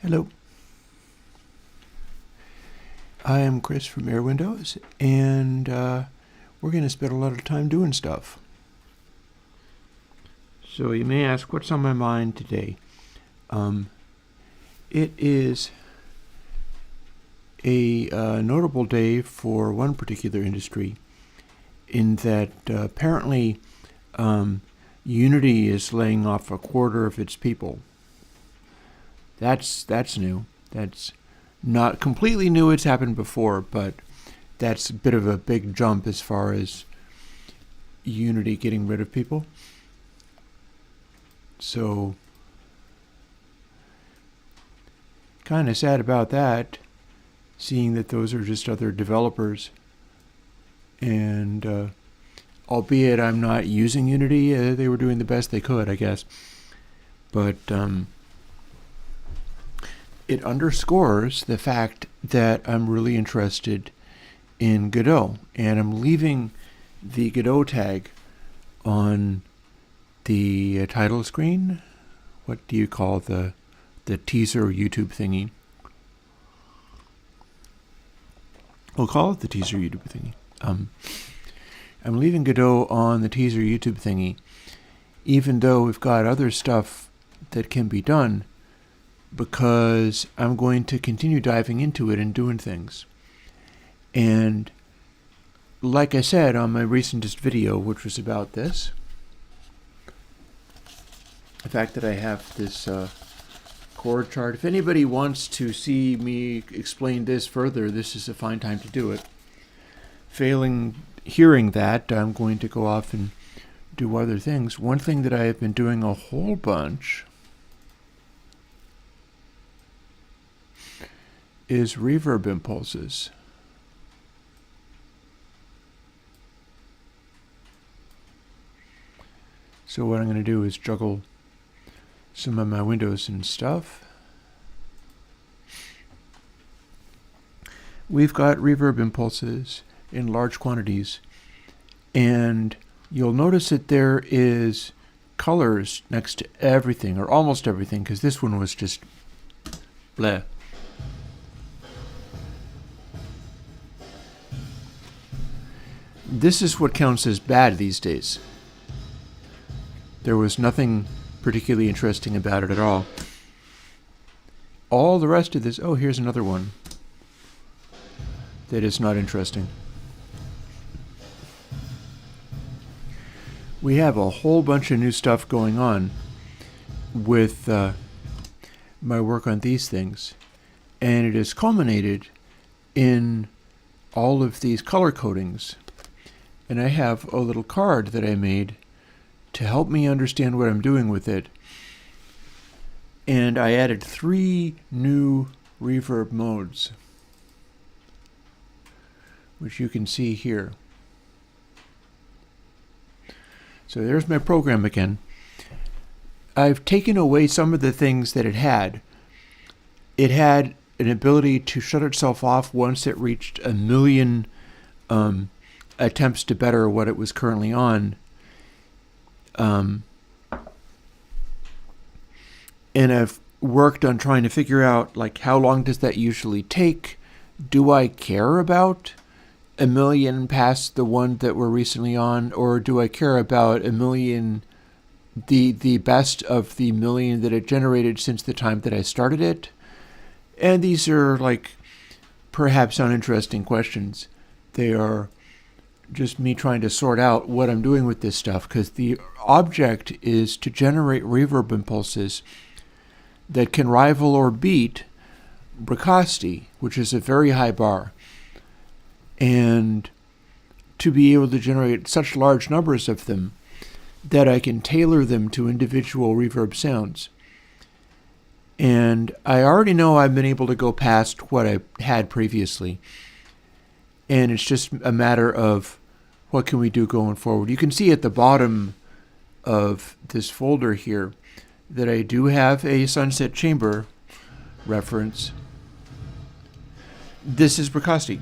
Hello. I am Chris from Airwindows, and we're going to spend a lot of time doing stuff. So you may ask, what's on my mind today? It is a notable day for one particular industry, in that apparently Unity is laying off a quarter of its people. That's new. That's not completely new. It's happened before, but that's a bit of a big jump as far as Unity getting rid of people. So, kind of sad about that, seeing that those are just other developers. And albeit I'm not using Unity, they were doing the best they could, I guess. But it underscores the fact that I'm really interested in Godot, and I'm leaving the Godot tag on the title screen. What do you call the teaser YouTube thingy? We'll call it the teaser YouTube thingy. I'm leaving Godot on the teaser YouTube thingy, even though we've got other stuff that can be done, because I'm going to continue diving into it and doing things. And like I said on my recentest video, which was about this, the fact that I have this chord chart. If anybody wants to see me explain this further, this is a fine time to do it. Failing hearing that, I'm going to go off and do other things. One thing that I have been doing a whole bunch is reverb impulses. So what I'm going to do is juggle some of my windows and stuff. We've got reverb impulses in large quantities, and you'll notice that there is colors next to everything, or almost everything, because this one was just bleh. This is what counts as bad these days. There was nothing particularly interesting about it at all. All the rest of this, oh, here's another one that is not interesting. We have a whole bunch of new stuff going on with my work on these things, and it has culminated in all of these color codings. And I have a little card that I made to help me understand what I'm doing with it. And I added 3 new reverb modes, which you can see here. So there's my program again. I've taken away some of the things that it had. It had an ability to shut itself off once it reached 1 million attempts to better what it was currently on. And I've worked on trying to figure out, like, how long does that usually take? Do I care about 1 million past the one that we're recently on, or do I care about 1 million, the best of the 1 million that it generated since the time that I started it? And these are, like, perhaps uninteresting questions. They are just me trying to sort out what I'm doing with this stuff, because the object is to generate reverb impulses that can rival or beat Bricasti, which is a very high bar, and to be able to generate such large numbers of them that I can tailor them to individual reverb sounds. And I already know I've been able to go past what I had previously, and it's just a matter of what can we do going forward. You can see at the bottom of this folder here that I do have a Sunset Chamber reference. This is Bricasti.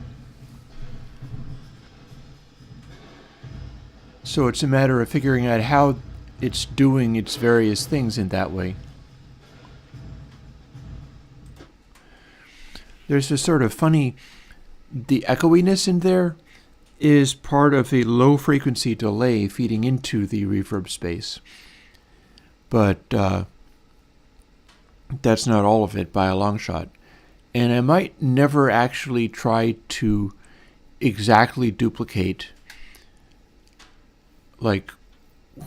So it's a matter of figuring out how it's doing its various things in that way. there's this sort of funny, the echoiness in there is part of a low frequency delay feeding into the reverb space. But that's not all of it by a long shot. And I might never actually try to exactly duplicate like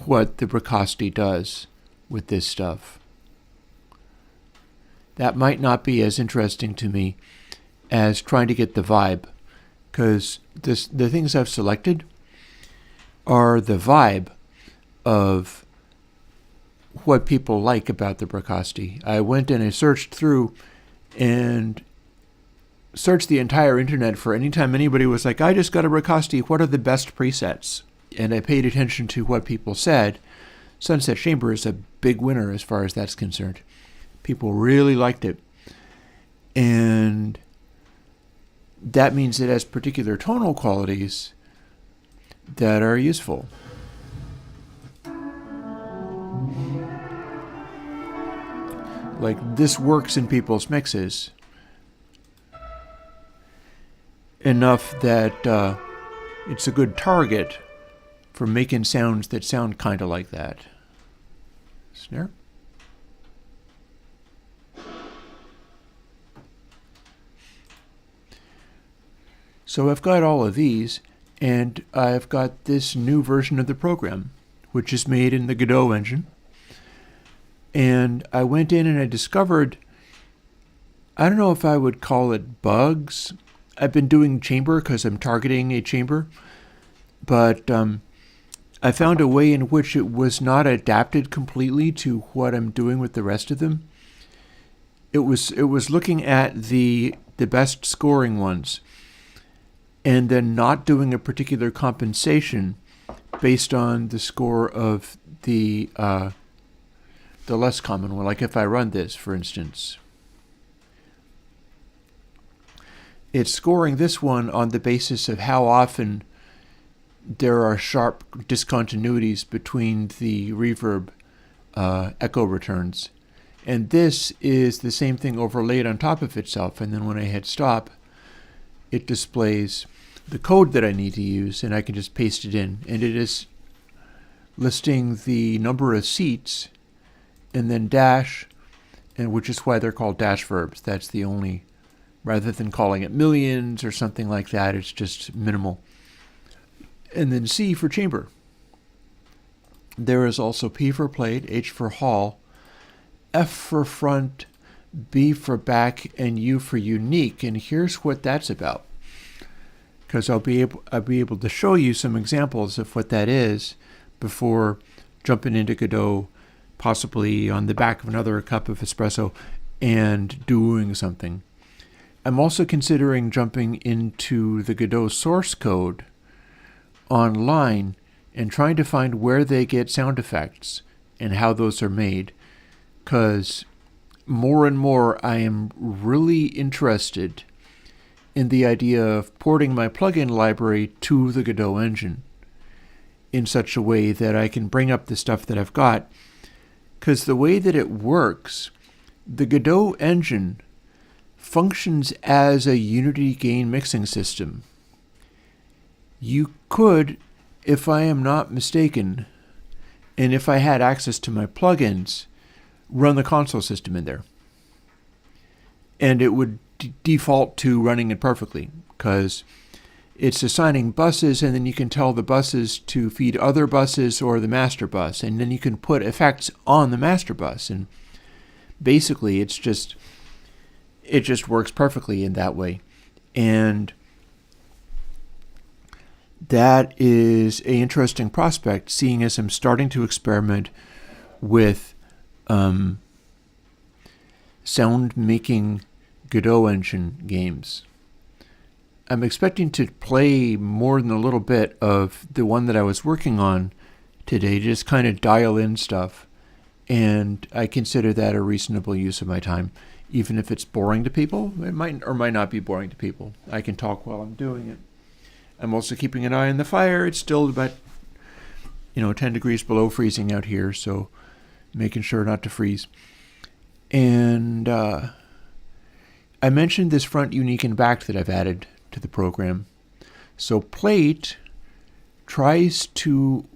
what the Bricasti does with this stuff. That might not be as interesting to me as trying to get the vibe, because the things I've selected are the vibe of what people like about the Bricasti. I went and I searched through and searched the entire internet for any time anybody was like, I just got a Bricasti, what are the best presets? And I paid attention to what people said. Sunset Chamber is a big winner as far as that's concerned. People really liked it. And that means it has particular tonal qualities that are useful. Like, this works in people's mixes enough that it's a good target for making sounds that sound kind of like that. Snare. So I've got all of these, and I've got this new version of the program, which is made in the Godot engine. And I went in and I discovered, I don't know if I would call it bugs. I've been doing chamber because I'm targeting a chamber, but I found a way in which it was not adapted completely to what I'm doing with the rest of them. It was looking at the best scoring ones and then not doing a particular compensation based on the score of the less common one. Like if I run this, for instance, it's scoring this one on the basis of how often there are sharp discontinuities between the reverb echo returns. And this is the same thing overlaid on top of itself. And then when I hit stop, it displays the code that I need to use, and I can just paste it in. And it is listing the number of seats and then dash, and which is why they're called dash verbs. That's the only, rather than calling it millions or something like that, it's just minimal. And then C for chamber. There is also P for plate, H for hall, F for front, B for back, and U for unique. And here's what that's about, because I'll be able to show you some examples of what that is before jumping into Godot, possibly on the back of another cup of espresso, and doing something. I'm also considering jumping into the Godot source code online and trying to find where they get sound effects and how those are made, because more and more I am really interested in the idea of porting my plugin library to the Godot engine in such a way that I can bring up the stuff that I've got. Because the way that it works, the Godot engine functions as a unity gain mixing system. You could, if I am not mistaken, and if I had access to my plugins, run the console system in there. And it would default to running it perfectly, because it's assigning buses, and then you can tell the buses to feed other buses or the master bus, and then you can put effects on the master bus. And basically, it just works perfectly in that way. And that is an interesting prospect, seeing as I'm starting to experiment with sound-making Godot engine games. I'm expecting to play more than a little bit of the one that I was working on today, just kind of dial in stuff. And I consider that a reasonable use of my time. Even if it's boring to people, it might or might not be boring to people. I can talk while I'm doing it. I'm also keeping an eye on the fire. It's still about 10 degrees below freezing out here, so making sure not to freeze. And I mentioned this front, unique, and back that I've added to the program. So plate tries to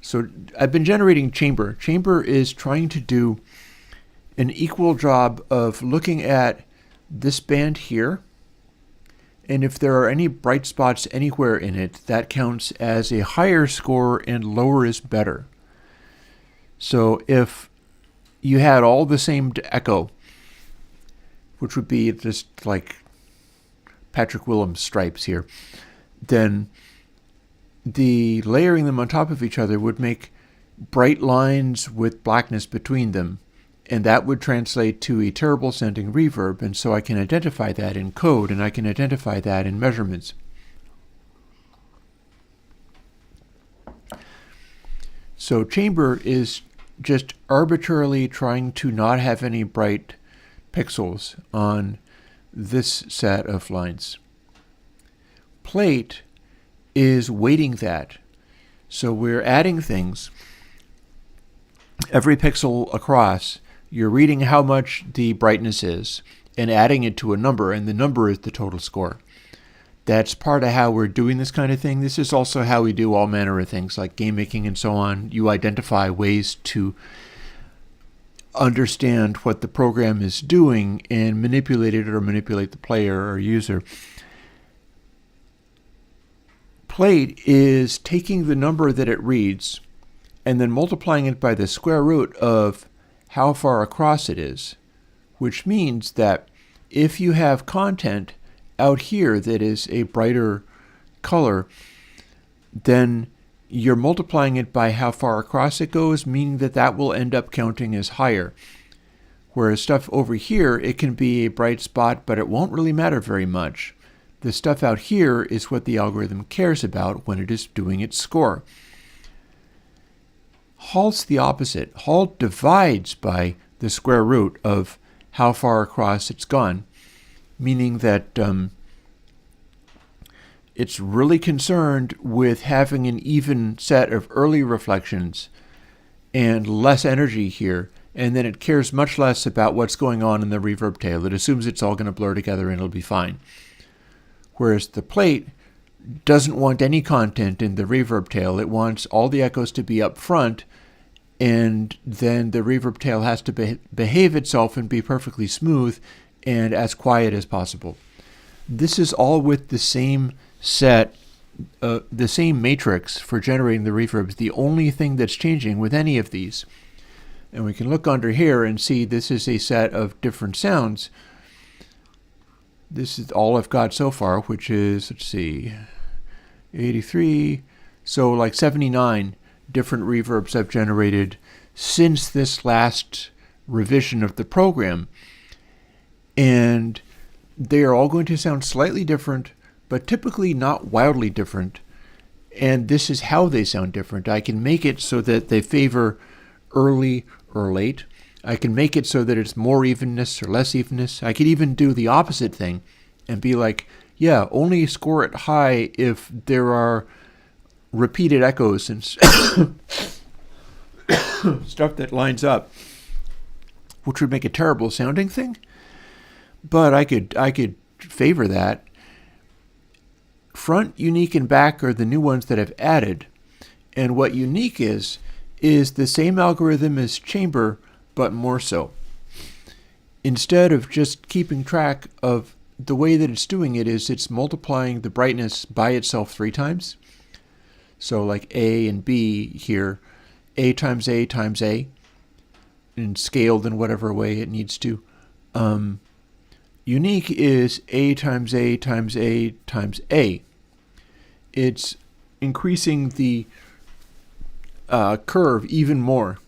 so I've been generating chamber. Chamber is trying to do an equal job of looking at this band here, and if there are any bright spots anywhere in it, that counts as a higher score and lower is better. So if you had all the same echo, which would be just like Patrick Willems stripes here, then the layering them on top of each other would make bright lines with blackness between them, and that would translate to a terrible sounding reverb, and so I can identify that in code, and I can identify that in measurements. So chamber is just arbitrarily trying to not have any bright pixels on this set of lines. Plate is weighting that. So we're adding things. Every pixel across, you're reading how much the brightness is and adding it to a number, and the number is the total score. That's part of how we're doing this kind of thing. This is also how we do all manner of things like game making and so on. You identify ways to understand what the program is doing and manipulate it or manipulate the player or user. Plate is taking the number that it reads and then multiplying it by the square root of how far across it is, which means that if you have content out here that is a brighter color, then you're multiplying it by how far across it goes, meaning that that will end up counting as higher. Whereas stuff over here, it can be a bright spot, but it won't really matter very much. The stuff out here is what the algorithm cares about when it is doing its score. Halt's the opposite. Halt divides by the square root of how far across it's gone, meaning that it's really concerned with having an even set of early reflections and less energy here, and then it cares much less about what's going on in the reverb tail. It assumes it's all going to blur together and it'll be fine. Whereas the plate doesn't want any content in the reverb tail. It wants all the echoes to be up front, and then the reverb tail has to behave itself and be perfectly smooth and as quiet as possible. This is all with the same set, the same matrix for generating the reverbs. The only thing that's changing with any of these, and we can look under here and see this is a set of different sounds. This is all I've got so far, which is, let's see, 83, so like 79 different reverbs I've generated since this last revision of the program. And they are all going to sound slightly different, but typically not wildly different. And this is how they sound different. I can make it so that they favor early or late. I can make it so that it's more evenness or less evenness. I could even do the opposite thing and be like, yeah, only score it high if there are repeated echoes and stuff that lines up, which would make a terrible sounding thing. But I could favor that. Front, unique, and back are the new ones that I've added. And what unique is the same algorithm as chamber, but more so. Instead of just keeping track of the way that it's doing it, is it's multiplying the brightness by itself 3 times. So like A and B here, A times A times A, and scaled in whatever way it needs to. Unique is A times A times A times A. It's increasing the curve even more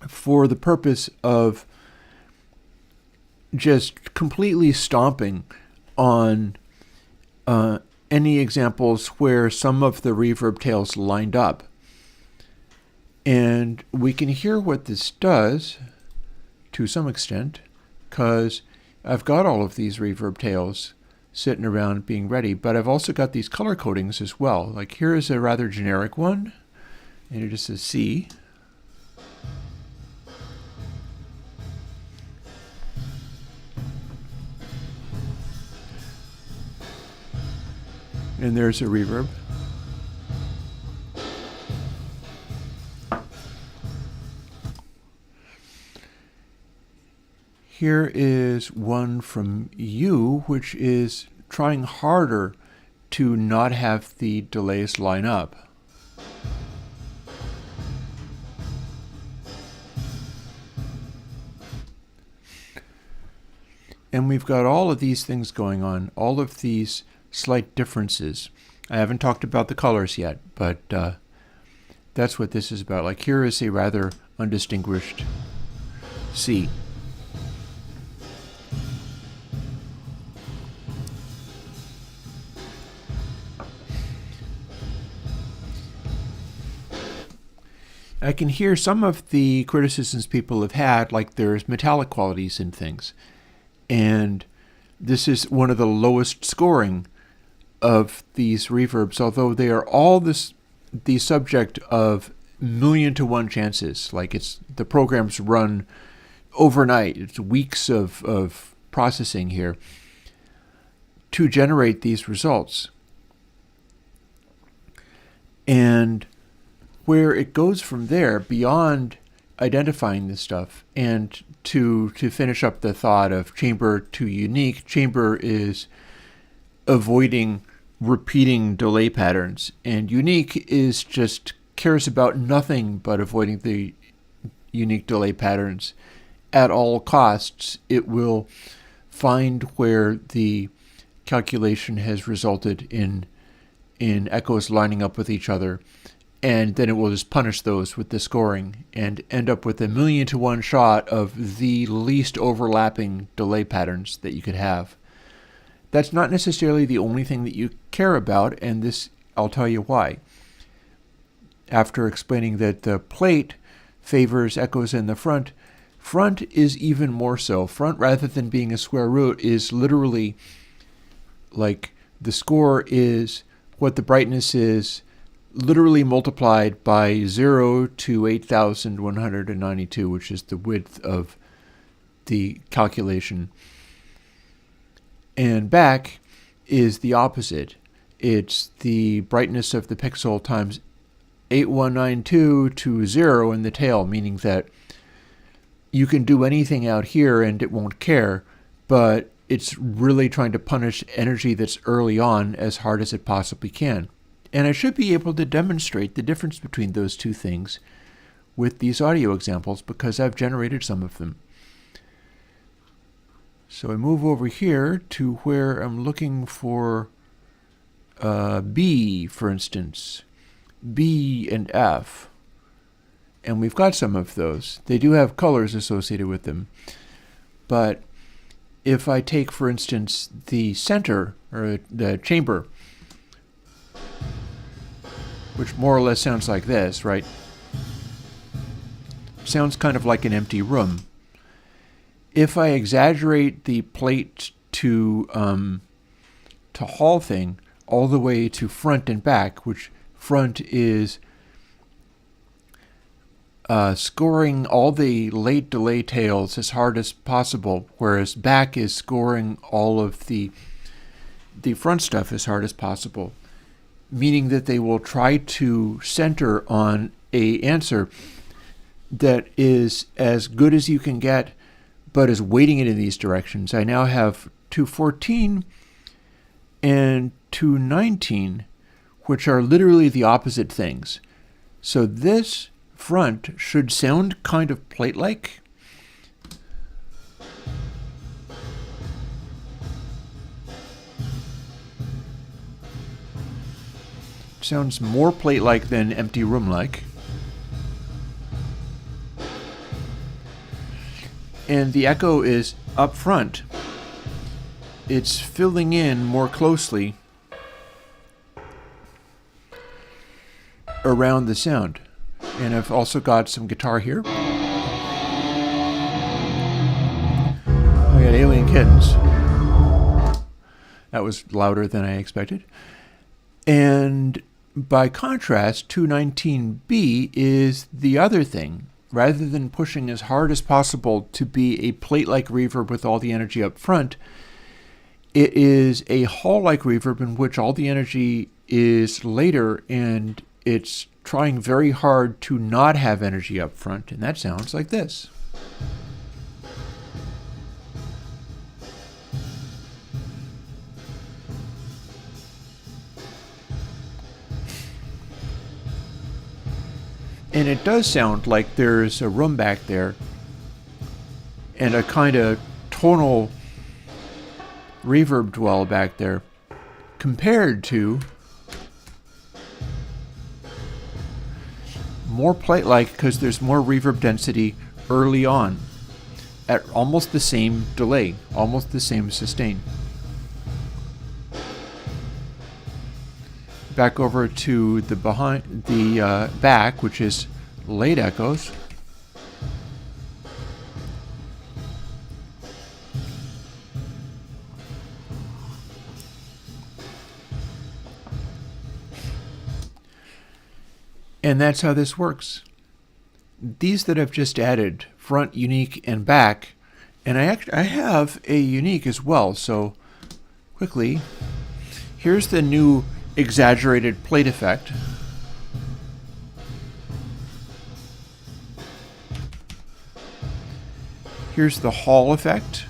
for the purpose of just completely stomping on any examples where some of the reverb tails lined up. And we can hear what this does to some extent, because I've got all of these reverb tails sitting around being ready, but I've also got these color codings as well. Like here is a rather generic one, and it just says C. And there's a reverb. Here is one from you, which is trying harder to not have the delays line up. And we've got all of these things going on, all of these slight differences. I haven't talked about the colors yet, but that's what this is about. Like, here is a rather undistinguished C. I can hear some of the criticisms people have had, like there's metallic qualities in things. And this is one of the lowest scoring of these reverbs, although they are all the subject of 1,000,000 to 1 chances. Like, it's the programs run overnight. It's weeks of processing here to generate these results. And where it goes from there, beyond identifying this stuff, and to finish up the thought of chamber to unique, chamber is avoiding repeating delay patterns, and unique is just cares about nothing but avoiding the unique delay patterns. At all costs, it will find where the calculation has resulted in echoes lining up with each other, and then it will just punish those with the scoring and end up with a 1,000,000 to 1 shot of the least overlapping delay patterns that you could have. That's not necessarily the only thing that you care about, and this, I'll tell you why. After explaining that the plate favors echoes in the front, front is even more so. Front, rather than being a square root, is literally like the score is what the brightness is literally multiplied by 0 to 8,192, which is the width of the calculation. And back is the opposite. It's the brightness of the pixel times 8192 to 0 in the tail, meaning that you can do anything out here and it won't care, but it's really trying to punish energy that's early on as hard as it possibly can. And I should be able to demonstrate the difference between those two things with these audio examples because I've generated some of them. So I move over here to where I'm looking for B, for instance, B and F. And we've got some of those. They do have colors associated with them. But if I take, for instance, the center, or the chamber, which more or less sounds like this, right? Sounds kind of like an empty room. If I exaggerate the plate to Hall thing all the way to front and back, which front is scoring all the late delay tails as hard as possible, whereas back is scoring all of the front stuff as hard as possible, meaning that they will try to center on a answer that is as good as you can get, but is weighting it in these directions. I now have 214 and 219, which are literally the opposite things. So this front should sound kind of plate-like. Sounds more plate-like than empty room-like. And the echo is up front. It's filling in more closely around the sound. And I've also got some guitar here. I got Alien Kittens. That was louder than I expected. And by contrast, 219B is the other thing. Rather than pushing as hard as possible to be a plate-like reverb with all the energy up front, It is a hall-like reverb in which all the energy is later, and it's trying very hard to not have energy up front, and that sounds like this. And it does sound like there's a room back there and a kind of tonal reverb dwell back there compared to more plate-like, because there's more reverb density early on at almost the same delay, almost the same sustain. Back over to the back, which is late echoes. And that's how this works. These that I've just added, front, unique, and back, and I have a unique as well, so quickly, here's the new exaggerated plate effect. Here's the hall effect.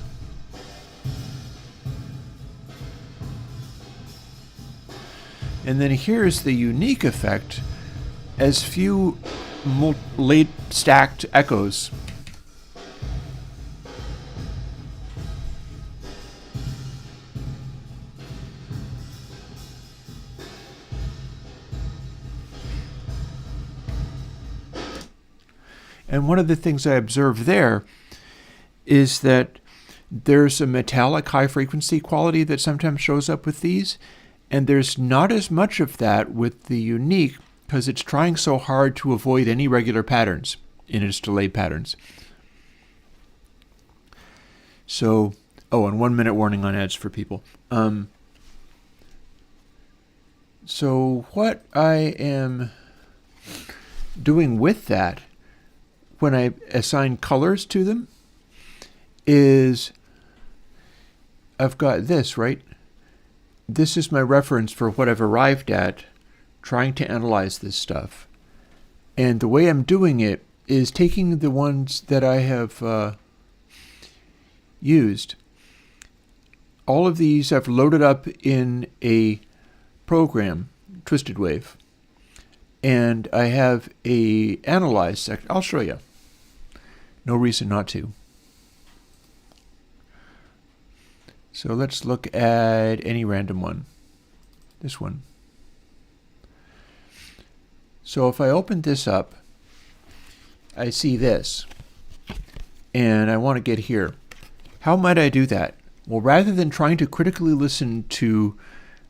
And then here's the unique effect as few late stacked echoes. And one of the things I observed there is that there's a metallic high frequency quality that sometimes shows up with these, and there's not as much of that with the unique because it's trying so hard to avoid any regular patterns in its delay patterns. So, and 1 minute warning on ads for people. So what I am doing with that when I assign colors to them is I've got this, right? This is my reference for what I've arrived at trying to analyze this stuff. And the way I'm doing it is taking the ones that I have used. All of these I've loaded up in a program, Twisted Wave. And I have a analyze section. I'll show you. No reason not to. So let's look at any random one. This one. So if I open this up, I see this. And I want to get here. How might I do that? Well, rather than trying to critically listen to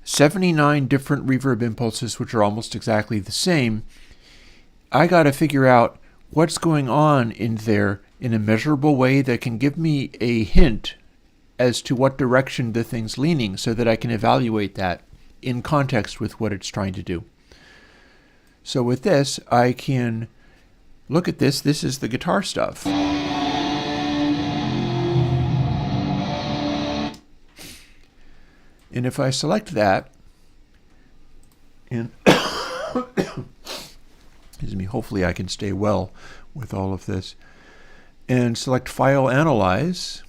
79 different reverb impulses, which are almost exactly the same, I got to figure out what's going on in there in a measurable way that can give me a hint as to what direction the thing's leaning so that I can evaluate that in context with what it's trying to do. So with this, I can look at this. This is the guitar stuff. And if I select that, and excuse me, hopefully I can stay well with all of this, and select File Analyze,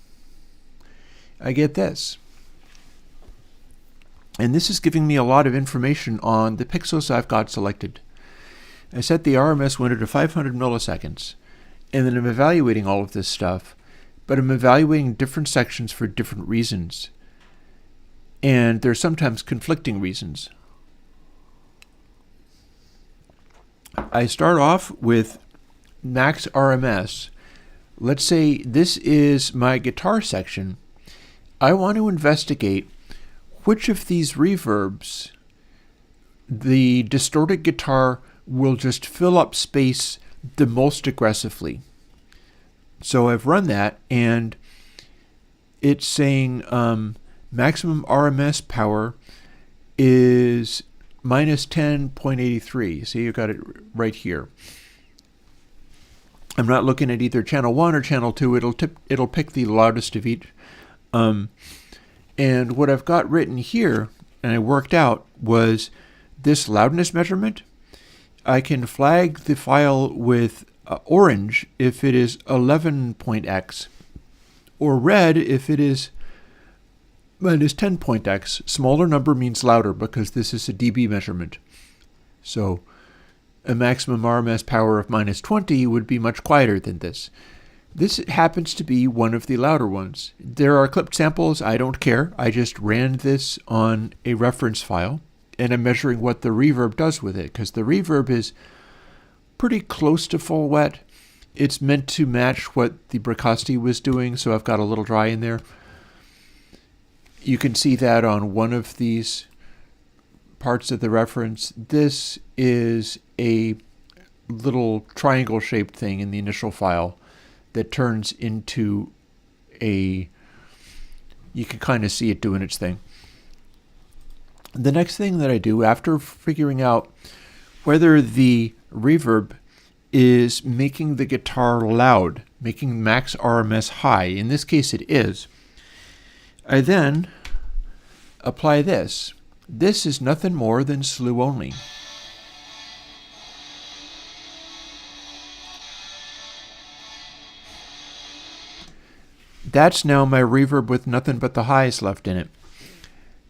I get this. And this is giving me a lot of information on the pixels I've got selected. I set the RMS window to 500 milliseconds, and then I'm evaluating all of this stuff, but I'm evaluating different sections for different reasons. And there's sometimes conflicting reasons. I start off with max RMS. Let's say this is my guitar section. I want to investigate which of these reverbs the distorted guitar will just fill up space the most aggressively. So I've run that, and it's saying maximum RMS power is minus 10.83. See, you've got it right here. I'm not looking at either channel 1 or channel 2. It'll pick the loudest of each. And what I've got written here, and I worked out, was this loudness measurement. I can flag the file with orange if it is 11.x, or red if it is minus 10.x. Smaller number means louder because this is a dB measurement. So a maximum RMS power of minus 20 would be much quieter than this. This happens to be one of the louder ones. There are clipped samples. I don't care. I just ran this on a reference file, and I'm measuring what the reverb does with it, because the reverb is pretty close to full wet. It's meant to match what the Bricasti was doing, so I've got a little dry in there. You can see that on one of these parts of the reference. This is a little triangle-shaped thing in the initial file that turns into you can kind of see it doing its thing. The next thing that I do after figuring out whether the reverb is making the guitar loud, making max RMS high, in this case it is, I then apply this. This is nothing more than slew only. That's now my reverb with nothing but the highs left in it.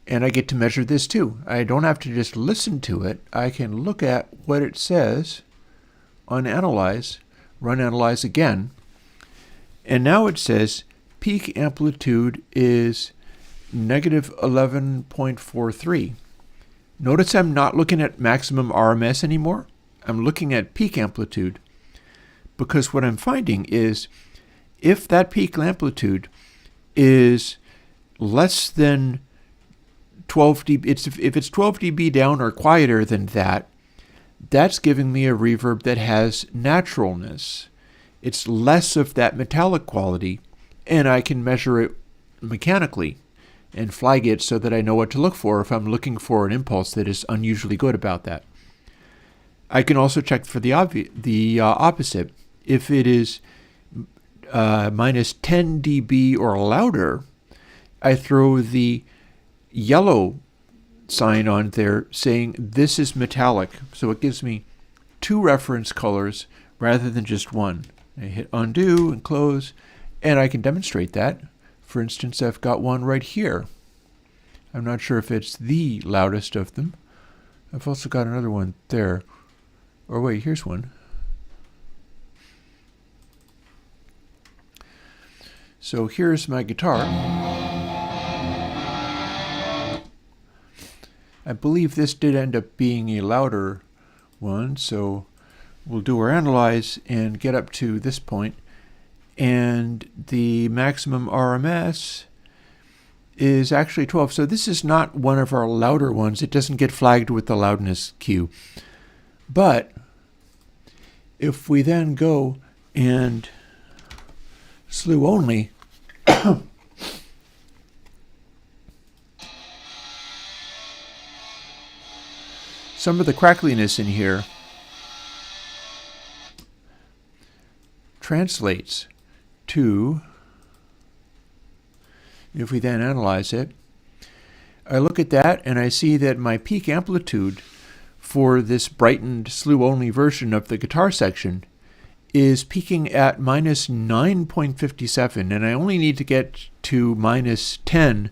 And I get to measure this too. I don't have to just listen to it. I can look at what it says on Analyze, run Analyze again. And now it says peak amplitude is negative 11.43. Notice I'm not looking at maximum RMS anymore. I'm looking at peak amplitude, because what I'm finding is if that peak amplitude is less than 12 dB, if it's 12 dB down or quieter than that, that's giving me a reverb that has naturalness. It's less of that metallic quality, and I can measure it mechanically and flag it so that I know what to look for if I'm looking for an impulse that is unusually good about that. I can also check for the opposite. If it is minus 10 dB or louder, I throw the yellow sign on there saying this is metallic. So it gives me two reference colors rather than just one. I hit undo and close, and I can demonstrate that. For instance, I've got one right here. I'm not sure if it's the loudest of them. I've also got another one there. Or wait, here's one. So here's my guitar. I believe this did end up being a louder one, so we'll do our Analyze and get up to this point. And the maximum RMS is actually 12. So this is not one of our louder ones. It doesn't get flagged with the loudness cue. But if we then go and slew only, some of the crackliness in here translates to, if we then analyze it, I look at that and I see that my peak amplitude for this brightened slew-only version of the guitar section is peaking at minus 9.57, and I only need to get to minus 10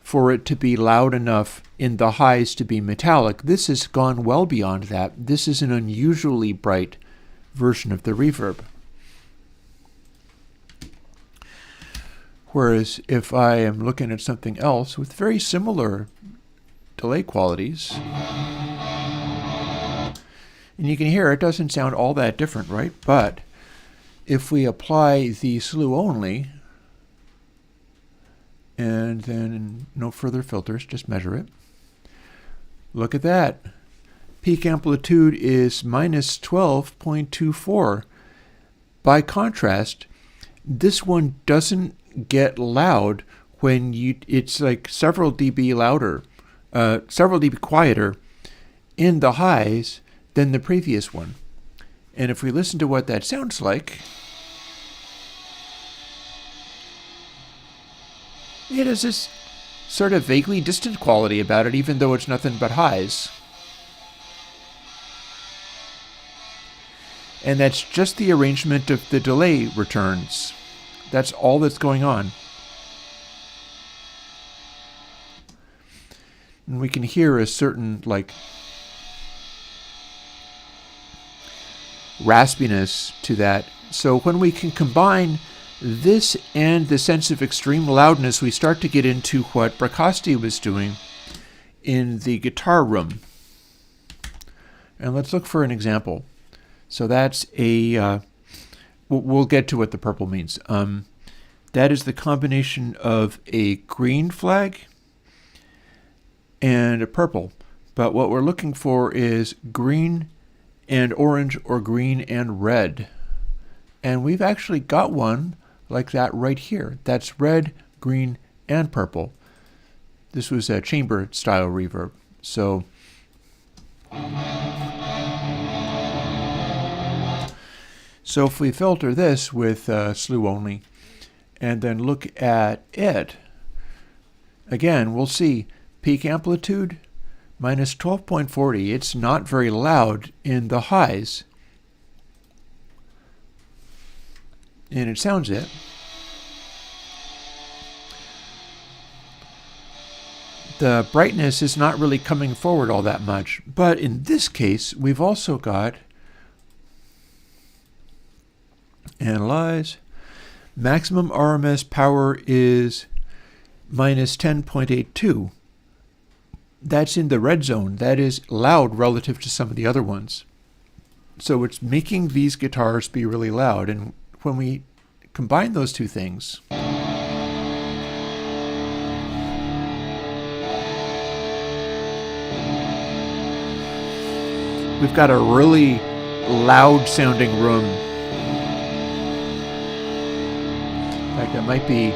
for it to be loud enough in the highs to be metallic. This has gone well beyond that. This is an unusually bright version of the reverb. Whereas if I am looking at something else with very similar delay qualities, and you can hear it doesn't sound all that different, right? But if we apply the slew only, and then no further filters, just measure it. Look at that. Peak amplitude is minus 12.24. By contrast, this one doesn't get loud when it's like several dB louder, several dB quieter in the highs than the previous one. And if we listen to what that sounds like, it is this sort of vaguely distant quality about it, even though it's nothing but highs. And that's just the arrangement of the delay returns. That's all that's going on. And we can hear a certain, like, raspiness to that. So when we can combine this and the sense of extreme loudness, we start to get into what Bracasti was doing in the guitar room. And let's look for an example. So that's a, we'll get to what the purple means. That is the combination of a green flag and a purple. But what we're looking for is green and orange, or green and red. And we've actually got one like that right here. That's red, green, and purple. This was a chamber style reverb. So if we filter this with slew only and then look at it, again, we'll see peak amplitude minus 12.40. It's not very loud in the highs. And it sounds it. The brightness is not really coming forward all that much. But in this case, we've also got analyze. Maximum RMS power is minus 10.82. That's in the red zone. That is loud relative to some of the other ones. So it's making these guitars be really loud. And when we combine those two things, we've got a really loud sounding room. In fact, that might be,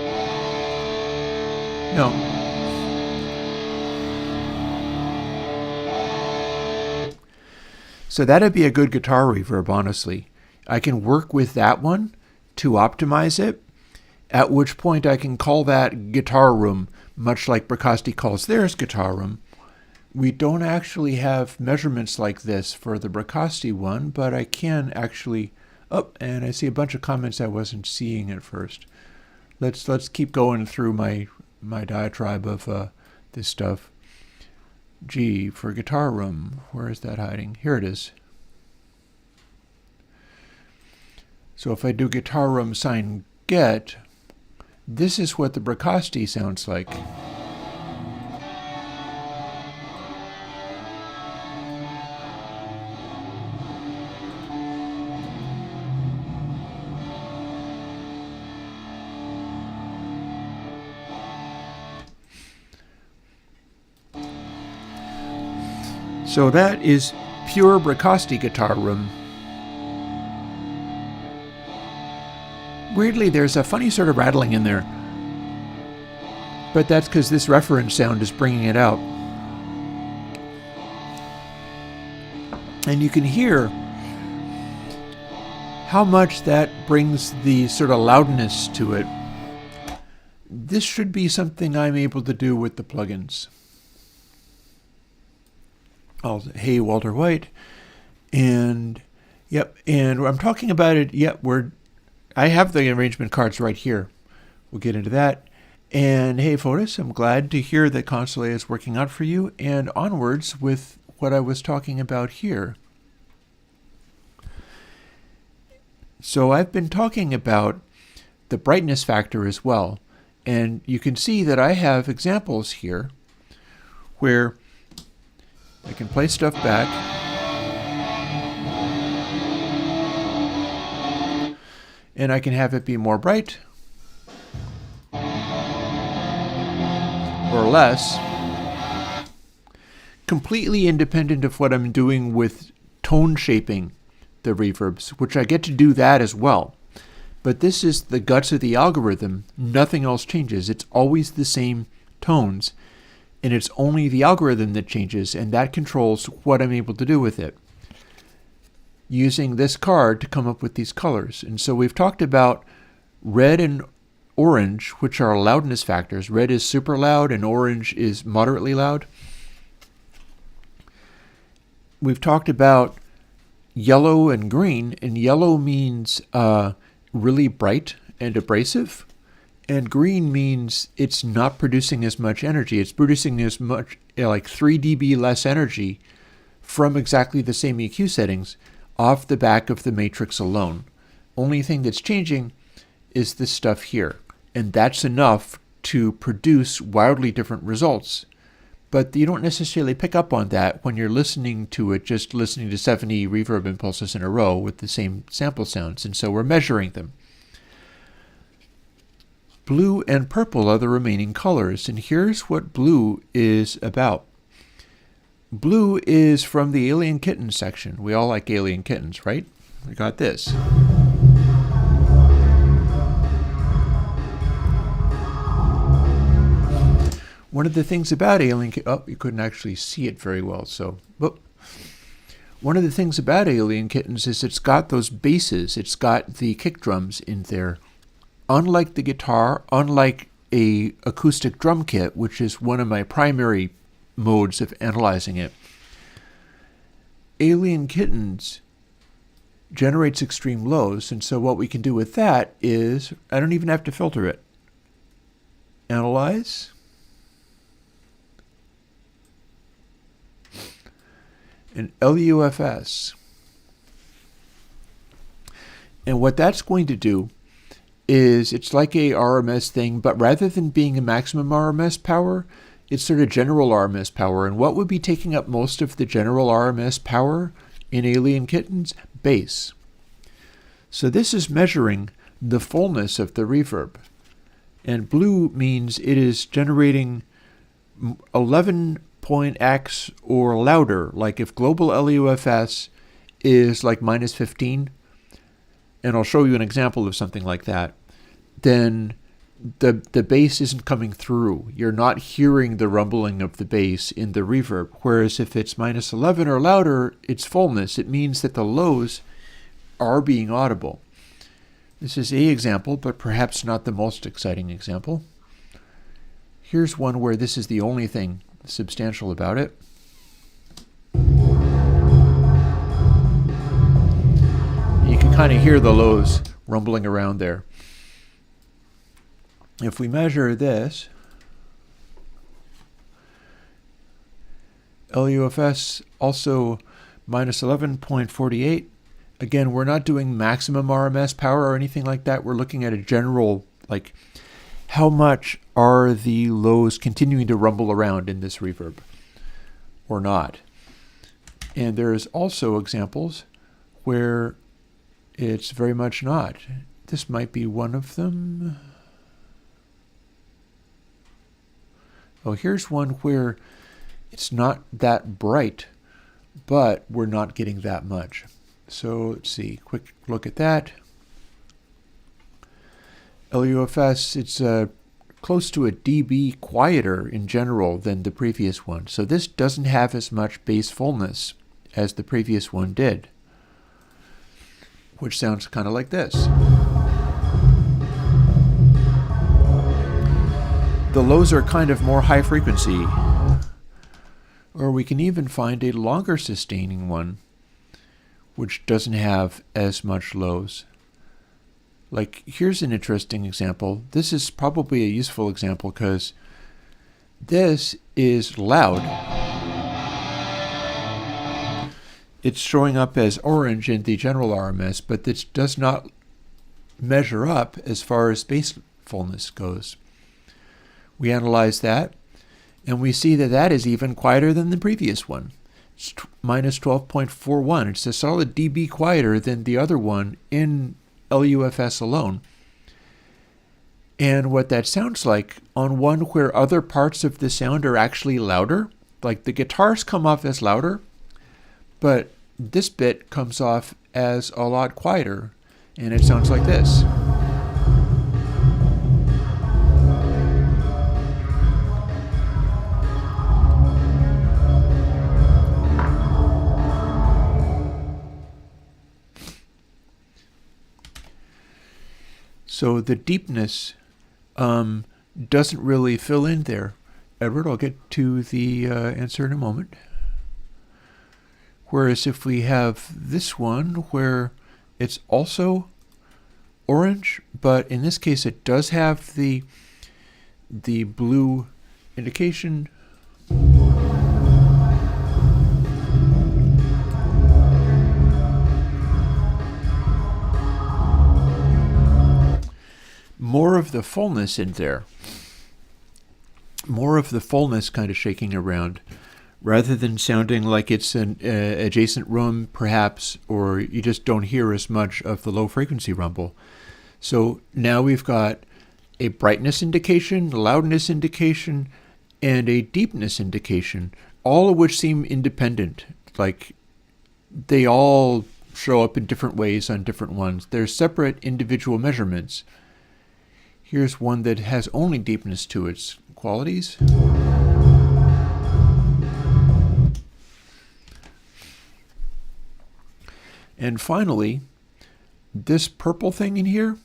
no. So that'd be a good guitar reverb, honestly. I can work with that one to optimize it, at which point I can call that guitar room, much like Bracasti calls theirs guitar room. We don't actually have measurements like this for the Bracasti one, but I can actually, and I see a bunch of comments I wasn't seeing at first. Let's keep going through my diatribe of this stuff. G for guitar room. Where is that hiding? Here it is. So if I do guitar room sign get, this is what the Bracasti sounds like. So that is pure Bracasti guitar room. Weirdly, there's a funny sort of rattling in there. But that's because this reference sound is bringing it out. And you can hear how much that brings the sort of loudness to it. This should be something I'm able to do with the plugins. Hey, Walter White. And, yep, and I'm talking about it, I have the arrangement cards right here. We'll get into that. And hey, Fotis, I'm glad to hear that Consolet is working out for you. And onwards with what I was talking about here. So I've been talking about the brightness factor as well. And you can see that I have examples here where I can play stuff back. And I can have it be more bright or less, completely independent of what I'm doing with tone shaping the reverbs, which I get to do that as well. But this is the guts of the algorithm. Nothing else changes. It's always the same tones, and it's only the algorithm that changes, and that controls what I'm able to do with it, using this card to come up with these colors. And so we've talked about red and orange, which are loudness factors. Red is super loud and orange is moderately loud. We've talked about yellow and green, and yellow means really bright and abrasive, and green means it's not producing as much energy. It's producing as much, like 3 dB less energy from exactly the same EQ settings off the back of the matrix alone. Only thing that's changing is this stuff here, and that's enough to produce wildly different results. But you don't necessarily pick up on that when you're listening to it, just listening to 70 reverb impulses in a row with the same sample sounds, and so we're measuring them. Blue and purple are the remaining colors, and here's what blue is about. Blue is from the Alien Kittens section. We all like Alien Kittens, right? We got this. One of the things about Alien Kittens, oh, you couldn't actually see it very well, so, whoop. One of the things about Alien Kittens is it's got those basses, it's got the kick drums in there. Unlike the guitar, unlike a acoustic drum kit, which is one of my primary modes of analyzing it, Alien Kittens generates extreme lows, and so what we can do with that is, I don't even have to filter it. Analyze. And LUFS. And what that's going to do is it's like a RMS thing, but rather than being a maximum RMS power, it's sort of general RMS power. And what would be taking up most of the general RMS power in Alien Kittens? Bass. So this is measuring the fullness of the reverb. And blue means it is generating 11.x or louder. Like if global LUFS is like minus 15, and I'll show you an example of something like that, then the bass isn't coming through. You're not hearing the rumbling of the bass in the reverb. Whereas if it's minus 11 or louder, it's fullness. It means that the lows are being audible. This is a example, but perhaps not the most exciting example. Here's one where this is the only thing substantial about it. You can kind of hear the lows rumbling around there. If we measure this, LUFS also minus 11.48. Again, we're not doing maximum RMS power or anything like that. We're looking at a general, like, how much are the lows continuing to rumble around in this reverb or not? And there's also examples where it's very much not. This might be one of them. Oh, here's one where it's not that bright, but we're not getting that much. So let's see, quick look at that. LUFS, it's close to a dB quieter in general than the previous one. So this doesn't have as much bass fullness as the previous one did, which sounds kind of like this. The lows are kind of more high frequency. Or we can even find a longer sustaining one, which doesn't have as much lows. Like, here's an interesting example. This is probably a useful example because this is loud. It's showing up as orange in the general RMS, but this does not measure up as far as bass fullness goes. We analyze that, and we see that that is even quieter than the previous one. It's minus 12.41. It's a solid dB quieter than the other one in LUFS alone. And what that sounds like on one where other parts of the sound are actually louder, like the guitars come off as louder, but this bit comes off as a lot quieter, and it sounds like this. So the deepness doesn't really fill in there. Edward, I'll get to the answer in a moment. Whereas if we have this one where it's also orange, but in this case it does have the blue indication. More of the fullness in there. More of the fullness kind of shaking around, rather than sounding like it's an adjacent room, perhaps, or you just don't hear as much of the low frequency rumble. So now we've got a brightness indication, loudness indication, and a deepness indication, all of which seem independent. Like they all show up in different ways on different ones. They're separate individual measurements. Here's one that has only deepness to its qualities. And finally, this purple thing in here,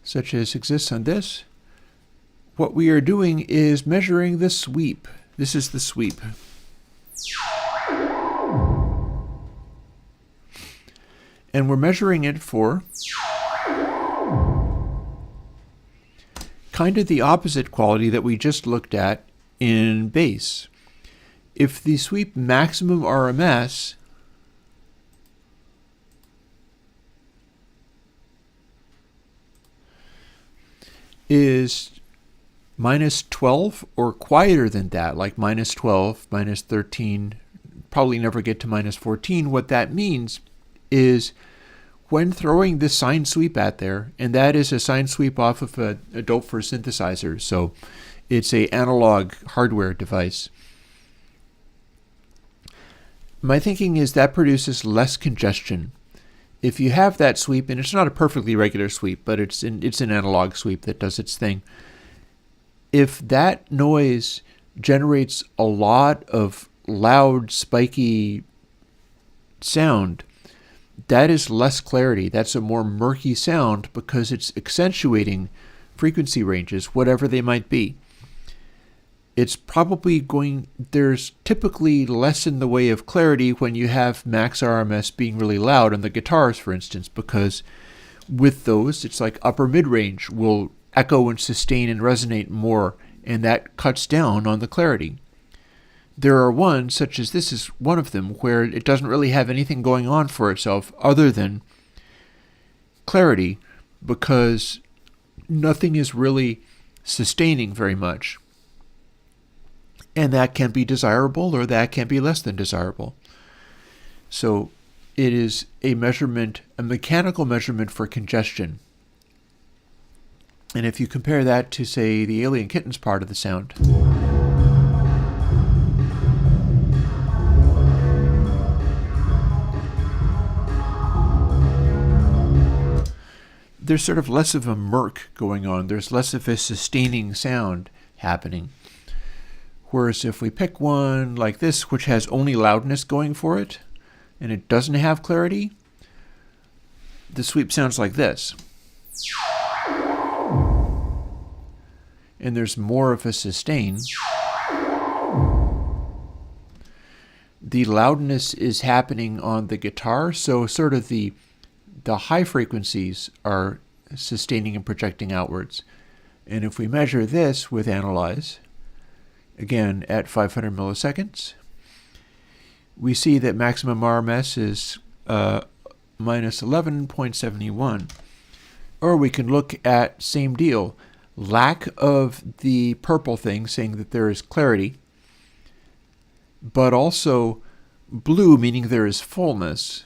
such as exists on this, what we are doing is measuring the sweep. This is the sweep. And we're measuring it for kind of the opposite quality that we just looked at in bass. If the sweep maximum RMS is minus 12 or quieter than that, like minus 12, minus 13, probably never get to minus 14, what that means is when throwing this sine sweep at there, and that is a sine sweep off of a Doepfer synthesizer, so it's an analog hardware device. My thinking is that produces less congestion. If you have that sweep, and it's not a perfectly regular sweep, but it's an analog sweep that does its thing. If that noise generates a lot of loud, spiky sound, that is less clarity. That's a more murky sound because it's accentuating frequency ranges, whatever they might be. It's probably there's typically less in the way of clarity when you have max RMS being really loud on the guitars, for instance, because with those, it's like upper mid-range will echo and sustain and resonate more, and that cuts down on the clarity. There are ones, such as this is one of them, where it doesn't really have anything going on for itself other than clarity, because nothing is really sustaining very much. And that can be desirable, or that can be less than desirable. So it is a measurement, a mechanical measurement for congestion. And if you compare that to, say, the Alien Kittens part of the sound, there's sort of less of a murk going on. There's less of a sustaining sound happening. Whereas if we pick one like this, which has only loudness going for it, and it doesn't have clarity, the sweep sounds like this. And there's more of a sustain. The loudness is happening on the guitar, so sort of the high frequencies are sustaining and projecting outwards. And if we measure this with analyze, again at 500 milliseconds, we see that maximum RMS is minus 11.71. Or we can look at same deal, lack of the purple thing, saying that there is clarity, but also blue, meaning there is fullness.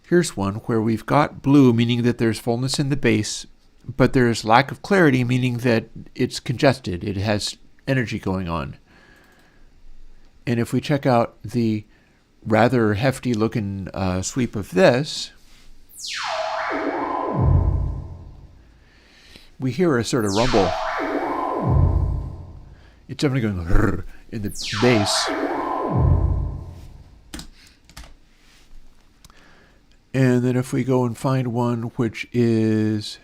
Here's one where we've got blue, meaning that there's fullness in the bass, but there's lack of clarity, meaning that it's congested. It has energy going on. And if we check out the rather hefty looking sweep of this, we hear a sort of rumble. It's definitely going in the bass. And then if we go and find one which is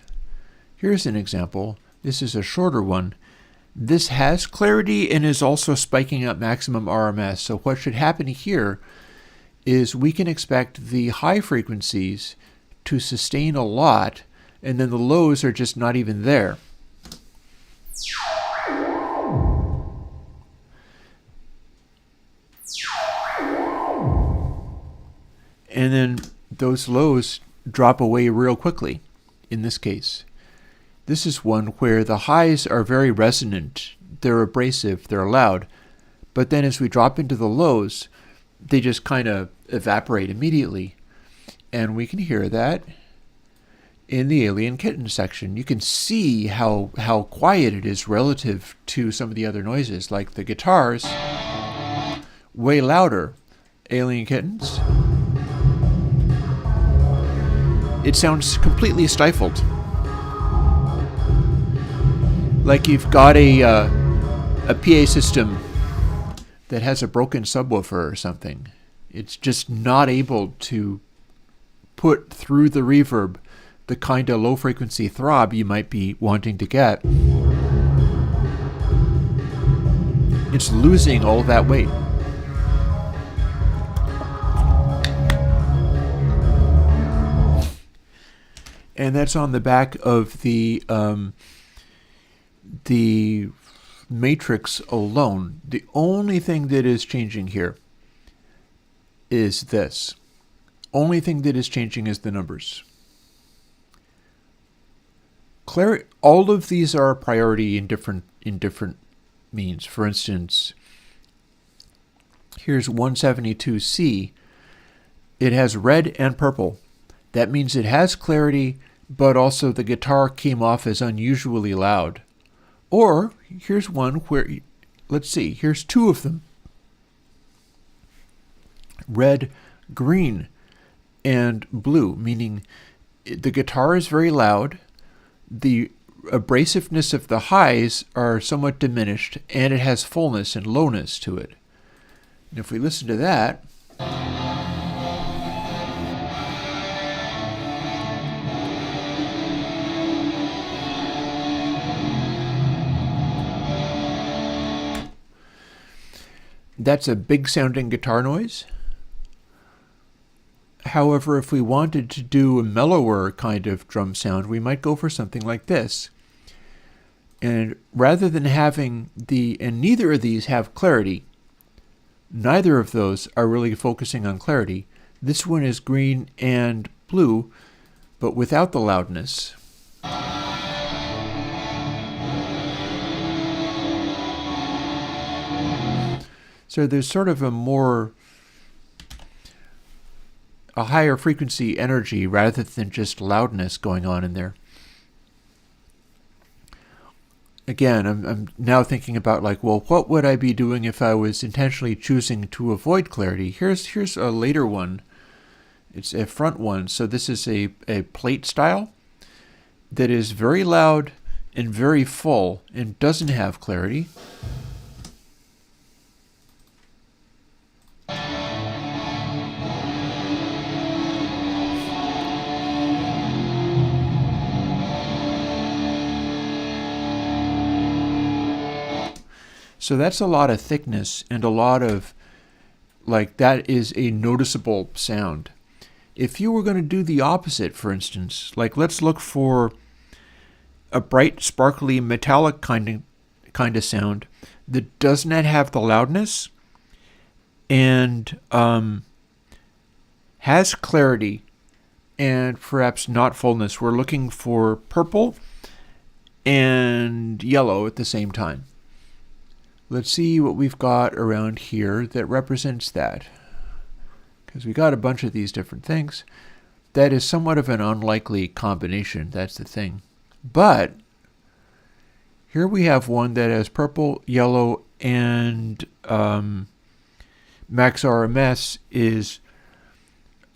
Here's an example. This is a shorter one. This has clarity and is also spiking up maximum RMS. So what should happen here is we can expect the high frequencies to sustain a lot, and then the lows are just not even there. And then those lows drop away real quickly in this case. This is one where the highs are very resonant, they're abrasive, they're loud, but then as we drop into the lows, they just kind of evaporate immediately. And we can hear that in the Alien Kitten section. You can see how quiet it is relative to some of the other noises, like the guitars, way louder. Alien Kittens, it sounds completely stifled. Like you've got a PA system that has a broken subwoofer or something. It's just not able to put through the reverb the kind of low frequency throb you might be wanting to get. It's losing all that weight. And that's on the back of the matrix alone. The only thing that is changing here is this. Only thing that is changing is the numbers. All of these are a priority in different means. For instance, here's 172C. It has red and purple. That means it has clarity, but also the guitar came off as unusually loud. Or here's one where, let's see, here's two of them. Red, green, and blue, meaning the guitar is very loud, the abrasiveness of the highs are somewhat diminished, and it has fullness and lowness to it. And if we listen to that, that's a big sounding guitar noise. However, if we wanted to do a mellower kind of drum sound, we might go for something like this. And rather than having and neither of these have clarity, neither of those are really focusing on clarity. This one is green and blue, but without the loudness. So there's sort of a higher frequency energy rather than just loudness going on in there. Again, I'm now thinking about what would I be doing if I was intentionally choosing to avoid clarity? Here's a later one. It's a front one. So this is a plate style that is very loud and very full and doesn't have clarity. So that's a lot of thickness and a lot of, that is a noticeable sound. If you were going to do the opposite, for instance, let's look for a bright, sparkly, metallic kind of sound that does not have the loudness and has clarity and perhaps not fullness. We're looking for purple and yellow at the same time. Let's see what we've got around here that represents that. Because we got a bunch of these different things. That is somewhat of an unlikely combination, that's the thing. But here we have one that has purple, yellow, and max RMS is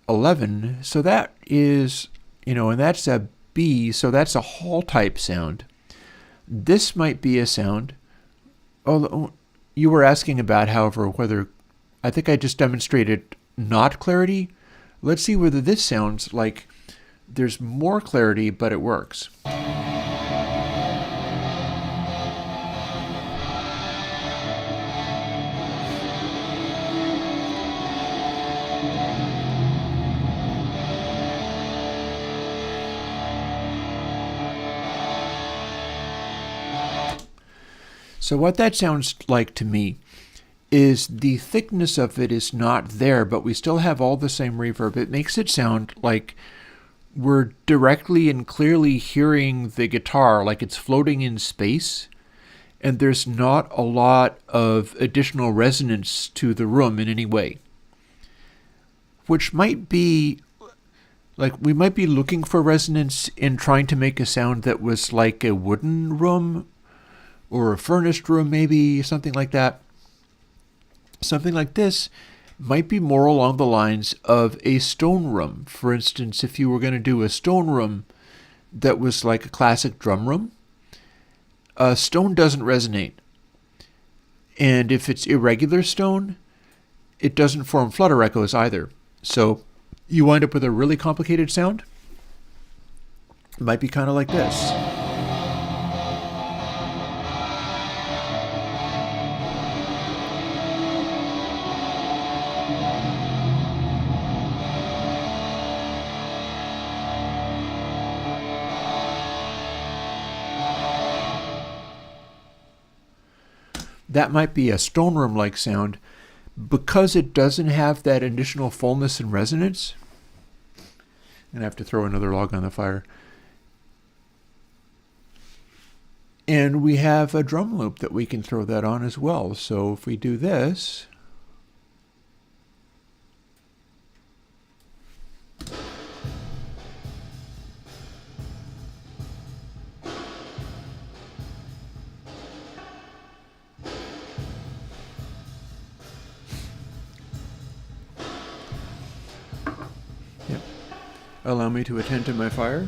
11. So that is, and that's a B, so that's a Hall type sound. This might be a sound. Oh, you were asking about, however, whether I think I just demonstrated not clarity. Let's see whether this sounds like there's more clarity, but it works. So what that sounds like to me is the thickness of it is not there, but we still have all the same reverb. It makes it sound like we're directly and clearly hearing the guitar, like it's floating in space, and there's not a lot of additional resonance to the room in any way. Which might be, like, we might be looking for resonance in trying to make a sound that was like a wooden room, or a furnished room maybe, something like that. Something like this might be more along the lines of a stone room. For instance, if you were going to do a stone room that was like a classic drum room, stone doesn't resonate. And if it's irregular stone, it doesn't form flutter echoes either. So you wind up with a really complicated sound. It might be kind of like this. That might be a stone room-like sound because it doesn't have that additional fullness and resonance. And I have to throw another log on the fire. And we have a drum loop that we can throw that on as well. So if we do this, allow me to attend to my fire.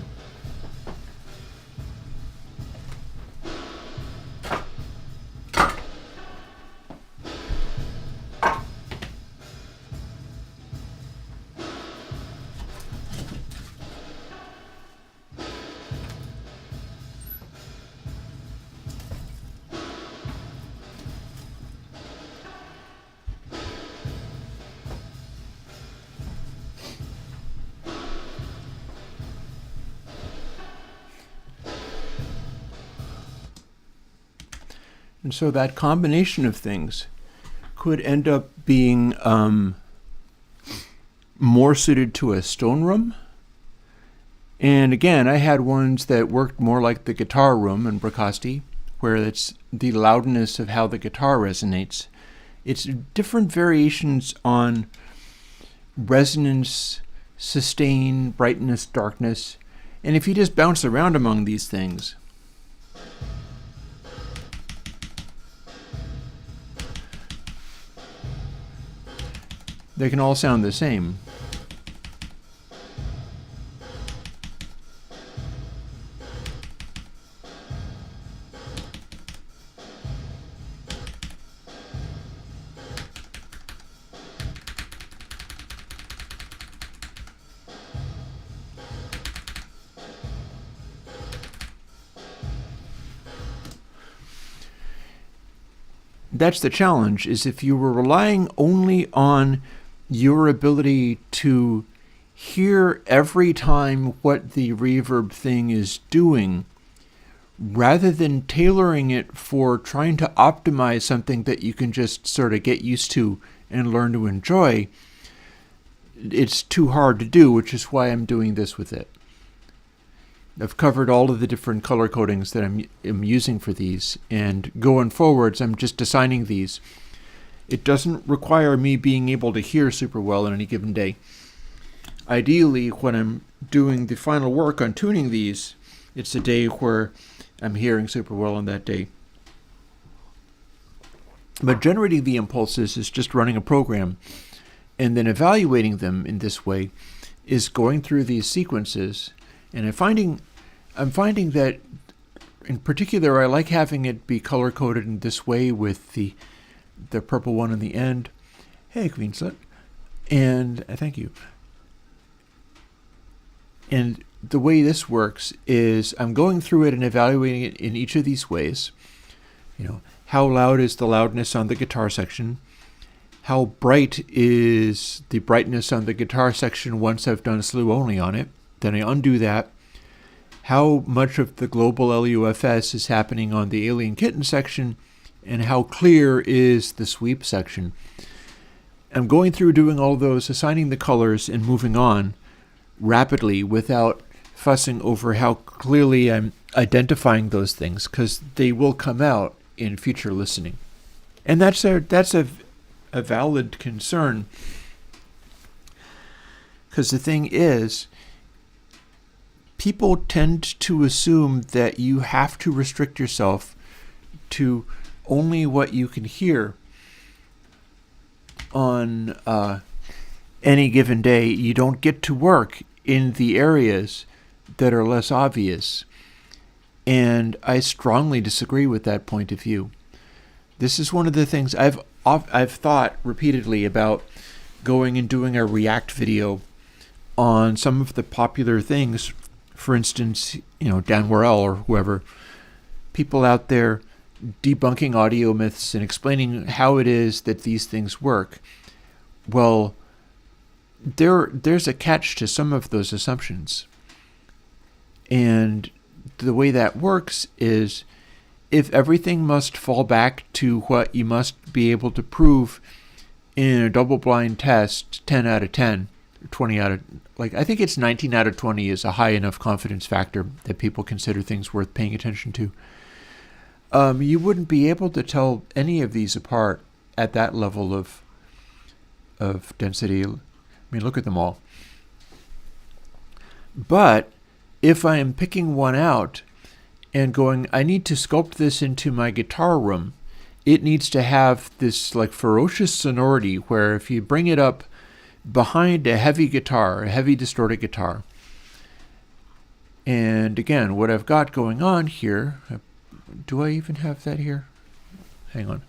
And so that combination of things could end up being more suited to a stone room. And again, I had ones that worked more like the guitar room in Bracasti, where it's the loudness of how the guitar resonates. It's different variations on resonance, sustain, brightness, darkness. And if you just bounce around among these things, they can all sound the same. That's the challenge, is if you were relying only on your ability to hear every time what the reverb thing is doing, rather than tailoring it for trying to optimize something that you can just sort of get used to and learn to enjoy, it's too hard to do, which is why I'm doing this with it. I've covered all of the different color codings that I'm using for these, and going forwards, I'm just assigning these. It doesn't require me being able to hear super well on any given day. Ideally, when I'm doing the final work on tuning these, it's a day where I'm hearing super well on that day. But generating the impulses is just running a program, and then evaluating them in this way is going through these sequences. And I'm finding that, in particular, I like having it be color-coded in this way with the purple one in the end. Hey, Queenslet. And thank you. And the way this works is I'm going through it and evaluating it in each of these ways. You know, how loud is the loudness on the guitar section? How bright is the brightness on the guitar section once I've done slew only on it? Then I undo that. How much of the global LUFS is happening on the Alien Kitten section? and how clear is the sweep section. I'm going through doing all those, assigning the colors and moving on rapidly without fussing over how clearly I'm identifying those things, because they will come out in future listening. And that's a valid concern, because the thing is, people tend to assume that you have to restrict yourself to only what you can hear on any given day. You don't get to work in the areas that are less obvious. And I strongly disagree with that point of view. This is one of the things I've thought repeatedly about going and doing a React video on some of the popular things. For instance, Dan Worrell or whoever, people out there debunking audio myths and explaining how it is that these things work. Well, there's a catch to some of those assumptions. And the way that works is, if everything must fall back to what you must be able to prove in a double-blind test, 10 out of 10, 20 out of, I think it's 19 out of 20 is a high enough confidence factor that people consider things worth paying attention to. You wouldn't be able to tell any of these apart at that level of density. I mean, look at them all. But if I am picking one out and going, I need to sculpt this into my guitar room, it needs to have this ferocious sonority where if you bring it up behind a heavy guitar, a heavy distorted guitar, and again, what I've got going on here, do I even have that here? Hang on.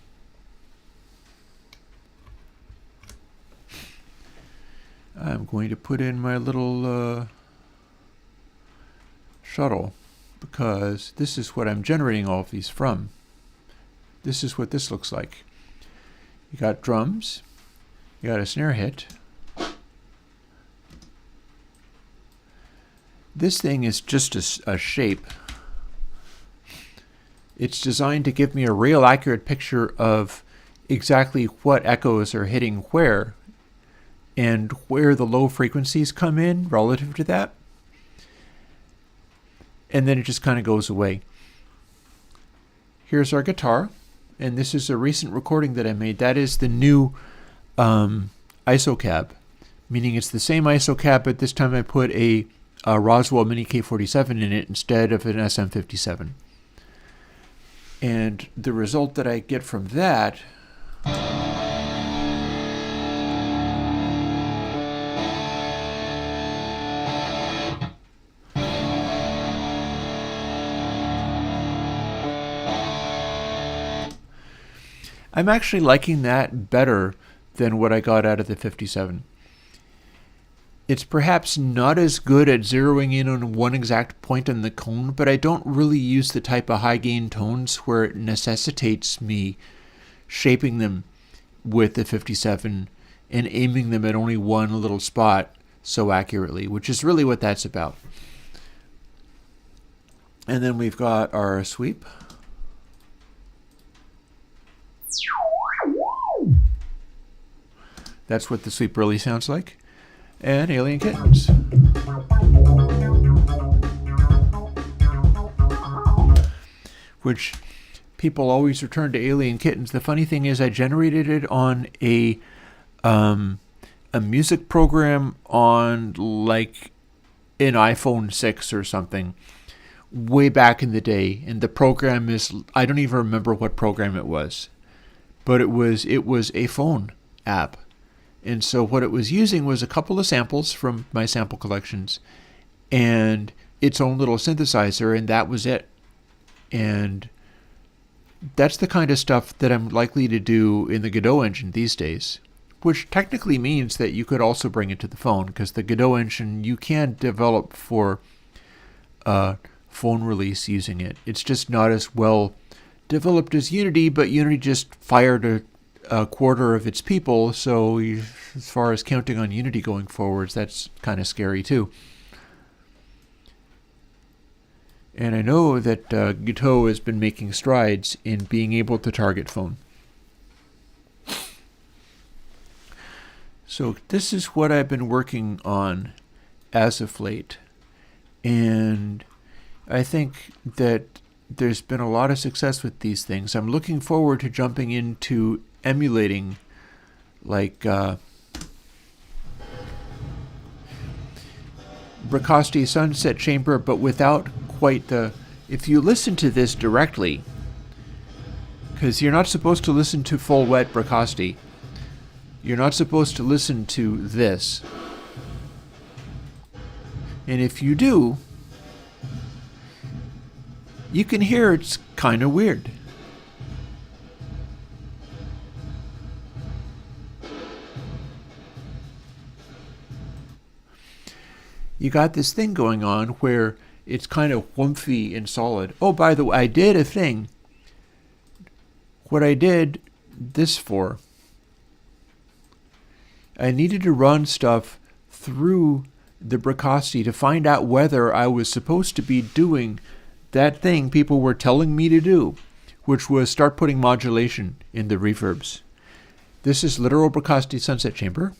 I'm going to put in my little shuttle, because this is what I'm generating all of these from. This is what this looks like. You got drums, you got a snare hit. This thing is just a shape. It's designed to give me a real accurate picture of exactly what echoes are hitting where, and where the low frequencies come in relative to that. And then it just kind of goes away. Here's our guitar, and this is a recent recording that I made. That is the new ISO cab, meaning it's the same ISO cab, but this time I put a Roswell Mini K47 in it instead of an SM57. And the result that I get from that I'm actually liking that better than what I got out of the 57. It's perhaps not as good at zeroing in on one exact point on the cone, but I don't really use the type of high gain tones where it necessitates me shaping them with the 57 and aiming them at only one little spot so accurately, which is really what that's about. And then we've got our sweep. That's what the sweep really sounds like. And Alien Kittens. Which people always return to Alien Kittens. The funny thing is I generated it on a music program on an iPhone 6 or something way back in the day. And the program is, I don't even remember what program it was. But it was a phone app. And so what it was using was a couple of samples from my sample collections and its own little synthesizer, and that was it. And that's the kind of stuff that I'm likely to do in the Godot engine these days, which technically means that you could also bring it to the phone, because the Godot engine, you can develop for phone release using it. It's just not as well developed as Unity, but Unity just fired a quarter of its people, so as far as counting on Unity going forwards, that's kind of scary too. And I know that Godot has been making strides in being able to target phone. So this is what I've been working on as of late. And I think that there's been a lot of success with these things. I'm looking forward to jumping into emulating like Bracasti Sunset Chamber, but without quite the... If you listen to this directly, because you're not supposed to listen to full wet Bracasti, you're not supposed to listen to this. And if you do, you can hear it's kind of weird. You got this thing going on where it's kind of whumphy and solid. Oh, by the way, I did a thing. What I did this for, I needed to run stuff through the Bracasti to find out whether I was supposed to be doing that thing people were telling me to do, which was start putting modulation in the reverbs. This is literal Bracasti Sunset Chamber.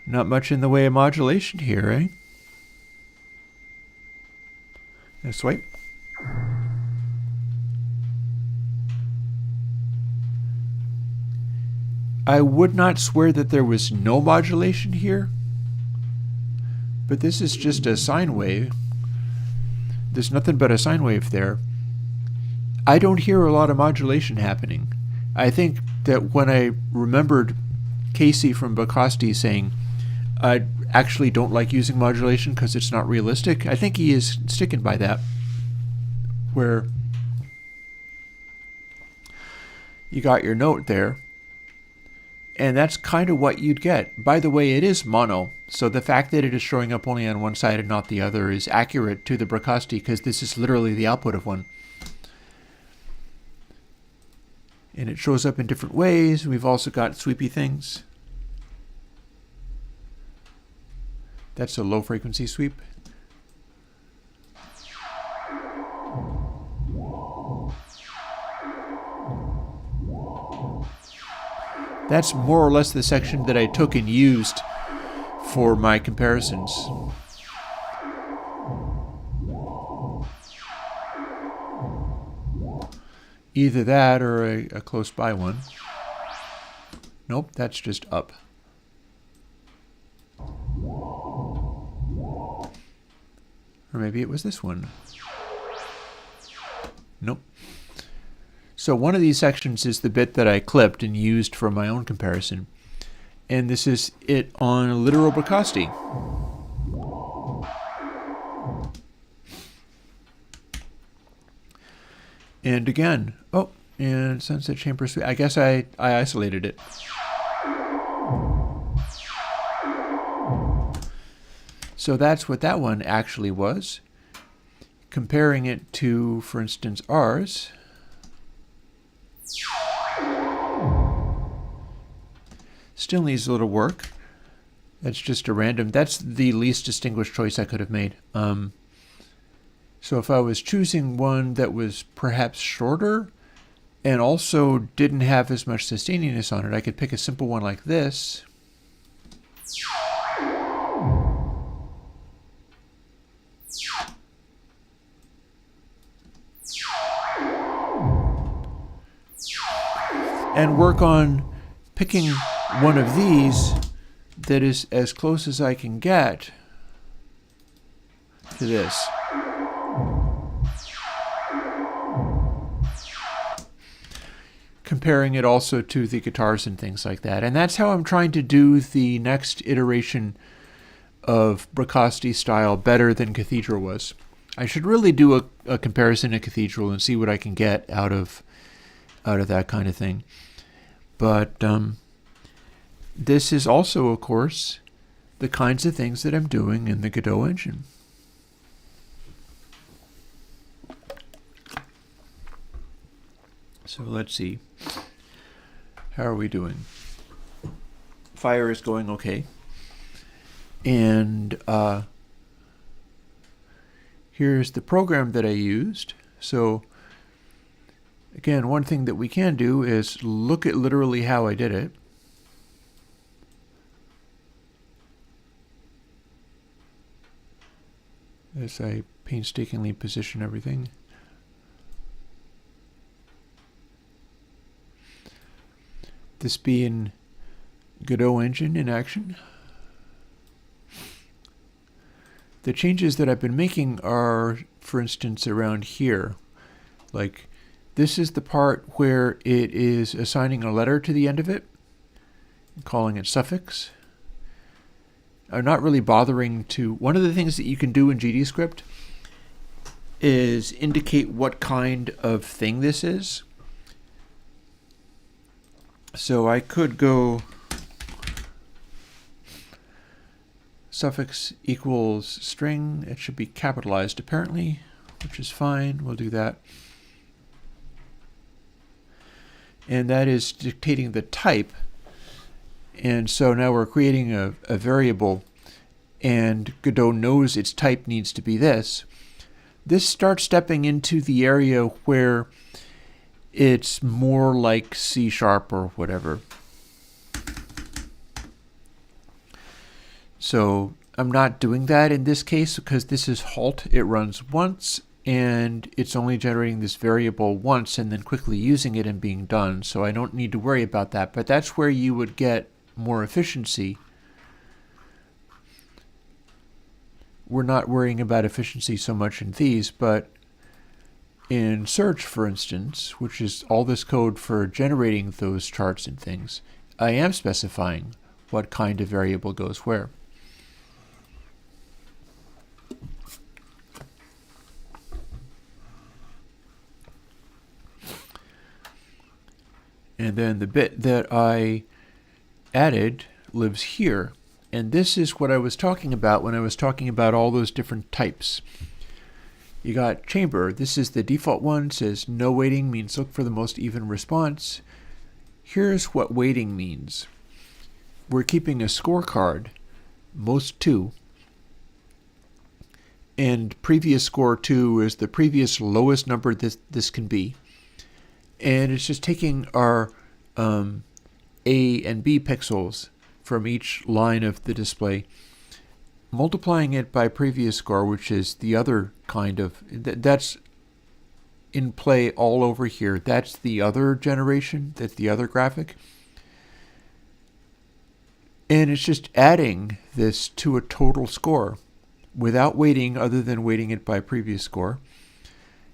Not much in the way of modulation here, eh? Let's swipe. I would not swear that there was no modulation here, but this is just a sine wave. There's nothing but a sine wave there. I don't hear a lot of modulation happening. I think that when I remembered Casey from Bracasti saying, I actually don't like using modulation because it's not realistic, I think he is sticking by that, where you got your note there, and that's kind of what you'd get. By the way, it is mono, so the fact that it is showing up only on one side and not the other is accurate to the Bracasti, because this is literally the output of one. And it shows up in different ways. We've also got sweepy things. That's a low frequency sweep. That's more or less the section that I took and used for my comparisons. Either that or a close by one. Nope, that's just up. Or maybe it was this one. Nope. So one of these sections is the bit that I clipped and used for my own comparison. And this is it on a literal Bracasti. And again, oh, and Sunset Chamber Suite. I guess I isolated it. So that's what that one actually was. Comparing it to, for instance, ours. Still needs a little work. That's just a random. That's the least distinguished choice I could have made. So if I was choosing one that was perhaps shorter and also didn't have as much sustainingness on it, I could pick a simple one like this. And work on picking one of these that is as close as I can get to this. Comparing it also to the guitars and things like that. And that's how I'm trying to do the next iteration of Bracasti style better than Cathedral was. I should really do a comparison to Cathedral and see what I can get out of that kind of thing. But this is also, of course, the kinds of things that I'm doing in the Godot engine. So let's see. How are we doing? Fire is going okay. And here's the program that I used. So again, one thing that we can do is look at literally how I did it. As I painstakingly position everything. This being Godot engine in action. The changes that I've been making are, for instance, around here. Like, this is the part where it is assigning a letter to the end of it, calling it suffix. I'm not really bothering to... One of the things that you can do in GDScript is indicate what kind of thing this is. So I could go suffix equals string. It should be capitalized apparently, which is fine. We'll do that. And that is dictating the type. And so now we're creating a variable, and Godot knows its type needs to be this. This starts stepping into the area where it's more like C# or whatever. So I'm not doing that in this case because this is halt. It runs once and it's only generating this variable once and then quickly using it and being done. So I don't need to worry about that, but that's where you would get more efficiency. We're not worrying about efficiency so much in these, but in search, for instance, which is all this code for generating those charts and things, I am specifying what kind of variable goes where. And then the bit that I added lives here. And this is what I was talking about when I was talking about all those different types. You got chamber. This is the default one. It says no waiting means look for the most even response. Here's what waiting means. We're keeping a scorecard, most 2. And previous score 2 is the previous lowest number this can be. And it's just taking our A and B pixels from each line of the display, multiplying it by previous score, which is the other kind of, that's in play all over here. That's the other generation, that's the other graphic. And it's just adding this to a total score without weighting other than weighting it by previous score,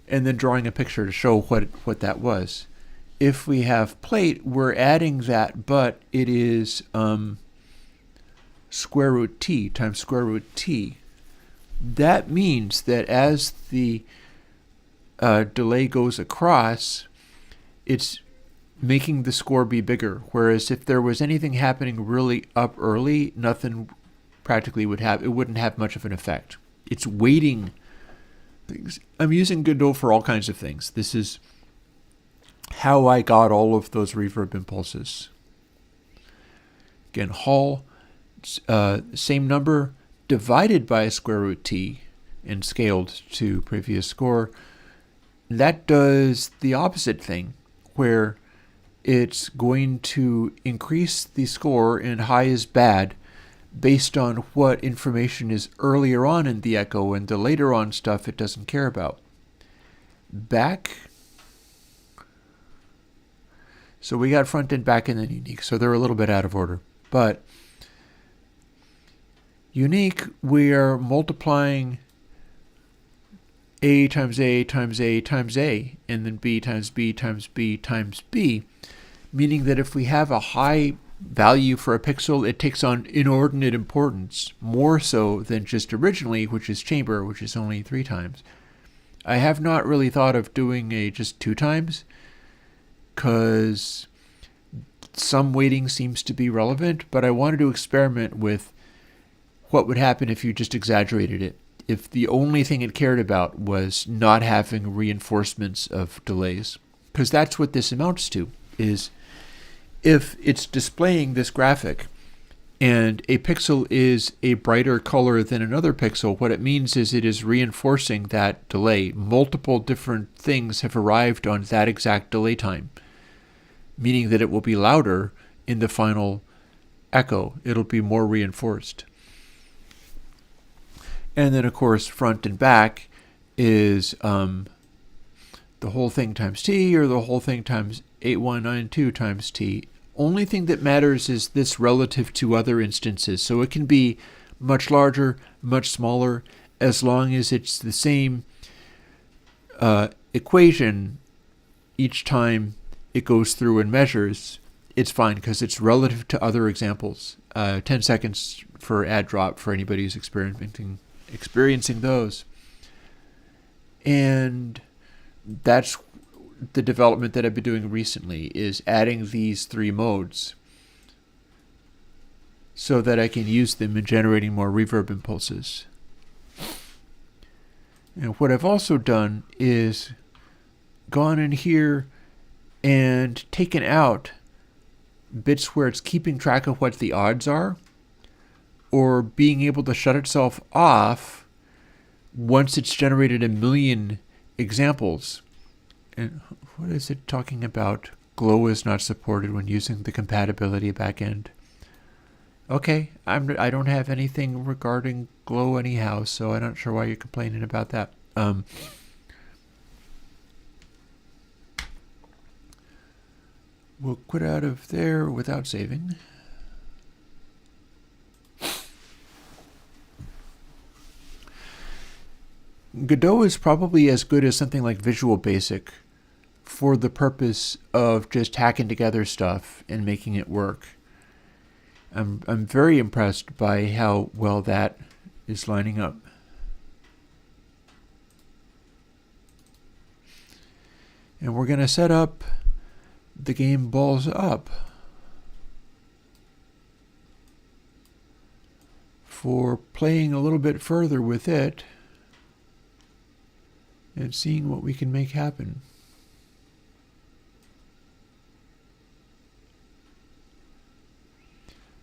and then drawing a picture to show what that was. If we have plate, we're adding that, but it is square root t times square root t. That means that as the delay goes across, it's making the score be bigger. Whereas if there was anything happening really up early, nothing practically wouldn't have much of an effect. It's weighting things. I'm using Godot for all kinds of things. This is how I got all of those reverb impulses. Again, Hall, same number divided by square root t and scaled to previous score. That does the opposite thing, where it's going to increase the score and high is bad based on what information is earlier on in the echo, and the later on stuff it doesn't care about. Back. So we got front and back and then unique, so they're a little bit out of order. But unique, we are multiplying A times A times A times A, and then B times B times B times B, meaning that if we have a high value for a pixel, it takes on inordinate importance, more so than just originally, which is chamber, which is only 3 times. I have not really thought of doing a just 2 times, because some weighting seems to be relevant, but I wanted to experiment with what would happen if you just exaggerated it. If the only thing it cared about was not having reinforcements of delays. Because that's what this amounts to, is if it's displaying this graphic and a pixel is a brighter color than another pixel, what it means is it is reinforcing that delay. Multiple different things have arrived on that exact delay time, meaning that it will be louder in the final echo. It'll be more reinforced. And then, of course, front and back is the whole thing times t, or the whole thing times 8192 times t. Only thing that matters is this relative to other instances. So it can be much larger, much smaller, as long as it's the same equation each time it goes through and measures. It's fine because it's relative to other examples. 10 seconds for add drop for anybody who's experiencing those. And that's the development that I've been doing recently, is adding these three modes so that I can use them in generating more reverb impulses. And what I've also done is gone in here and taken out bits where it's keeping track of what the odds are, or being able to shut itself off once it's generated a million examples. And what is it talking about? Glow is not supported when using the compatibility backend. Okay, I don't have anything regarding Glow anyhow, so I'm not sure why you're complaining about that. We'll quit out of there without saving. Godot is probably as good as something like Visual Basic for the purpose of just hacking together stuff and making it work. I'm very impressed by how well that is lining up. And we're going to set up the game Balls Up for playing a little bit further with it and seeing what we can make happen.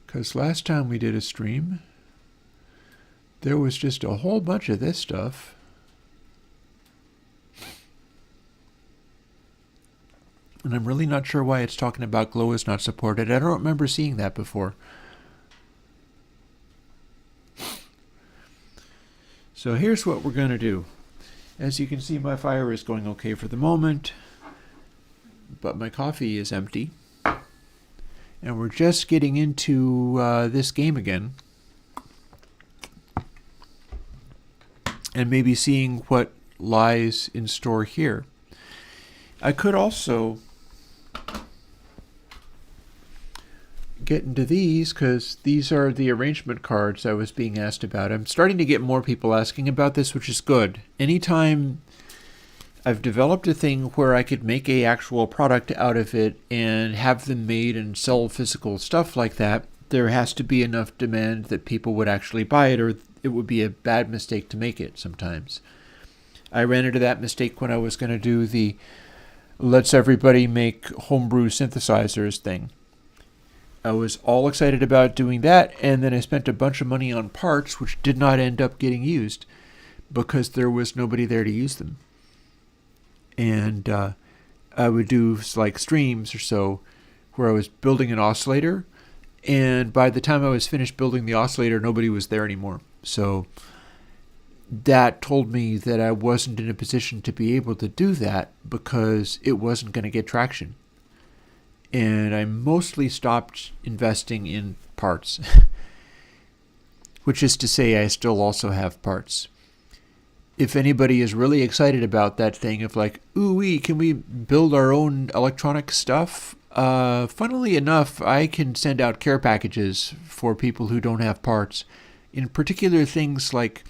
Because last time we did a stream, there was just a whole bunch of this stuff. And I'm really not sure why it's talking about Glow is not supported. I don't remember seeing that before. So here's what we're going to do. As you can see, my fire is going okay for the moment, but my coffee is empty. And we're just getting into this game again. And maybe seeing what lies in store here. I could also get into these, because these are the arrangement cards I was being asked about. I'm starting to get more people asking about this, which is good. Anytime I've developed a thing where I could make a actual product out of it and have them made and sell physical stuff like that, there has to be enough demand that people would actually buy it, or it would be a bad mistake to make it sometimes. I ran into that mistake when I was going to do the let's everybody make homebrew synthesizers thing. I was all excited about doing that, and then I spent a bunch of money on parts which did not end up getting used because there was nobody there to use them. And I would do like streams or so where I was building an oscillator, and by the time I was finished building the oscillator, nobody was there anymore. So that told me that I wasn't in a position to be able to do that because it wasn't going to get traction. And I mostly stopped investing in parts, which is to say I still also have parts. If anybody is really excited about that thing of like, ooh-wee, can we build our own electronic stuff? Funnily enough, I can send out care packages for people who don't have parts. In particular things like,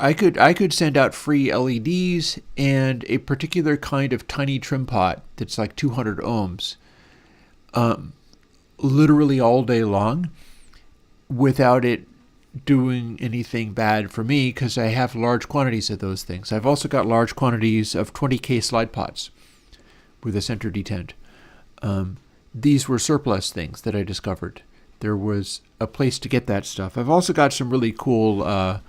I could send out free LEDs and a particular kind of tiny trim pot that's like 200 ohms, literally all day long, without it doing anything bad for me, because I have large quantities of those things. I've also got large quantities of 20K slide pots with a center detent. These were surplus things that I discovered. there was a place to get that stuff. I've also got some really cool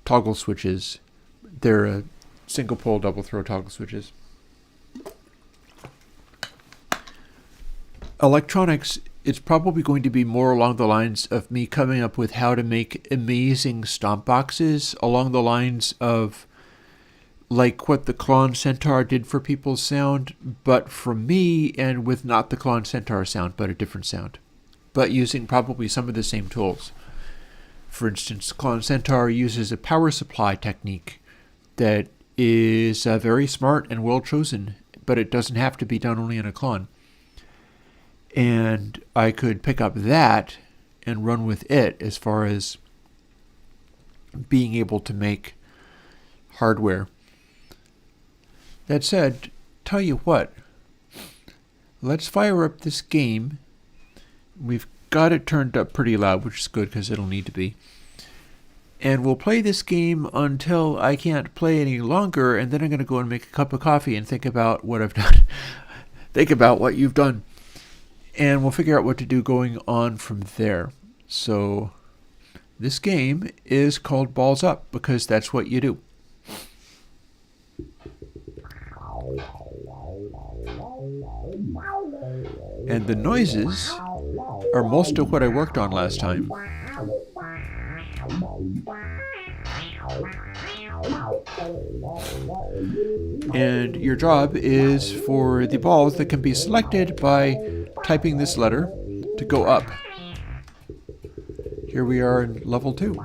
toggle switches. They're single pole double throw toggle switches. Electronics, it's probably going to be more along the lines of me coming up with how to make amazing stomp boxes along the lines of like what the Klon Centaur did for people's sound, but for me, and with not the Klon Centaur sound, but a different sound, but using probably some of the same tools. For instance, Klon Centaur uses a power supply technique that is very smart and well chosen, but it doesn't have to be done only in a Klon. And I could pick up that and run with it as far as being able to make hardware. That said, tell you what, let's fire up this game. We've got it turned up pretty loud, which is good because it'll need to be. And we'll play this game until I can't play any longer, and then I'm going to go and make a cup of coffee and think about what I've done. Think about what you've done. And we'll figure out what to do going on from there. So this game is called Balls Up because that's what you do. And the noises are most of what I worked on last time. And your job is for the balls that can be selected by typing this letter to go up. Here we are in level 2.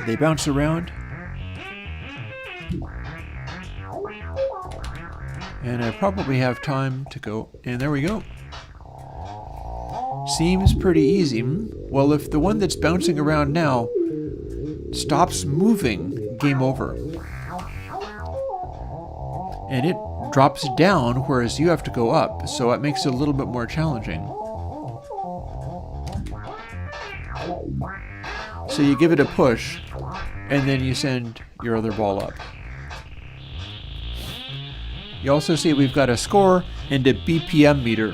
They bounce around. And I probably have time to go. And there we go. Seems pretty easy. Well, if the one that's bouncing around now stops moving, game over. And it drops down, whereas you have to go up, so it makes it a little bit more challenging. So you give it a push, and then you send your other ball up. You also see we've got a score and a BPM meter.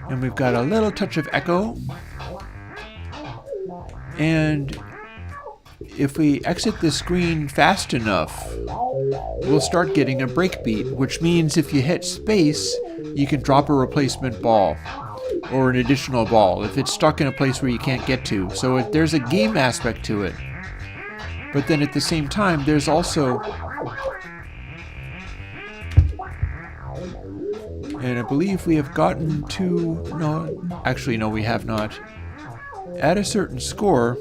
And we've got a little touch of echo. And if we exit the screen fast enough, we'll start getting a breakbeat, which means if you hit space, you can drop a replacement ball or an additional ball if it's stuck in a place where you can't get to. So there's a game aspect to it. But then at the same time, there's also... And I believe we have gotten to... No, actually, no, we have not. At a certain score,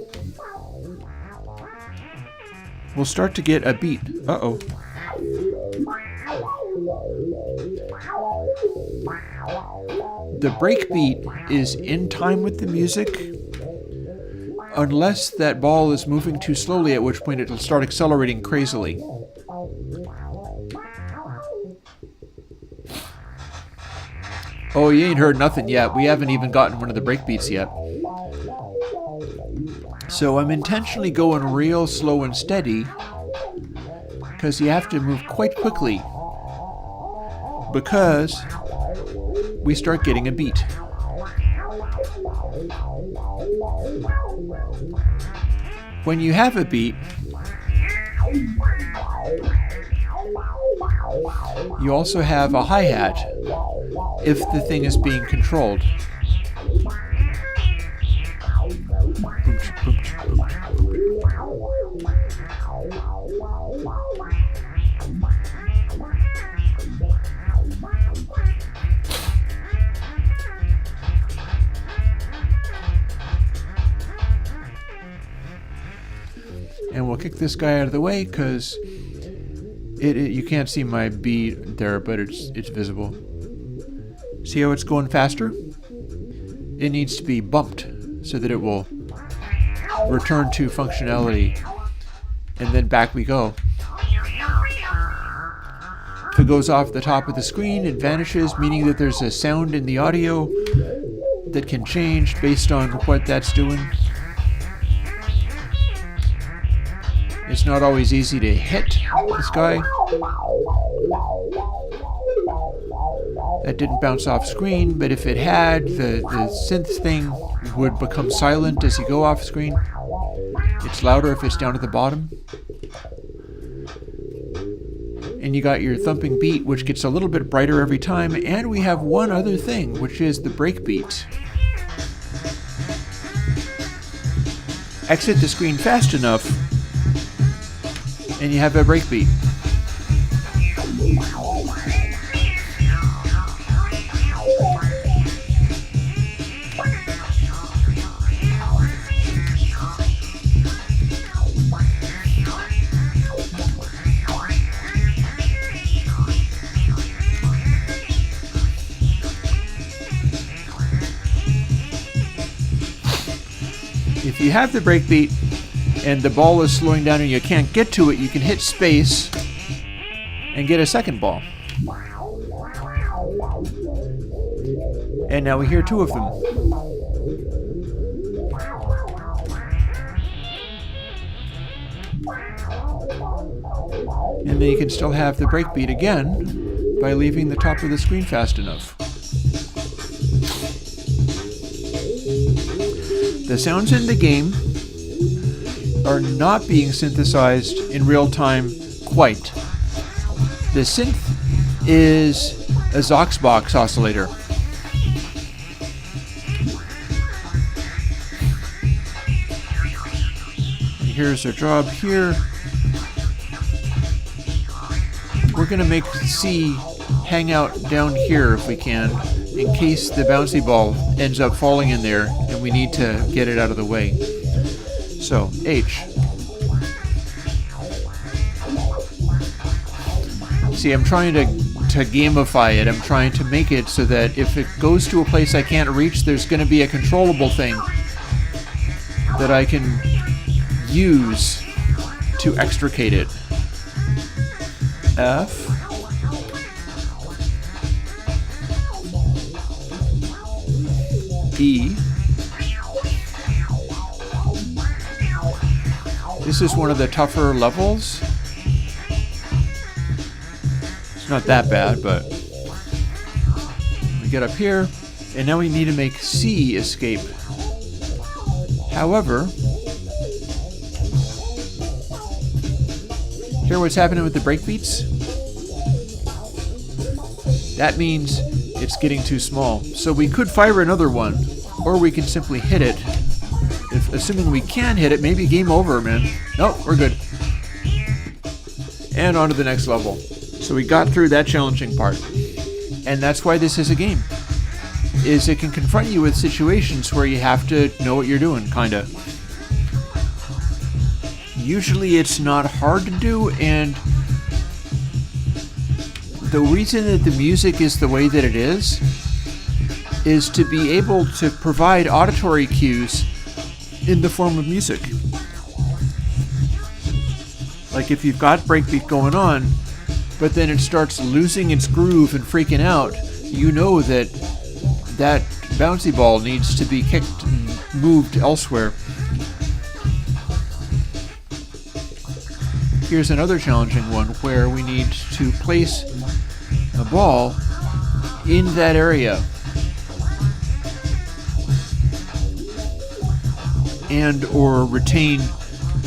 we'll start to get a beat. Uh-oh. The breakbeat is in time with the music, unless that ball is moving too slowly, at which point it'll start accelerating crazily. Oh, you ain't heard nothing yet. We haven't even gotten one of the breakbeats yet. So I'm intentionally going real slow and steady because you have to move quite quickly because we start getting a beat. When you have a beat, you also have a hi-hat if the thing is being controlled. And we'll kick this guy out of the way because you can't see my beat there, but it's visible. See how it's going faster? It needs to be bumped so that it will return to functionality, and then back we go. If it goes off the top of the screen, it vanishes, meaning that there's a sound in the audio that can change based on what that's doing. It's not always easy to hit this guy. That didn't bounce off screen, but if it had, the synth thing would become silent as you go off screen. It's louder if it's down at the bottom. And you got your thumping beat, which gets a little bit brighter every time. And we have one other thing, which is the break beat. Exit the screen fast enough, and you have a break beat. If you have the breakbeat and the ball is slowing down and you can't get to it, you can hit space and get a second ball. And now we hear two of them. And then you can still have the breakbeat again by leaving the top of the screen fast enough. The sounds in the game are not being synthesized in real time quite. The synth is a Zoxbox oscillator. And here's our job here. We're going to make C hang out down here if we can, in case the bouncy ball ends up falling in there and we need to get it out of the way. So, H. See, I'm trying to gamify it. I'm trying to make it so that if it goes to a place I can't reach, there's going to be a controllable thing that I can use to extricate it. F. E. This is one of the tougher levels. It's not that bad, but we get up here, and now we need to make C escape. However, hear what's happening with the breakbeats? That means it's getting too small. So we could fire another one, or we can simply hit it. Assuming we can hit it, maybe game over, man. Nope, we're good. And on to the next level. So we got through that challenging part. And that's why this is a game. Is it can confront you with situations where you have to know what you're doing, kinda. Usually it's not hard to do, and the reason that the music is the way that it is to be able to provide auditory cues in the form of music. Like if you've got breakbeat going on, but then it starts losing its groove and freaking out, you know that that bouncy ball needs to be kicked and moved elsewhere. Here's another challenging one where we need to place a ball in that area. And or retain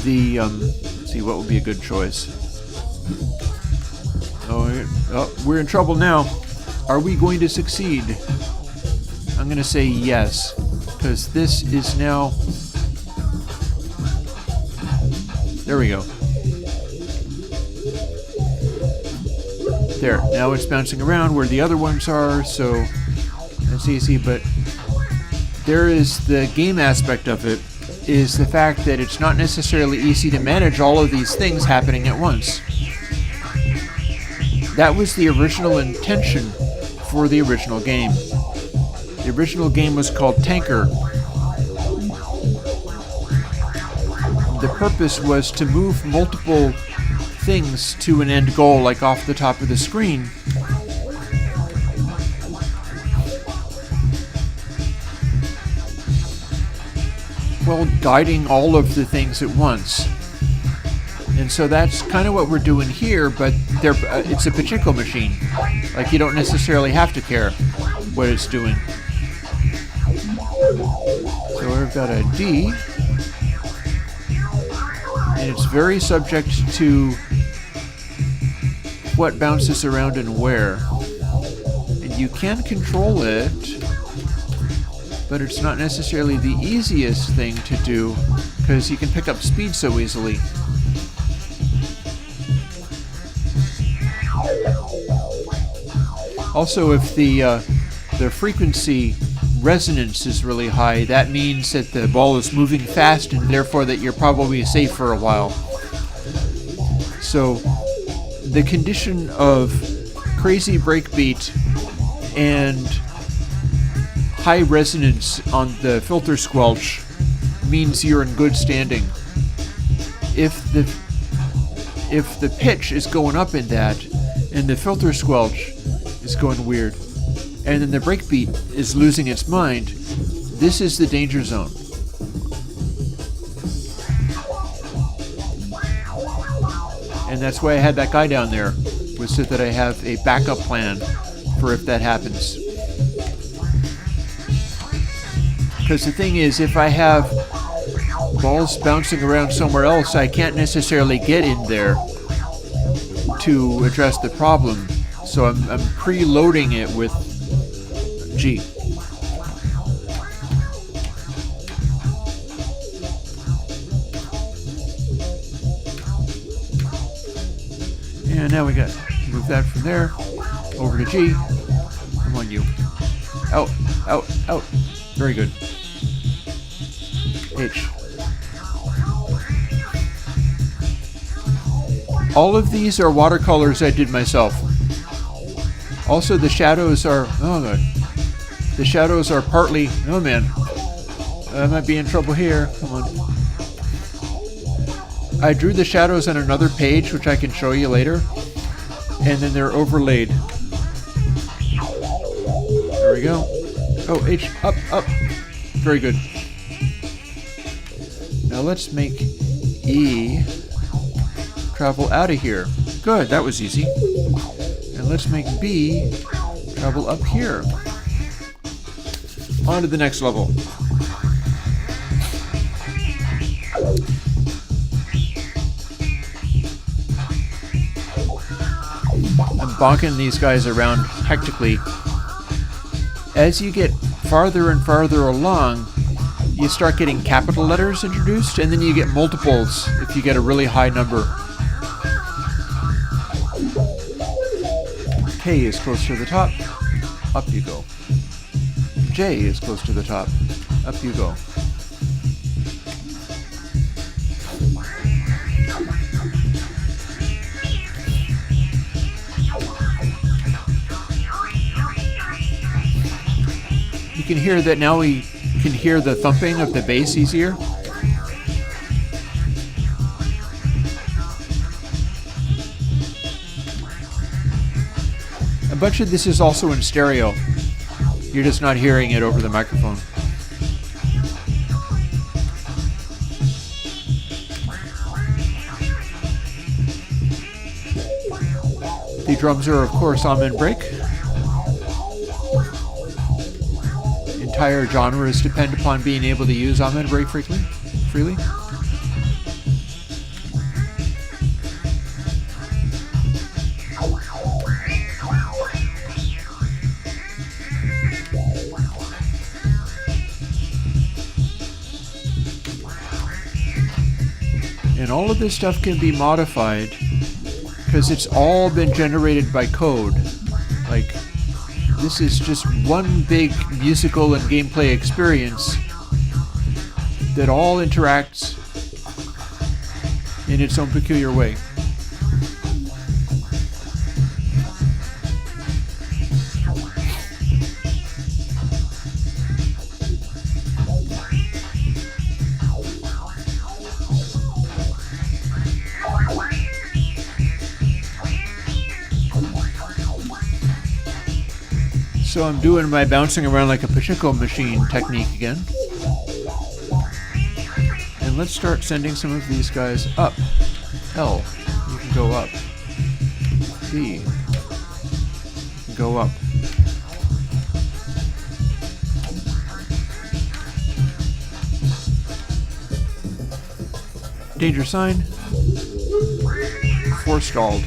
the, let's see, what would be a good choice? Oh, we're in trouble now. Are we going to succeed? I'm going to say yes, because this is now... There we go. There, now it's bouncing around where the other ones are, so that's easy, but there is the game aspect of it, is the fact that it's not necessarily easy to manage all of these things happening at once. That was the original intention for the original game. The original game was called Tanker. The purpose was to move multiple things to an end goal, like off the top of the screen. While guiding all of the things at once. And so that's kind of what we're doing here, but it's a pachinko machine. Like, you don't necessarily have to care what it's doing. So we've got a D, and it's very subject to what bounces around and where. And you can control it, but it's not necessarily the easiest thing to do because you can pick up speed so easily. Also, if the frequency resonance is really high, that means that the ball is moving fast and therefore that you're probably safe for a while. So the condition of crazy breakbeat and high resonance on the filter squelch means you're in good standing. If the pitch is going up in that and the filter squelch is going weird and then the breakbeat is losing its mind, this is the danger zone. And that's why I had that guy down there, was so that I have a backup plan for if that happens. Because the thing is, if I have balls bouncing around somewhere else, I can't necessarily get in there to address the problem. So I'm preloading it with G. And now we got to move that from there over to G. Come on, you. Out, out, out. Very good. H. All of these are watercolors I did myself. Also, the shadows are... Oh, God. The shadows are partly... Oh, man. I might be in trouble here. Come on. I drew the shadows on another page, which I can show you later. And then they're overlaid. There we go. Oh, H. Up, up. Very good. Now let's make E travel out of here. Good, that was easy. And let's make B travel up here. On to the next level. I'm bonking these guys around hectically. As you get farther and farther along, you start getting capital letters introduced, and then you get multiples if you get a really high number. K is close to the top, up you go. J is close to the top, up you go. You can hear that now we can hear the thumping of the bass easier. A bunch of this is also in stereo. You're just not hearing it over the microphone. The drums are, of course, almond break. Entire genres depend upon being able to use almond break freely. And all of this stuff can be modified because it's all been generated by code. Like, this is just one big musical and gameplay experience that all interacts in its own peculiar way. So I'm doing my bouncing around like a pachinko machine technique again. And let's start sending some of these guys up. L, you can go up. B, you can go up. Danger sign. Forestalled.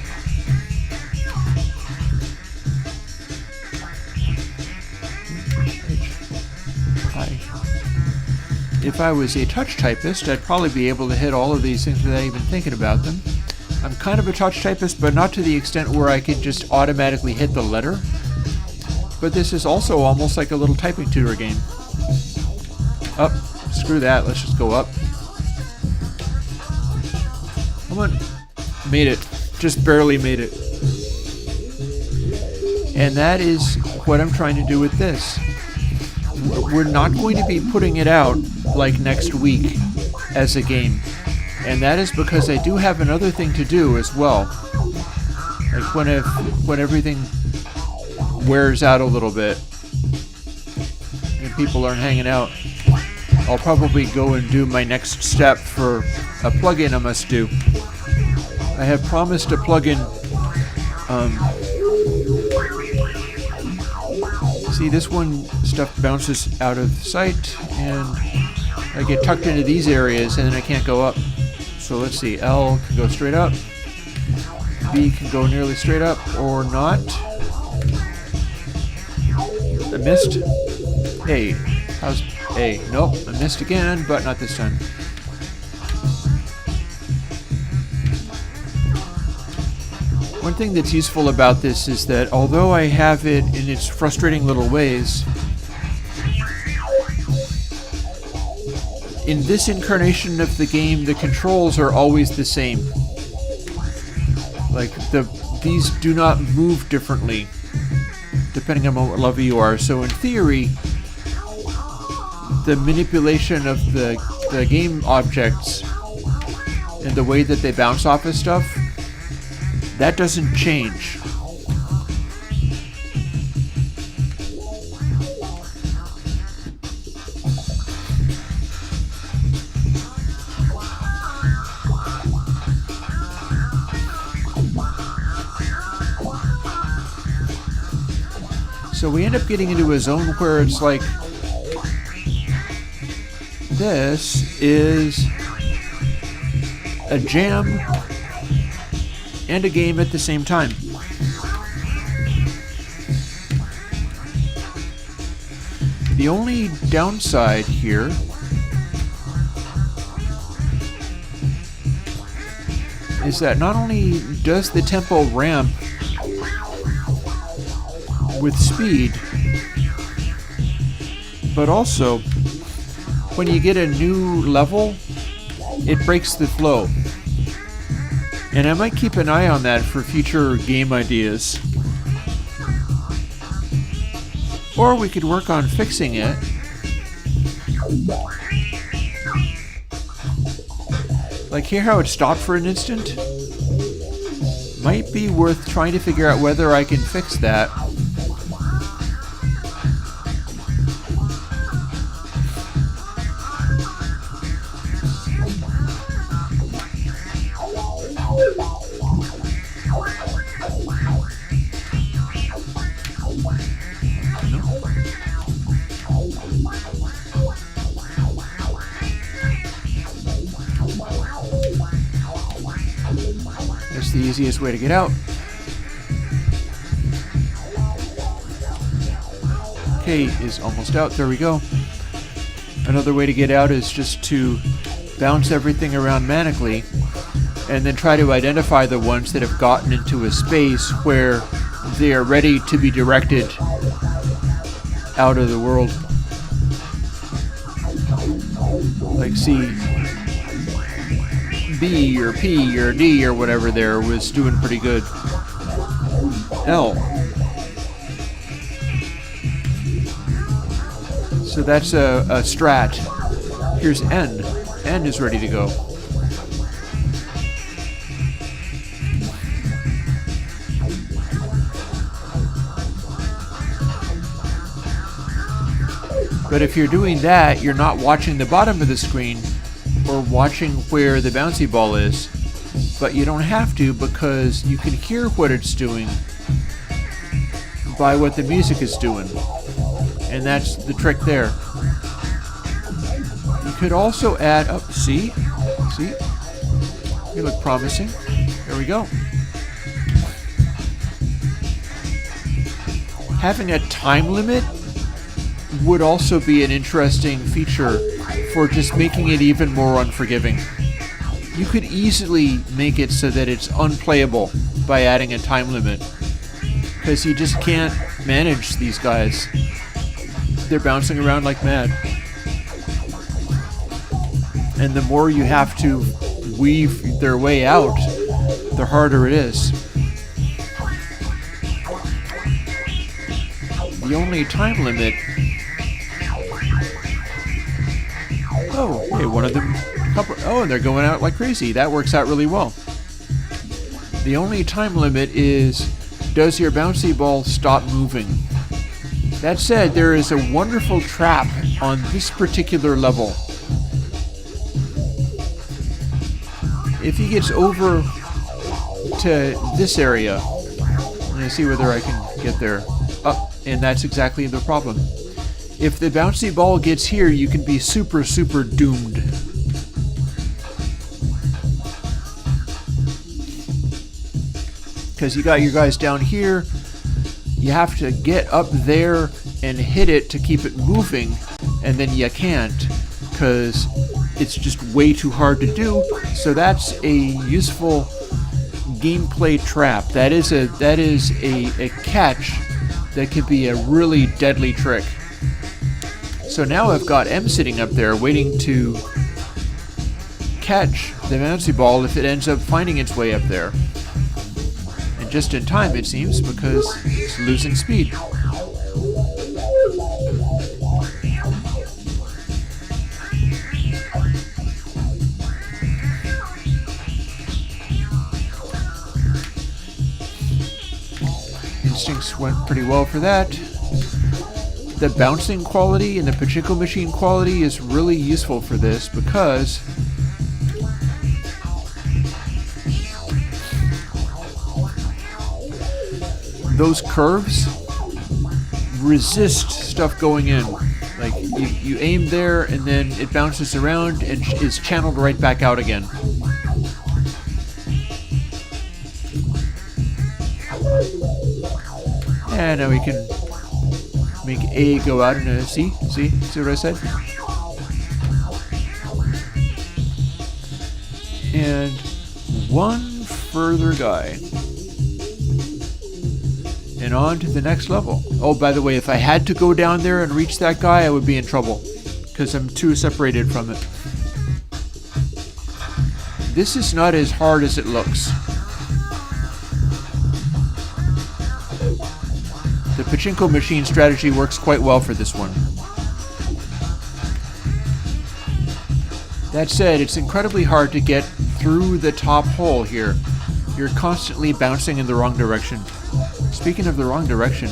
If I was a touch typist, I'd probably be able to hit all of these things without even thinking about them. I'm kind of a touch typist, but not to the extent where I could just automatically hit the letter. But this is also almost like a little typing tutor game. Up. Screw that. Let's just go up. Come on. Made it. Just barely made it. And that is what I'm trying to do with this. We're not going to be putting it out like next week as a game. And that is because I do have another thing to do as well. Like when everything wears out a little bit and people aren't hanging out, I'll probably go and do my next step for a plugin I must do. I have promised a plugin. See, this one stuff bounces out of sight and I get tucked into these areas and then I can't go up. So let's see, L can go straight up, B can go nearly straight up or not. I missed. A, how's A? Nope, I missed again, but not this time. One thing that's useful about this is that although I have it in its frustrating little ways, in this incarnation of the game, the controls are always the same. Like, these do not move differently depending on what level you are. So in theory, the manipulation of the game objects and the way that they bounce off of stuff, that doesn't change. So we end up getting into a zone where it's like, this is a jam and a game at the same time. The only downside here is that not only does the tempo ramp with speed, but also when you get a new level, it breaks the flow. And I might keep an eye on that for future game ideas. Or we could work on fixing it. Like here how it stopped for an instant? Might be worth trying to figure out whether I can fix that. That's the easiest way to get out. K is almost out. There we go. Another way to get out is just to bounce everything around manically and then try to identify the ones that have gotten into a space where they are ready to be directed out of the world. Like see, B or P or D or whatever there was doing pretty good. L. So that's a strat. Here's N. N is ready to go. But if you're doing that, you're not watching the bottom of the screen or watching where the bouncy ball is. but you don't have to because you can hear what it's doing by what the music is doing. And that's the trick there. You could also add up, see? You look promising. There we go. Having a time limit would also be an interesting feature for just making it even more unforgiving. You could easily make it so that it's unplayable by adding a time limit, because you just can't manage these guys. They're bouncing around like mad. And the more you have to weave their way out, the harder it is. The only time limit... Oh, hey, one of them... Oh, and they're going out like crazy. That works out really well. The only time limit is, does your bouncy ball stop moving? That said, there is a wonderful trap on this particular level. If he gets over to this area, I'm going to see whether I can get there. Oh, and that's exactly the problem. If the bouncy ball gets here, you can be super, super doomed. Because you got your guys down here, you have to get up there and hit it to keep it moving, and then you can't, because it's just way too hard to do. So that's a useful gameplay trap. That is a catch that could be a really deadly trick. So now I've got M sitting up there waiting to catch the bouncy ball if it ends up finding its way up there. And just in time, it seems, because it's losing speed. Instincts went pretty well for that. The bouncing quality and the pachinko machine quality is really useful for this because those curves resist stuff going in. Like you aim there and then it bounces around and is channeled right back out again. And now we can make A go out and see what I said? And one further guy. And on to the next level. Oh, by the way, if I had to go down there and reach that guy, I would be in trouble, because I'm too separated from it. This is not as hard as it looks. The pachinko machine strategy works quite well for this one. That said, it's incredibly hard to get through the top hole here. You're constantly bouncing in the wrong direction. Speaking of the wrong direction,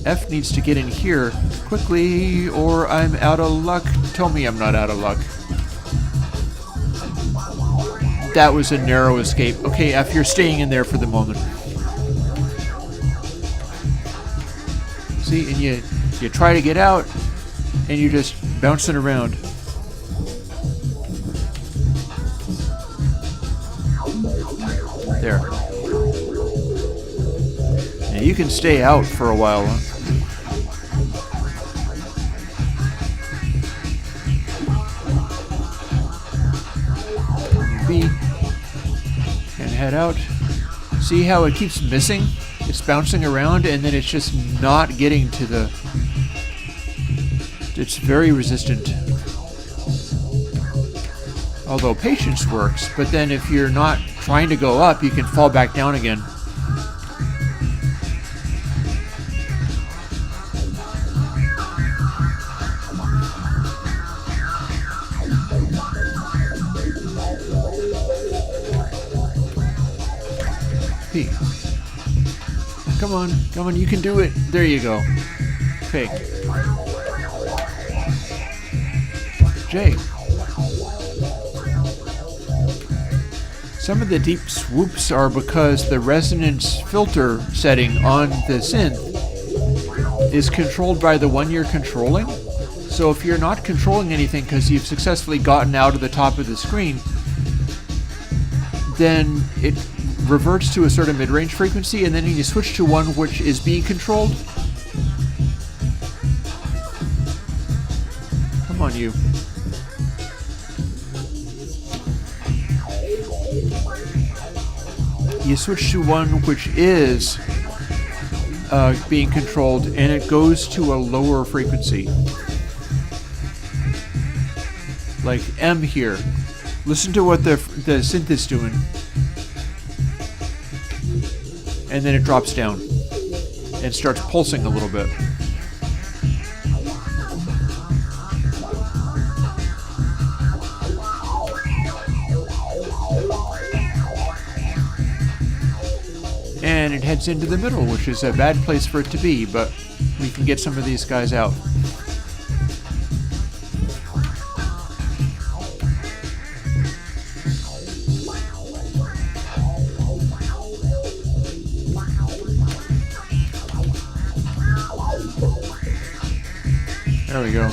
F needs to get in here quickly or I'm out of luck. Tell me I'm not out of luck. That was a narrow escape. Okay, F, you're staying in there for the moment. See, and you try to get out, and you're just bouncing around. There. Now you can stay out for a while. B. And head out. See how it keeps missing? It's bouncing around and then it's just not getting to the... It's very resistant. Although patience works, but then if you're not trying to go up, you can fall back down again. P. Come on, you can do it. There you go. Okay. J. Some of the deep swoops are because the resonance filter setting on the synth is controlled by the one you're controlling. So if you're not controlling anything because you've successfully gotten out of the top of the screen, then it reverts to a sort of mid-range frequency, and then you switch to one which is being controlled. Come on, you. You switch to one which is being controlled, and it goes to a lower frequency. Like M here. Listen to what the synth is doing. And then it drops down and starts pulsing a little bit. And it heads into the middle, which is a bad place for it to be, but we can get some of these guys out. There we go.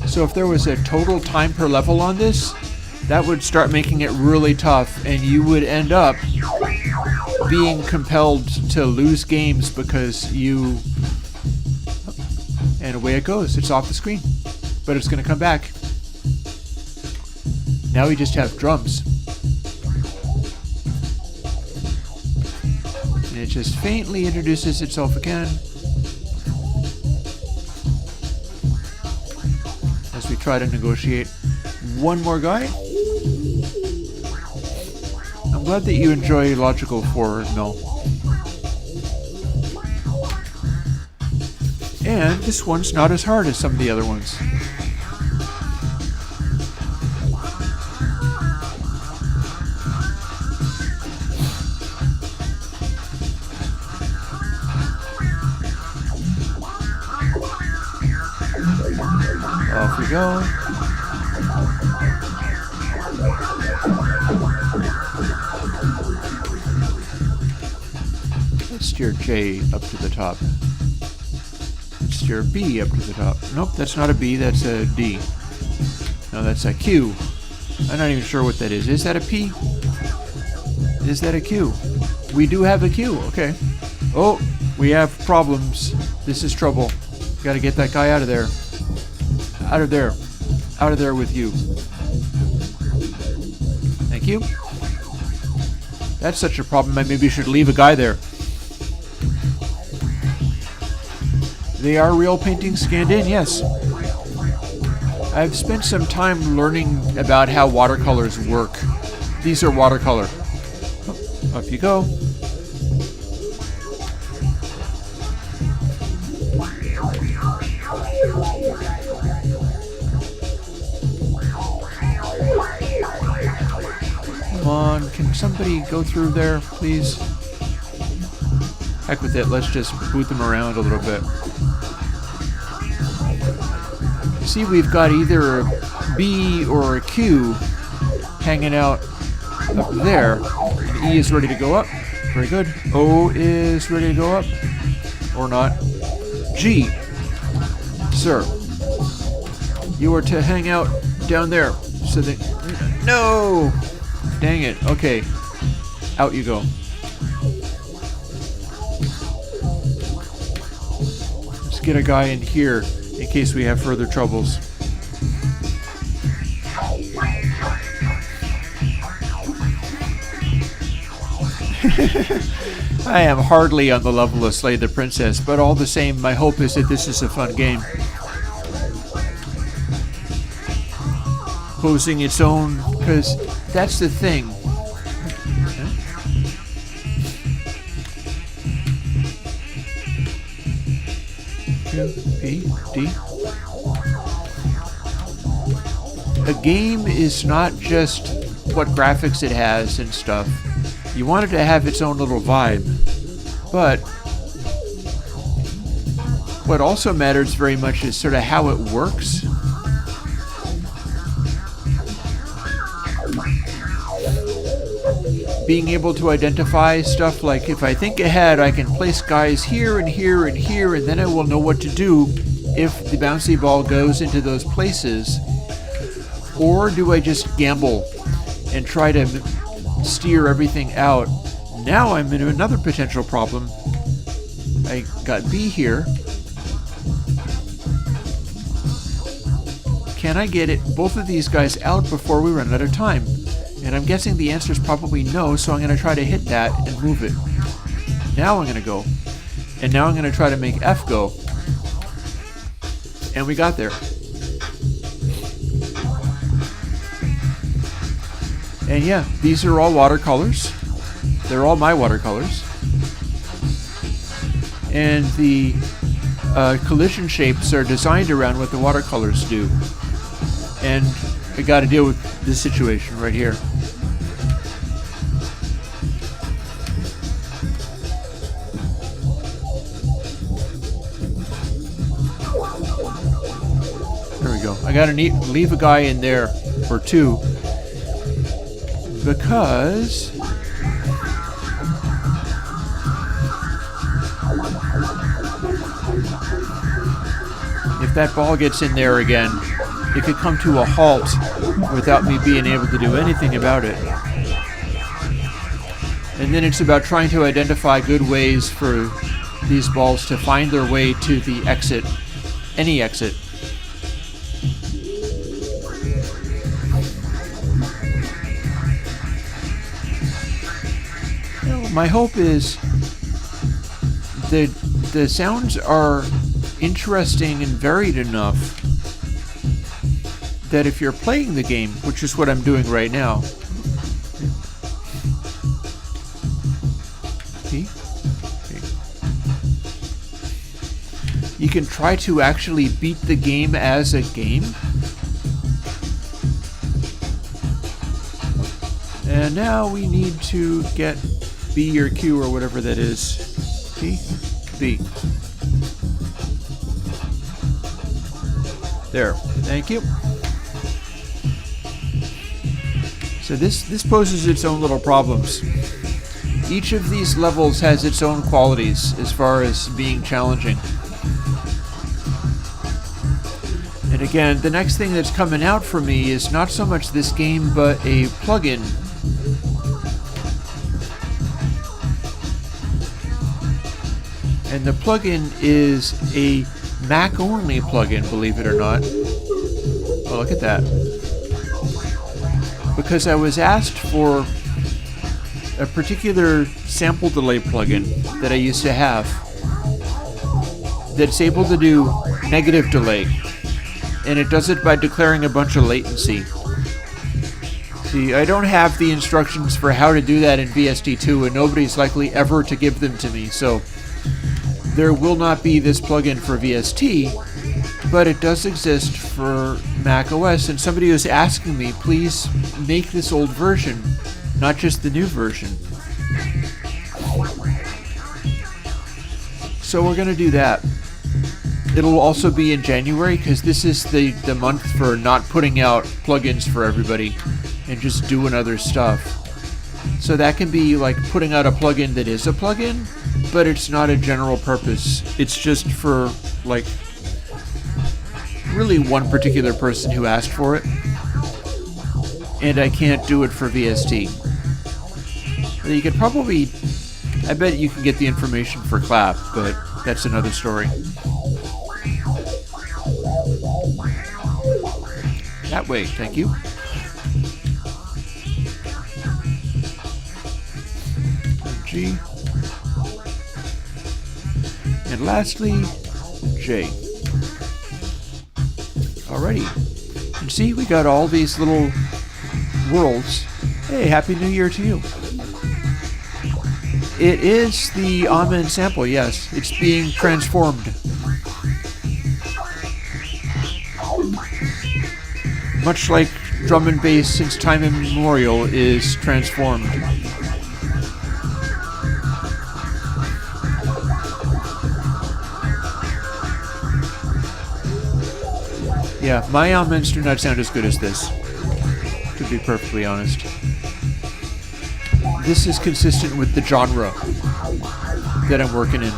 So if there was a total time per level on this, that would start making it really tough, and you would end up being compelled to lose games because you... And away it goes. It's off the screen. But it's going to come back. Now we just have drums. And it just faintly introduces itself again. As we try to negotiate one more guy. I'm glad that you enjoy Logical 4, Mel. And this one's not as hard as some of the other ones. Off we go. Let's steer J up to the top. Let's steer B up to the top. Nope, that's not a B, that's a D. No, that's a Q. I'm not even sure what that is. Is that a P? Is that a Q? We do have a Q, okay. Oh, we have problems. This is trouble. Gotta get that guy out of there. Out of there. Out of there with you. Thank you. That's such a problem, I maybe should leave a guy there. They are real paintings scanned in, yes. I've spent some time learning about how watercolors work. These are watercolor. Oh, up you go. Come on, can somebody go through there, please? Heck with it, let's just boot them around a little bit. You see, we've got either a B or a Q hanging out up there. And E is ready to go up. Very good. O is ready to go up. Or not. G. Sir. You are to hang out down there. So that... No! Dang it. Okay. Out you go. Let's get a guy in here in case we have further troubles. I am hardly on the level of Slay the Princess, but all the same, my hope is that this is a fun game. Posing its own, because that's the thing. P, D. A game is not just what graphics it has and stuff. You want it to have its own little vibe. But what also matters very much is sort of how it works. being able to identify stuff like if I think ahead, I can place guys here and here and here, and then I will know what to do if the bouncy ball goes into those places? Or do I just gamble and try to steer everything out? Now I'm in another potential problem. I got B here. Can I get both of these guys out before we run out of time? And I'm guessing the answer is probably no, so I'm going to try to hit that and move it. Now I'm going to go. And now I'm going to try to make F go. And we got there. And yeah, these are all watercolors. They're all my watercolors. And the collision shapes are designed around what the watercolors do. And I got to deal with this situation right here. There we go. I got to leave a guy in there or two because if that ball gets in there again, it could come to a halt without me being able to do anything about it. And then it's about trying to identify good ways for these balls to find their way to the exit, any exit. My hope is that the sounds are interesting and varied enough that if you're playing the game, which is what I'm doing right now, you can try to actually beat the game as a game. And now we need to get B or Q or whatever that is. B? B. There. Thank you. So this poses its own little problems. Each of these levels has its own qualities as far as being challenging. And again, the next thing that's coming out for me is not so much this game, but a plugin. And the plugin is a Mac-only plugin, believe it or not. Oh, look at that. Because I was asked for a particular sample delay plugin that I used to have that's able to do negative delay. And it does it by declaring a bunch of latency. See, I don't have the instructions for how to do that in VST2, and nobody's likely ever to give them to me, so there will not be this plugin for VST, but it does exist for Mac OS, and somebody was asking me, please make this old version, not just the new version. So we're going to do that. It'll also be in January, because this is the month for not putting out plugins for everybody and just doing other stuff. So that can be like putting out a plugin that is a plugin, but it's not a general purpose. It's just for like really one particular person who asked for it, and I can't do it for VST. You could probably, I bet you can get the information for Clap, but that's another story. That way, thank you. G. And lastly, J. Alrighty. And see, we got all these little worlds. Hey, Happy New Year to you. It is the Amen sample, yes. It's being transformed. Much like drum and bass since time immemorial is transformed. Yeah, my amens do not sound as good as this, to be perfectly honest. this is consistent with the genre that I'm working in.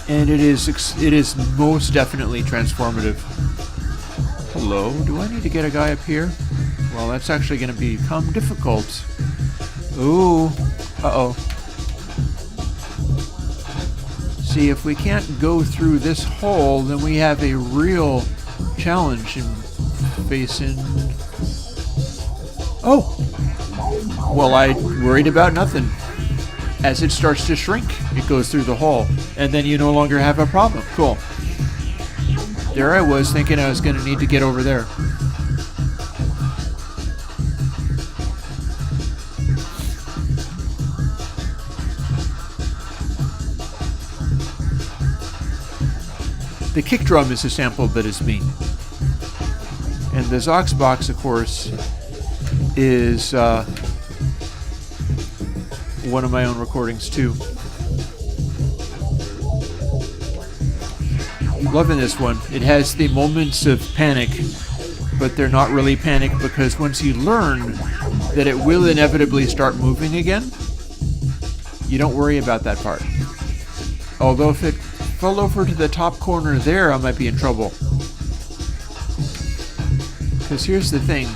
And it is most definitely transformative. Hello, do I need to get a guy up here? Well, that's actually going to become difficult. Ooh, uh-oh. See, if we can't go through this hole, then we have a real challenge in facing... Oh! Well, I worried about nothing. As it starts to shrink, it goes through the hole, and then you no longer have a problem. Cool. There I was thinking I was going to need to get over there. The kick drum is a sample that is me. And the Zox box, of course, is one of my own recordings too. Loving this one. It has the moments of panic, but they're not really panic because once you learn that it will inevitably start moving again, you don't worry about that part. Although if it fell over to the top corner there, I might be in trouble. Because here's the thing.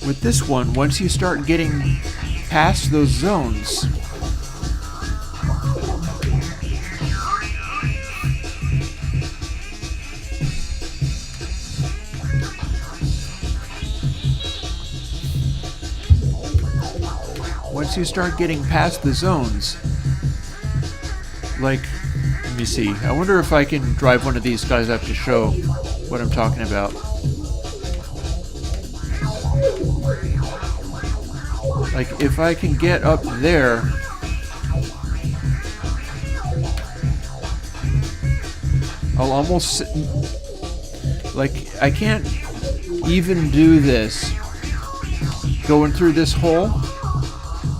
With this one, once you start getting past those zones, like, let me see. I wonder if I can drive one of these guys up to show what I'm talking about. Like, if I can get up there, I'll almost, like, I can't even do this going through this hole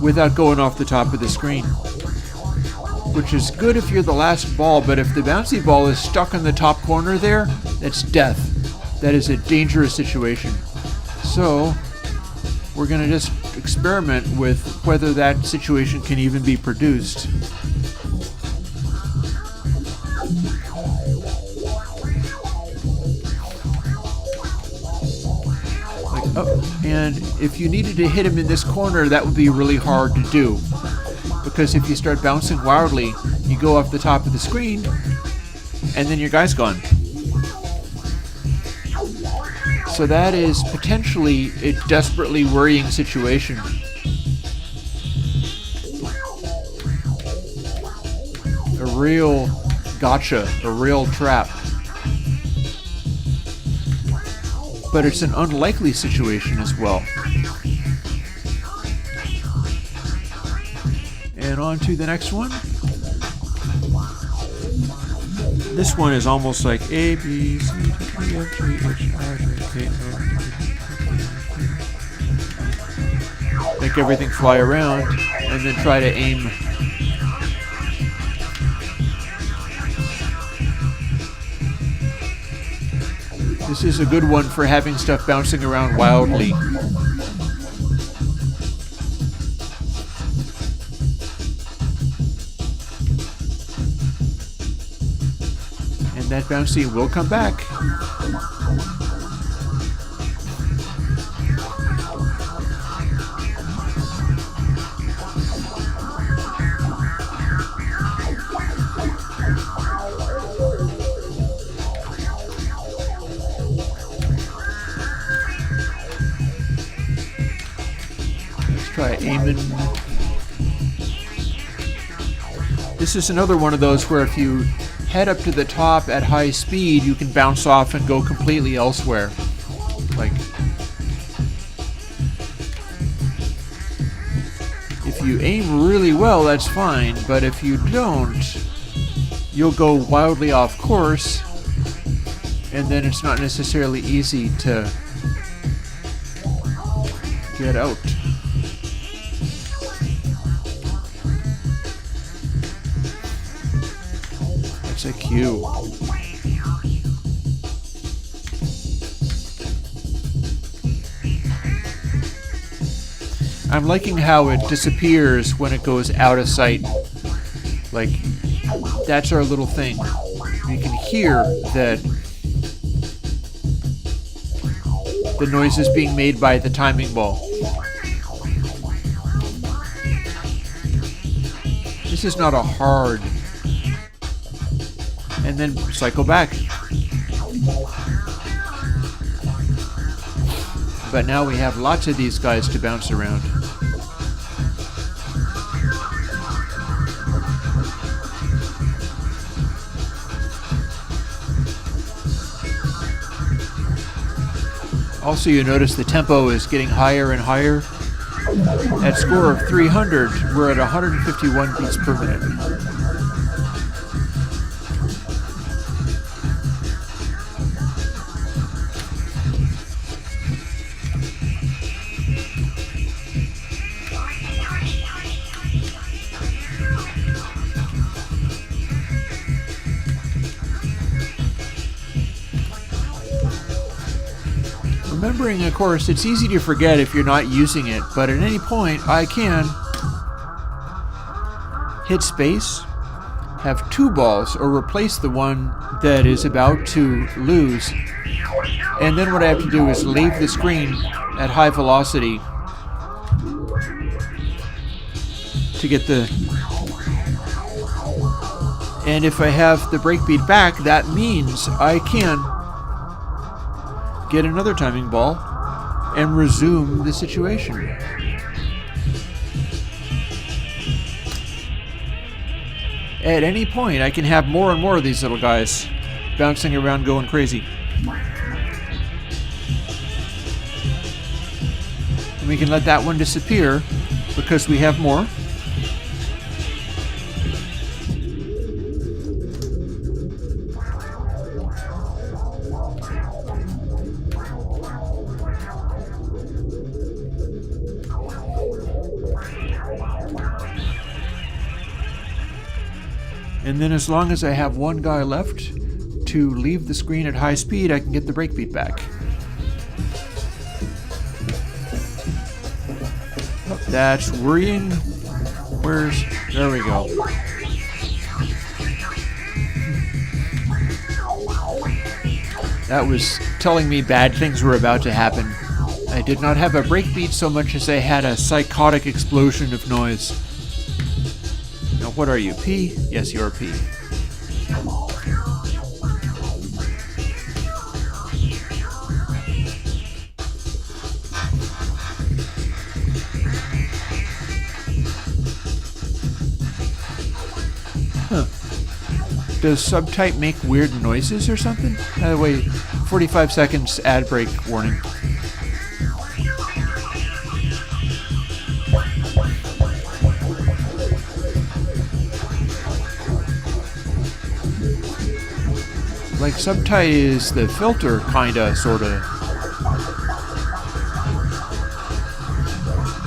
without going off the top of the screen. Which is good if you're the last ball, but if the bouncy ball is stuck in the top corner there, that's death. That is a dangerous situation. So, we're going to just experiment with whether that situation can even be produced. Like, oh, and if you needed to hit him in this corner, that would be really hard to do. Because if you start bouncing wildly, you go off the top of the screen, and then your guy's gone. So that is potentially a desperately worrying situation. A real gotcha, a real trap. But it's an unlikely situation as well. And on to the next one. This one is almost like A, B, C, D, E, F, G, H, I, J, K, L, M, N. Make everything fly around, and then try to aim. This is a good one for having stuff bouncing around wildly. That bouncy will come back. Let's try aiming. This is another one of those where if you head up to the top at high speed, you can bounce off and go completely elsewhere. Like, if you aim really well, that's fine, but if you don't, you'll go wildly off course, and then it's not necessarily easy to get out. A cue. I'm liking how it disappears when it goes out of sight. Like, that's our little thing. You can hear that the noise is being made by the timing ball. This is not a hard. And then cycle back. But now we have lots of these guys to bounce around. Also, you notice the tempo is getting higher and higher. At score of 300, we're at 151 beats per minute. Remembering, of course, it's easy to forget if you're not using it, but at any point I can hit space, have two balls, or replace the one that is about to lose, and then what I have to do is leave the screen at high velocity to get the... And if I have the breakbeat back, that means I can get another timing ball and resume the situation. At any point, I can have more and more of these little guys bouncing around going crazy. And we can let that one disappear because we have more. And then as long as I have one guy left to leave the screen at high speed, I can get the breakbeat back. Oh, that's worrying. There we go. That was telling me bad things were about to happen. I did not have a breakbeat so much as I had a psychotic explosion of noise. Now, what are you, P? Yes, you're P. Huh. Does subtype make weird noises or something? By the way, 45 seconds ad break warning. Like, subtype is the filter, kinda, sorta.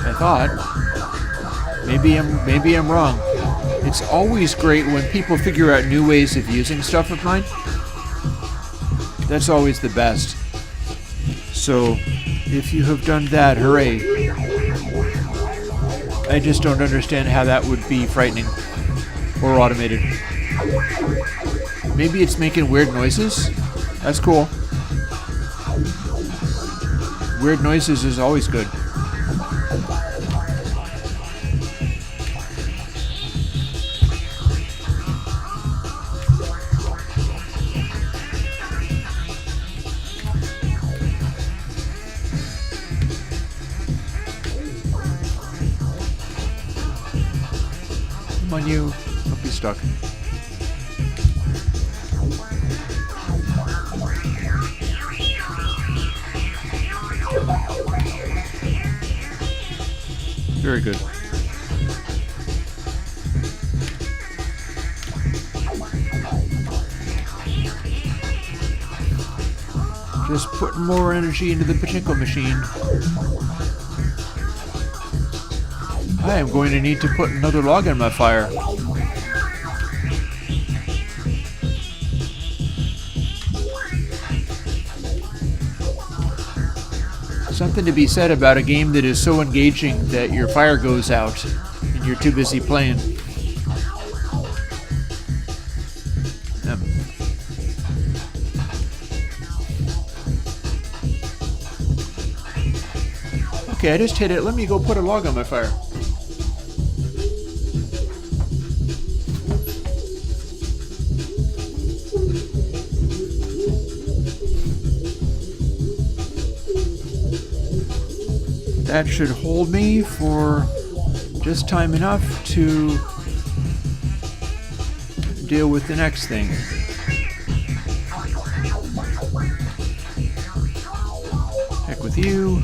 I thought. Maybe I'm wrong. It's always great when people figure out new ways of using stuff of mine. That's always the best. So, if you have done that, hooray. I just don't understand how that would be frightening or automated. Maybe it's making weird noises. That's cool. Weird noises is always good. Come on, you. Don't be stuck. Very good. Just putting more energy into the pachinko machine. I am going to need to put another log in my fire. Something to be said about a game that is so engaging that your fire goes out and you're too busy playing. Okay, I just hit it. Let me go put a log on my fire. That should hold me for just time enough to deal with the next thing. Heck with you.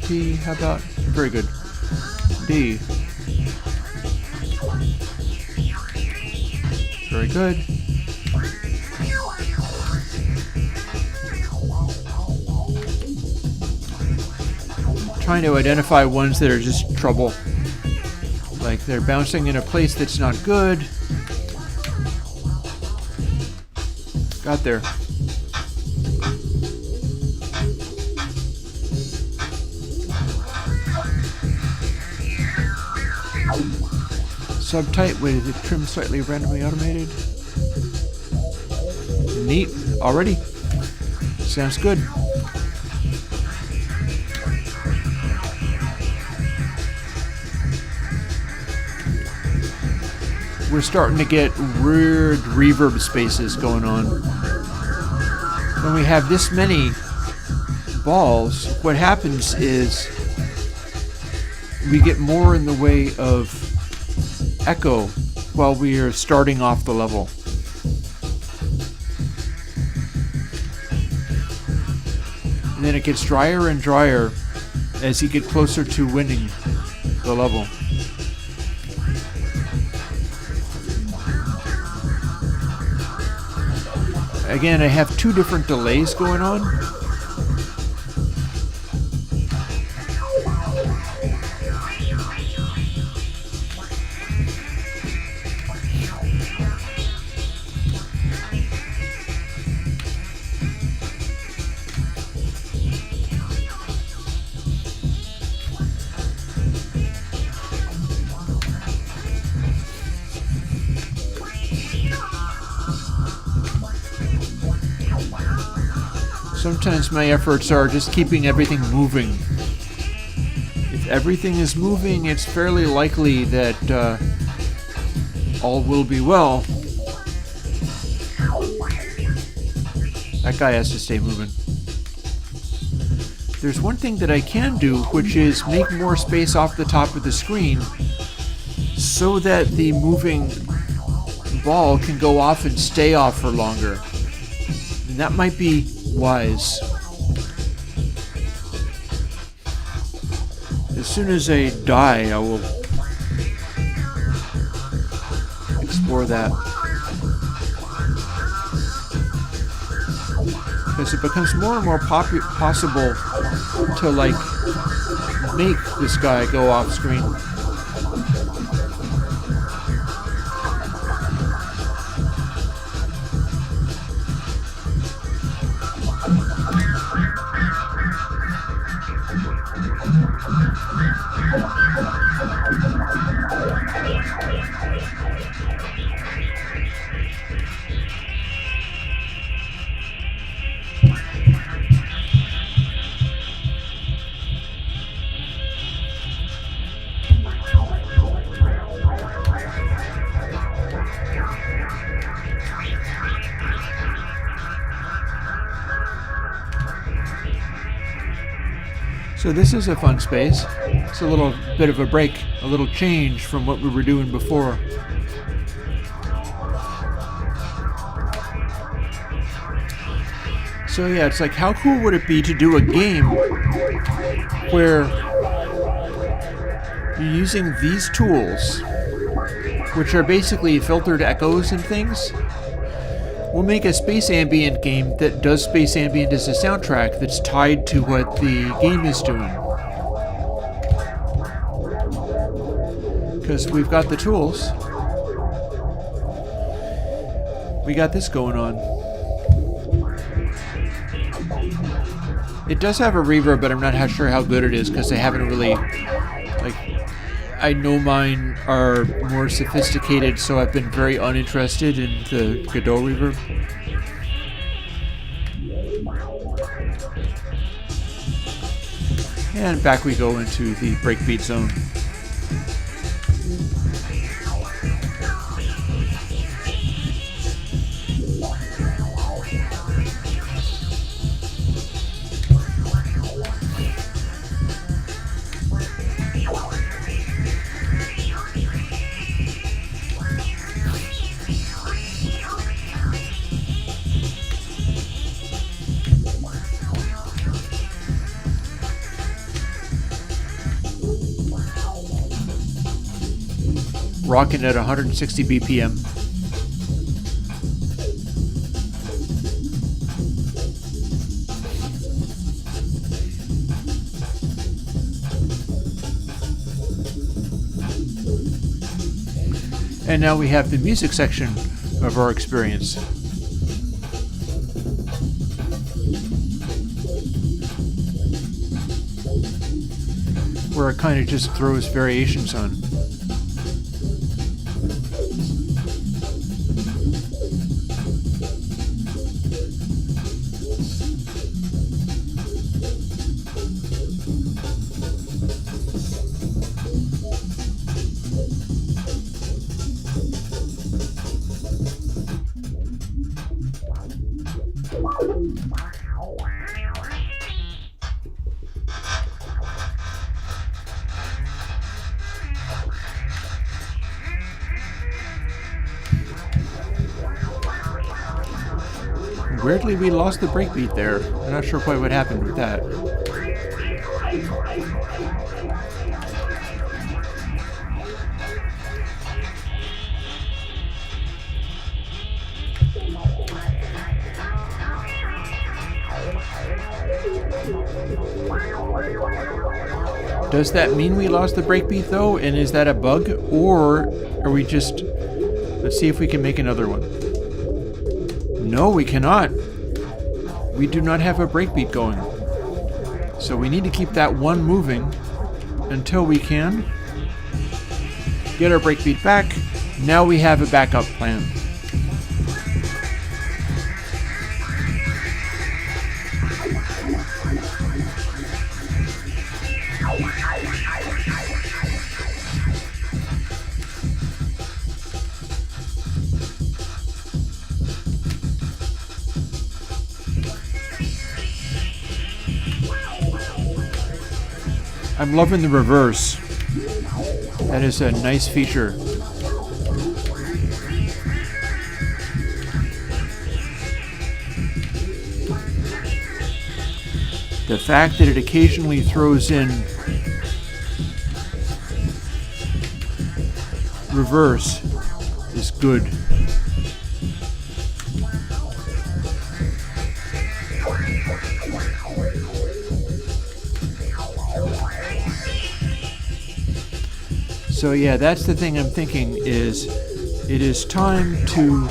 P, how about? Very good. D. Very good. Trying to identify ones that are just trouble. Like they're bouncing in a place that's not good. Got there. Subtype, wait, is it trim slightly randomly automated? Neat, already. Sounds good. We're starting to get weird reverb spaces going on. When we have this many balls, what happens is we get more in the way of echo while we are starting off the level. And then it gets drier and drier as you get closer to winning the level. Again, I have two different delays going on. Sometimes my efforts are just keeping everything moving. If everything is moving, it's fairly likely that all will be well. That guy has to stay moving. There's one thing that I can do, which is make more space off the top of the screen so that the moving ball can go off and stay off for longer. And that might be wise. As soon as I die, I will explore that. Because it becomes more and more possible to, like, make this guy go off screen. So this is a fun space. It's a little bit of a break, a little change from what we were doing before. So yeah, it's like, how cool would it be to do a game where you're using these tools, which are basically filtered echoes and things. We'll make a space ambient game that does space ambient as a soundtrack that's tied to what the game is doing. Because we've got the tools. We got this going on. It does have a reverb, but I'm not sure how good it is because I haven't really, I know mine are more sophisticated, so I've been very uninterested in the Godot reverb. And back we go into the breakbeat zone. Rocking at 160 BPM. And now we have the music section of our experience. Where it kind of just throws variations on. Weirdly, we lost the breakbeat there. I'm not sure quite what happened with that. Does that mean we lost the breakbeat though? And is that a bug? Or are we just... Let's see if we can make another one. No, we cannot. We do not have a breakbeat going. So we need to keep that one moving until we can get our breakbeat back. Now we have a backup plan. I'm loving the reverse. That is a nice feature. The fact that it occasionally throws in reverse is good. So yeah, that's the thing I'm thinking is it is time to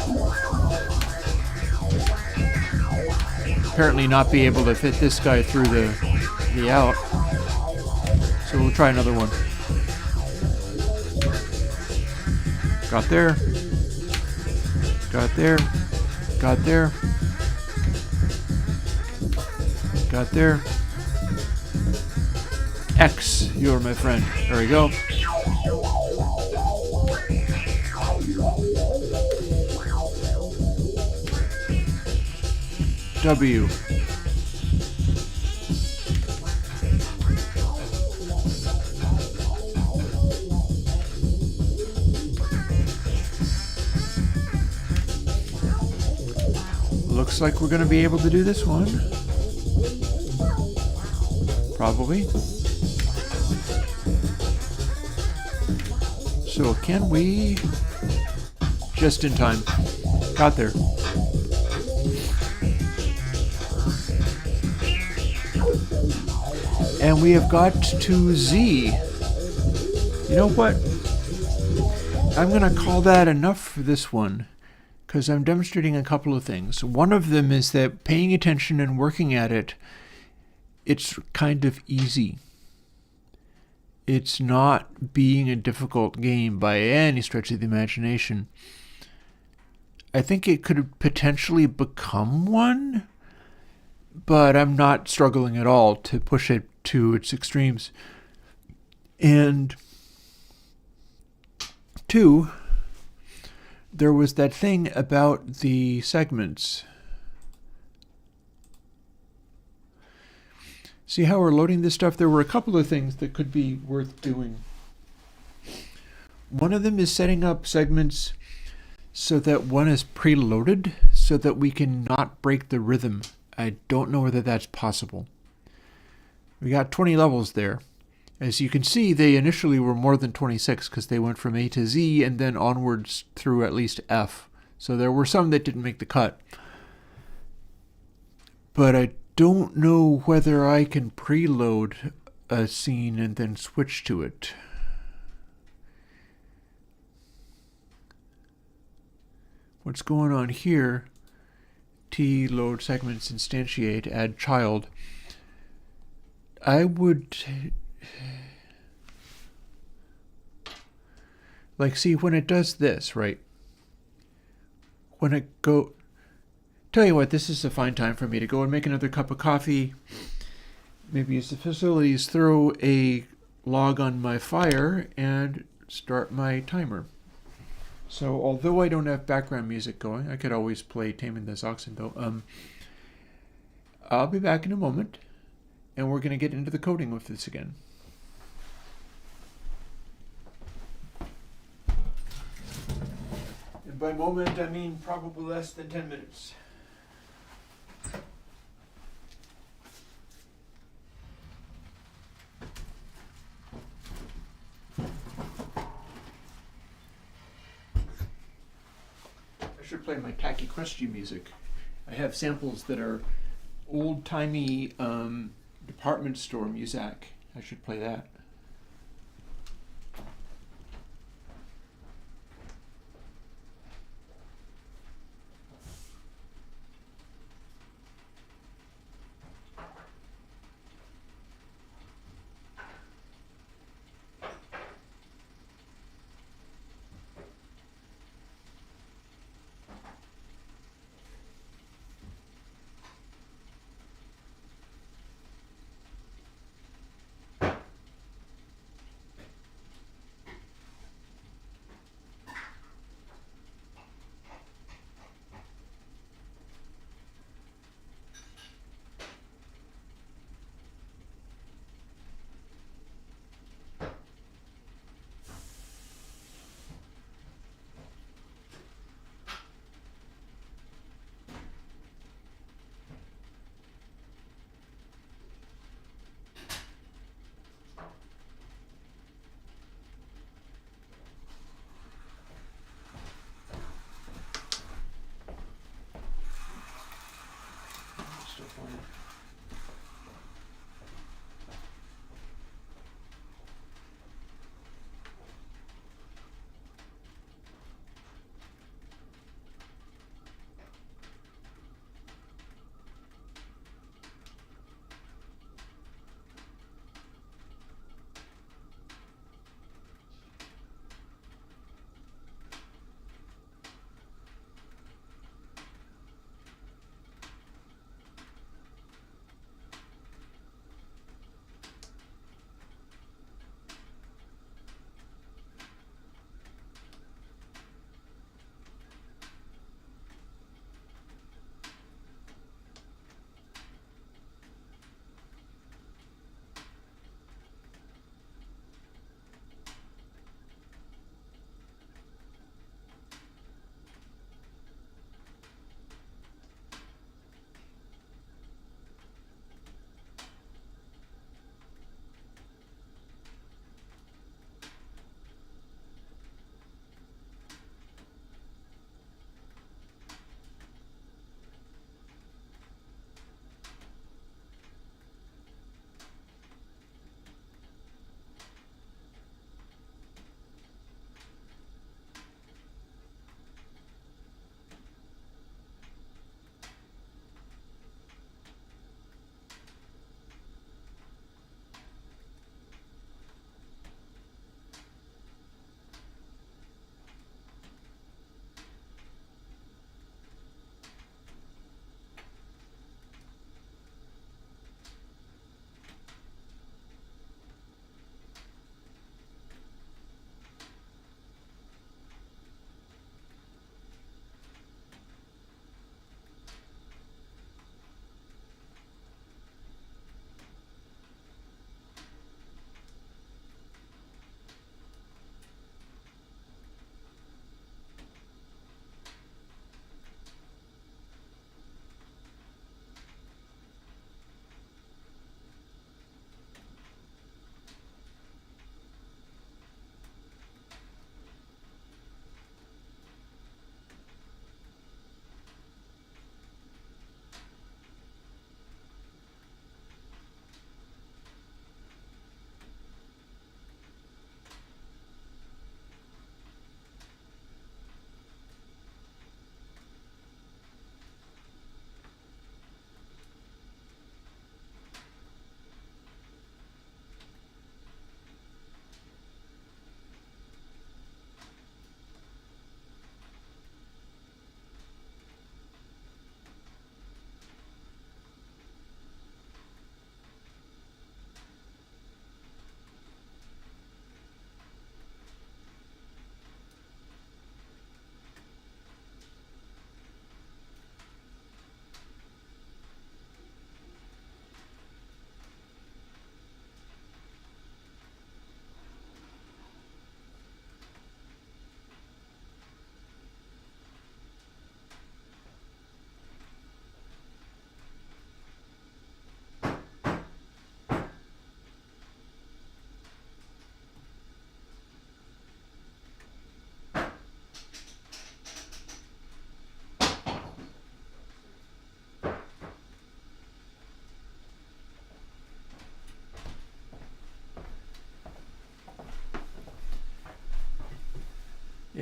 apparently not be able to fit this guy through the out. So we'll try another one. Got there. Got there. Got there. Got there. X, you're my friend. There we go. W. Looks like we're going to be able to do this one. Probably. So can we... Just in time. Got there. And we have got to Z. You know what? I'm going to call that enough for this one, because I'm demonstrating a couple of things. One of them is that paying attention and working at it it's kind of easy. It's not being a difficult game by any stretch of the imagination. I think it could potentially become one, but I'm not struggling at all to push it to its extremes. And two, there was that thing about the segments. See how we're loading this stuff? There were a couple of things that could be worth doing. One of them is setting up segments so that one is preloaded so that we can not break the rhythm. I don't know whether that's possible. We got 20 levels there. As you can see, they initially were more than 26 because they went from A to Z and then onwards through at least F. So there were some that didn't make the cut. But I don't know whether I can preload a scene and then switch to it. What's going on here? T, load segments, instantiate, add child. I would like see when it does this, right? When I go, tell you what, this is a fine time for me to go and make another cup of coffee. Maybe use the facilities, throw a log on my fire, and start my timer. So although I don't have background music going, I could always play Taming This Oxen though. I'll be back in a moment, and we're going to get into the coding with this again. And by moment, I mean probably less than 10 minutes. I should play my tacky crusty music. I have samples that are old-timey department store music. I should play that.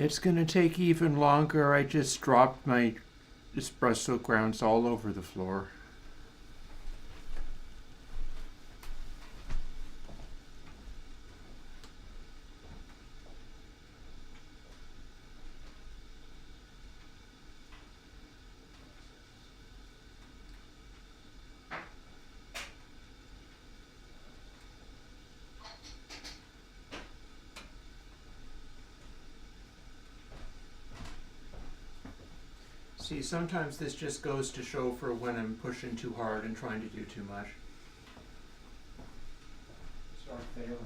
It's gonna take even longer. I just dropped my espresso grounds all over the floor. See, sometimes this just goes to show for when I'm pushing too hard and trying to do too much. Start failing.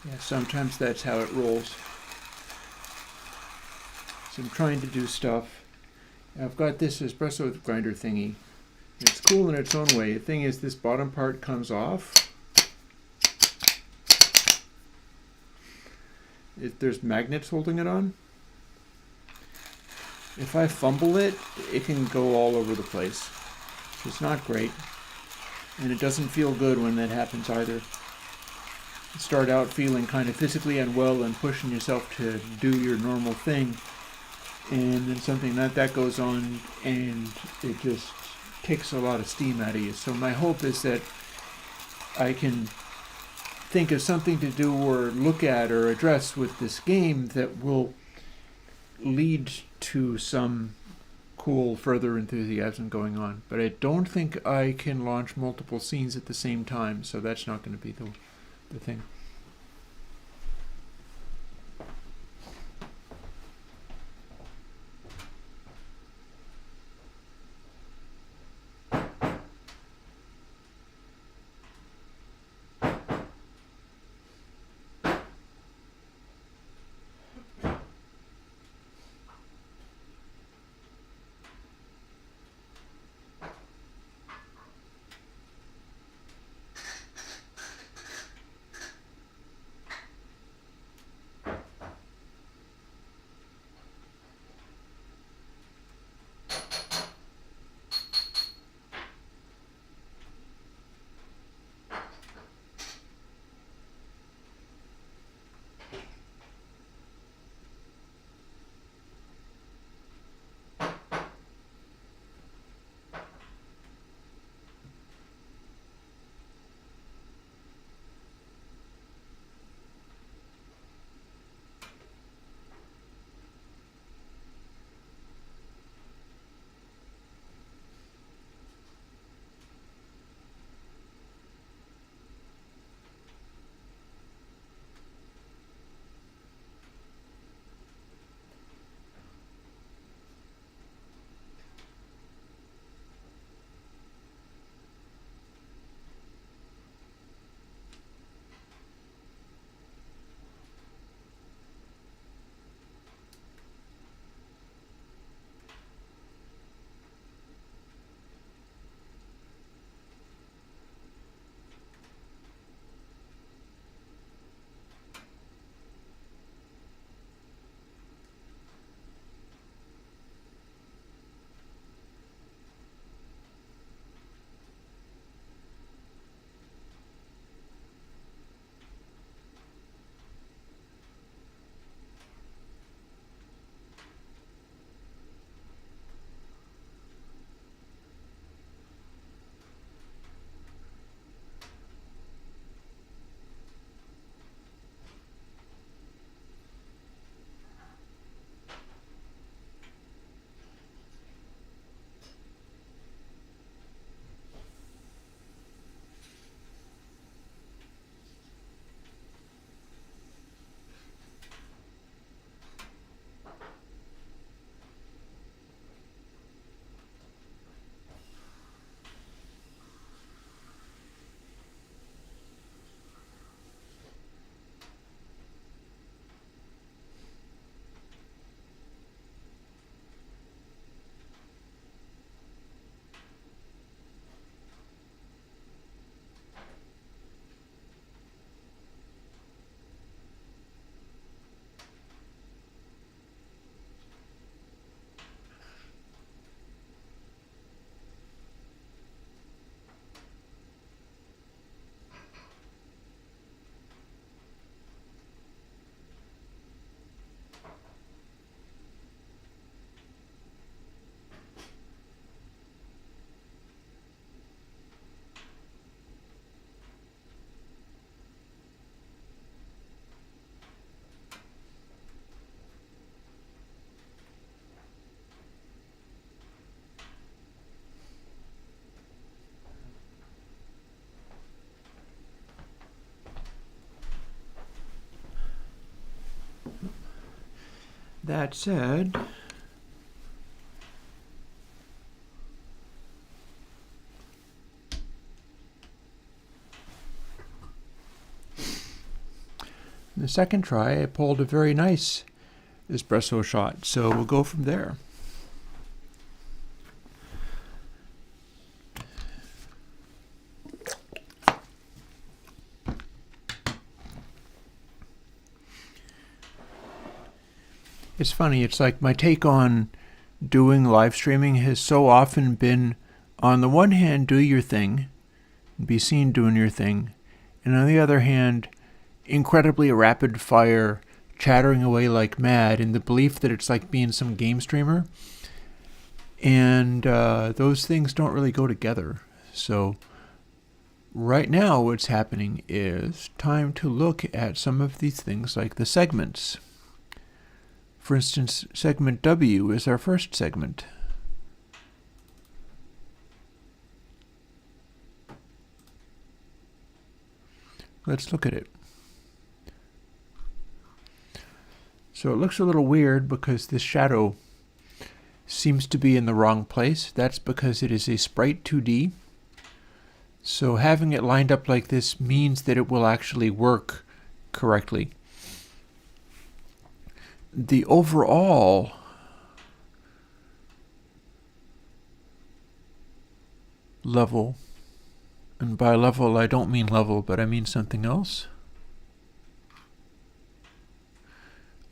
Yeah, sometimes that's how it rolls. So I'm trying to do stuff. I've got this espresso grinder thingy. It's cool in its own way. The thing is, this bottom part comes off. There's magnets holding it on. If I fumble it, it can go all over the place. It's not great. And it doesn't feel good when that happens either. You start out feeling kind of physically unwell and pushing yourself to do your normal thing. And then something like that goes on and it just takes a lot of steam out of you. So my hope is that I can think of something to do or look at or address with this game that will lead to some cool further enthusiasm going on. But I don't think I can launch multiple scenes at the same time, so that's not going to be the thing. that said, in the second try, I pulled a very nice espresso shot, so we'll go from there. It's funny, it's like my take on doing live streaming has so often been, on the one hand, do your thing, be seen doing your thing, and on the other hand, incredibly rapid fire, chattering away like mad in the belief that it's like being some game streamer. And those things don't really go together. So right now what's happening is time to look at some of these things like the segments. For instance, segment W is our first segment. Let's look at it. So it looks a little weird because this shadow seems to be in the wrong place. That's because it is a sprite 2D. So having it lined up like this means that it will actually work correctly. The overall level, and by level I don't mean level, but I mean something else.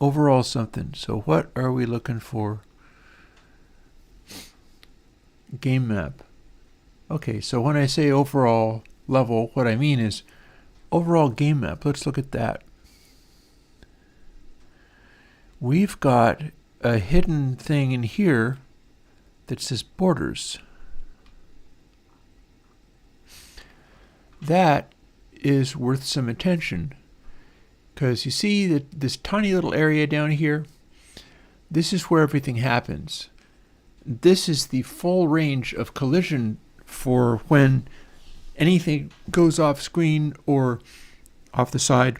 Overall something. So what are we looking for? Game map. Okay, so when I say overall level, what I mean is overall game map. Let's look at that. We've got a hidden thing in here that says borders. That is worth some attention because you see that this tiny little area down here, this is where everything happens. This is the full range of collision for when anything goes off screen or off the side.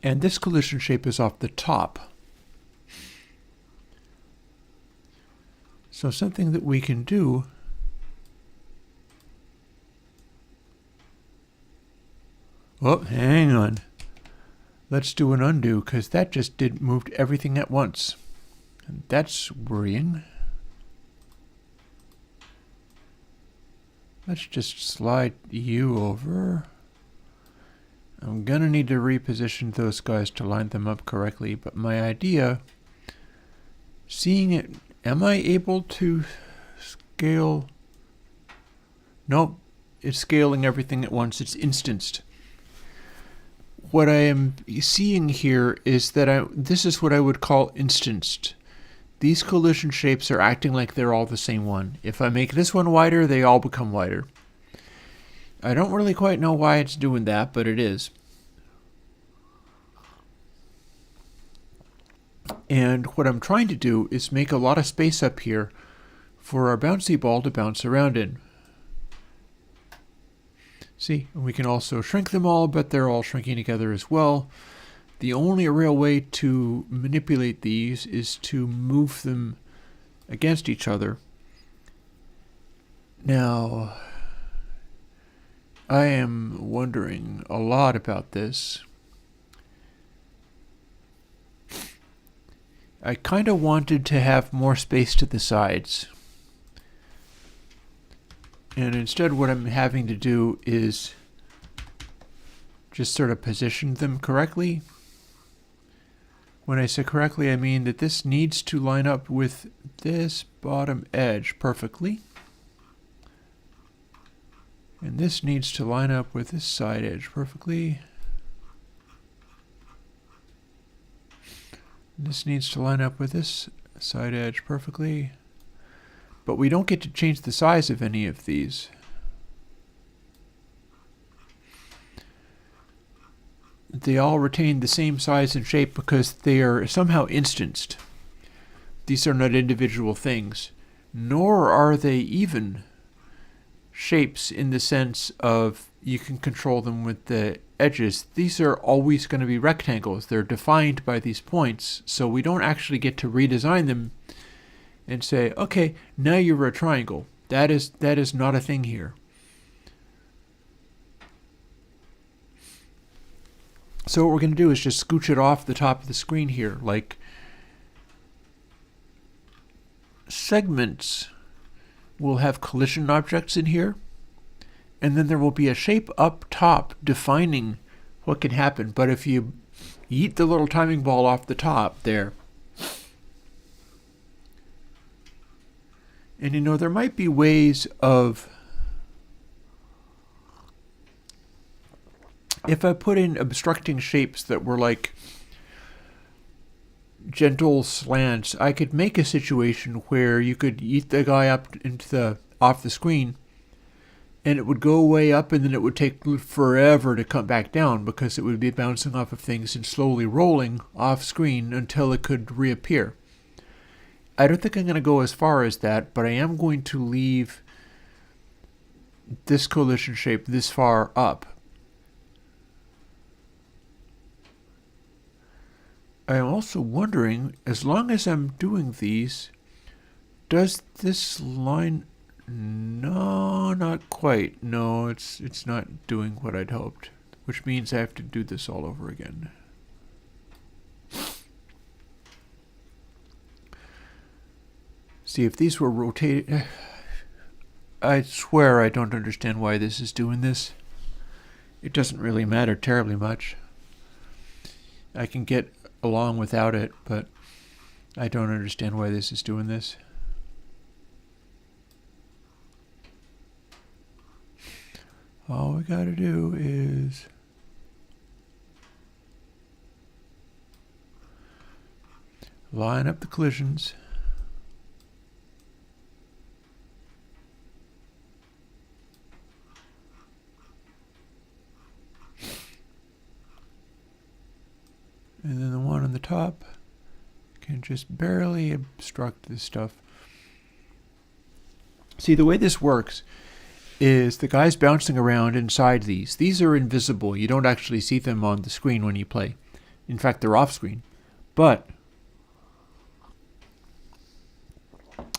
And this collision shape is off the top. So something that we can do oh, hang on. Let's do an undo because that just moved everything at once. And that's worrying. Let's just slide you over. I'm going to need to reposition those guys to line them up correctly, but my idea, seeing it, am I able to scale? Nope, it's scaling everything at once. It's instanced. What I am seeing here is that this is what I would call instanced. These collision shapes are acting like they're all the same one. If I make this one wider, they all become wider. I don't really quite know why it's doing that, but it is. And what I'm trying to do is make a lot of space up here for our bouncy ball to bounce around in. See, we can also shrink them all, but they're all shrinking together as well. The only real way to manipulate these is to move them against each other. Now, I am wondering a lot about this. I kind of wanted to have more space to the sides. And instead what I'm having to do is just sort of position them correctly. When I say correctly, I mean that this needs to line up with this bottom edge perfectly. And this needs to line up with this side edge perfectly. This needs to line up with this side edge perfectly. But we don't get to change the size of any of these. They all retain the same size and shape because they are somehow instanced. These are not individual things, nor are they even shapes in the sense of you can control them with the edges. These are always going to be rectangles. They're defined by these points, so we don't actually get to redesign them and say, okay, now you're a triangle. That is not a thing here. So what we're going to do is just scooch it off the top of the screen here, like segments will have collision objects in here, and then there will be a shape up top defining what can happen. But if you eat the little timing ball off the top there, and you know, there might be ways of, if I put in obstructing shapes that were like gentle slants, I could make a situation where you could eat the guy up into off the screen, and it would go way up, and then it would take forever to come back down because it would be bouncing off of things and slowly rolling off screen until it could reappear. I don't think I'm going to go as far as that, but I am going to leave this collision shape this far up. I am also wondering, as long as I'm doing these, does this line... No, not quite. No, it's not doing what I'd hoped, which means I have to do this all over again. See, if these were rotated... I swear I don't understand why this is doing this. It doesn't really matter terribly much. I can get along without it, but I don't understand why this is doing this. All we gotta do is line up the collisions. And then the one on the top can just barely obstruct this stuff. See, the way this works is the guys bouncing around inside these. These are invisible. You don't actually see them on the screen when you play. In fact, they're off screen. But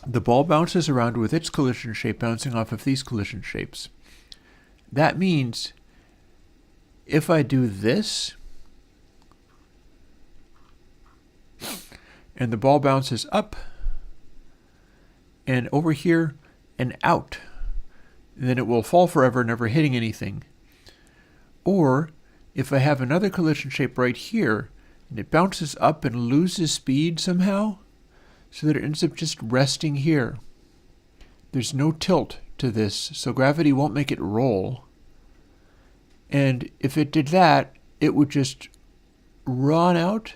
the ball bounces around with its collision shape bouncing off of these collision shapes. That means if I do this, and the ball bounces up and over here and out, then it will fall forever, never hitting anything. Or if I have another collision shape right here and it bounces up and loses speed somehow so that it ends up just resting here. There's no tilt to this, so gravity won't make it roll. And if it did that, it would just run out,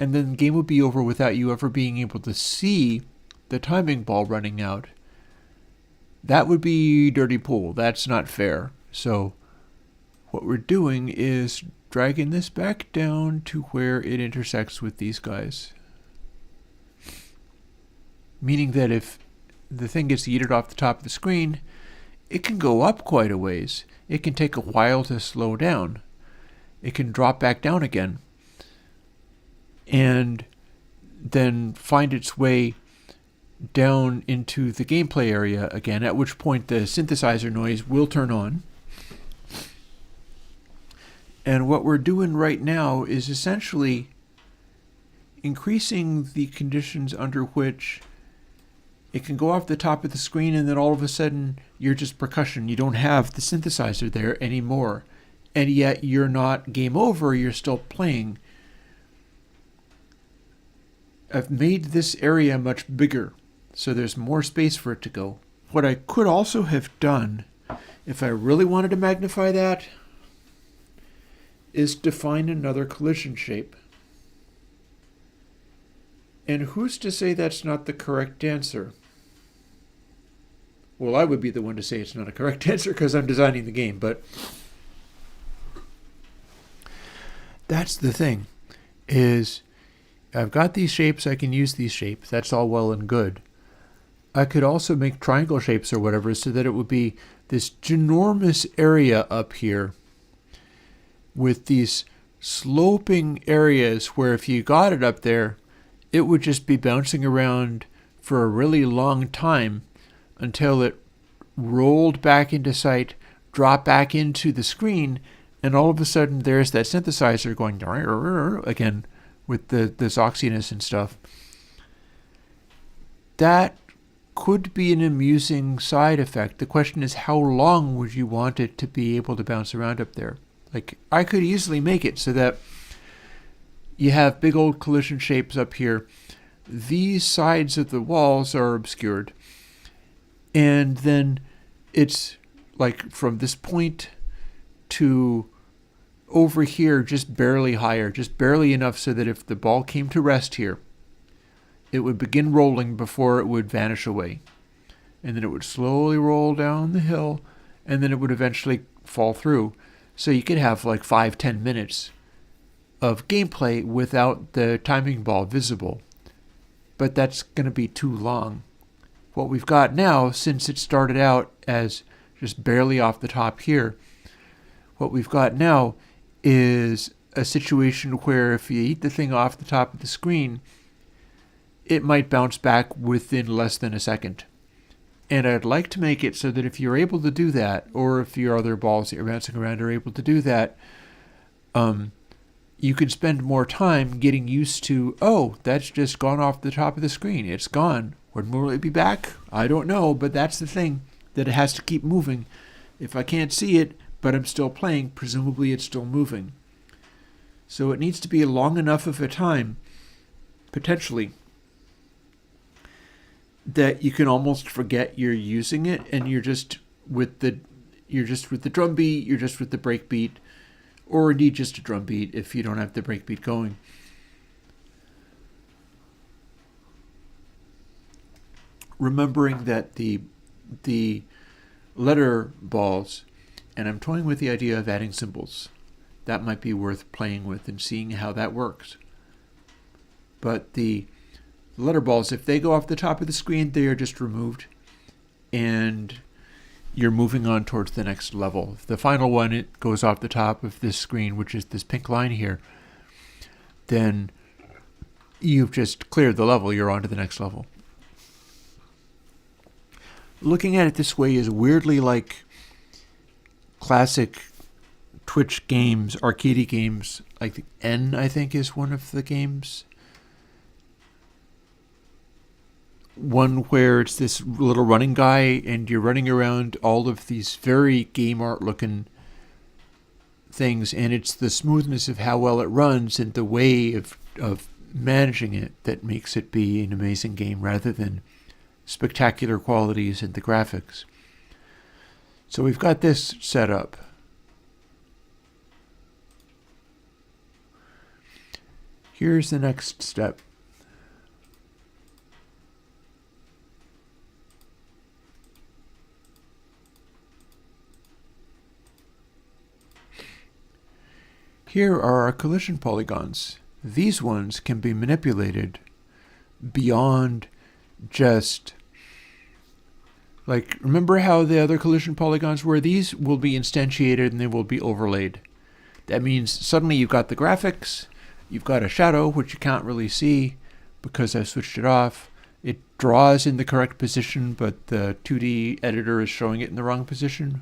and then the game would be over without you ever being able to see the timing ball running out. That would be dirty pool. That's not fair. So what we're doing is dragging this back down to where it intersects with these guys. Meaning that if the thing gets yeeted off the top of the screen, it can go up quite a ways. It can take a while to slow down. It can drop back down again, and then find its way down into the gameplay area again, at which point the synthesizer noise will turn on. And what we're doing right now is essentially increasing the conditions under which it can go off the top of the screen, and then all of a sudden you're just percussion. You don't have the synthesizer there anymore. And yet you're not game over, you're still playing. I've made this area much bigger, so there's more space for it to go. What I could also have done, if I really wanted to magnify that, is define another collision shape. And who's to say that's not the correct answer? Well, I would be the one to say it's not a correct answer because I'm designing the game, but that's the thing, is I've got these shapes, I can use these shapes, that's all well and good. I could also make triangle shapes or whatever so that it would be this ginormous area up here with these sloping areas where if you got it up there, it would just be bouncing around for a really long time until it rolled back into sight, dropped back into the screen, and all of a sudden there's that synthesizer going again with the oxiness and stuff. That could be an amusing side effect. The question is, how long would you want it to be able to bounce around up there? Like, I could easily make it so that you have big old collision shapes up here. These sides of the walls are obscured. And then it's like from this point to over here, just barely higher, just barely enough so that if the ball came to rest here, it would begin rolling before it would vanish away. And then it would slowly roll down the hill, and then it would eventually fall through. So you could have like 5-10 minutes of gameplay without the timing ball visible. But that's going to be too long. What we've got now, since it started out as just barely off the top here, what we've got now is a situation where if you eat the thing off the top of the screen, it might bounce back within less than a second. And I'd like to make it so that if you're able to do that, or if your other balls that you're bouncing around are able to do that, you can spend more time getting used to, oh, that's just gone off the top of the screen. It's gone. When will it be back? I don't know, but that's the thing, that it has to keep moving. If I can't see it, but I'm still playing, presumably it's still moving. So it needs to be long enough of a time, potentially, that you can almost forget you're using it, and you're just with the drum beat, you're just with the break beat, or indeed just a drum beat if you don't have the break beat going. Remembering that the letter balls, and I'm toying with the idea of adding symbols. That might be worth playing with and seeing how that works. But the letter balls, if they go off the top of the screen, they are just removed, and you're moving on towards the next level. If the final one, it goes off the top of this screen, which is this pink line here, then you've just cleared the level. You're on to the next level. Looking at it this way is weirdly like classic Twitch games, arcade games. Like N, I think, is one of the games. One where it's this little running guy and you're running around all of these very game art looking things, and it's the smoothness of how well it runs and the way of managing it that makes it be an amazing game rather than spectacular qualities in the graphics. So we've got this set up. Here's the next step. Here are our collision polygons. These ones can be manipulated beyond just, like, remember how the other collision polygons were? These will be instantiated and they will be overlaid. That means suddenly you've got the graphics, you've got a shadow, which you can't really see because I switched it off. It draws in the correct position, but the 2D editor is showing it in the wrong position.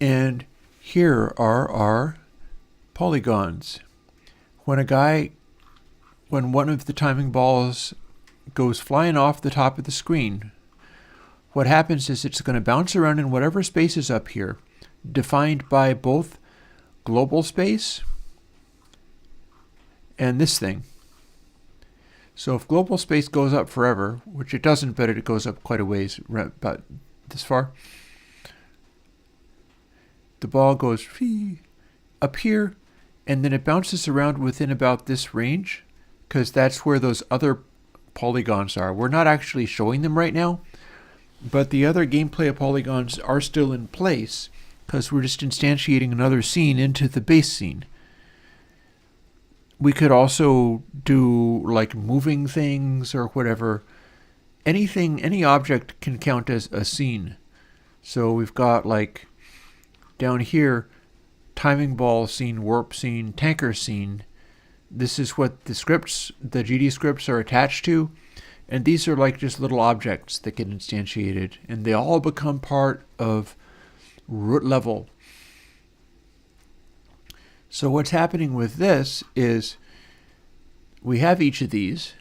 And here are our polygons. When one of the timing balls goes flying off the top of the screen, what happens is it's going to bounce around in whatever space is up here, defined by both global space and this thing. So if global space goes up forever, which it doesn't, but it goes up quite a ways, about this far, the ball goes up here, and then it bounces around within about this range, because that's where those other polygons are. We're not actually showing them right now, but the other gameplay of polygons are still in place, because we're just instantiating another scene into the base scene. We could also do like moving things or whatever. Anything, any object can count as a scene. So we've got like down here, timing ball scene, warp scene, tanker scene. This is what the scripts, the GD scripts are attached to. And these are like just little objects that get instantiated. And they all become part of root level. So what's happening with this is we have each of these.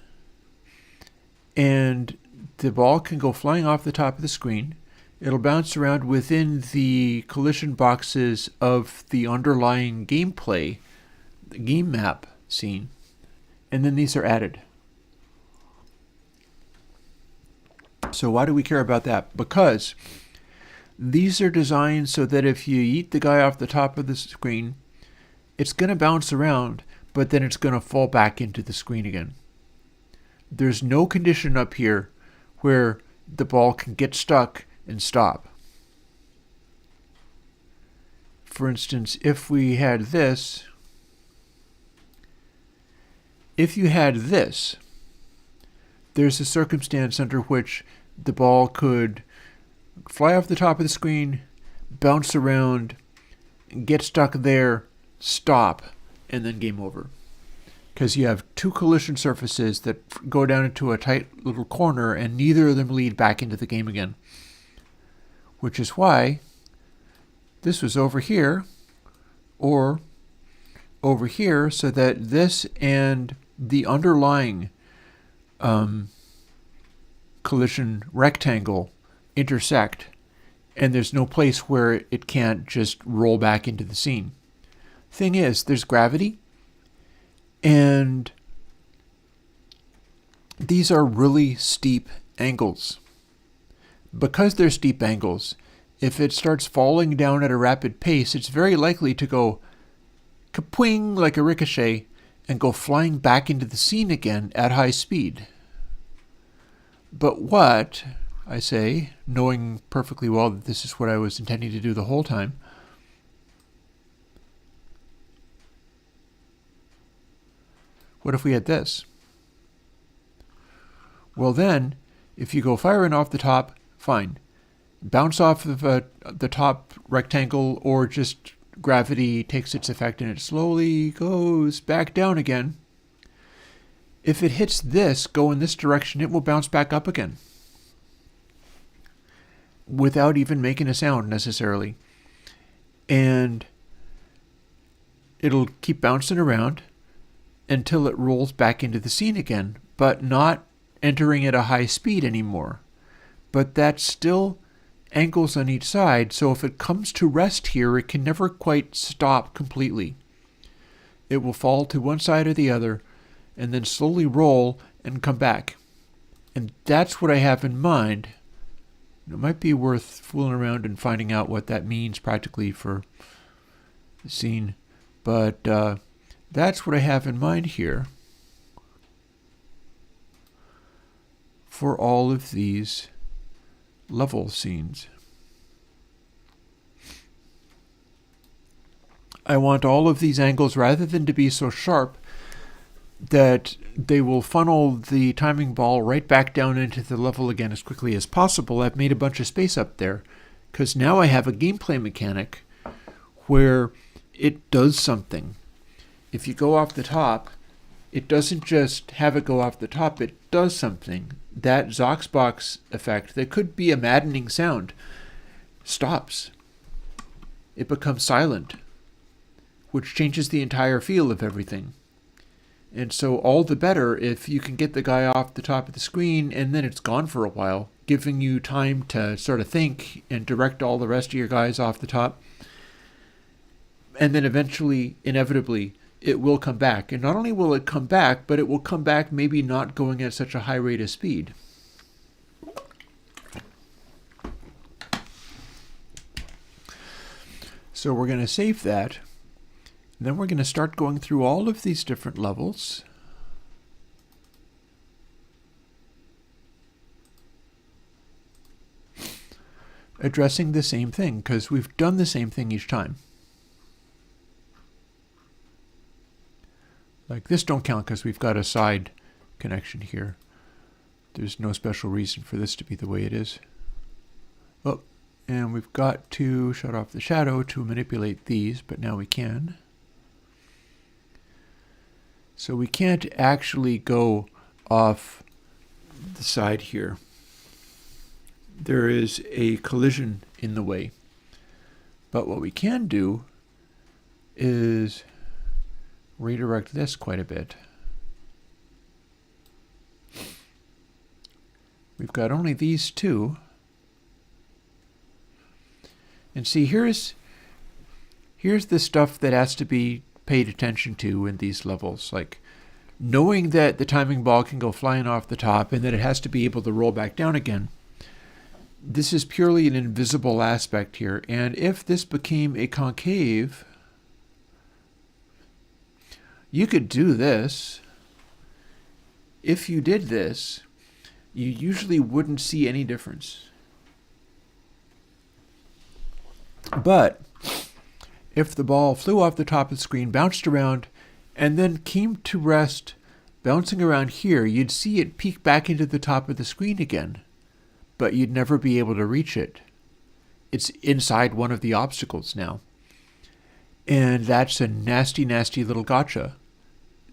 And the ball can go flying off the top of the screen. It'll bounce around within the collision boxes of the underlying gameplay, the game map scene. And then these are added. So why do we care about that? Because these are designed so that if you eat the guy off the top of the screen, it's going to bounce around, but then it's going to fall back into the screen again. There's no condition up here where the ball can get stuck and stop. For instance, if we had this, if you had this, there's a circumstance under which the ball could fly off the top of the screen, bounce around, get stuck there, stop, and then game over. Because you have two collision surfaces that go down into a tight little corner and neither of them lead back into the game again. Which is why this was over here or over here, so that this and the underlying collision rectangle intersect, and there's no place where it can't just roll back into the scene. Thing is, there's gravity, and these are really steep angles. Because they're steep angles, if it starts falling down at a rapid pace, it's very likely to go kapwing like a ricochet and go flying back into the scene again at high speed. But what, I say, knowing perfectly well that this is what I was intending to do the whole time, what if we had this? Well then, if you go firing off the top, fine. Bounce off of the top rectangle, or just gravity takes its effect and it slowly goes back down again. If it hits this, go in this direction, it will bounce back up again. Without even making a sound necessarily. And it'll keep bouncing around until it rolls back into the scene again, but not entering at a high speed anymore. But that's still angles on each side, so if it comes to rest here, it can never quite stop completely. It will fall to one side or the other, and then slowly roll and come back. And that's what I have in mind. It might be worth fooling around and finding out what that means practically for the scene, but that's what I have in mind here for all of these level scenes. I want all of these angles, rather than to be so sharp that they will funnel the timing ball right back down into the level again as quickly as possible, I've made a bunch of space up there, because now I have a gameplay mechanic where it does something. If you go off the top, it doesn't just have it go off the top, it does something. That Zoxbox effect, that could be a maddening sound, stops. It becomes silent, which changes the entire feel of everything. And so all the better if you can get the guy off the top of the screen and then it's gone for a while, giving you time to sort of think and direct all the rest of your guys off the top. And then eventually, inevitably, it will come back. And not only will it come back, but it will come back maybe not going at such a high rate of speed. So we're going to save that. And then we're going to start going through all of these different levels. addressing the same thing because we've done the same thing each time. Like this don't count because we've got a side connection here. There's no special reason for this to be the way it is. Oh, and we've got to shut off the shadow to manipulate these, but now we can. So we can't actually go off the side here. There is a collision in the way. But what we can do is redirect this quite a bit. We've got only these two. And see, here's the stuff that has to be paid attention to in these levels. Like knowing that the timing ball can go flying off the top and that it has to be able to roll back down again. This is purely an invisible aspect here. And if this became a concave, you could do this. If you did this, you usually wouldn't see any difference. But if the ball flew off the top of the screen, bounced around, and then came to rest bouncing around here, you'd see it peek back into the top of the screen again, but you'd never be able to reach it. It's inside one of the obstacles now. And that's a nasty, nasty little gotcha.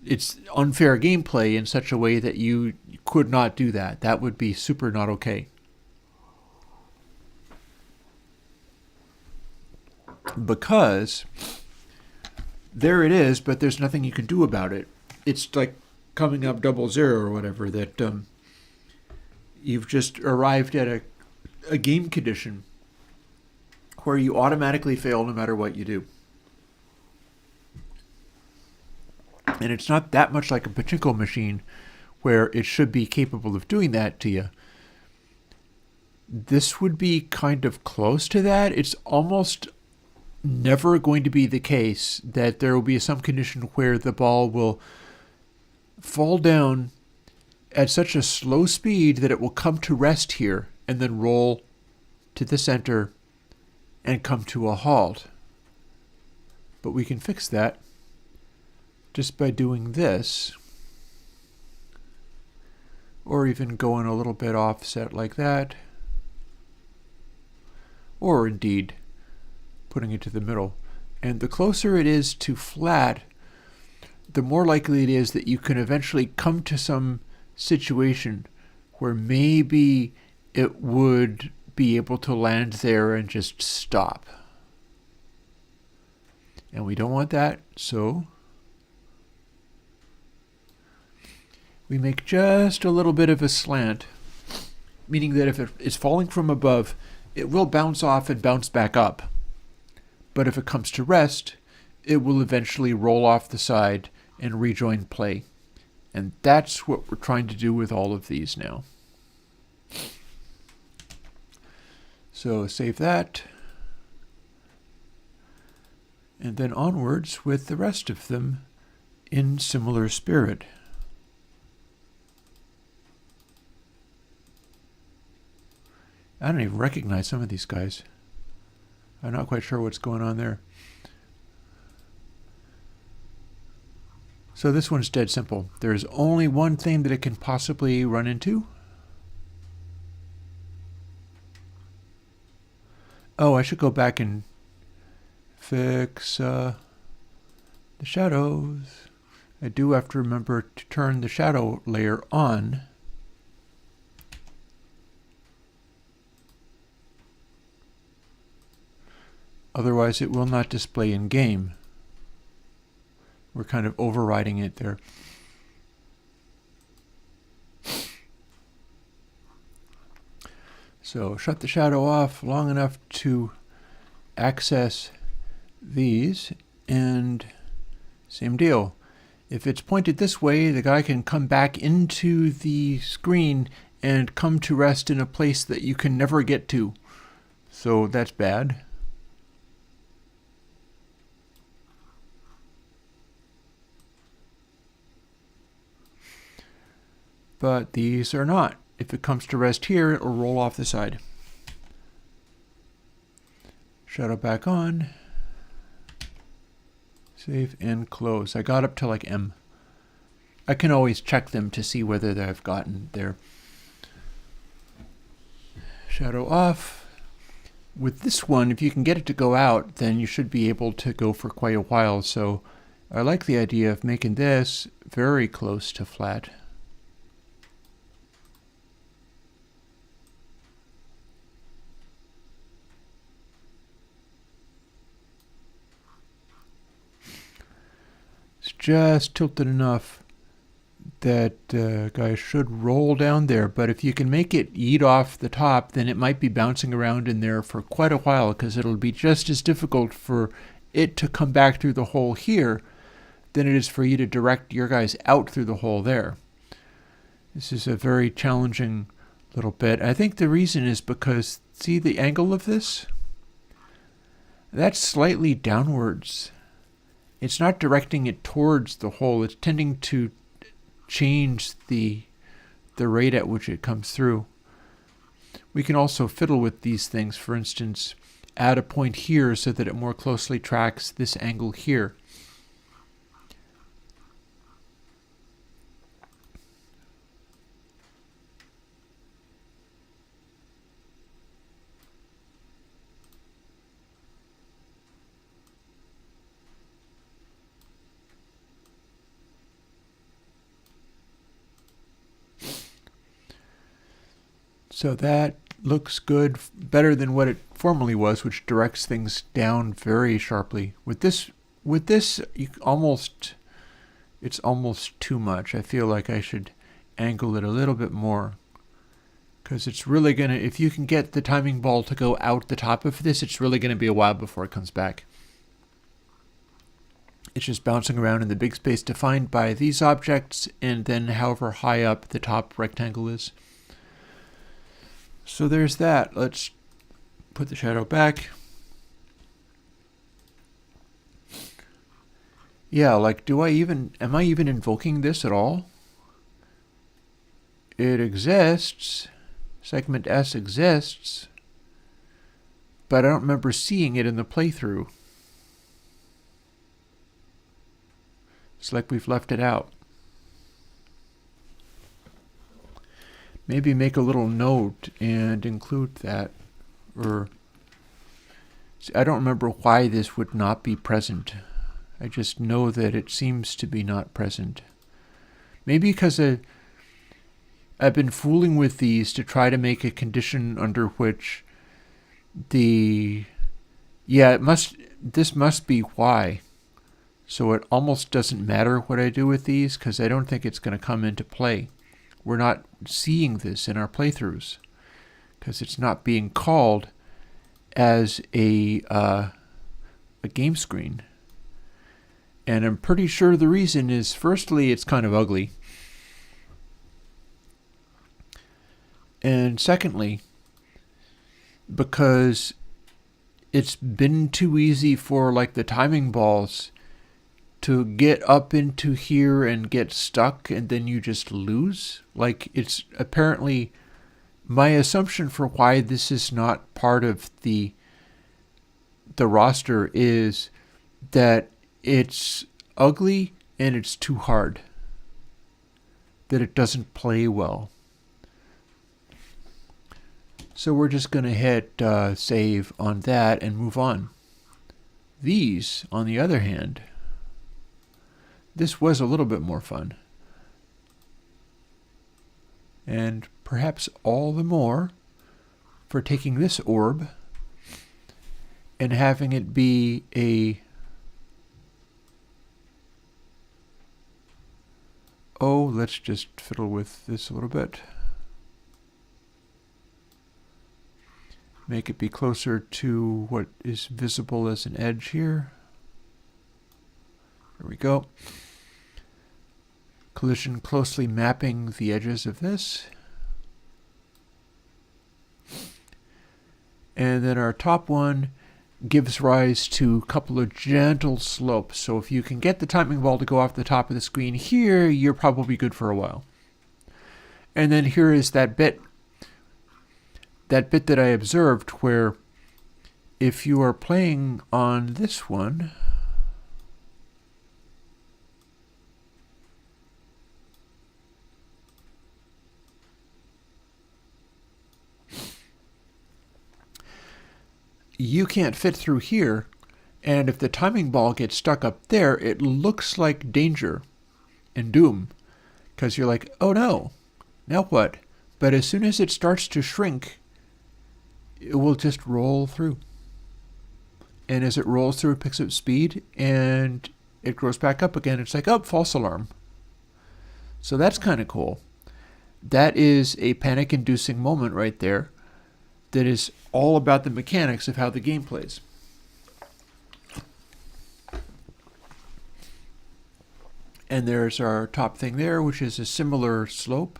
It's unfair gameplay in such a way that you could not do that. That would be super not okay. Because there it is, but there's nothing you can do about it. It's like coming up 00 or whatever, that you've just arrived at a game condition where you automatically fail no matter what you do. And it's not that much like a pachinko machine where it should be capable of doing that to you. This would be kind of close to that. It's almost never going to be the case that there will be some condition where the ball will fall down at such a slow speed that it will come to rest here and then roll to the center and come to a halt. But we can fix that just by doing this, or even going a little bit offset like that, or indeed putting it to the middle. And the closer it is to flat, the more likely it is that you can eventually come to some situation where maybe it would be able to land there and just stop. And we don't want that, so we make just a little bit of a slant, meaning that if it is falling from above, it will bounce off and bounce back up. But if it comes to rest, it will eventually roll off the side and rejoin play. And that's what we're trying to do with all of these now. So save that. And then onwards with the rest of them in similar spirit. I don't even recognize some of these guys. I'm not quite sure what's going on there. So this one's dead simple. There's only one thing that it can possibly run into. Oh, I should go back and fix the shadows. I do have to remember to turn the shadow layer on. Otherwise, it will not display in game. We're kind of overriding it there. So shut the shadow off long enough to access these, and same deal. If it's pointed this way, the guy can come back into the screen and come to rest in a place that you can never get to. So that's bad. But these are not. If it comes to rest here, it will roll off the side. Shadow back on. Save and close. I got up to like M. I can always check them to see whether I've gotten there. Shadow off. With this one, if you can get it to go out, then you should be able to go for quite a while. So I like the idea of making this very close to flat. It's just tilted enough that guy should roll down there, but if you can make it eat off the top, then it might be bouncing around in there for quite a while, because it'll be just as difficult for it to come back through the hole here than it is for you to direct your guys out through the hole there. This is a very challenging little bit. I think the reason is because, see the angle of this? That's slightly downwards. It's not directing it towards the hole. It's tending to change the rate at which it comes through. We can also fiddle with these things. For instance, add a point here so that it more closely tracks this angle here. So that looks good, better than what it formerly was, which directs things down very sharply. With this, it's almost too much. I feel like I should angle it a little bit more, because it's really gonna, if you can get the timing ball to go out the top of this, it's really gonna be a while before it comes back. It's just bouncing around in the big space defined by these objects, and then however high up the top rectangle is. So there's that. Let's put the shadow back. Yeah, like, am I even invoking this at all? It exists. Segment S exists. But I don't remember seeing it in the playthrough. It's like we've left it out. Maybe make a little note and include that. Or I don't remember why this would not be present. I just know that it seems to be not present. Maybe because I've been fooling with these to try to make a condition under which this must be Y. So it almost doesn't matter what I do with these, because I don't think it's going to come into play. We're not seeing this in our playthroughs because it's not being called as a game screen. And I'm pretty sure the reason is, firstly, it's kind of ugly. And secondly, because it's been too easy for like the timing balls to get up into here and get stuck, and then you just lose. Like, it's apparently, my assumption for why this is not part of the roster is that it's ugly and it's too hard, that it doesn't play well. So we're just going to hit save on that and move on. These, on the other hand, this was a little bit more fun. And perhaps all the more for taking this orb and having it be let's just fiddle with this a little bit. Make it be closer to what is visible as an edge here. There we go. Collision closely mapping the edges of this. And then our top one gives rise to a couple of gentle slopes. So if you can get the timing ball to go off the top of the screen here, you're probably good for a while. And then here is that bit that I observed where if you are playing on this one, you can't fit through here, and if the timing ball gets stuck up there, it looks like danger and doom, because you're like, oh no, now what? But as soon as it starts to shrink, it will just roll through. And as it rolls through, it picks up speed, and it grows back up again. It's like, oh, false alarm. So that's kind of cool. That is a panic-inducing moment right there that is all about the mechanics of how the game plays. And there's our top thing there, which is a similar slope.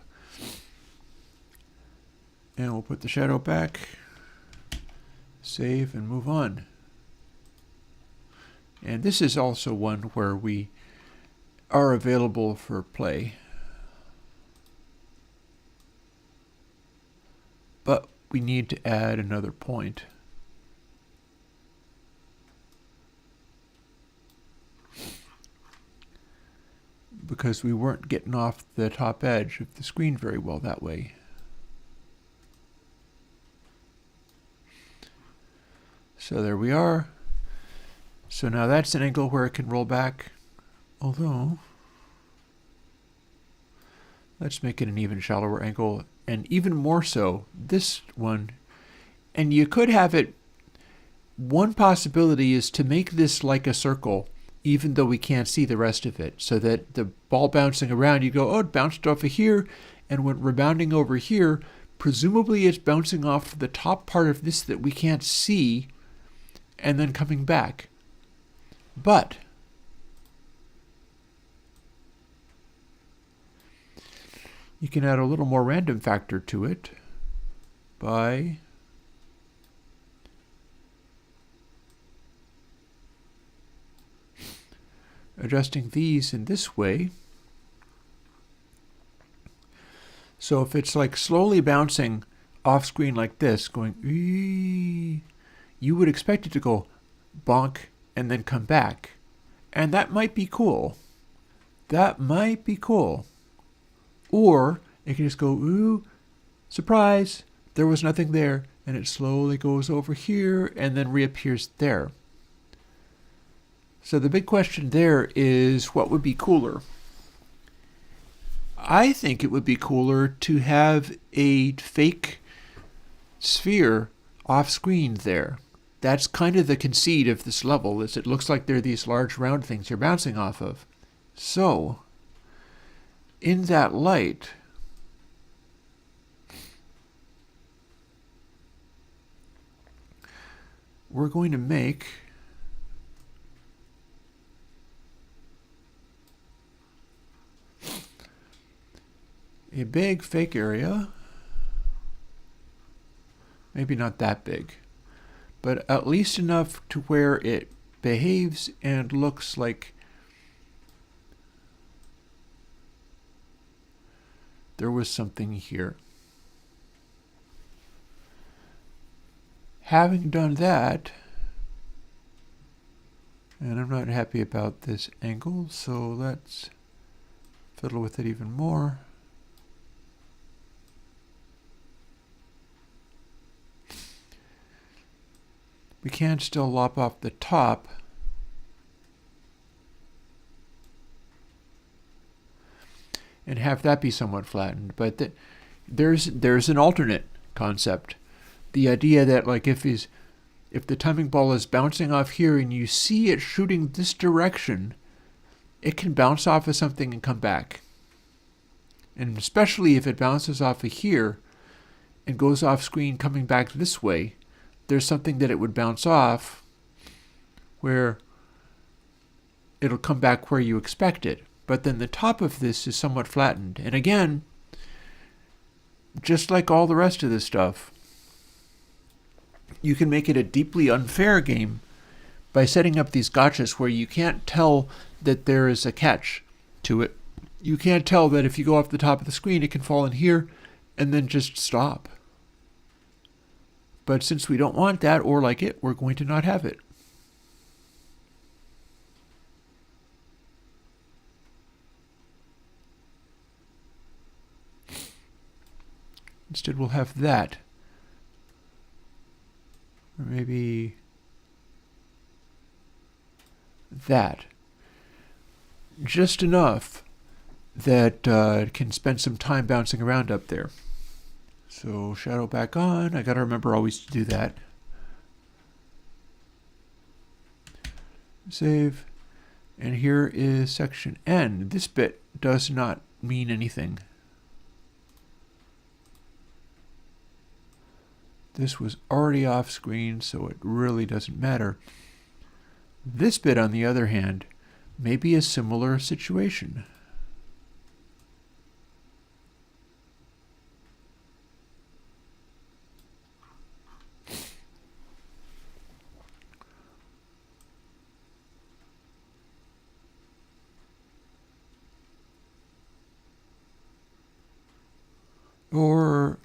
And we'll put the shadow back, save, and move on. And this is also one where we are available for play. But we need to add another point. Because we weren't getting off the top edge of the screen very well that way. So there we are. So now that's an angle where it can roll back. Although, let's make it an even shallower angle, and even more so, this one. And you could have it, one possibility is to make this like a circle, even though we can't see the rest of it, so that the ball bouncing around, you go, oh, it bounced off of here, and when rebounding over here, presumably it's bouncing off the top part of this that we can't see, and then coming back. But you can add a little more random factor to it by adjusting these in this way. So if it's like slowly bouncing off screen like this, going, you would expect it to go bonk and then come back. And that might be cool. That might be cool. Or it can just go, ooh, surprise, there was nothing there. And it slowly goes over here and then reappears there. So the big question there is, what would be cooler? I think it would be cooler to have a fake sphere off screen there. That's kind of the conceit of this level, is it looks like there are these large round things you're bouncing off of. So, in that light, we're going to make a big fake area. Maybe not that big, but at least enough to where it behaves and looks like there was something here. Having done that, and I'm not happy about this angle, so let's fiddle with it even more. We can still lop off the top. And have that be somewhat flattened. But there's an alternate concept. The idea that like if the timing ball is bouncing off here and you see it shooting this direction, it can bounce off of something and come back. And especially if it bounces off of here and goes off screen coming back this way, there's something that it would bounce off where it'll come back where you expect it. But then the top of this is somewhat flattened. And again, just like all the rest of this stuff, you can make it a deeply unfair game by setting up these gotchas where you can't tell that there is a catch to it. You can't tell that if you go off the top of the screen, it can fall in here and then just stop. But since we don't want that or like it, we're going to not have it. Instead, we'll have that. Or maybe that. Just enough that it can spend some time bouncing around up there. So shadow back on. I got to remember always to do that. Save. And here is section N. This bit does not mean anything. This was already off screen, so it really doesn't matter. This bit, on the other hand, may be a similar situation. Or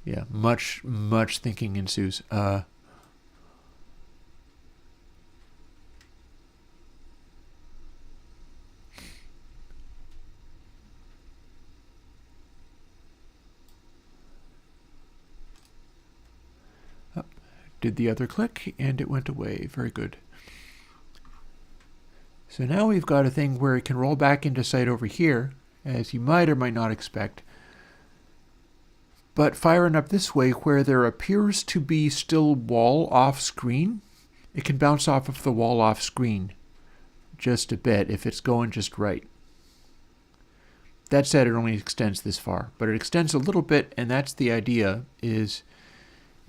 yeah, much thinking ensues. Did the other click, and it went away. Very good. So now we've got a thing where it can roll back into sight over here, as you might or might not expect. But firing up this way, where there appears to be still wall off screen, it can bounce off of the wall off screen just a bit if it's going just right. That said, it only extends this far, but it extends a little bit, and that's the idea, is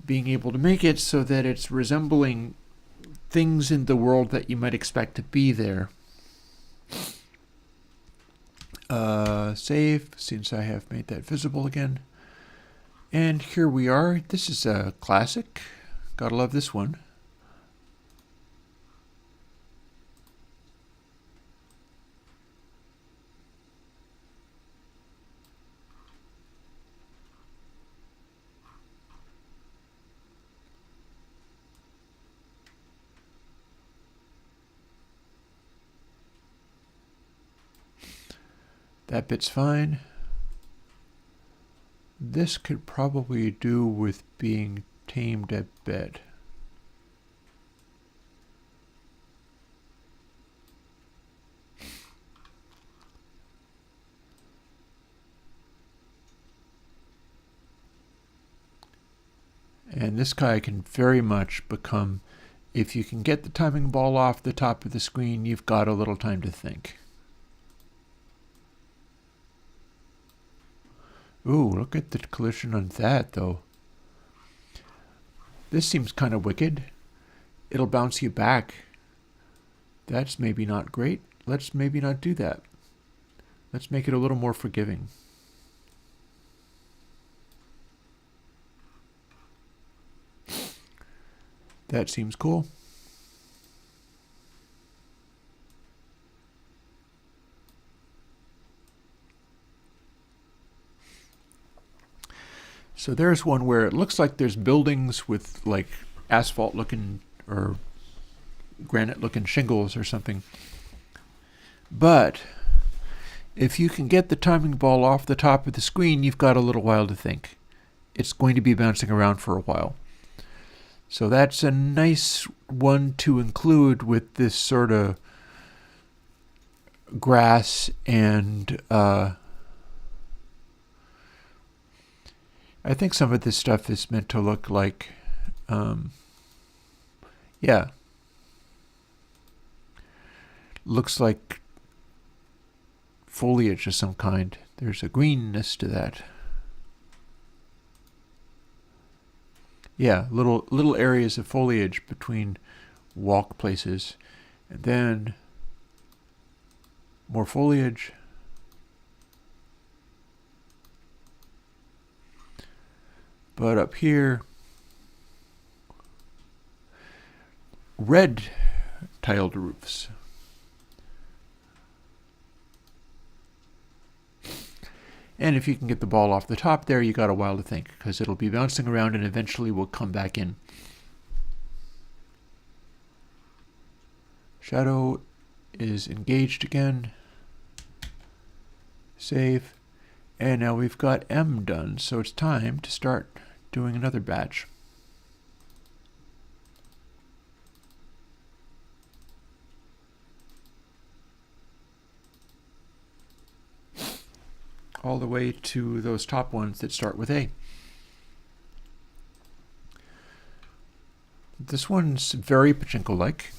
being able to make it so that it's resembling things in the world that you might expect to be there. Save, since I have made that visible again. And here we are. This is a classic. Gotta love this one. That bit's fine. This could probably do with being tamed a bit. And this guy can very much become, if you can get the timing ball off the top of the screen, you've got a little time to think. Ooh, look at the collision on that, though. This seems kind of wicked. It'll bounce you back. That's maybe not great. Let's maybe not do that. Let's make it a little more forgiving. That seems cool. So there's one where it looks like there's buildings with like asphalt looking or granite looking shingles or something. But if you can get the timing ball off the top of the screen, you've got a little while to think. It's going to be bouncing around for a while. So that's a nice one to include with this sort of grass and I think some of this stuff is meant to look like, yeah, looks like foliage of some kind. There's a greenness to that. Yeah, little areas of foliage between walk places, and then more foliage. But up here, red tiled roofs. And if you can get the ball off the top there, you got a while to think, because it'll be bouncing around and eventually will come back in. Shadow is engaged again. Save. And now we've got M done, so it's time to start doing another batch. All the way to those top ones that start with A. This one's very pachinko-like.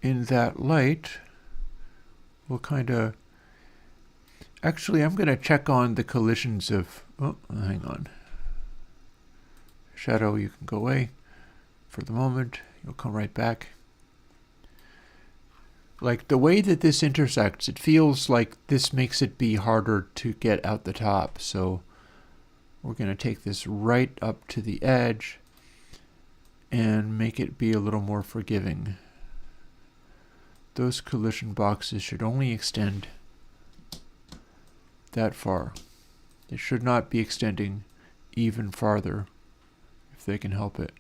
In that light, we'll kind of... Actually, I'm going to check on the collisions of... Oh, hang on. Shadow, you can go away for the moment. You'll come right back. Like, the way that this intersects, it feels like this makes it be harder to get out the top. So we're going to take this right up to the edge and make it be a little more forgiving. Those collision boxes should only extend that far. It should not be extending even farther if they can help it.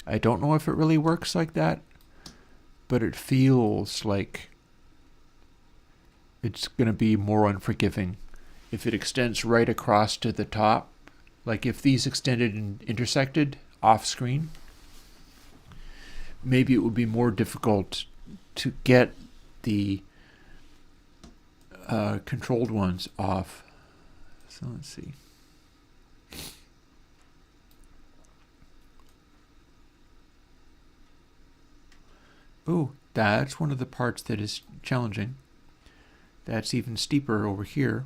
I don't know if it really works like that, but it feels like it's going to be more unforgiving if it extends right across to the top. Like if these extended and intersected off screen, maybe it would be more difficult to get the controlled ones off. So let's see. Oh, that's one of the parts that is challenging. That's even steeper over here.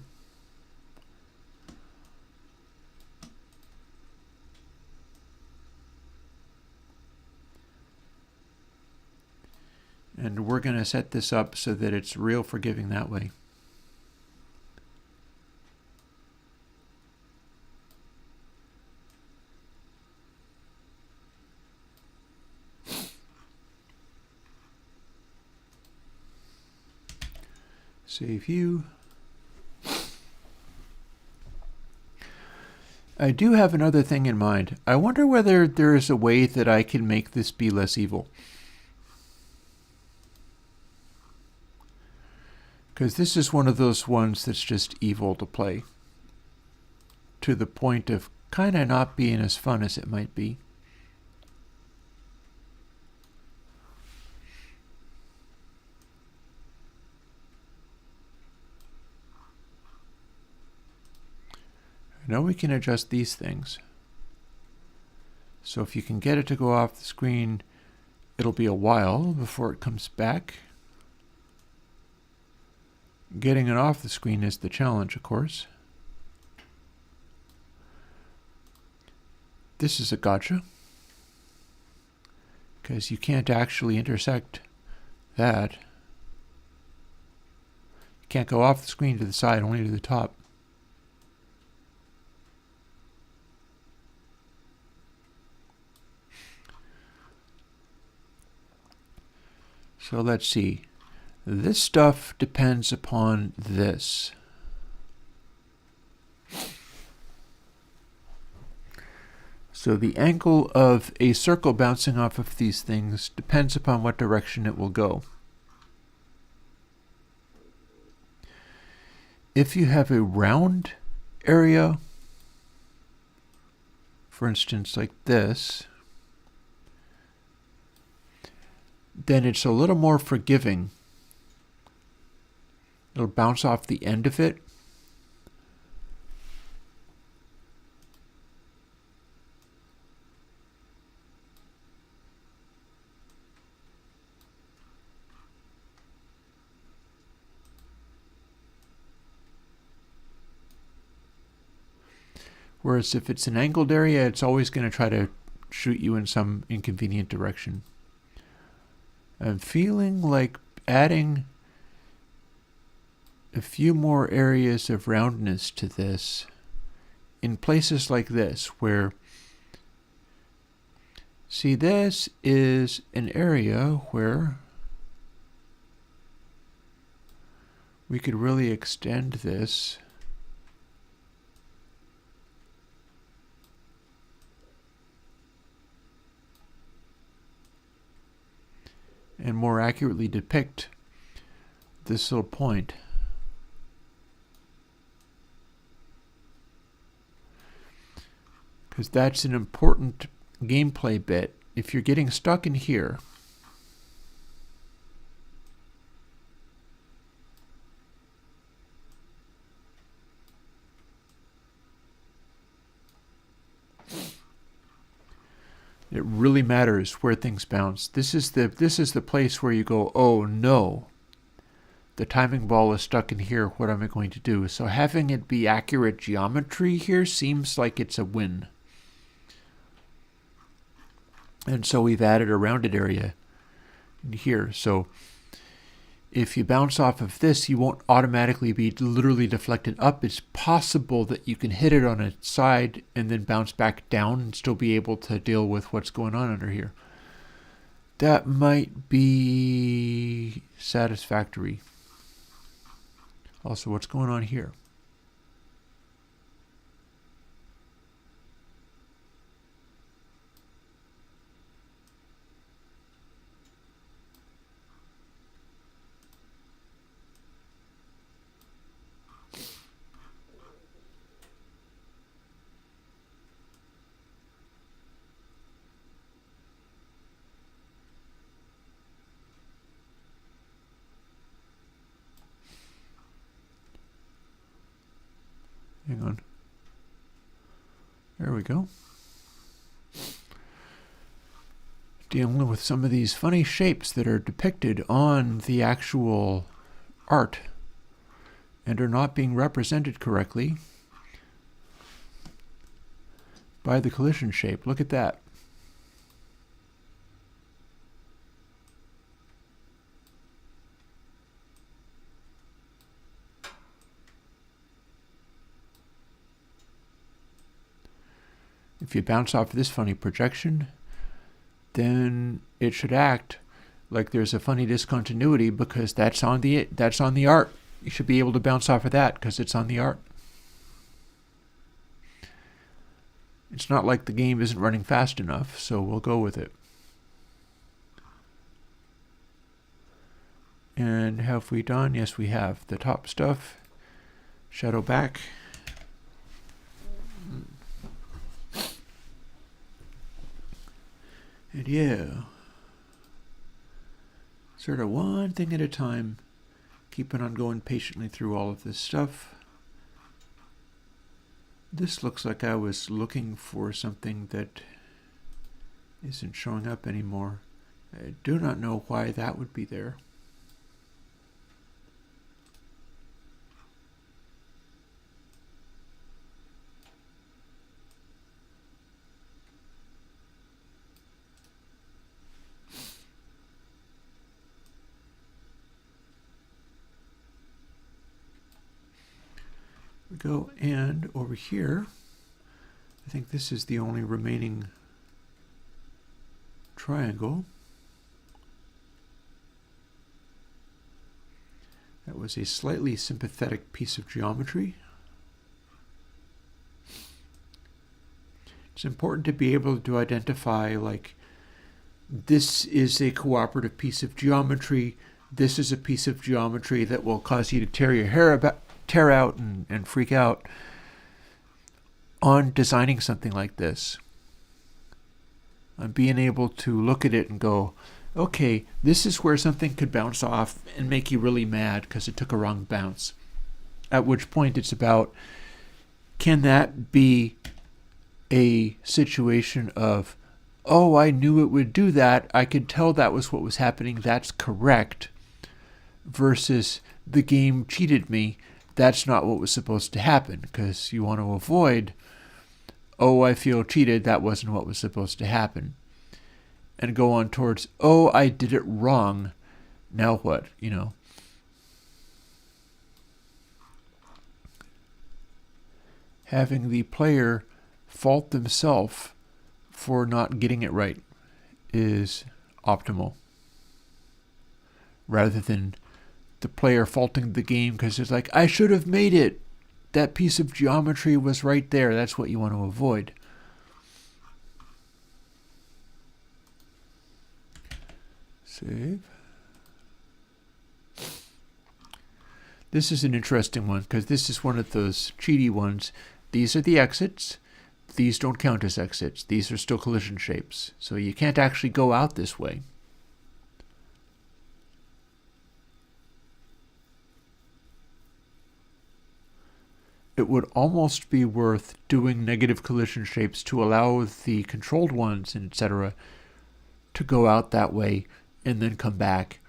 And we're going to set this up so that it's real forgiving that way. Save view. I do have another thing in mind. I wonder whether there is a way that I can make this be less evil. Because this is one of those ones that's just evil to play. To the point of kind of not being as fun as it might be. Now we can adjust these things. So if you can get it to go off the screen, it'll be a while before it comes back. Getting it off the screen is the challenge, of course. This is a gotcha, because you can't actually intersect that. You can't go off the screen to the side, only to the top. So let's see. This stuff depends upon this. So the angle of a circle bouncing off of these things depends upon what direction it will go. If you have a round area, for instance like this, then it's a little more forgiving. It'll bounce off the end of it. Whereas if it's an angled area, it's always going to try to shoot you in some inconvenient direction. I'm feeling like adding a few more areas of roundness to this in places like this, where See, this is an area where we could really extend this. And more accurately depict this little point. Because that's an important gameplay bit. If you're getting stuck in here, it really matters where things bounce. This is the place where you go, oh no, the timing ball is stuck in here. What am I going to do? So having it be accurate geometry here seems like it's a win. And so we've added a rounded area in here. So if you bounce off of this, you won't automatically be literally deflected up. It's possible that you can hit it on its side and then bounce back down and still be able to deal with what's going on under here. That might be satisfactory. Also, what's going on here? Hang on. There we go. Dealing with some of these funny shapes that are depicted on the actual art and are not being represented correctly by the collision shape. Look at that. If you bounce off this funny projection, then it should act like there's a funny discontinuity because that's on the art. You should be able to bounce off of that because it's on the art. It's not like the game isn't running fast enough, so we'll go with it. And have we done? Yes, we have. The top stuff. Shadow back. And yeah, sort of one thing at a time, keeping on going patiently through all of this stuff. This looks like I was looking for something that isn't showing up anymore. I do not know why that would be there. Go and over here, I think this is the only remaining triangle. That was a slightly sympathetic piece of geometry. It's important to be able to identify, like, this is a cooperative piece of geometry. This is a piece of geometry that will cause you to tear out and freak out on designing something like this. On being able to look at it and go, okay, this is where something could bounce off and make you really mad because it took a wrong bounce. At which point it's about, can that be a situation of, oh, I knew it would do that. I could tell that was what was happening. That's correct. Versus the game cheated me. That's not what was supposed to happen, because you want to avoid, oh, I feel cheated, that wasn't what was supposed to happen. And go on towards, oh, I did it wrong, now what, you know. Having the player fault themselves for not getting it right. is optimal, rather than the player faulting the game because it's like, I should have made it. That piece of geometry was right there. That's what you want to avoid. Save. This is an interesting one because this is one of those cheaty ones. These are the exits. These don't count as exits. These are still collision shapes. So you can't actually go out this way. It would almost be worth doing negative collision shapes to allow the controlled ones, etc., to go out that way and then come back.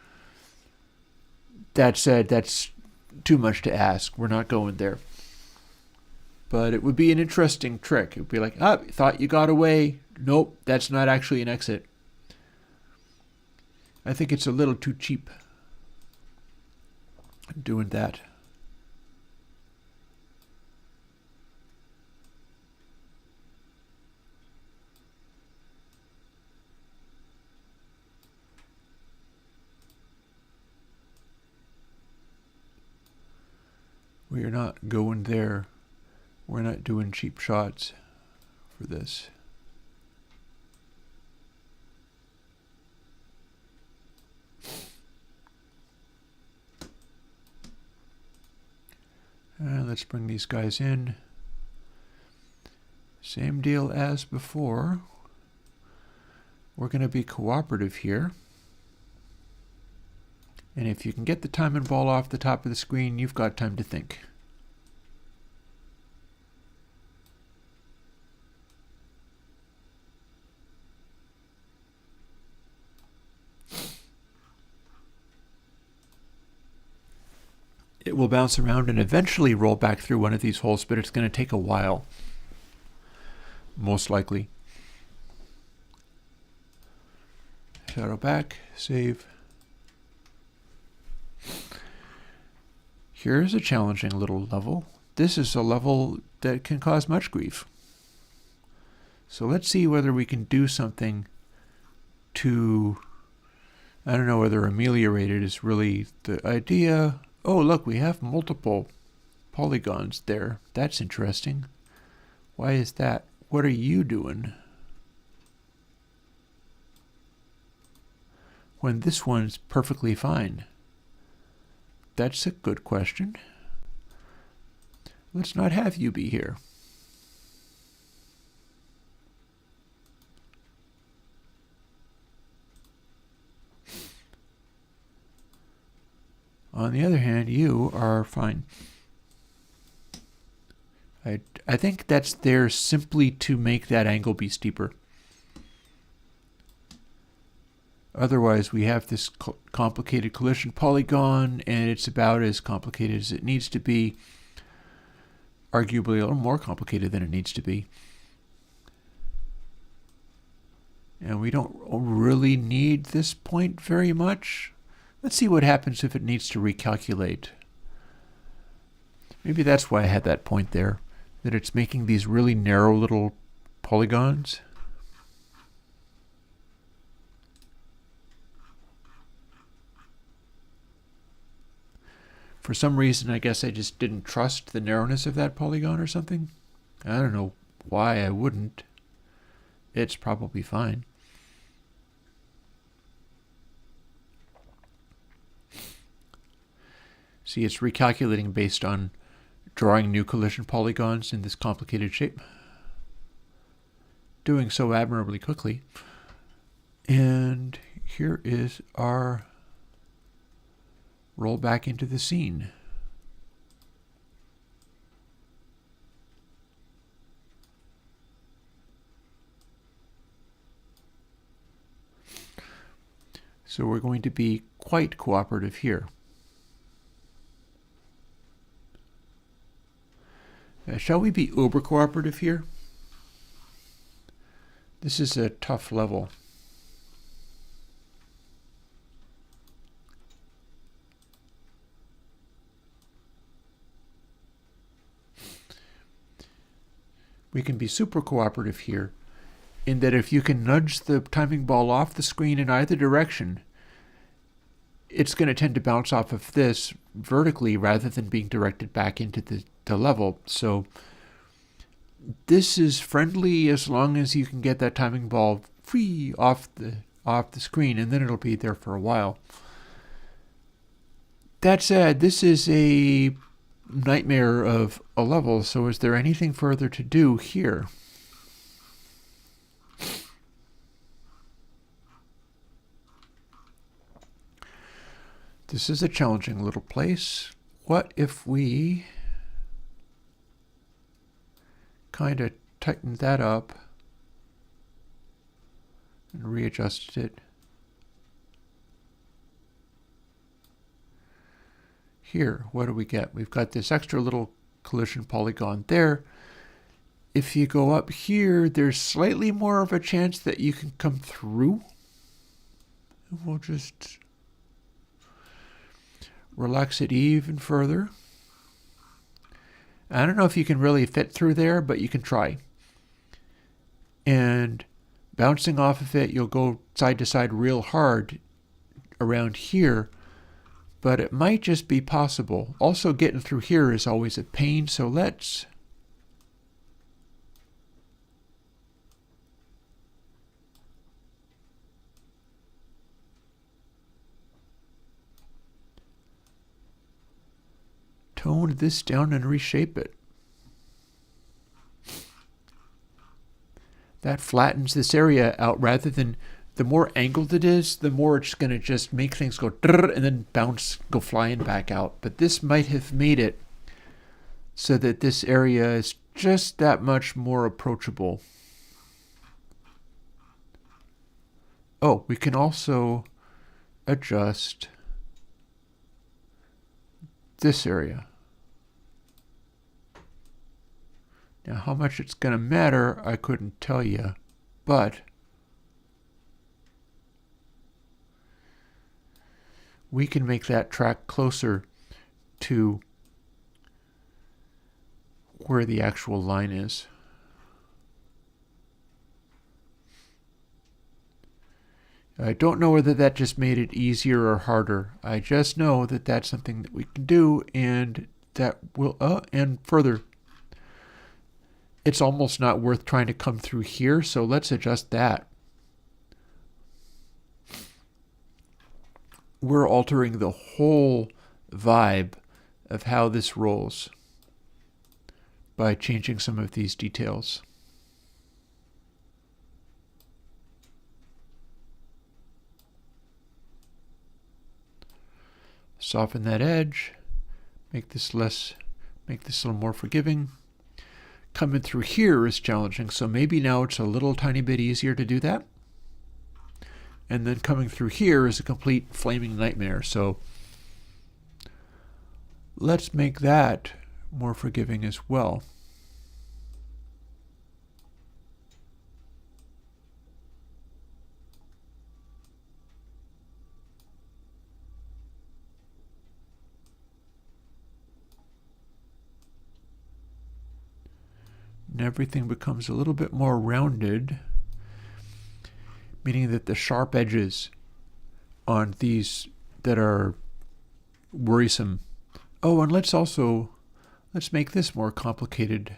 That said, that's too much to ask. We're not going there. But it would be an interesting trick. It would be like, ah, thought you got away. Nope, that's not actually an exit. I think it's a little too cheap doing that. We are not going there. We're not doing cheap shots for this. Let's bring these guys in. Same deal as before. We're going to be cooperative here. And if you can get the time and ball off the top of the screen, you've got time to think. It will bounce around and eventually roll back through one of these holes, but it's going to take a while. Most likely. Shadow back, save. Here's a challenging little level. This is a level that can cause much grief. So let's see whether we can do something to, I don't know whether ameliorate it is really the idea. Oh, look, we have multiple polygons there. That's interesting. Why is that? What are you doing? When this one's perfectly fine. That's a good question. Let's not have you be here. On the other hand, you are fine. I think that's there simply to make that angle be steeper. Otherwise, we have this complicated collision polygon, and it's about as complicated as it needs to be. Arguably a little more complicated than it needs to be. And we don't really need this point very much. Let's see what happens if it needs to recalculate. Maybe that's why I had that point there, that it's making these really narrow little polygons. For some reason, I guess I just didn't trust the narrowness of that polygon or something. I don't know why I wouldn't. It's probably fine. See, it's recalculating based on drawing new collision polygons in this complicated shape. Doing so admirably quickly. And here is our roll back into the scene. So we're going to be quite cooperative here. Shall we be uber cooperative here? This is a tough level. We can be super cooperative here. in that if you can nudge the timing ball off the screen in either direction, it's going to tend to bounce off of this vertically rather than being directed back into the level. So this is friendly as long as you can get that timing ball free off the screen, and then it'll be there for a while. That said, this is a nightmare of a level, so is there anything further to do here? This is a challenging little place. What if we kind of tightened that up and readjusted it? Here, what do we get? We've got this extra little collision polygon there. If you go up here, there's slightly more of a chance that you can come through. We'll just relax it even further. I don't know if you can really fit through there, but you can try. And bouncing off of it, you'll go side to side real hard around here, but it might just be possible. Also, getting through here is always a pain, so let's tone this down and reshape it. That flattens this area out rather than, the more angled it is, the more it's going to just make things go and then bounce, go flying back out. But this might have made it so that this area is just that much more approachable. Oh, we can also adjust this area. Now, how much it's going to matter, I couldn't tell you, but we can make that track closer to where the actual line is. I don't know whether that just made it easier or harder. I just know that that's something that we can do, and that will, and further, it's almost not worth trying to come through here, so let's adjust that. We're altering the whole vibe of how this rolls by changing some of these details. Soften that edge, make this a little more forgiving. Coming through here is challenging, so maybe now it's a little tiny bit easier to do that. And then coming through here is a complete flaming nightmare, so let's make that more forgiving as well. And everything becomes a little bit more rounded, meaning that the sharp edges on these that are worrisome. Oh, and let's make this more complicated.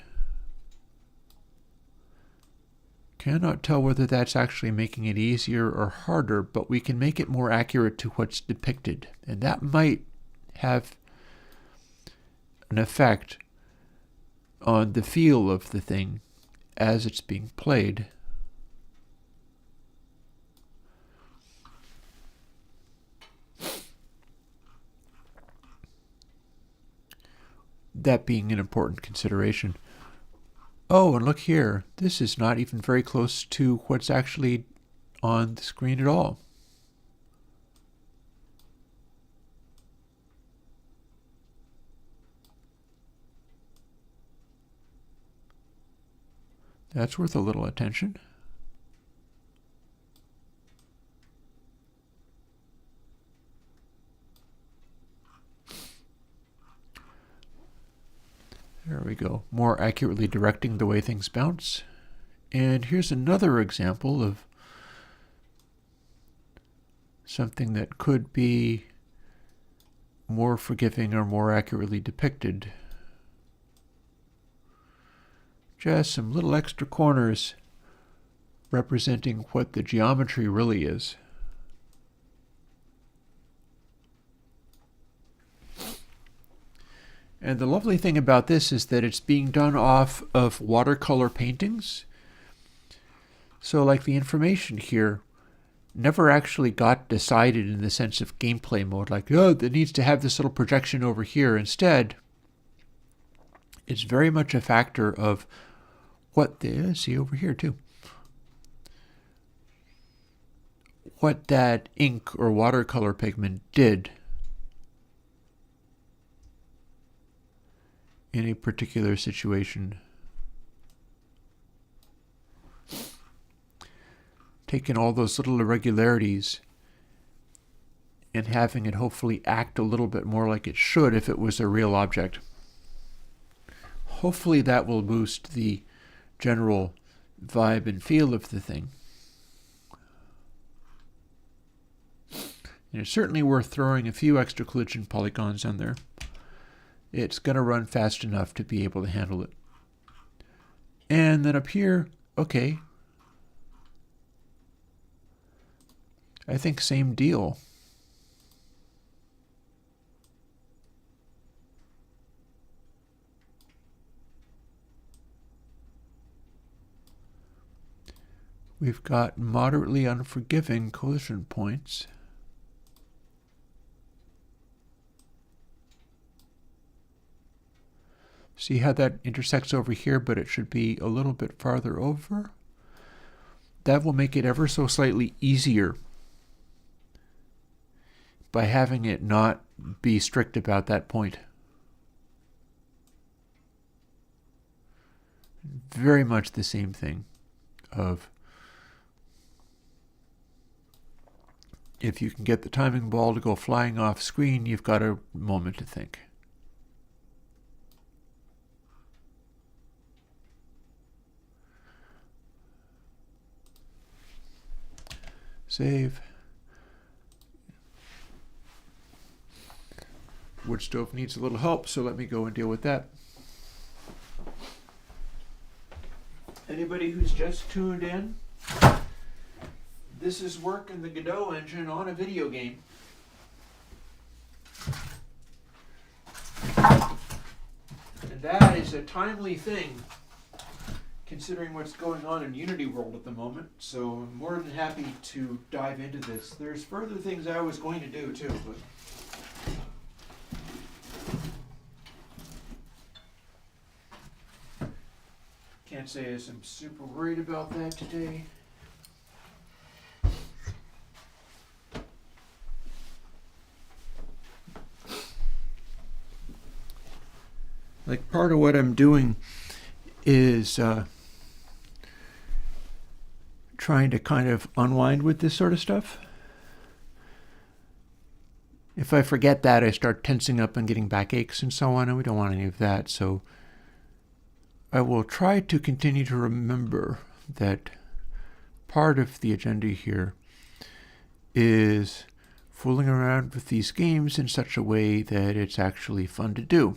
Cannot tell whether that's actually making it easier or harder, but we can make it more accurate to what's depicted. And that might have an effect on the feel of the thing as it's being played. That being an important consideration. Oh, and look here. This is not even very close to what's actually on the screen at all. That's worth a little attention. There we go. More accurately directing the way things bounce. And here's another example of something that could be more forgiving or more accurately depicted. Just some little extra corners representing what the geometry really is. And the lovely thing about this is that it's being done off of watercolor paintings. So like the information here never actually got decided in the sense of gameplay mode, like, oh, it needs to have this little projection over here. Instead, it's very much a factor of what the, see over here too, what that ink or watercolor pigment did in a particular situation. Taking all those little irregularities and having it hopefully act a little bit more like it should if it was a real object. Hopefully that will boost the general vibe and feel of the thing. And it's certainly worth throwing a few extra collision polygons on there. It's going to run fast enough to be able to handle it. And then up here, okay, I think same deal. We've got moderately unforgiving collision points. See how that intersects over here, but it should be a little bit farther over? That will make it ever so slightly easier by having it not be strict about that point. Very much the same thing of if you can get the timing ball to go flying off screen, you've got a moment to think. Save. Wood stove needs a little help, so let me go and deal with that. Anybody who's just tuned in, this is work in the Godot engine on a video game. And that is a timely thing, considering what's going on in Unity World at the moment. So I'm more than happy to dive into this. There's further things I was going to do too, but can't say I'm super worried about that today. Like part of what I'm doing is trying to kind of unwind with this sort of stuff. If I forget that, I start tensing up and getting backaches and so on, and we don't want any of that. So I will try to continue to remember that part of the agenda here is fooling around with these games in such a way that it's actually fun to do.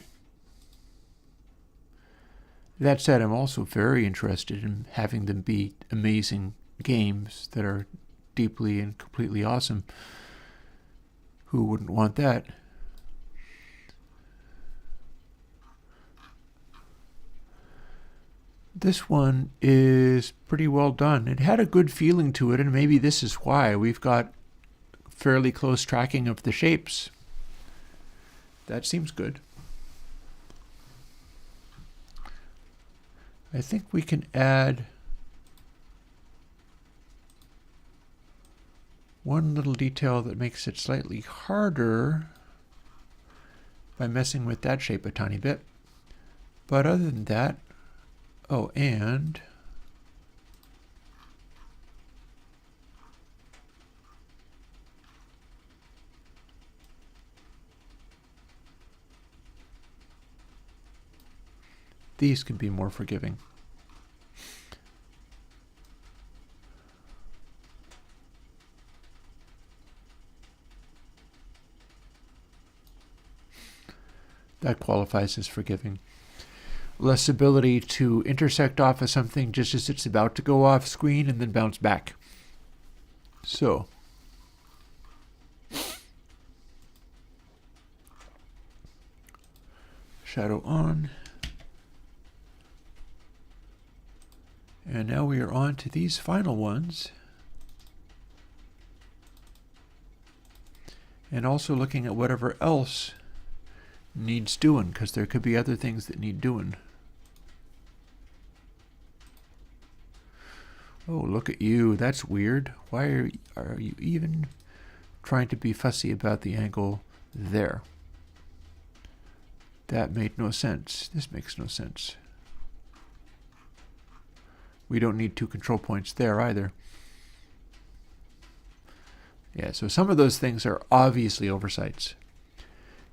That said, I'm also very interested in having them be amazing games that are deeply and completely awesome. Who wouldn't want that? This one is pretty well done. It had a good feeling to it, and maybe this is why. We've got fairly close tracking of the shapes. That seems good. I think we can add one little detail that makes it slightly harder by messing with that shape a tiny bit. But other than that, oh, and these can be more forgiving. That qualifies as forgiving. Less ability to intersect off of something just as it's about to go off screen and then bounce back. So, shadow on. And now we are on to these final ones. And also looking at whatever else needs doing, because there could be other things that need doing. Oh, look at you. That's weird. Why are you even trying to be fussy about the angle there? That made no sense. This makes no sense. We don't need 2 control points there either. Yeah, so some of those things are obviously oversights.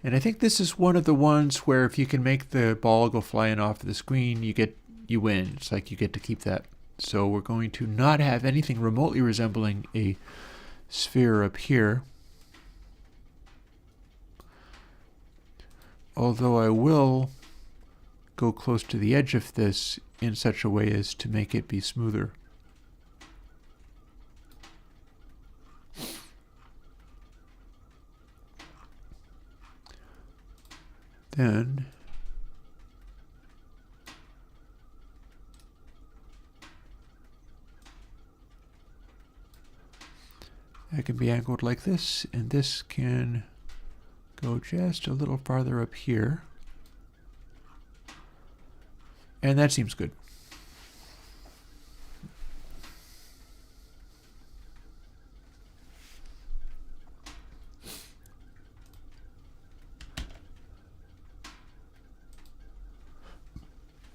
And I think this is one of the ones where if you can make the ball go flying off the screen, you win. It's like you get to keep that. So we're going to not have anything remotely resembling a sphere up here. Although I will go close to the edge of this in such a way as to make it be smoother. Then that can be angled like this, and this can go just a little farther up here. And that seems good.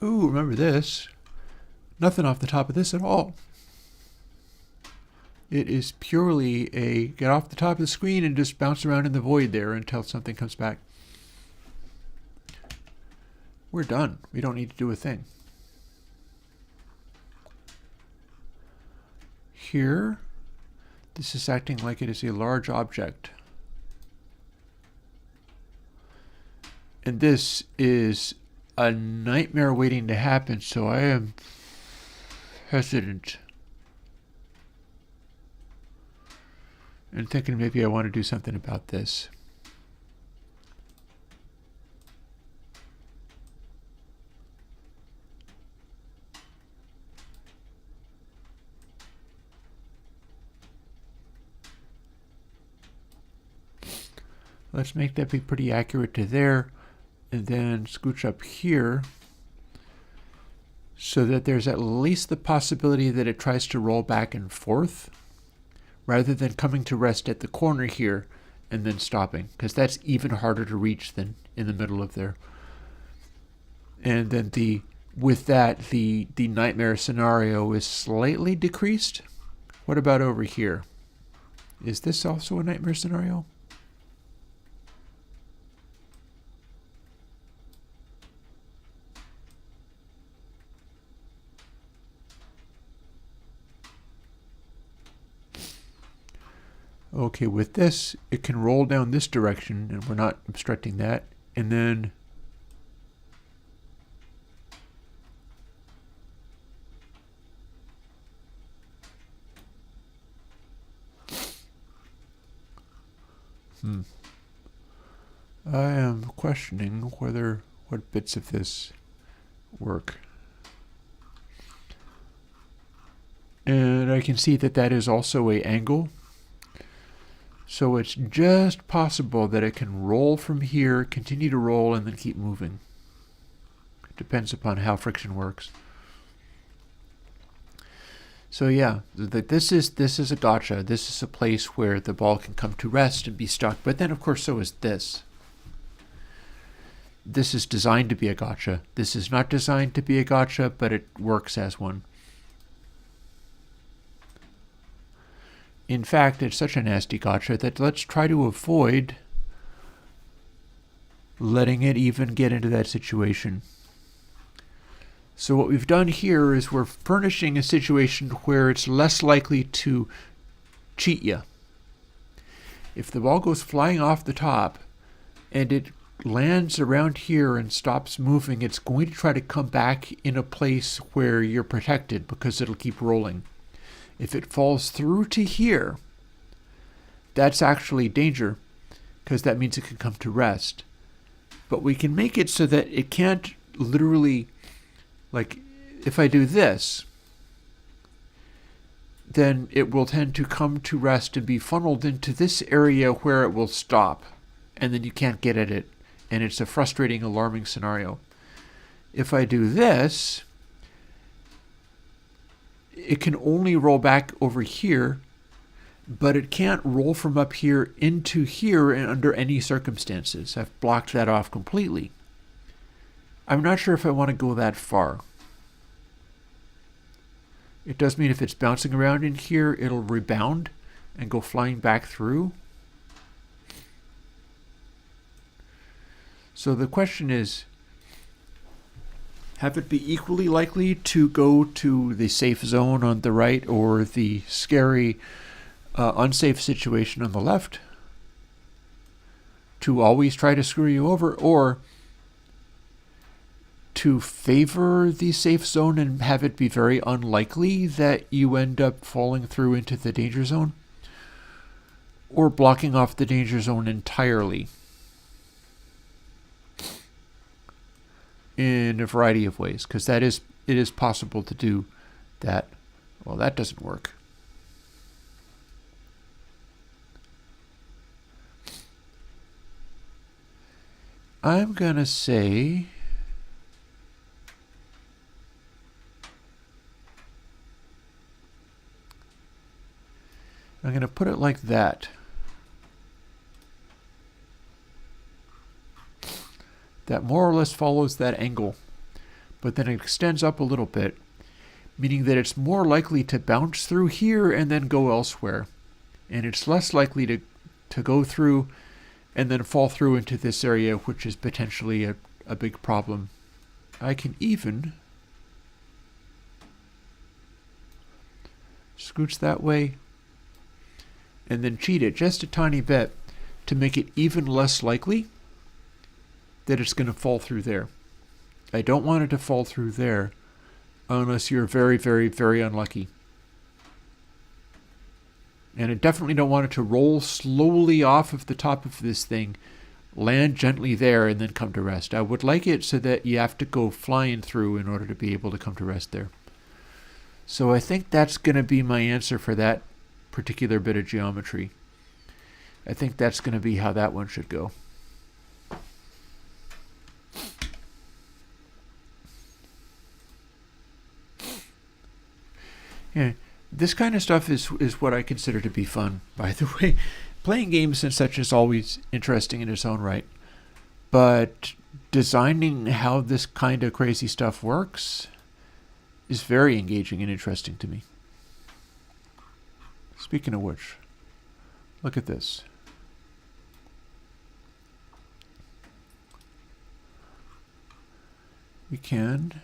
Ooh, remember this. Nothing off the top of this at all. It is purely a get off the top of the screen and just bounce around in the void there until something comes back. We're done. We don't need to do a thing. Here, this is acting like it is a large object. And this is a nightmare waiting to happen, so I am hesitant. And thinking maybe I want to do something about this. Let's make that be pretty accurate to there, and then scooch up here so that there's at least the possibility that it tries to roll back and forth rather than coming to rest at the corner here and then stopping, because that's even harder to reach than in the middle of there. And then with that, the nightmare scenario is slightly decreased. What about over here? Is this also a nightmare scenario? Okay, with this, it can roll down this direction, and we're not obstructing that. And then I am questioning what bits of this work. And I can see that that is also an angle. So it's just possible that it can roll from here, continue to roll, and then keep moving. It depends upon how friction works. So yeah, this is a gotcha. This is a place where the ball can come to rest and be stuck. But then, of course, so is this. This is designed to be a gotcha. This is not designed to be a gotcha, but it works as one. In fact, it's such a nasty gotcha that let's try to avoid letting it even get into that situation. So what we've done here is we're furnishing a situation where it's less likely to cheat you. If the ball goes flying off the top and it lands around here and stops moving, it's going to try to come back in a place where you're protected because it'll keep rolling. If it falls through to here, that's actually danger because that means it can come to rest. But we can make it so that it can't literally, like if I do this, then it will tend to come to rest and be funneled into this area where it will stop, and then you can't get at it, and it's a frustrating, alarming scenario. If I do this, it can only roll back over here, but it can't roll from up here into here under any circumstances. I've blocked that off completely. I'm not sure if I want to go that far. It does mean if it's bouncing around in here, it'll rebound and go flying back through. So the question is, have it be equally likely to go to the safe zone on the right or the scary, unsafe situation on the left to always try to screw you over, or to favor the safe zone and have it be very unlikely that you end up falling through into the danger zone, or blocking off the danger zone entirely in a variety of ways, because it is possible to do that. Well, that doesn't work. I'm going to say I'm going to put it like that. That more or less follows that angle, but then it extends up a little bit, meaning that it's more likely to bounce through here and then go elsewhere. And it's less likely to go through and then fall through into this area, which is potentially a big problem. I can even scooch that way and then cheat it just a tiny bit to make it even less likely that it's going to fall through there. I don't want it to fall through there unless you're very, very, very unlucky. And I definitely don't want it to roll slowly off of the top of this thing, land gently there, and then come to rest. I would like it so that you have to go flying through in order to be able to come to rest there. So I think that's going to be my answer for that particular bit of geometry. I think that's going to be how that one should go. Yeah, this kind of stuff is what I consider to be fun, by the way. Playing games and such is always interesting in its own right. But designing how this kind of crazy stuff works is very engaging and interesting to me. Speaking of which, look at this. We can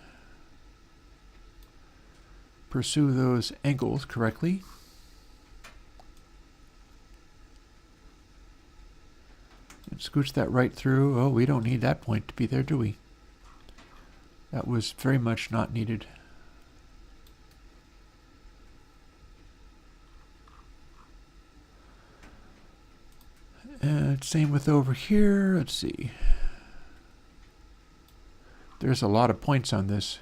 pursue those angles correctly. And scooch that right through. Oh, we don't need that point to be there, do we? That was very much not needed. And same with over here. Let's see. There's a lot of points on this.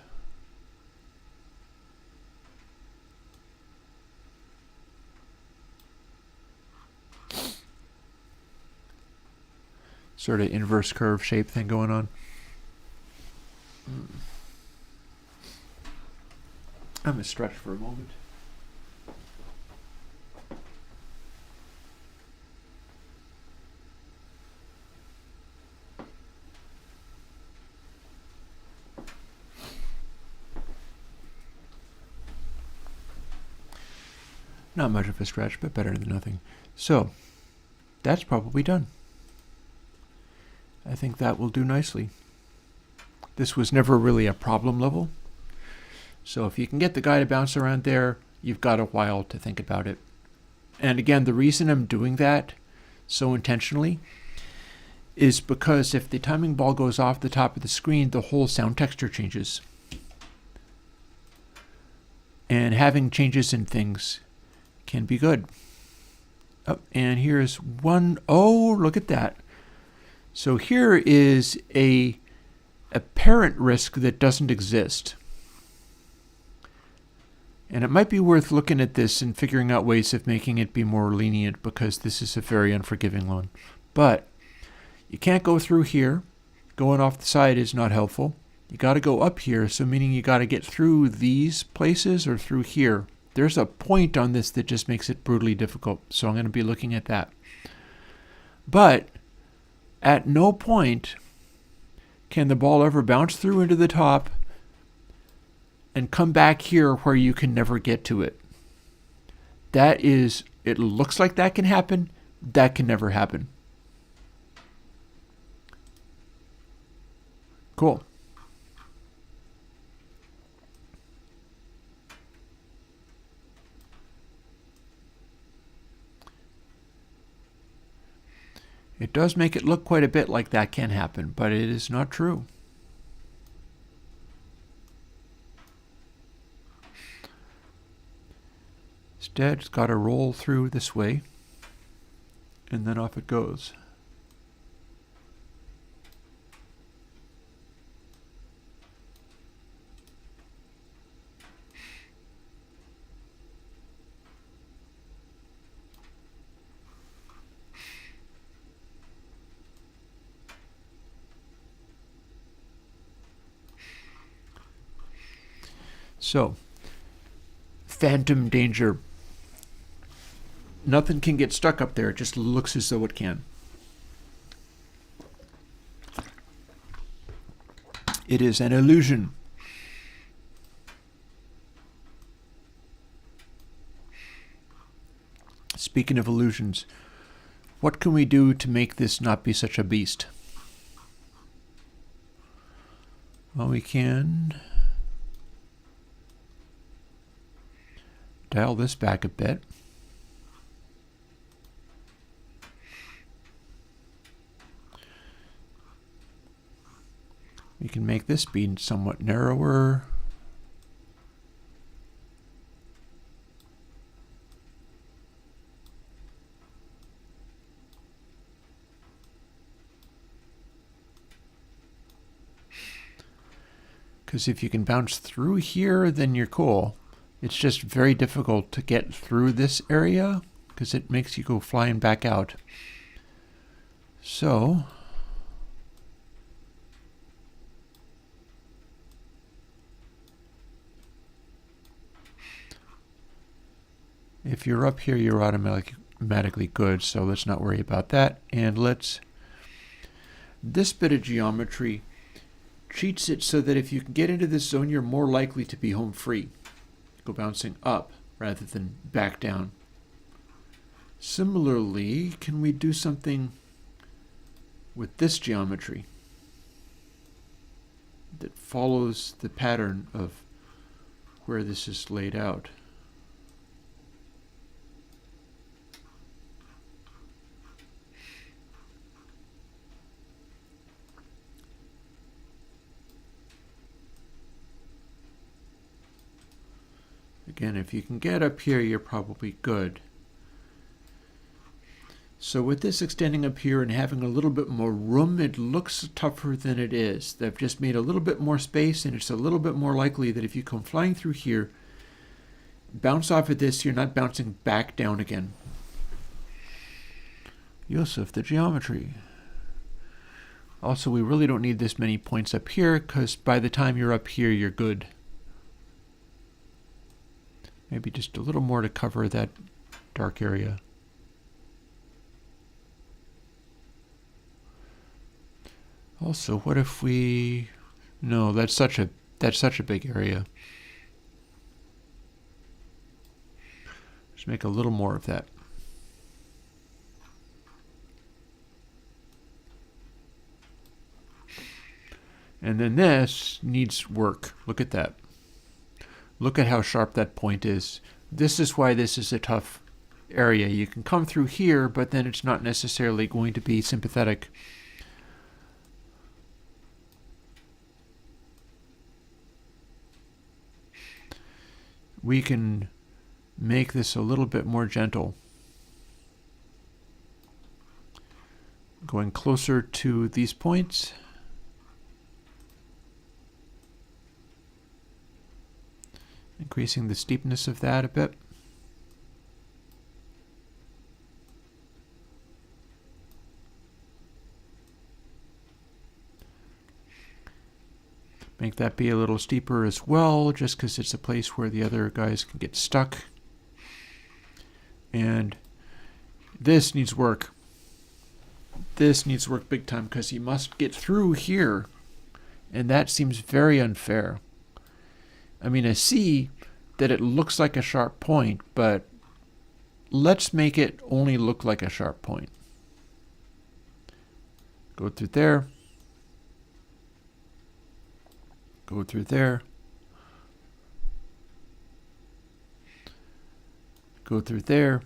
Sort of inverse curve shape thing going on. I'm going to stretch for a moment. Not much of a stretch, but better than nothing. So, that's probably done. I think that will do nicely. This was never really a problem level. So if you can get the guy to bounce around there, you've got a while to think about it. And again, the reason I'm doing that so intentionally is because if the timing ball goes off the top of the screen, the whole sound texture changes. And having changes in things can be good. Oh, and here's one. Oh, look at that. So here is a apparent risk that doesn't exist. And it might be worth looking at this and figuring out ways of making it be more lenient, because this is a very unforgiving one. But you can't go through here. Going off the side is not helpful. You got to go up here, so meaning you got to get through these places or through here. There's a point on this that just makes it brutally difficult, so I'm going to be looking at that. But at no point can the ball ever bounce through into the top and come back here where you can never get to it. That is, it looks like that can happen. That can never happen. Cool. It does make it look quite a bit like that can happen, but it is not true. Instead, it's got to roll through this way, and then off it goes. So, phantom danger. Nothing can get stuck up there. It just looks as though it can. It is an illusion. Speaking of illusions, what can we do to make this not be such a beast? Well, we can dial this back a bit. We can make this be somewhat narrower. Because if you can bounce through here, then you're cool. It's just very difficult to get through this area because it makes you go flying back out. So if you're up here, you're automatically good, so let's not worry about that. And this bit of geometry cheats it so that if you can get into this zone, you're more likely to be home free. Go bouncing up rather than back down. Similarly, can we do something with this geometry that follows the pattern of where this is laid out? Again, if you can get up here, you're probably good. So with this extending up here and having a little bit more room, it looks tougher than it is. They've just made a little bit more space, and it's a little bit more likely that if you come flying through here, bounce off of this, you're not bouncing back down again. Yosef, the geometry. Also, we really don't need this many points up here, because by the time you're up here, you're good. Maybe just a little more to cover that dark area. Also, what if we... No, that's such a big area. Just make a little more of that. And then this needs work. Look at that. Look at how sharp that point is. This is why this is a tough area. You can come through here, but then it's not necessarily going to be sympathetic we can make this a little bit more gentle. Going closer to these points. Increasing the steepness of that a bit. Make that be a little steeper as well, just because it's a place where the other guys can get stuck. And this needs work. This needs work big time, because he must get through here. And that seems very unfair. I mean, I see that it looks like a sharp point, but let's make it only look like a sharp point. Go through there. Go through there. Go through there.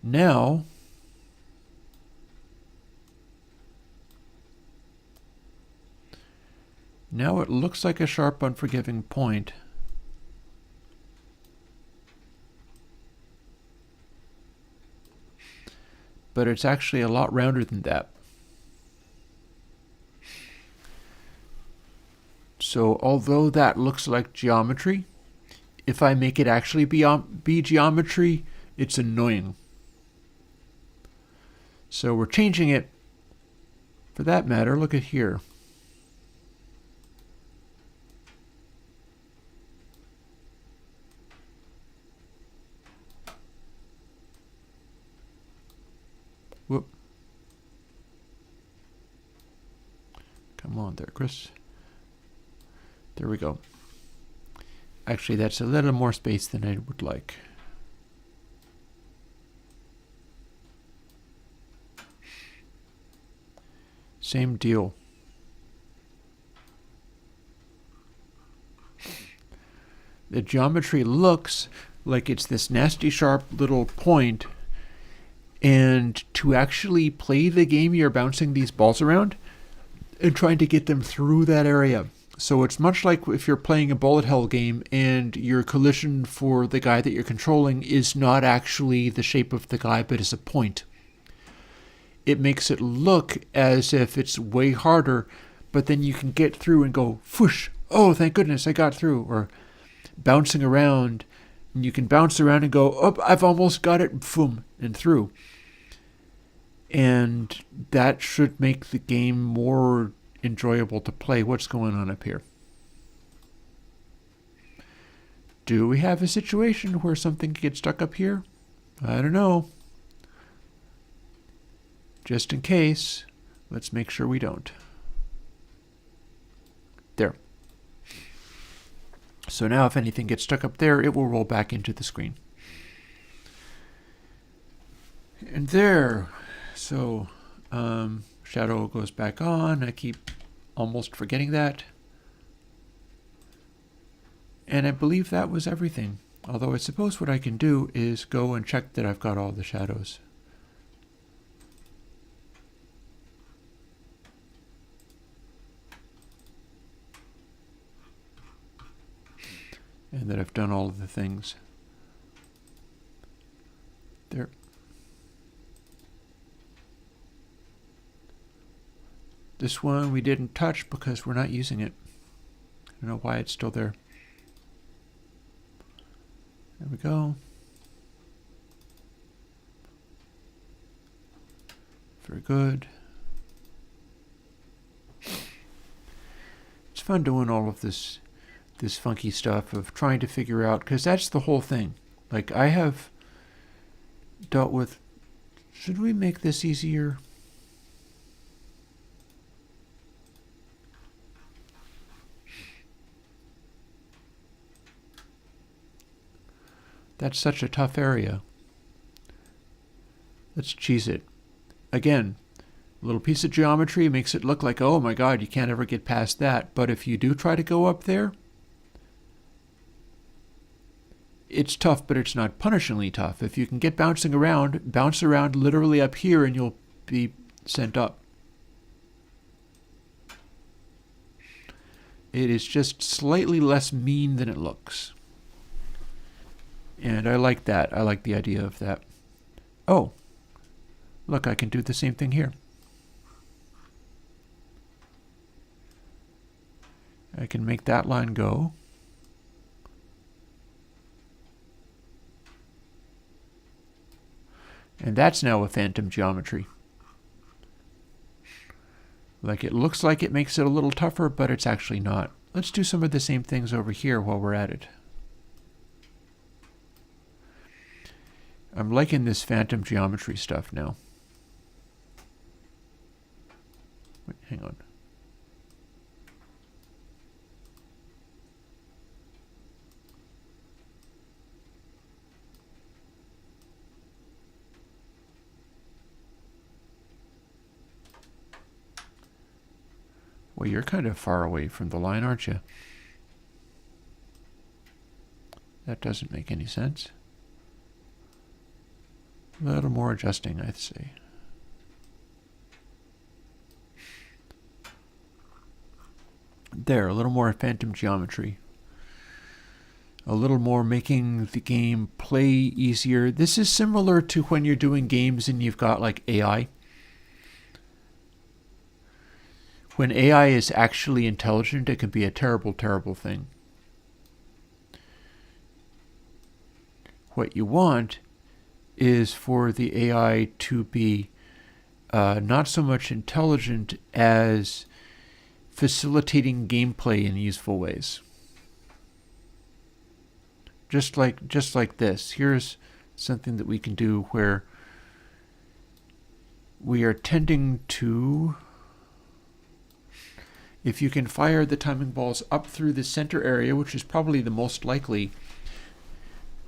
Now, it looks like a sharp, unforgiving point. But it's actually a lot rounder than that. So although that looks like geometry, if I make it actually be geometry, it's annoying. So we're changing it. For that matter, look at here. Whoop. Come on there, Chris. There we go. Actually, that's a little more space than I would like. Same deal. The geometry looks like it's this nasty sharp little point, and to actually play the game, you're bouncing these balls around and trying to get them through that area. So it's much like if you're playing a bullet hell game and your collision for the guy that you're controlling is not actually the shape of the guy, but is a point. It makes it look as if it's way harder, but then you can get through and go, whoosh, oh, thank goodness I got through. Or bouncing around, and you can bounce around and go, oh, I've almost got it, boom, and through. And that should make the game more enjoyable to play. What's going on up here? Do we have a situation where something gets stuck up here? I don't know. Just in case, let's make sure we don't. There. So now if anything gets stuck up there, it will roll back into the screen. And there. So shadow goes back on. I keep almost forgetting that. And I believe that was everything. Although I suppose what I can do is go and check that I've got all the shadows. And that I've done all of the things. There. This one we didn't touch because we're not using it. I don't know why it's still there. There we go. Very good. It's fun doing all of this funky stuff of trying to figure out, because that's the whole thing. Like, I have dealt with, should we make this easier? That's such a tough area. Let's cheese it. Again, a little piece of geometry makes it look like, oh my God, you can't ever get past that. But if you do try to go up there, it's tough, but it's not punishingly tough. If you can get bouncing around, bounce around literally up here and you'll be sent up. It is just slightly less mean than it looks. And I like that. I like the idea of that. Oh, look, I can do the same thing here. I can make that line go. And that's now a phantom geometry. Like, it looks like it makes it a little tougher, but it's actually not. Let's do some of the same things over here while we're at it. I'm liking this phantom geometry stuff now. Wait, hang on. Well, you're kind of far away from the line, aren't you? That doesn't make any sense. A little more adjusting, I'd say. There, a little more phantom geometry. A little more making the game play easier. This is similar to when you're doing games and you've got like AI. When AI is actually intelligent, it can be a terrible, terrible thing. What you want is for the AI to be not so much intelligent as facilitating gameplay in useful ways. Just like this. Here's something that we can do where we are tending to, if you can fire the timing balls up through the center area, which is probably the most likely,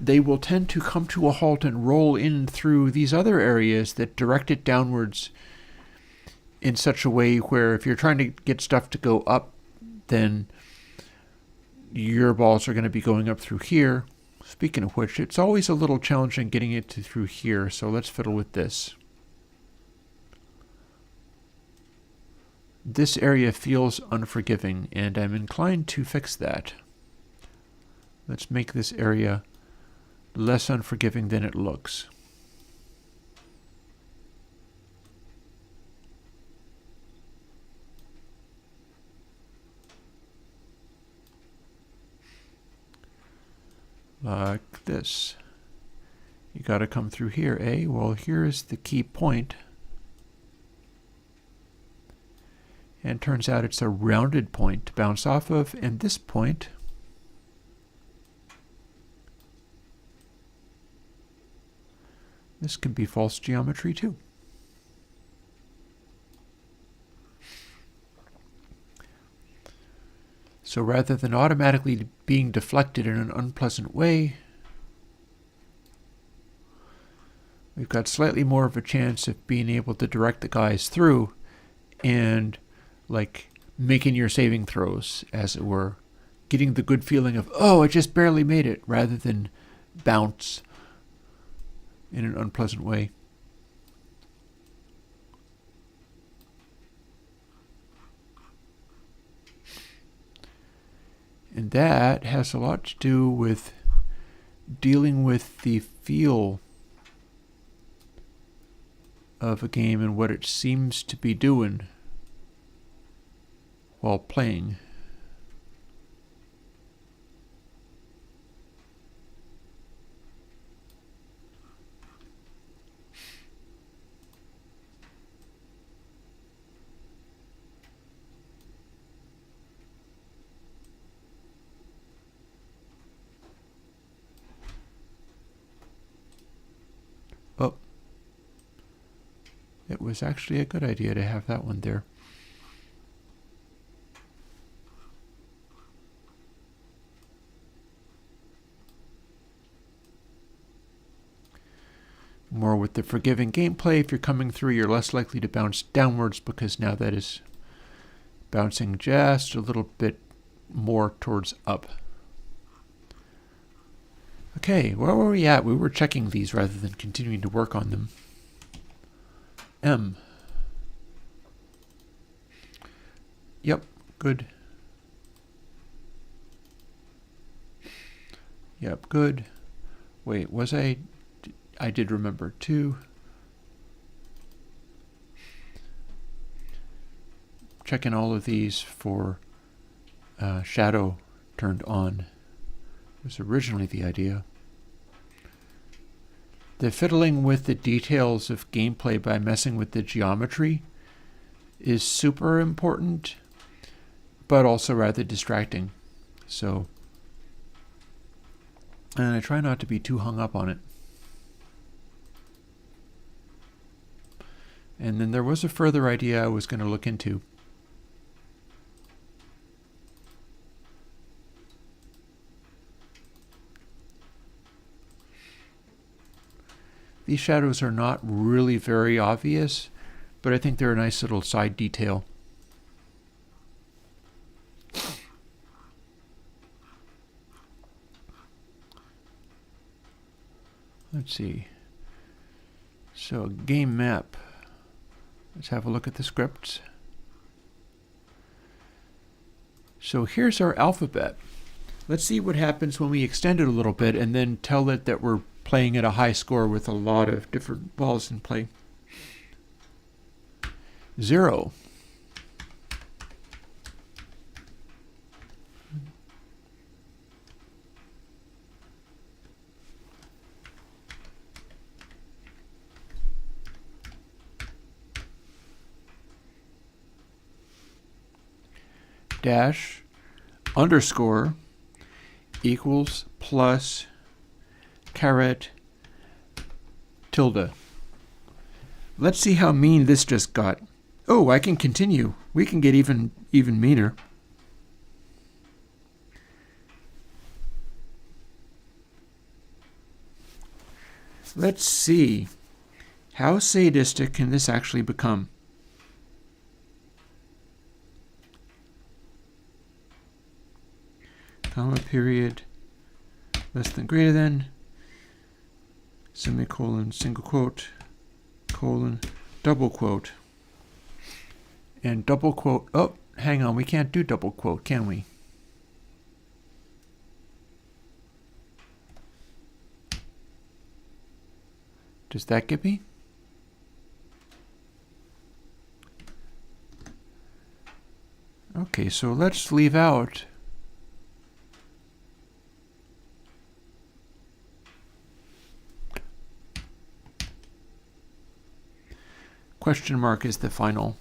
they will tend to come to a halt and roll in through these other areas that direct it downwards in such a way where if you're trying to get stuff to go up, then your balls are going to be going up through here. Speaking of which, it's always a little challenging getting it through here, so let's fiddle with this. This area feels unforgiving, and I'm inclined to fix that. Let's make this area less unforgiving than it looks. Like this. You got to come through here, eh? Well, here's the key point. And turns out it's a rounded point to bounce off of, and this point this can be false geometry too. So rather than automatically being deflected in an unpleasant way, we've got slightly more of a chance of being able to direct the guys through and like making your saving throws, as it were. Getting the good feeling of, oh, I just barely made it, rather than bounce in an unpleasant way. And that has a lot to do with dealing with the feel of a game and what it seems to be doing while playing. Oh, it was actually a good idea to have that one there. More with the forgiving gameplay, if you're coming through, you're less likely to bounce downwards because now that is bouncing just a little bit more towards up. Okay, where were we at? We were checking these rather than continuing to work on them. M. Yep, good. Yep, good. Wait, was I did remember 2. Checking all of these for shadow turned on. Was originally the idea. The fiddling with the details of gameplay by messing with the geometry is super important, but also rather distracting. So, and I try not to be too hung up on it. And then there was a further idea I was going to look into. These shadows are not really very obvious, but I think they're a nice little side detail. Let's see. So, game map. Let's have a look at the scripts. So here's our alphabet. Let's see what happens when we extend it a little bit and then tell it that we're playing at a high score with a lot of different balls in play. 0. Dash underscore equals plus caret tilde. Let's see how mean this just got. Oh, I can continue. We can get even meaner. Let's see. How sadistic can this actually become? Comma, period, less than, greater than, semicolon, single quote, colon, double quote, and double quote. Oh, hang on, we can't do double quote, can we? Does that get me? Okay, so let's leave out question mark is the final.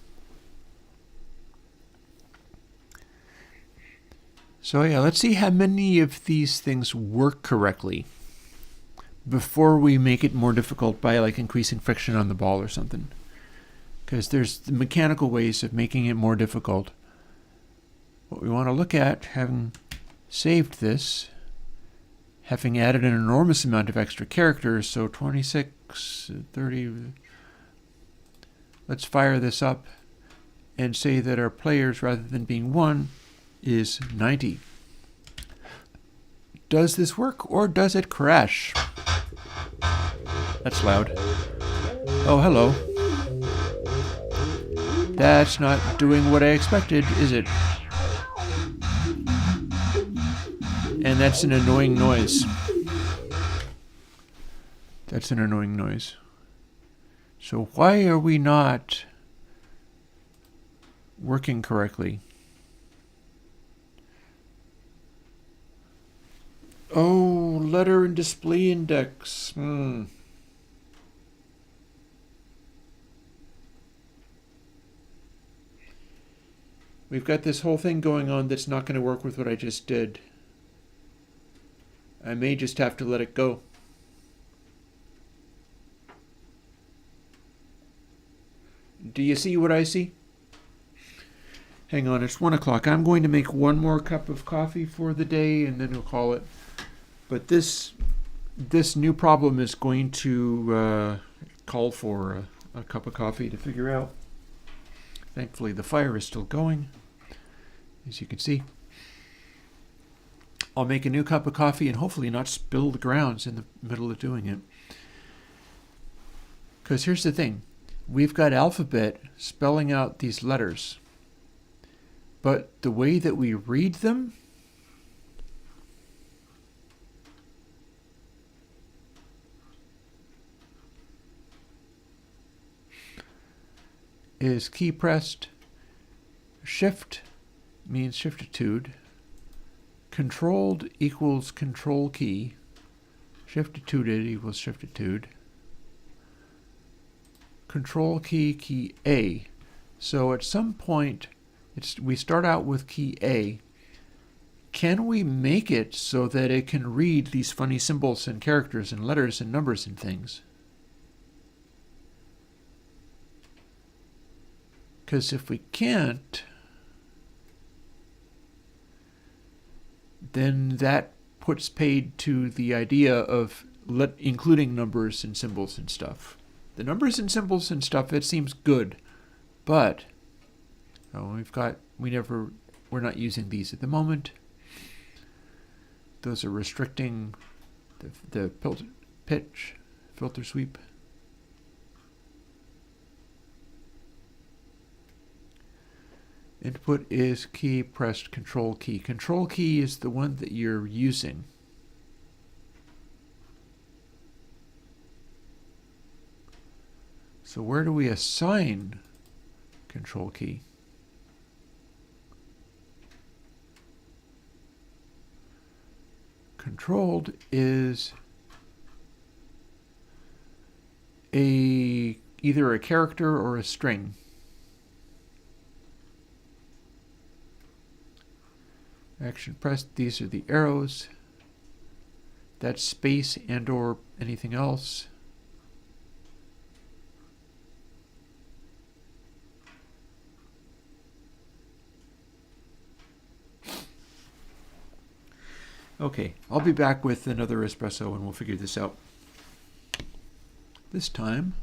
So yeah, let's see how many of these things work correctly before we make it more difficult by like increasing friction on the ball or something. Because there's the mechanical ways of making it more difficult. What we want to look at, having saved this, having added an enormous amount of extra characters, so 26, 30... Let's fire this up and say that our players, rather than being 1, is 90. Does this work or does it crash? That's loud. Oh, hello. That's not doing what I expected, is it? And that's an annoying noise. That's an annoying noise. So why are we not working correctly? Oh, letter and display index. We've got this whole thing going on that's not going to work with what I just did. I may just have to let it go. Do you see what I see? Hang on, it's 1 o'clock. I'm going to make one more cup of coffee for the day and then we'll call it. But this new problem is going to call for a cup of coffee to figure out. Thankfully, the fire is still going, as you can see. I'll make a new cup of coffee and hopefully not spill the grounds in the middle of doing it. Because here's the thing. We've got alphabet spelling out these letters. But the way that we read them is key pressed. Shift means shiftitude. Controlled equals control key. Shiftituded equals shiftitude. Control key, key A. So at some point, we start out with key A. Can we make it so that it can read these funny symbols and characters and letters and numbers and things? Because if we can't, then that puts paid to the idea of including numbers and symbols and stuff. The numbers and symbols and stuff, it seems good, but we're not using these at the moment. Those are restricting the pitch, filter sweep. Input is key pressed control key. Control key is the one that you're using. So where do we assign control key? Controlled is either a character or a string. Action pressed, these are the arrows. That's space and or anything else. Okay, I'll be back with another espresso and we'll figure this out. This time,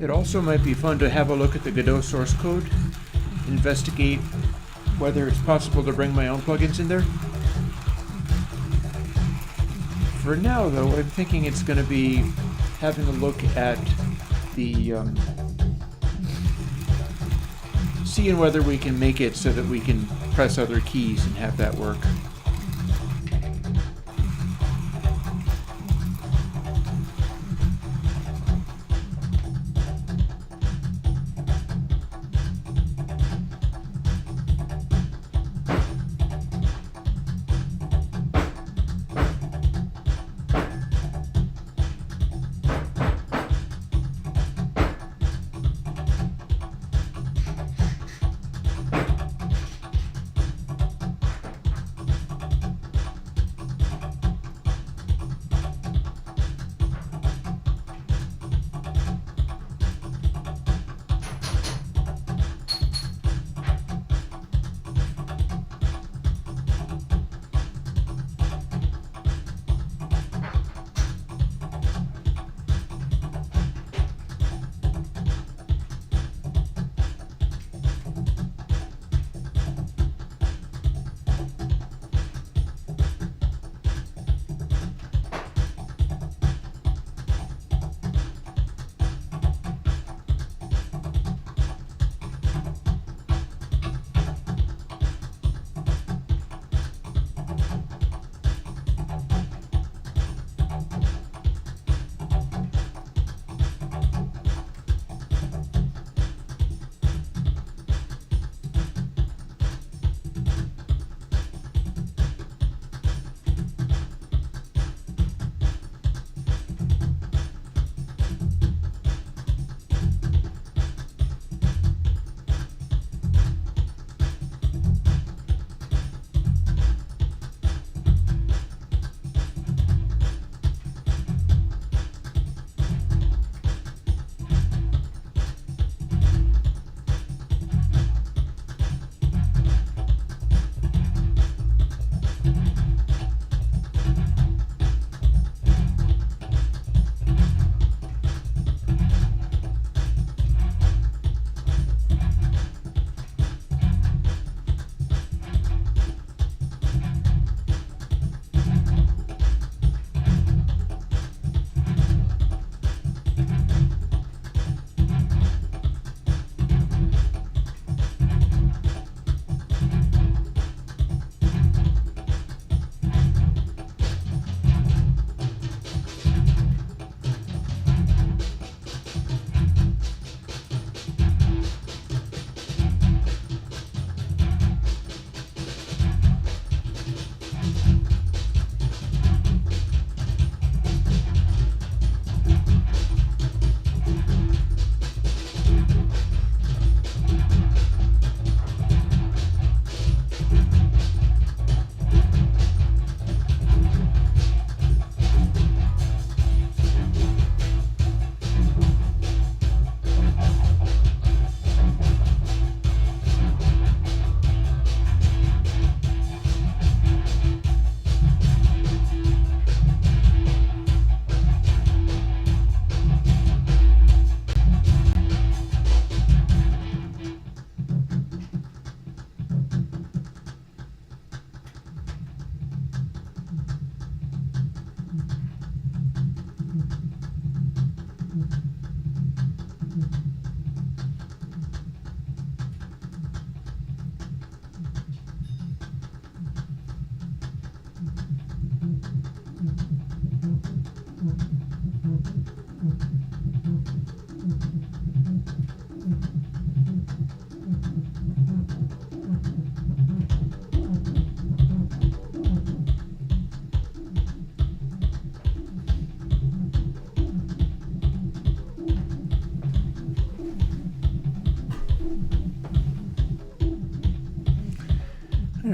it also might be fun to have a look at the Godot source code, investigate whether it's possible to bring my own plugins in there. For now, though, I'm thinking it's going to be having a look at the seeing whether we can make it so that we can press other keys and have that work.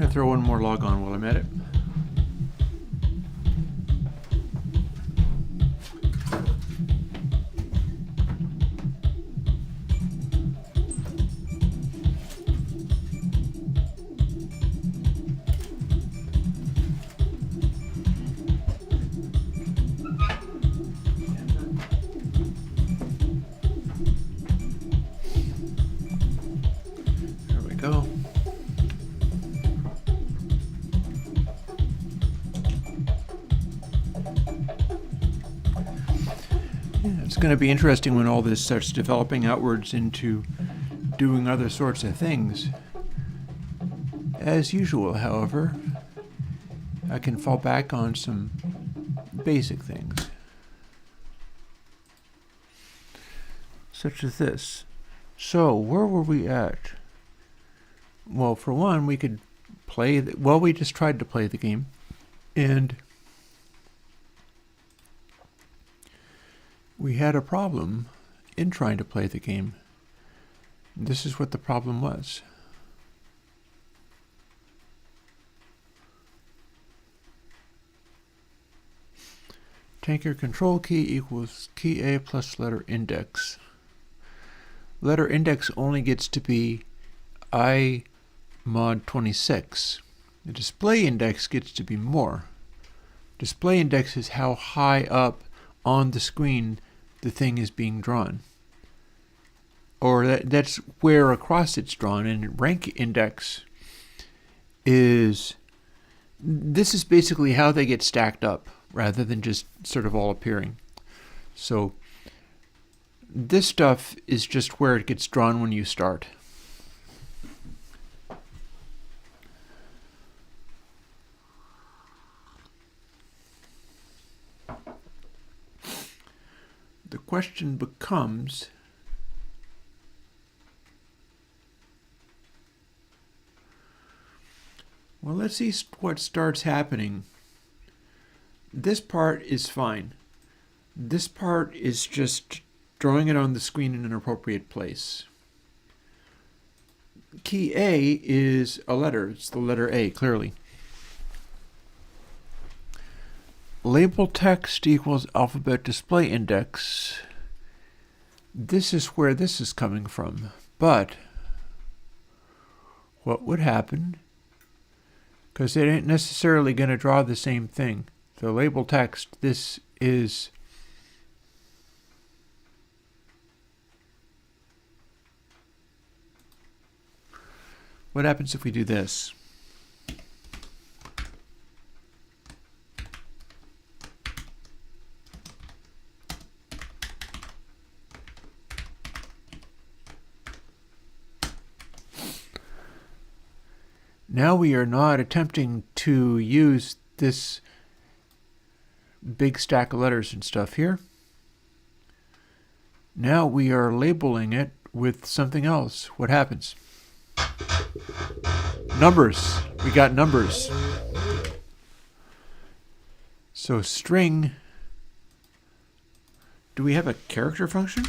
to throw one more log on while I'm at it. There we go. It's going to be interesting when all this starts developing outwards into doing other sorts of things. As usual, however, I can fall back on some basic things, such as this. So, where were we at? Well, for one, we could play, we just tried to play the game, and we had a problem in trying to play the game. This is what the problem was. Tanker control key equals key A plus letter index. Letter index only gets to be I mod 26. The display index gets to be more. Display index is how high up on the screen the thing is being drawn. Or that's where across it's drawn, and rank index is, this is basically how they get stacked up rather than just sort of all appearing. So this stuff is just where it gets drawn when you start. The question becomes, well, let's see what starts happening. This part is fine. This part is just drawing it on the screen in an appropriate place. Key A is a letter. It's the letter A, clearly. Label text equals alphabet display index. This is where this is coming from. But what would happen? Because it ain't necessarily going to draw the same thing. The label text, this is what happens if we do this? Now we are not attempting to use this big stack of letters and stuff here. Now we are labeling it with something else. What happens? Numbers. We got numbers. So string. Do we have a character function?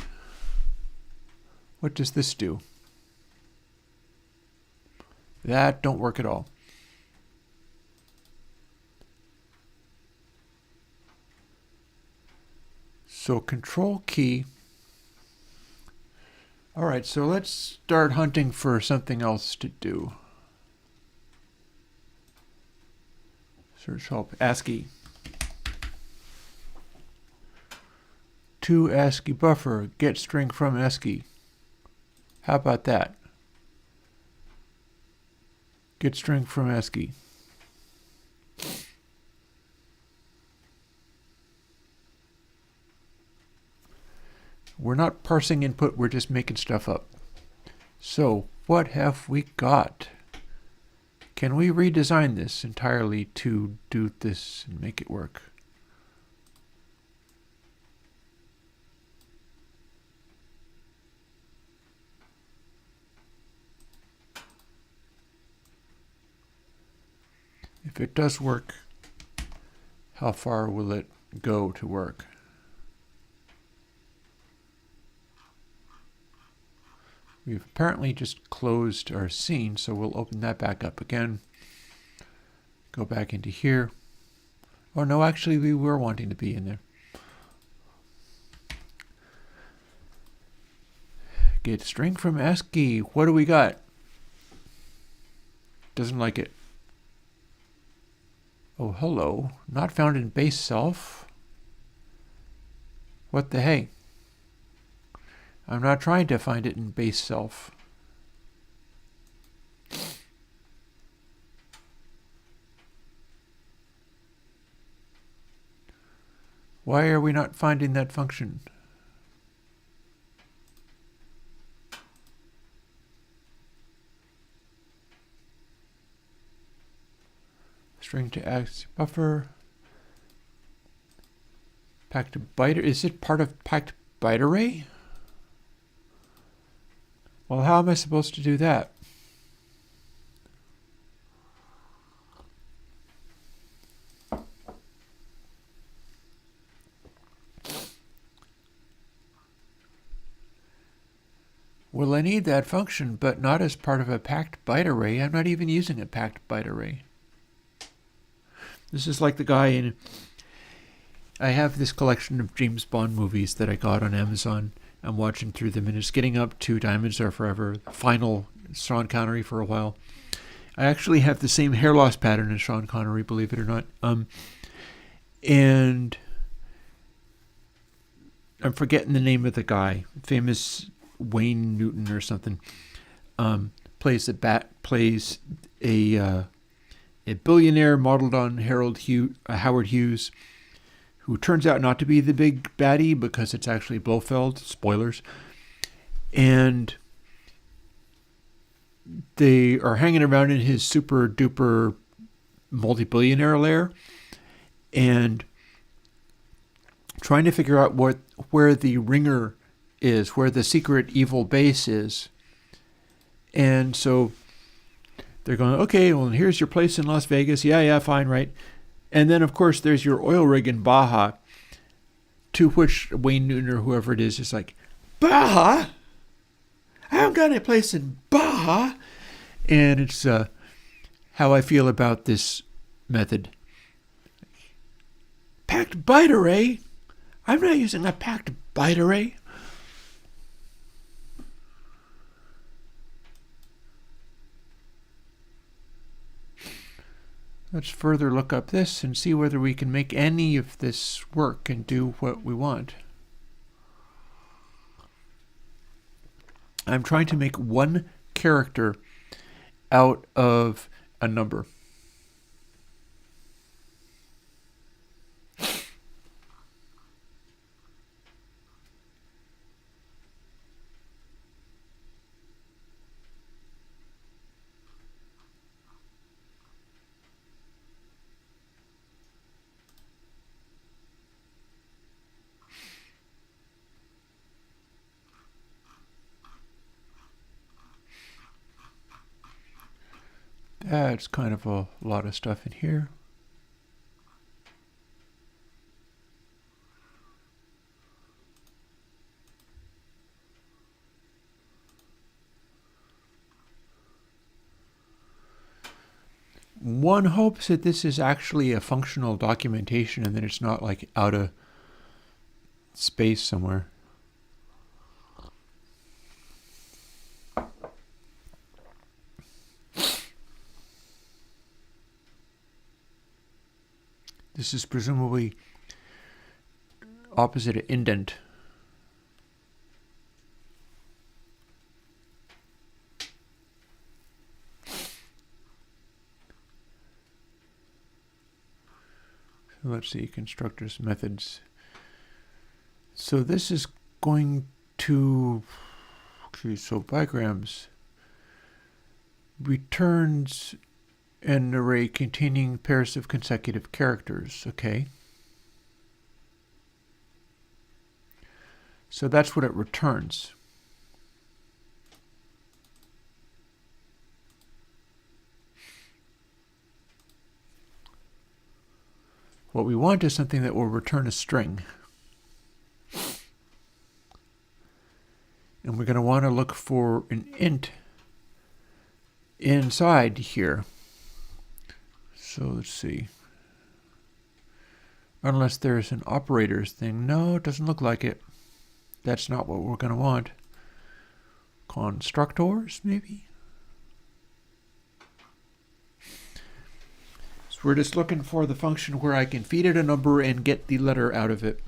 What does this do? That don't work at all. So control key. All right, so let's start hunting for something else to do. Search help ASCII. To ASCII buffer, get string from ASCII. How about that? Get string from ASCII. We're not parsing input, we're just making stuff up. So what have we got? Can we redesign this entirely to do this and make it work? If it does work, how far will it go to work? We've apparently just closed our scene, so we'll open that back up again. Go back into here. Oh no, actually we were wanting to be in there. Get string from ASCII. What do we got? Doesn't like it. Oh, hello. Not found in base self. What the hey? I'm not trying to find it in base self. Why are we not finding that function? String to ASCII buffer. Packed byte. Is it part of packed byte array? Well, how am I supposed to do that? Well, I need that function, but not as part of a packed byte array. I'm not even using a packed byte array. This is like the guy in... I have this collection of James Bond movies that I got on Amazon. I'm watching through them, and it's getting up to Diamonds Are Forever, final Sean Connery for a while. I actually have the same hair loss pattern as Sean Connery, believe it or not. And I'm forgetting the name of the guy, famous Wayne Newton or something. Plays a billionaire modeled on Howard Hughes, who turns out not to be the big baddie because it's actually Blofeld. Spoilers. And they are hanging around in his super duper multi-billionaire lair and trying to figure out where the ringer is, where the secret evil base is. And so they're going, okay, well, here's your place in Las Vegas. Yeah, fine, right. And then, of course, there's your oil rig in Baja, to which Wayne Newton or whoever it is like, Baja? I haven't got any place in Baja. And it's how I feel about this method. Packed byte array? I'm not using a packed byte array. Let's further look up this and see whether we can make any of this work and do what we want. I'm trying to make one character out of a number. That's kind of a lot of stuff in here. One hopes that this is actually a functional documentation and that it's not like out of space somewhere. This is presumably opposite of indent. So let's see, constructors, methods. So this is going to, okay, so bigrams returns an array containing pairs of consecutive characters, okay. So that's what it returns. What we want is something that will return a string. And we're going to want to look for an int inside here. So let's see. Unless there's an operators thing. No, it doesn't look like it. That's not what we're going to want. Constructors, maybe? So we're just looking for the function where I can feed it a number and get the letter out of it.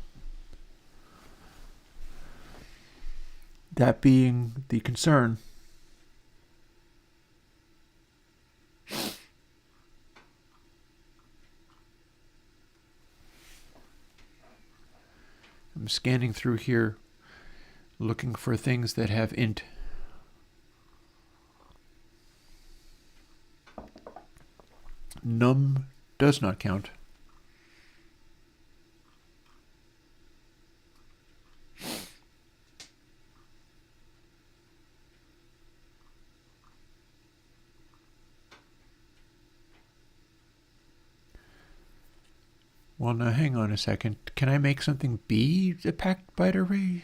That being the concern. I'm scanning through here, looking for things that have int. Num does not count. Well, now hang on a second. Can I make something be a packed byte array?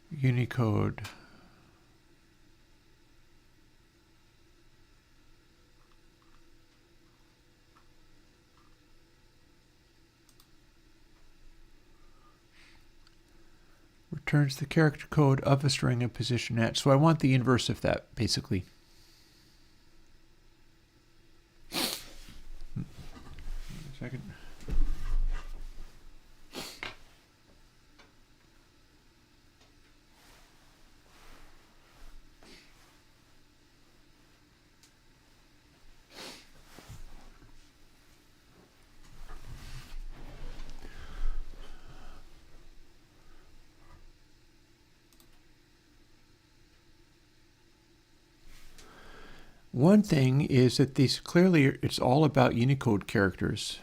Unicode. Returns the character code of a string of position at. So I want the inverse of that, basically. Second. One thing is that these clearly, it's all about Unicode characters.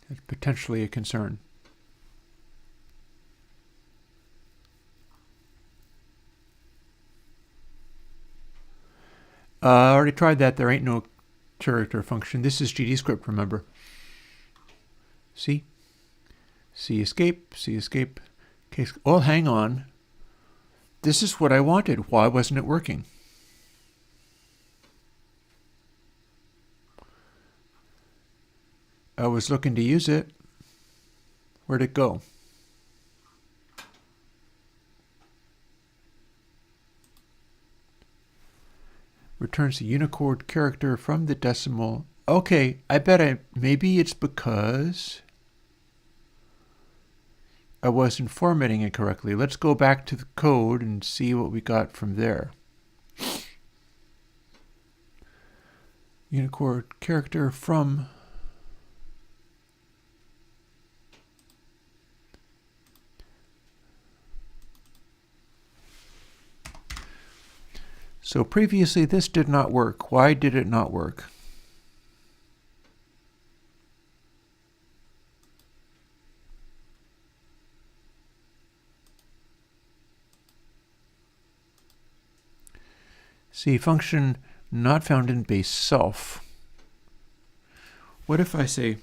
That's potentially a concern. I already tried that. There ain't no character function. This is GDScript, remember. See? C escape, C escape. Case. Oh, hang on. This is what I wanted. Why wasn't it working? I was looking to use it. Where'd it go? Returns the Unicode character from the decimal. Okay, I bet maybe it's because I wasn't formatting it correctly. Let's go back to the code and see what we got from there. Unicode character from So previously this did not work. Why did it not work? See, function not found in base self. What if I say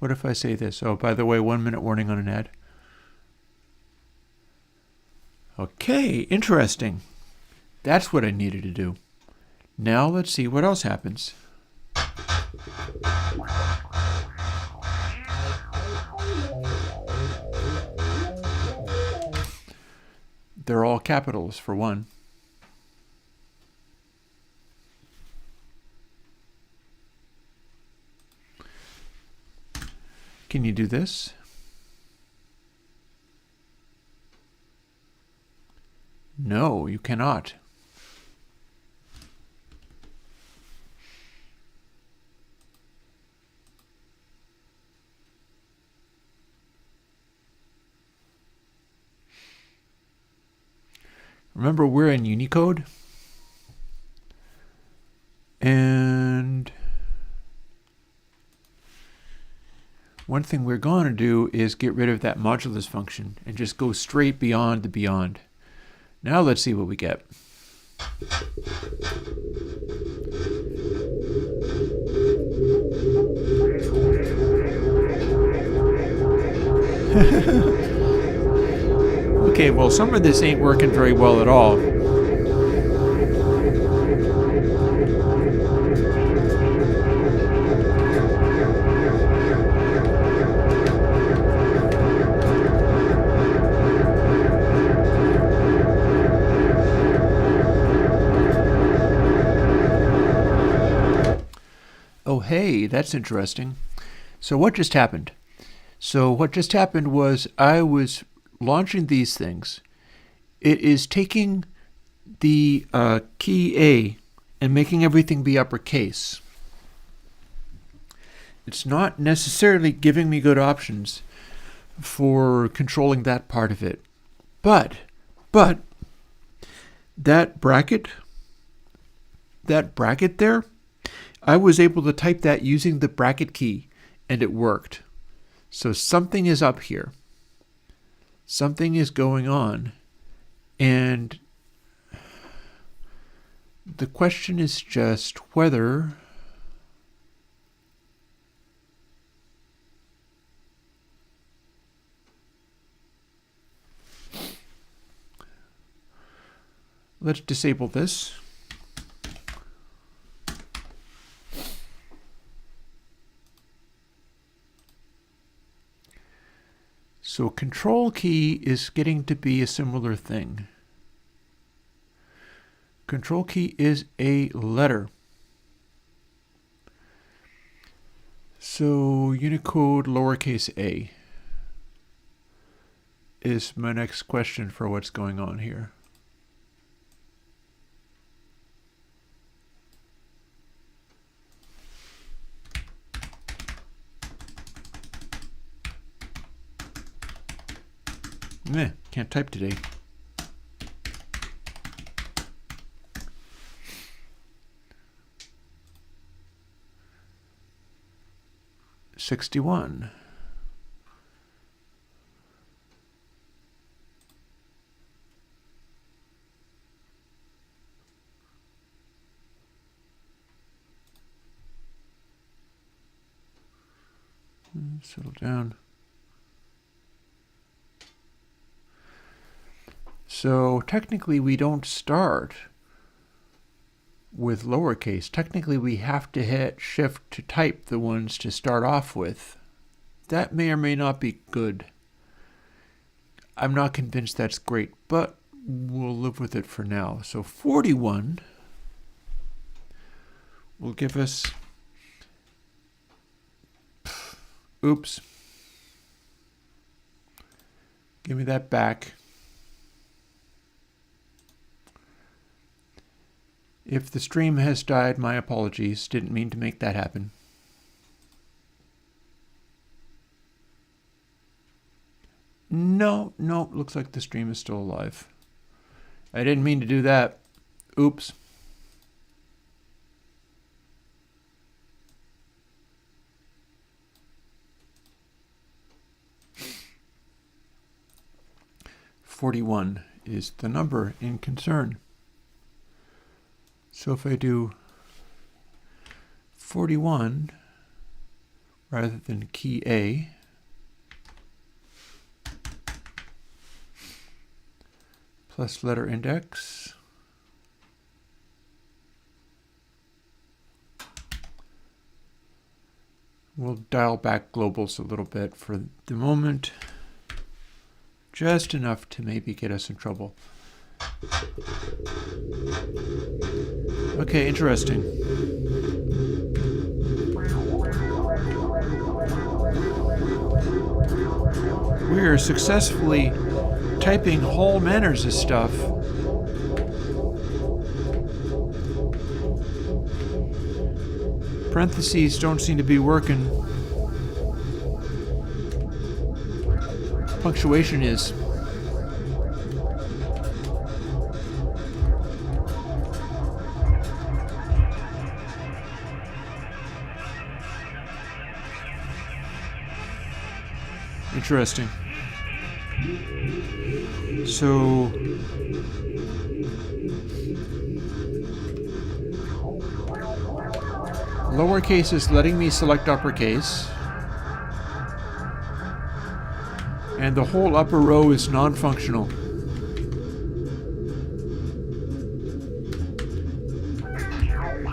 this? Oh, by the way, 1 minute warning on an ad. Okay, interesting. That's what I needed to do. Now let's see what else happens. They're all capitals for one. Can you do this? No, you cannot. Remember, we're in Unicode. And one thing we're going to do is get rid of that modulus function and just go straight beyond the beyond. Now let's see what we get. Okay, well, some of this ain't working very well at all. Oh, hey, that's interesting. So what just happened? What just happened was I was launching these things. It is taking the key A and making everything be uppercase. It's not necessarily giving me good options for controlling that part of it. But that bracket there, I was able to type that using the bracket key, and it worked. So something is up here. Something is going on. And the question is just whether let's disable this. So control key is getting to be a similar thing. Control key is a letter. So Unicode lowercase a is my next question for what's going on here. Meh, can't type today. $61. Settle down. So technically we don't start with lowercase. Technically we have to hit shift to type the ones to start off with. That may or may not be good. I'm not convinced that's great, but we'll live with it for now. So 41 will give us, oops, give me that back. If the stream has died, my apologies. Didn't mean to make that happen. No, looks like the stream is still alive. I didn't mean to do that. Oops. $41 is the number in concern. So if I do 41 rather than key A, plus letter index, we'll dial back globals a little bit for the moment, just enough to maybe get us in trouble. Okay, interesting. We are successfully typing whole manners of stuff. Parentheses don't seem to be working. Punctuation is. Interesting. So lowercase is letting me select uppercase, and the whole upper row is non-functional.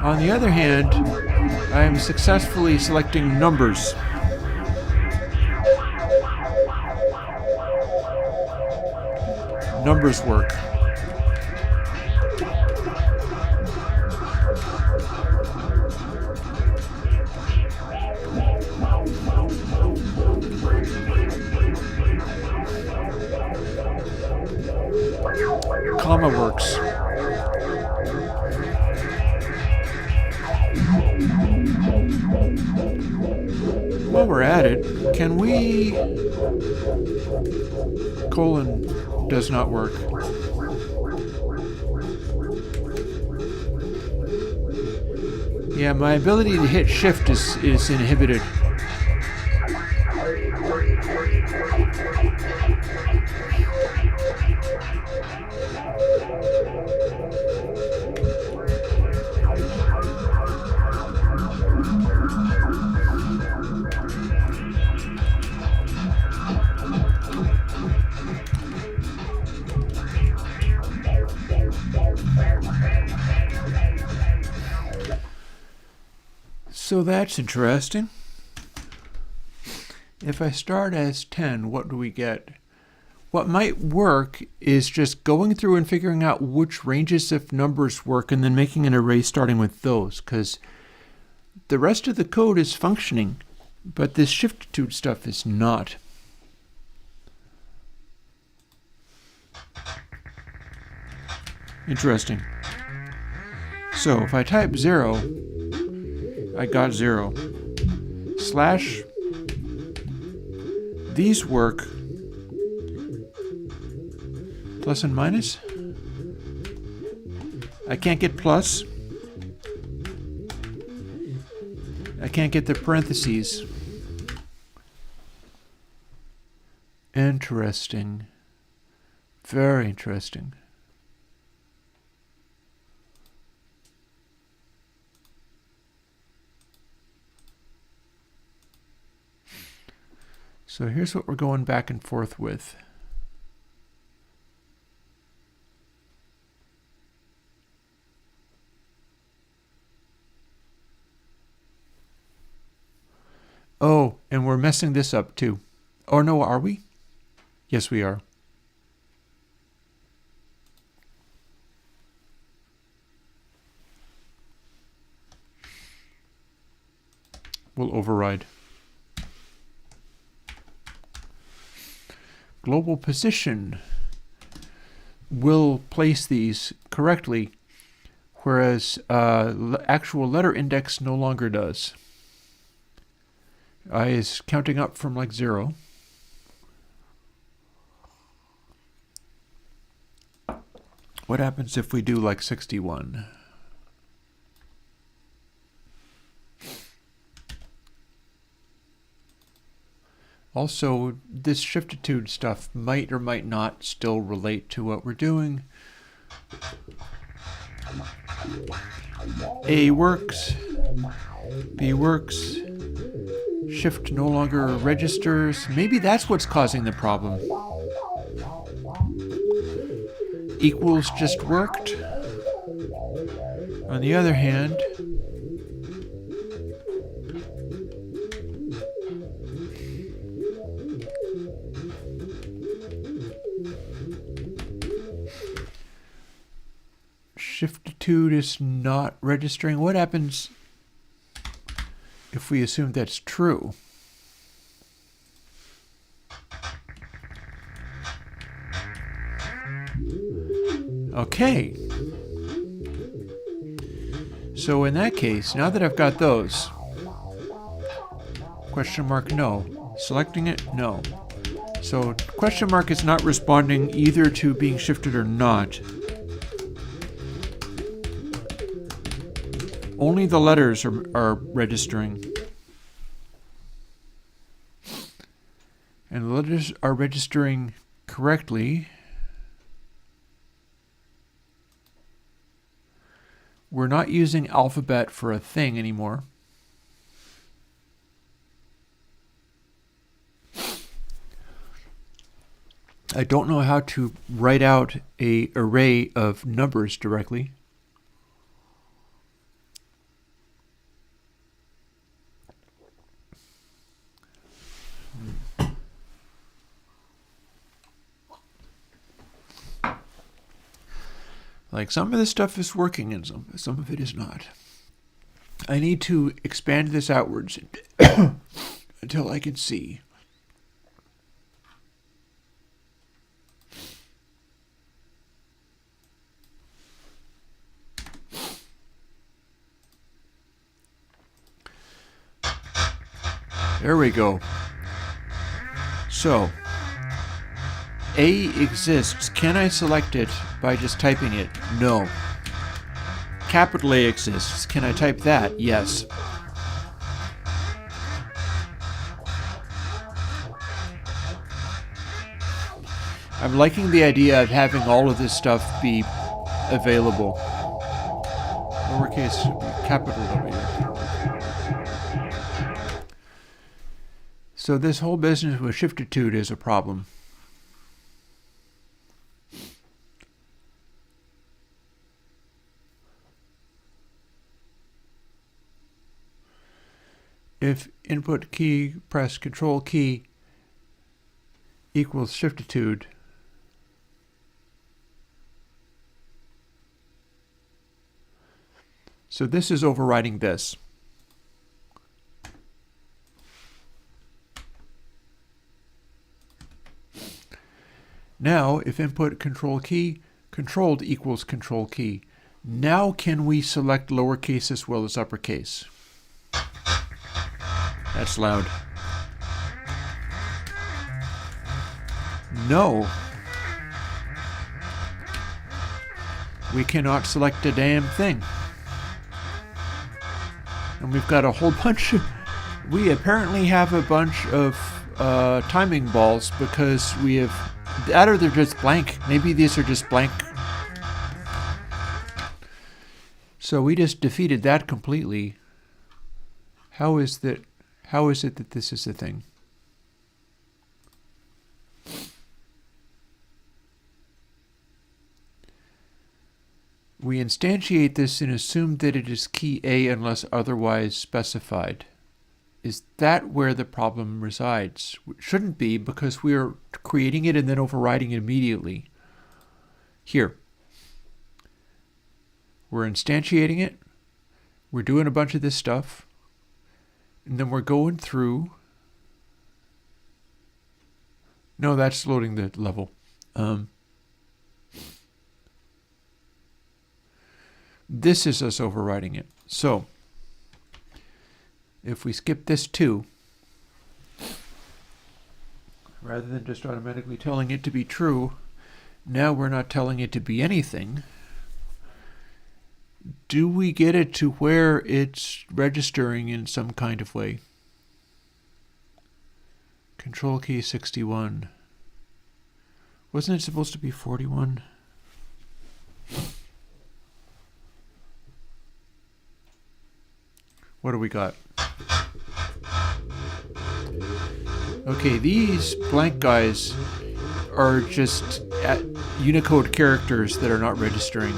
On the other hand, I am successfully selecting numbers. Numbers work. Comma works. While we're at it, can we... colon does not work. Yeah, my ability to hit shift is inhibited. So that's interesting. If I start as 10, what do we get? What might work is just going through and figuring out which ranges of numbers work and then making an array starting with those, because the rest of the code is functioning, but this shift-to stuff is not. Interesting. So if I type 0, I got 0. Slash, these work. Plus and minus. I can't get plus. I can't get the parentheses. Interesting. Very interesting. So here's what we're going back and forth with. Oh, and we're messing this up too. Or no, are we? Yes, we are. We'll override. Global position will place these correctly, whereas actual letter index no longer does. I is counting up from like 0. What happens if we do like 61? Also, this shiftitude stuff might or might not still relate to what we're doing. A works, B works, shift no longer registers. Maybe that's what's causing the problem. Equals just worked. On the other hand, shiftitude is not registering. What happens if we assume that's true? Okay. So in that case, now that I've got those, question mark no. Selecting it, no. So question mark is not responding either to being shifted or not. Only the letters are registering. and the letters are registering correctly. We're not using alphabet for a thing anymore. I don't know how to write out an array of numbers directly. Like, some of this stuff is working and some of it is not. I need to expand this outwards until I can see. There we go. So, A exists. Can I select it by just typing it? No. Capital A exists. Can I type that? Yes. I'm liking the idea of having all of this stuff be available. Lowercase should be capital W. So this whole business with shiftitude is a problem. If input key, press control key equals shiftitude, so this is overriding this. Now, if input control key, controlled equals control key. Now can we select lowercase as well as uppercase? That's loud. No. We cannot select a damn thing. And we've got a whole bunch of... We apparently have a bunch of timing balls because we have... That or they're just blank. Maybe these are just blank. So we just defeated that completely. How is it that this is a thing? We instantiate this and assume that it is key A unless otherwise specified. Is that where the problem resides? It shouldn't be, because we are creating it and then overriding it immediately. Here. We're instantiating it. We're doing a bunch of this stuff. And then we're going through. No, that's loading the level. This is us overriding it. So, if we skip this too, rather than just automatically telling it to be true, now we're not telling it to be anything. Do we get it to where it's registering in some kind of way? Control key 61. Wasn't it supposed to be 41? What do we got? Okay, these blank guys are just Unicode characters that are not registering.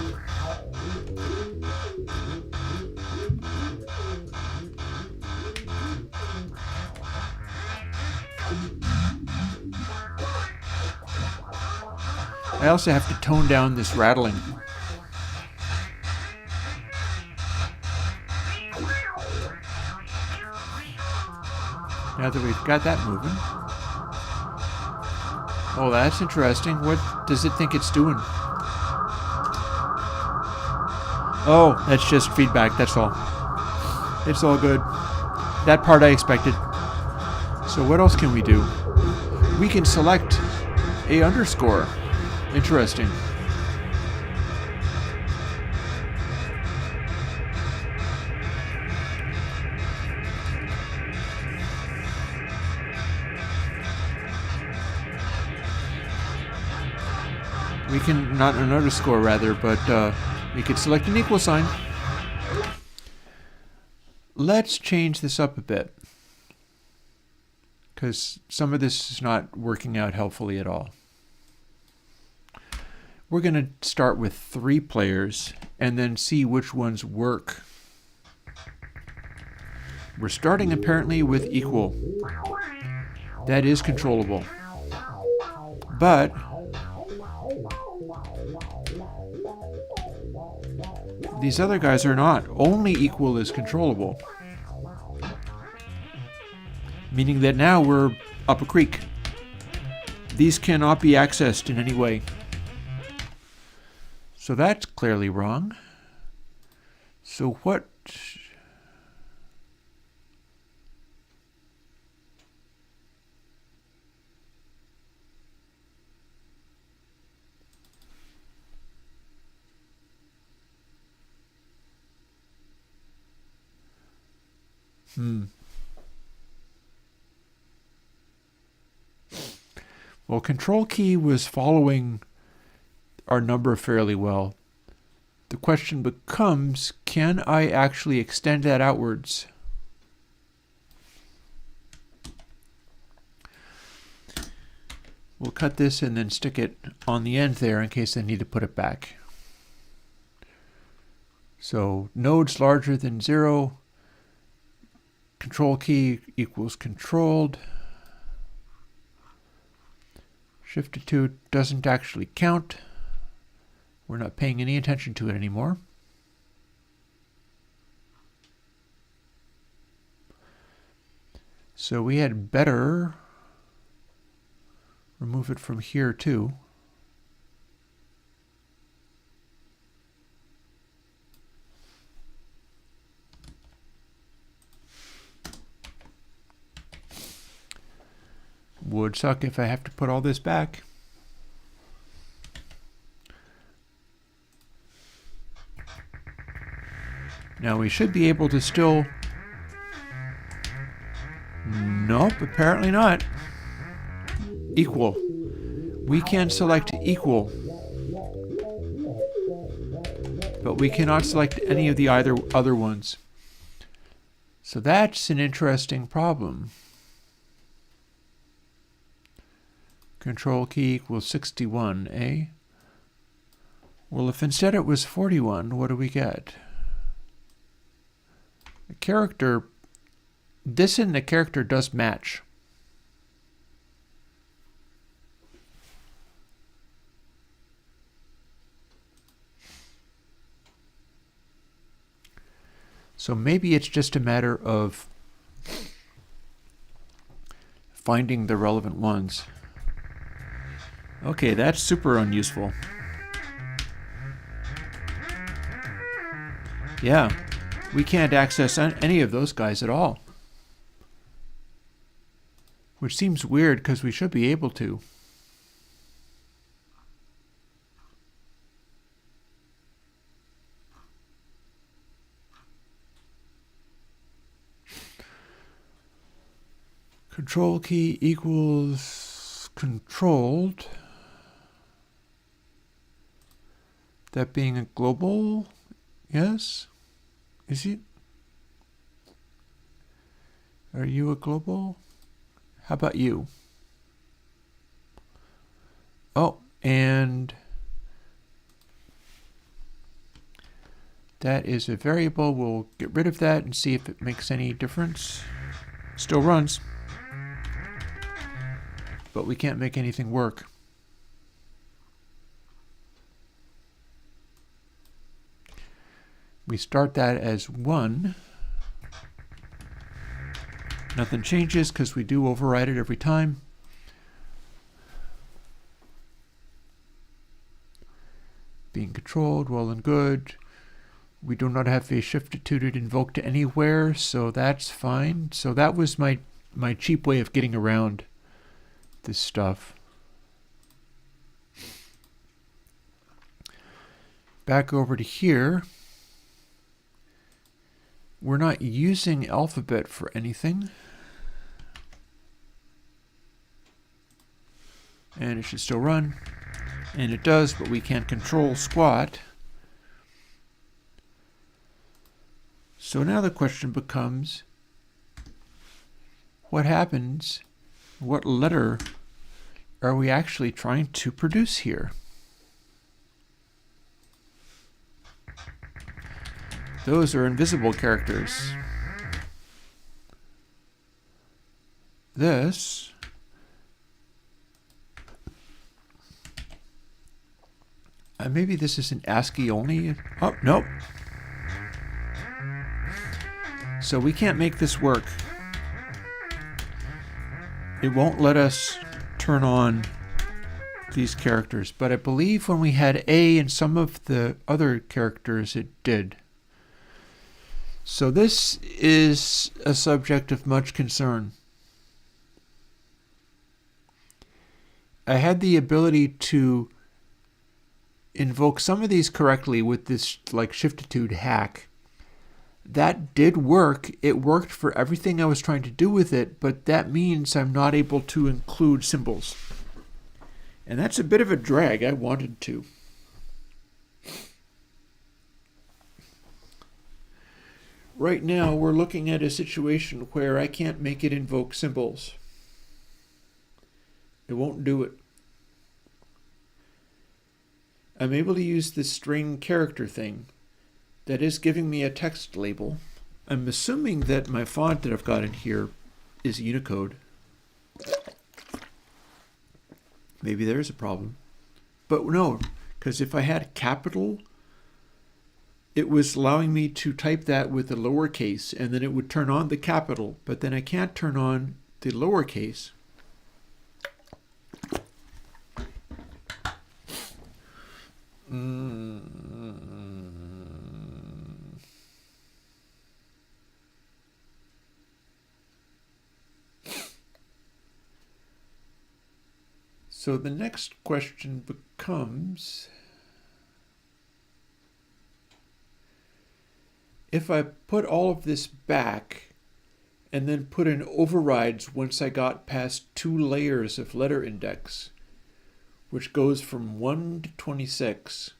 I also have to tone down this rattling. Now that we've got that moving. Oh, that's interesting. What does it think it's doing? Oh, that's just feedback, that's all. It's all good. That part I expected. So what else can we do? We can select a underscore. Interesting. We can, not an underscore rather, but we could select an equal sign. Let's change this up a bit, because some of this is not working out helpfully at all. We're going to start with 3 players and then see which ones work. We're starting apparently with equal. That is controllable. But these other guys are not. Only equal is controllable. Meaning that now we're up a creek. These cannot be accessed in any way. So that's clearly wrong. So what? Well, control key was following our number fairly well. The question becomes, can I actually extend that outwards? We'll cut this and then stick it on the end there in case I need to put it back. So nodes larger than 0, control key equals controlled. Shift to 2 doesn't actually count. We're not paying any attention to it anymore. So we had better remove it from here too. Would suck if I have to put all this back. Now we should be able to still... Nope, apparently not. Equal. We can select equal. But we cannot select any of the other ones. So that's an interesting problem. Control key equals 61, eh? Well, if instead it was 41, what do we get? The character, this and the character does match. So maybe it's just a matter of finding the relevant ones. Okay, that's super unuseful. Yeah, we can't access any of those guys at all. Which seems weird because we should be able to. Control key equals controlled. That being a global, yes? Is it? Are you a global? How about you? Oh, and that is a variable. We'll get rid of that and see if it makes any difference. Still runs, but we can't make anything work. We start that as 1. Nothing changes because we do override it every time. Being controlled, well and good. We do not have a shift-attitude invoked anywhere, so that's fine. So that was my cheap way of getting around this stuff. Back over to here. We're not using alphabet for anything. And it should still run. And it does, but we can't control squat. So now the question becomes, what happens? What letter are we actually trying to produce here? Those are invisible characters. This maybe this is an ASCII only. Oh, nope. So we can't make this work. It won't let us turn on these characters, but I believe when we had A and some of the other characters, it did. So this is a subject of much concern. I had the ability to invoke some of these correctly with this like shiftitude hack. That did work. It worked for everything I was trying to do with it, but that means I'm not able to include symbols. And that's a bit of a drag. I wanted to. Right now, we're looking at a situation where I can't make it invoke symbols. It won't do it. I'm able to use this string character thing that is giving me a text label. I'm assuming that my font that I've got in here is Unicode. Maybe there's a problem. But no, because if I had capital, it was allowing me to type that with a lowercase, and then it would turn on the capital, but then I can't turn on the lowercase. So the next question becomes, if I put all of this back and then put in overrides once I got past 2 layers of letter index, which goes from 1 to 26,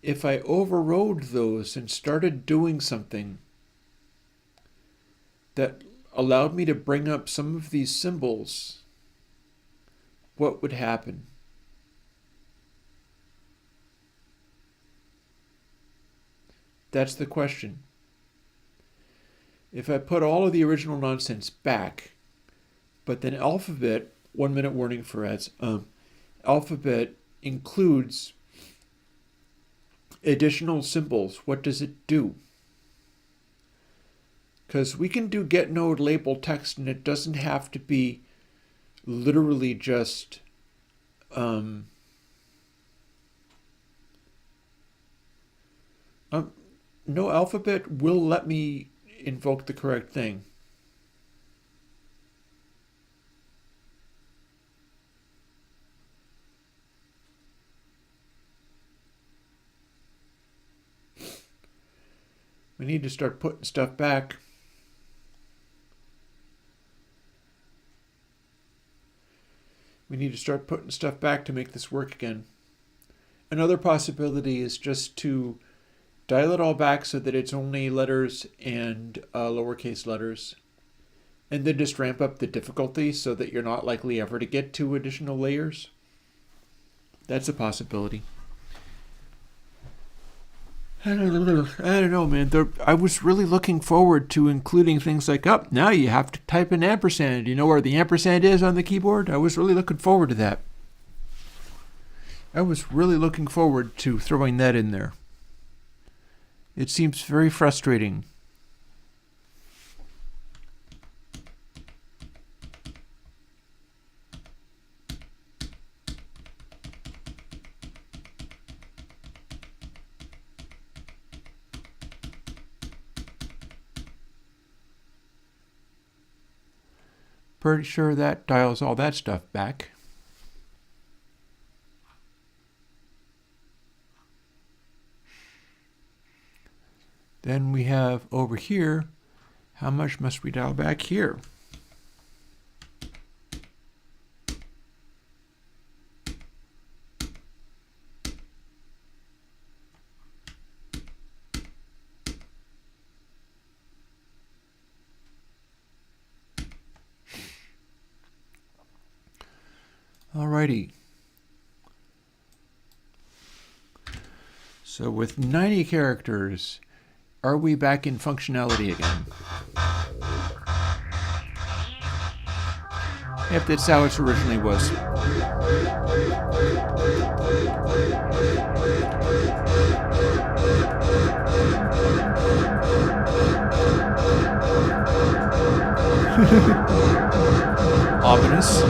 if I overrode those and started doing something that allowed me to bring up some of these symbols, what would happen? That's the question. If I put all of the original nonsense back, but then alphabet, 1 minute warning for ads, alphabet includes additional symbols, what does it do? Because we can do get node label text and it doesn't have to be literally just no, alphabet will let me invoke the correct thing. We need to start putting stuff back. We need to start putting stuff back to make this work again. Another possibility is just to dial it all back so that it's only letters and lowercase letters. And then just ramp up the difficulty so that you're not likely ever to get to additional layers. That's a possibility. I don't know, man. I was really looking forward to including things like, now you have to type an ampersand. You know where the ampersand is on the keyboard? I was really looking forward to that. I was really looking forward to throwing that in there. It seems very frustrating. Pretty sure that dials all that stuff back. Then we have over here, how much must we dial back here? Alrighty. So with 90 characters, are we back in functionality again? Yep, that's how it originally was. Ominous.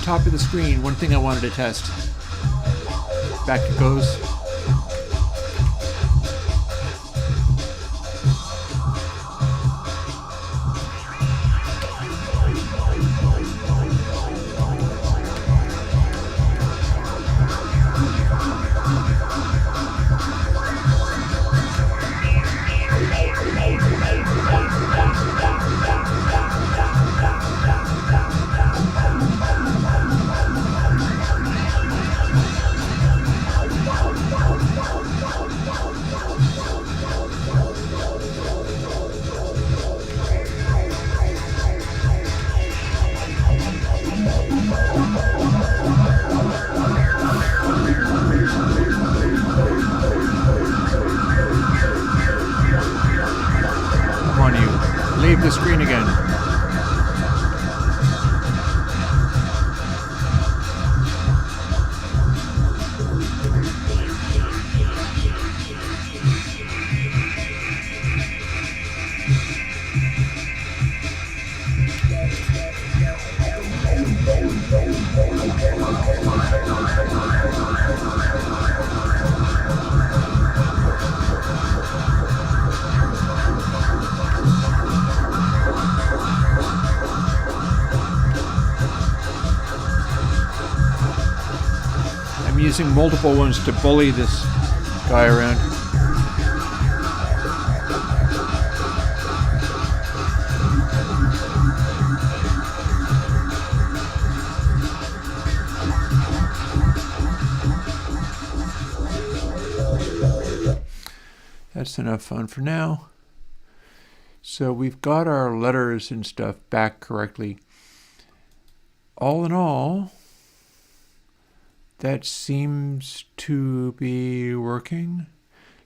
Top of the screen, one thing I wanted to test. Back it goes. Leave the screen again. Using multiple ones to bully this guy around. That's enough fun for now. So we've got our letters and stuff back correctly. All in all, that seems to be working.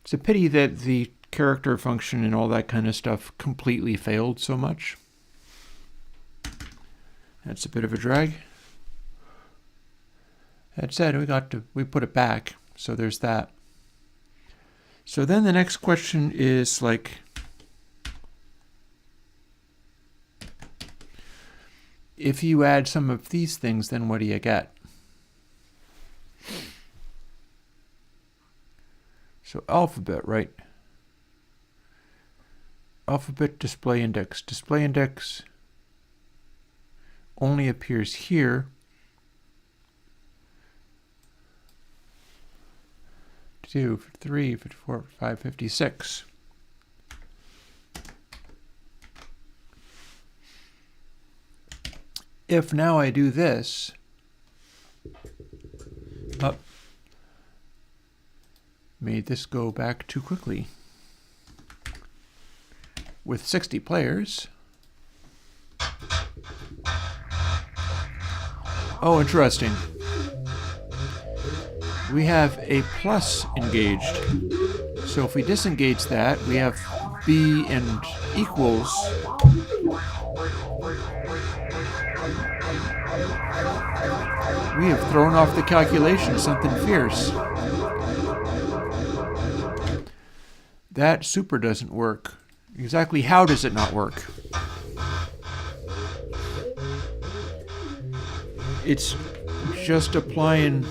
It's a pity that the character function and all that kind of stuff completely failed so much. That's a bit of a drag. That said, we put it back, so there's that. So then the next question is like, if you add some of these things, then what do you get? So alphabet, right? Alphabet display index. Display index only appears here. 2, 3, 4, 5, 56. If now I do this, made this go back too quickly. With 60 players, Oh, interesting. We have a plus engaged. So if we disengage that, we have B and equals. We have thrown off the calculation something fierce. That super doesn't work. Exactly how does it not work? It's just applying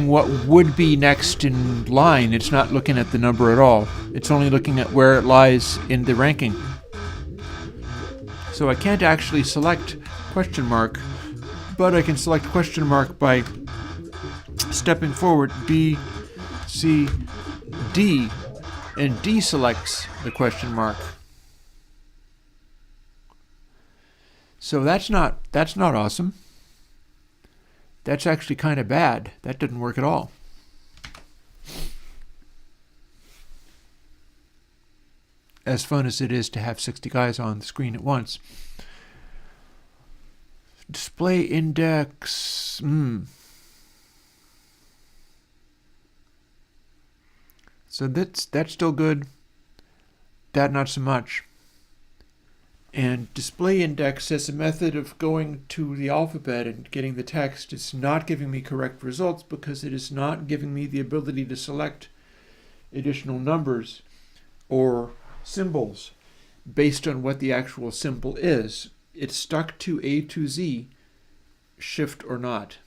what would be next in line. It's not looking at the number at all. It's only looking at where it lies in the ranking. So I can't actually select question mark, but I can select question mark by stepping forward B, C, D, and deselects the question mark. So that's not awesome. That's actually kind of bad. That didn't work at all. As fun as it is to have 60 guys on the screen at once. Display index. So that's still good. That not so much. And display index as a method of going to the alphabet and getting the text is not giving me correct results because it is not giving me the ability to select additional numbers or symbols based on what the actual symbol is. It's stuck to A to Z, shift or not.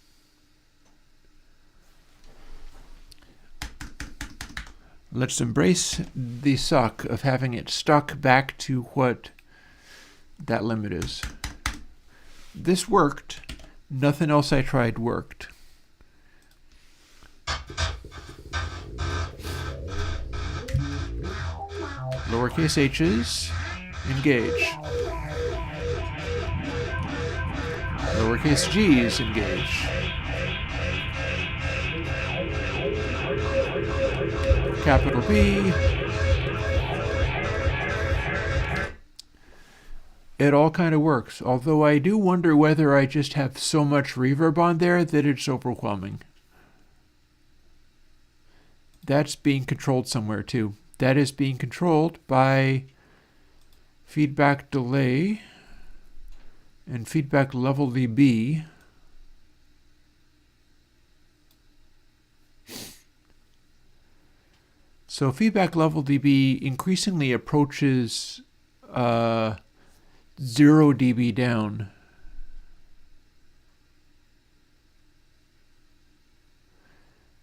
Let's embrace the suck of having it stuck back to what that limit is. This worked. Nothing else I tried worked. Lowercase h's, engage. Lowercase g's, engage. Capital B. It all kind of works, although I do wonder whether I just have so much reverb on there that it's overwhelming. That's being controlled somewhere too. That is being controlled by feedback delay and feedback level dB. So feedback level dB increasingly approaches 0 dB down.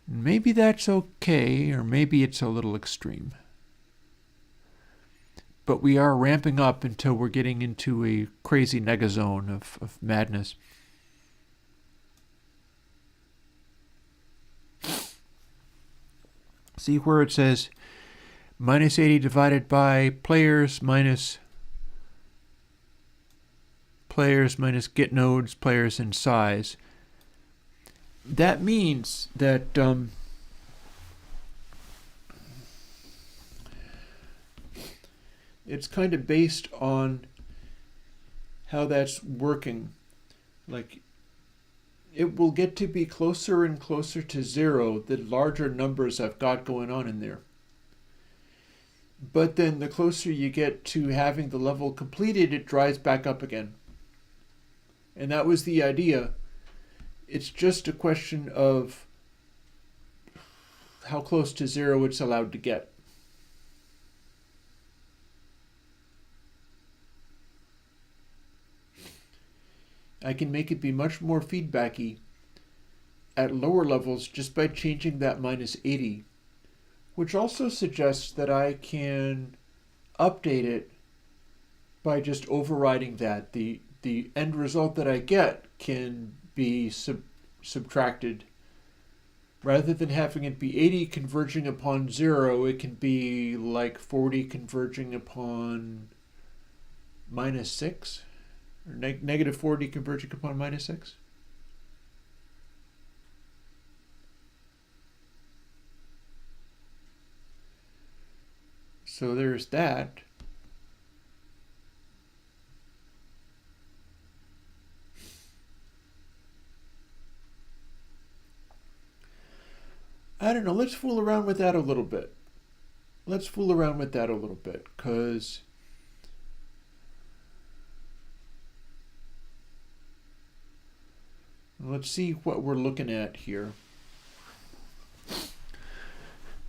Maybe that's okay, or maybe it's a little extreme. But we are ramping up until we're getting into a crazy negazone of madness. See where it says minus 80 divided by players minus get nodes, players, and size. That means that it's kind of based on how that's working. Like, it will get to be closer and closer to 0 the larger numbers I've got going on in there. But then the closer you get to having the level completed, it dries back up again. And that was the idea. It's just a question of how close to 0 it's allowed to get. I can make it be much more feedbacky at lower levels just by changing that minus 80, which also suggests that I can update it by just overriding that. The end result that I get can be subtracted. Rather than having it be 80 converging upon 0, it can be like 40 converging upon minus 6. Or negative 40 converging upon minus 6. So there's that. I don't know. Let's fool around with that a little bit. Because let's see what we're looking at here.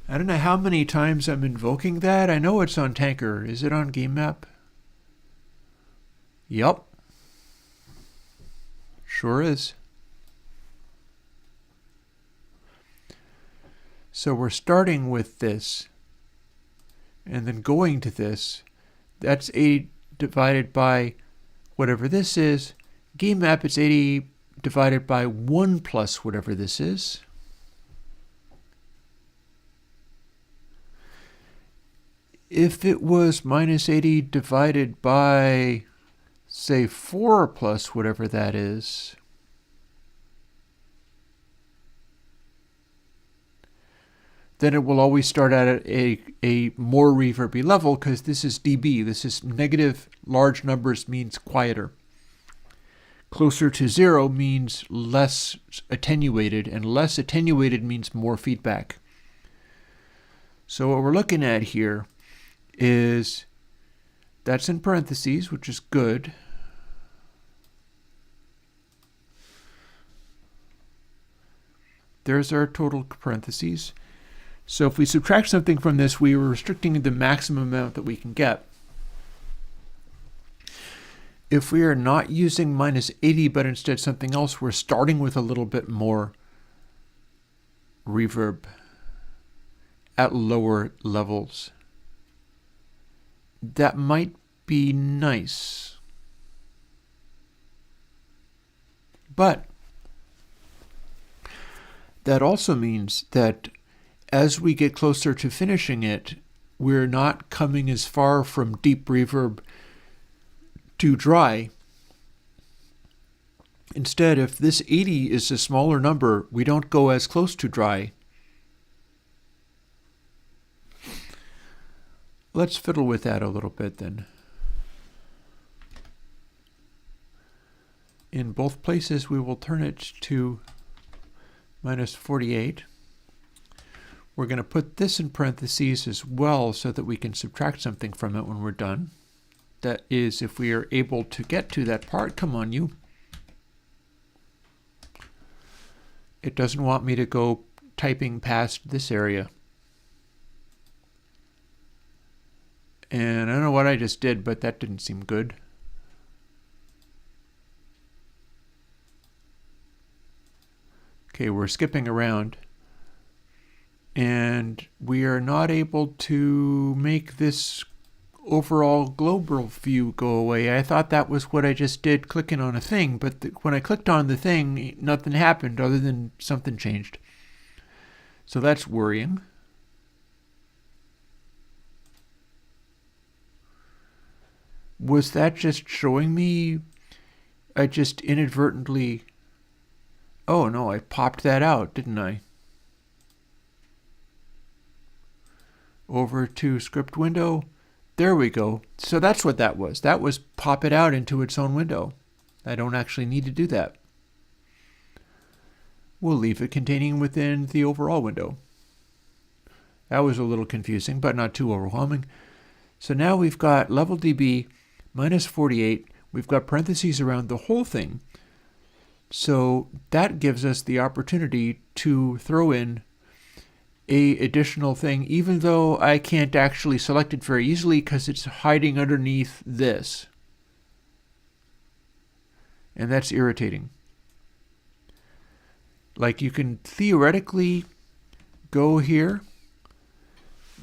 I don't know how many times I'm invoking that. I know it's on Tanker. Is it on Game Map? Yup. Sure is. So we're starting with this and then going to this. That's 80 divided by whatever this is. Game Map, it's 80 divided by 1 plus whatever this is. If it was minus 80 divided by, say, 4 plus whatever that is, then it will always start at a more reverby level because this is dB. This is negative large numbers means quieter. Closer to 0 means less attenuated, and less attenuated means more feedback. So what we're looking at here is that's in parentheses, which is good. There's our total parentheses. So if we subtract something from this, we are restricting the maximum amount that we can get. If we are not using minus 80, but instead something else, we're starting with a little bit more reverb at lower levels. That might be nice. But that also means that as we get closer to finishing it, we're not coming as far from deep reverb to dry. Instead, if this 80 is a smaller number, we don't go as close to dry. Let's fiddle with that a little bit then. In both places, we will turn it to minus 48. We're going to put this in parentheses as well so that we can subtract something from it when we're done. That is, if we are able to get to that part. Come on, you. It doesn't want me to go typing past this area. And I don't know what I just did, but that didn't seem good. Okay, we're skipping around. And we are not able to make this overall global view go away. I thought that was what I just did clicking on a thing, but when I clicked on the thing, nothing happened other than something changed. So that's worrying. Was that just showing me I just inadvertently... Oh no, I popped that out, didn't I? Over to script window. There we go. So that's what that was. That was pop it out into its own window. I don't actually need to do that. We'll leave it containing within the overall window. That was a little confusing, but not too overwhelming. So now we've got level dB minus 48. We've got parentheses around the whole thing. So that gives us the opportunity to throw in a additional thing, even though I can't actually select it very easily because it's hiding underneath this. And that's irritating. Like, you can theoretically go here,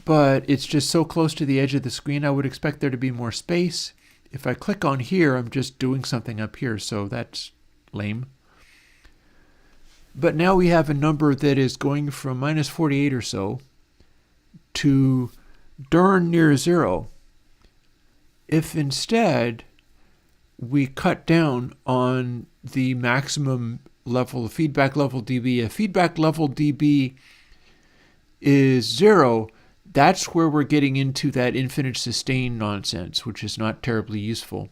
but it's just so close to the edge of the screen, I would expect there to be more space. If I click on here, I'm just doing something up here, so that's lame. But now we have a number that is going from minus 48 or so to darn near 0. If instead we cut down on the maximum level, feedback level dB, if feedback level dB is 0, that's where we're getting into that infinite sustain nonsense, which is not terribly useful.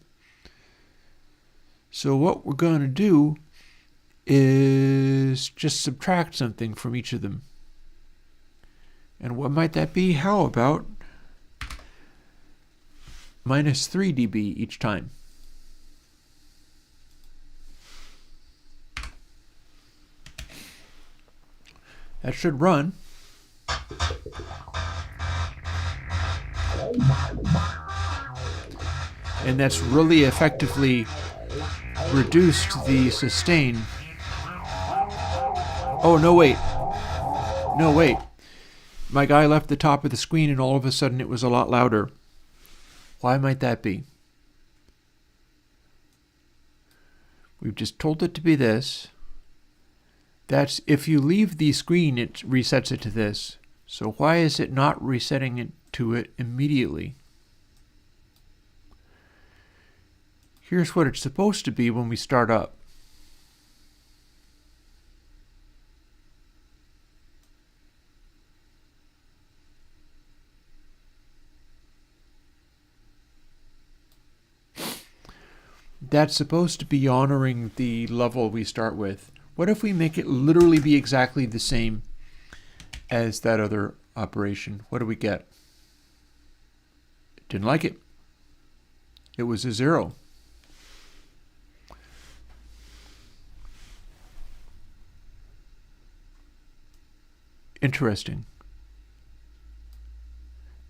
So what we're going to do is just subtract something from each of them. And what might that be? How about minus 3 dB each time? That should run. And that's really effectively reduced the sustain. Oh, no, wait. No, wait. My guy left the top of the screen and all of a sudden it was a lot louder. Why might that be? We've just told it to be this. That's if you leave the screen, it resets it to this. So why is it not resetting it to it immediately? Here's what it's supposed to be when we start up. That's supposed to be honoring the level we start with. What if we make it literally be exactly the same as that other operation? What do we get? Didn't like it. It was a 0. Interesting.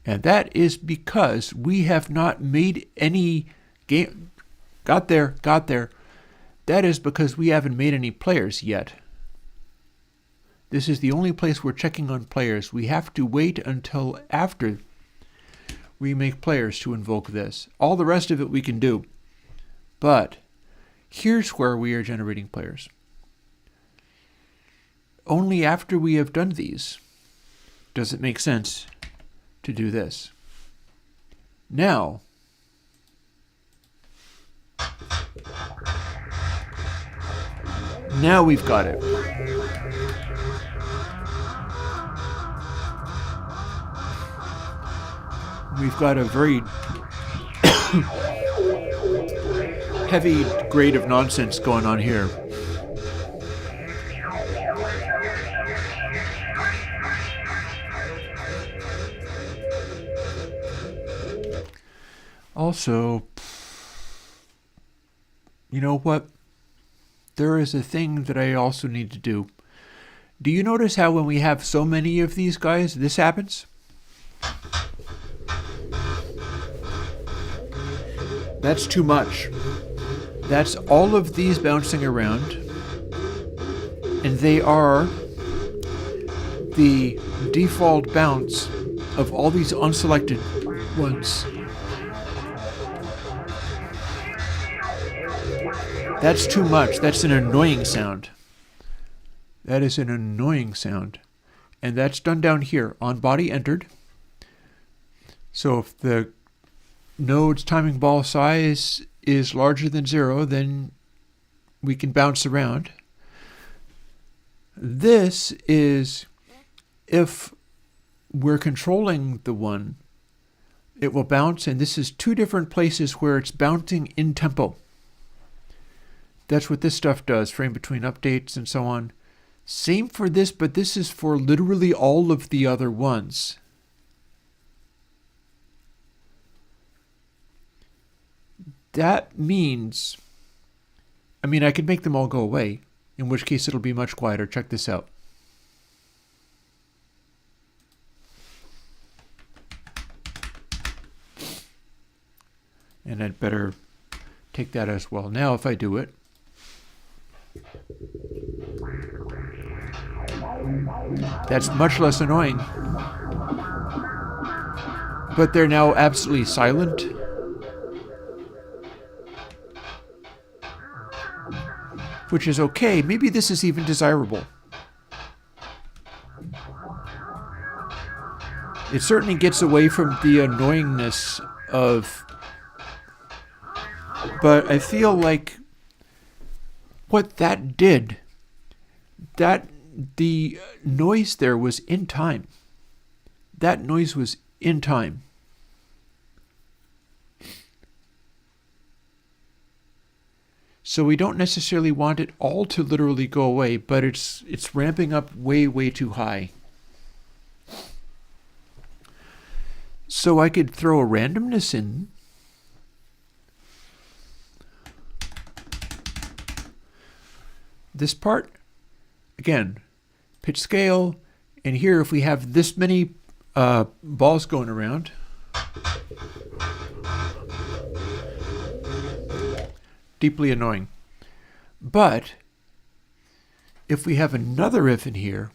And that is because we have not made any game. Got there. That is because we haven't made any players yet. This is the only place we're checking on players. We have to wait until after we make players to invoke this. All the rest of it we can do. But here's where we are generating players. Only after we have done these does it make sense to do this. Now, we've got it. We've got a very heavy grade of nonsense going on here. Also, you know what? There is a thing that I also need to do. Do you notice how when we have so many of these guys, this happens? That's too much. That's all of these bouncing around. And they are the default bounce of all these unselected ones. That's too much. That's an annoying sound. That is an annoying sound. And that's done down here on body entered. So if the node's timing ball size is larger than 0, then we can bounce around. This is if we're controlling the one, it will bounce, and this is 2 different places where it's bouncing in tempo. That's what this stuff does, frame between updates and so on. Same for this, but this is for literally all of the other ones. That means, I could make them all go away, in which case it'll be much quieter. Check this out. And I'd better take that as well. Now if I do it, that's much less annoying. But they're now absolutely silent. Which is okay. Maybe this is even desirable. It certainly gets away from the annoyingness of... But I feel like what that did, that the noise there was in time. That noise was in time. So we don't necessarily want it all to literally go away, but it's ramping up way, way too high. So I could throw a randomness in. This part, again, pitch scale, and here if we have this many balls going around, deeply annoying. But if we have another if in here,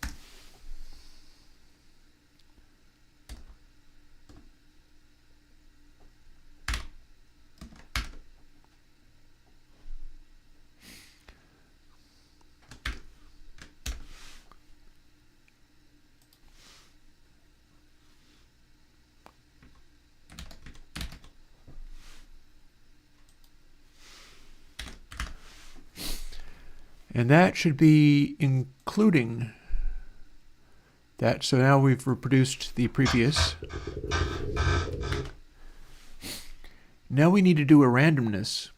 and that should be including that. So now we've reproduced the previous. Now we need to do a randomness.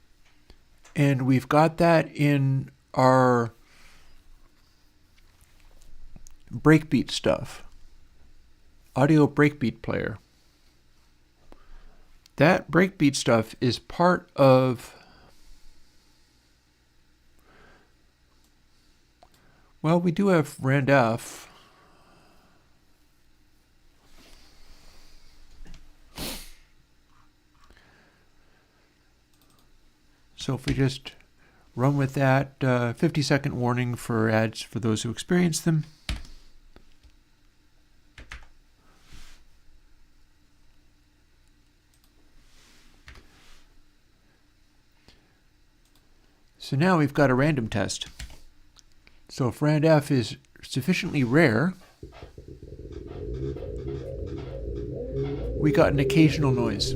And we've got that in our breakbeat stuff. Audio breakbeat player. That breakbeat stuff is part of, well, we do have randf. So if we just run with that, 50-second warning for ads for those who experience them. So now we've got a random test. So if randf is sufficiently rare, we got an occasional noise.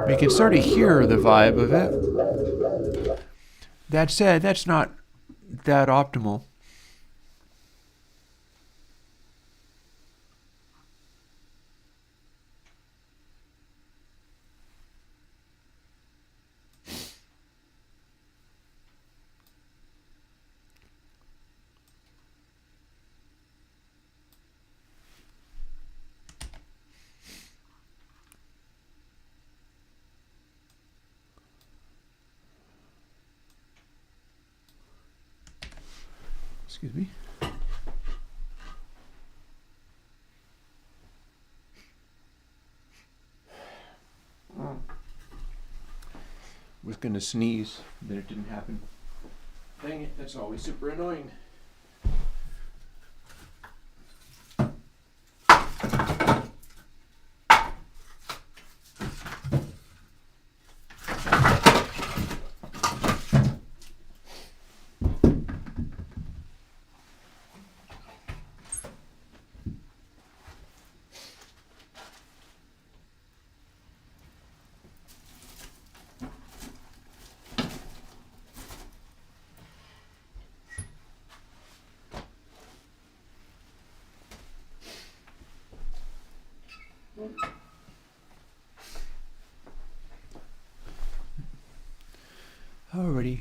We can sort of hear the vibe of it. That said, that's not that optimal. Excuse me. Was going to sneeze, but it didn't happen. Dang it, that's always super annoying. Alrighty,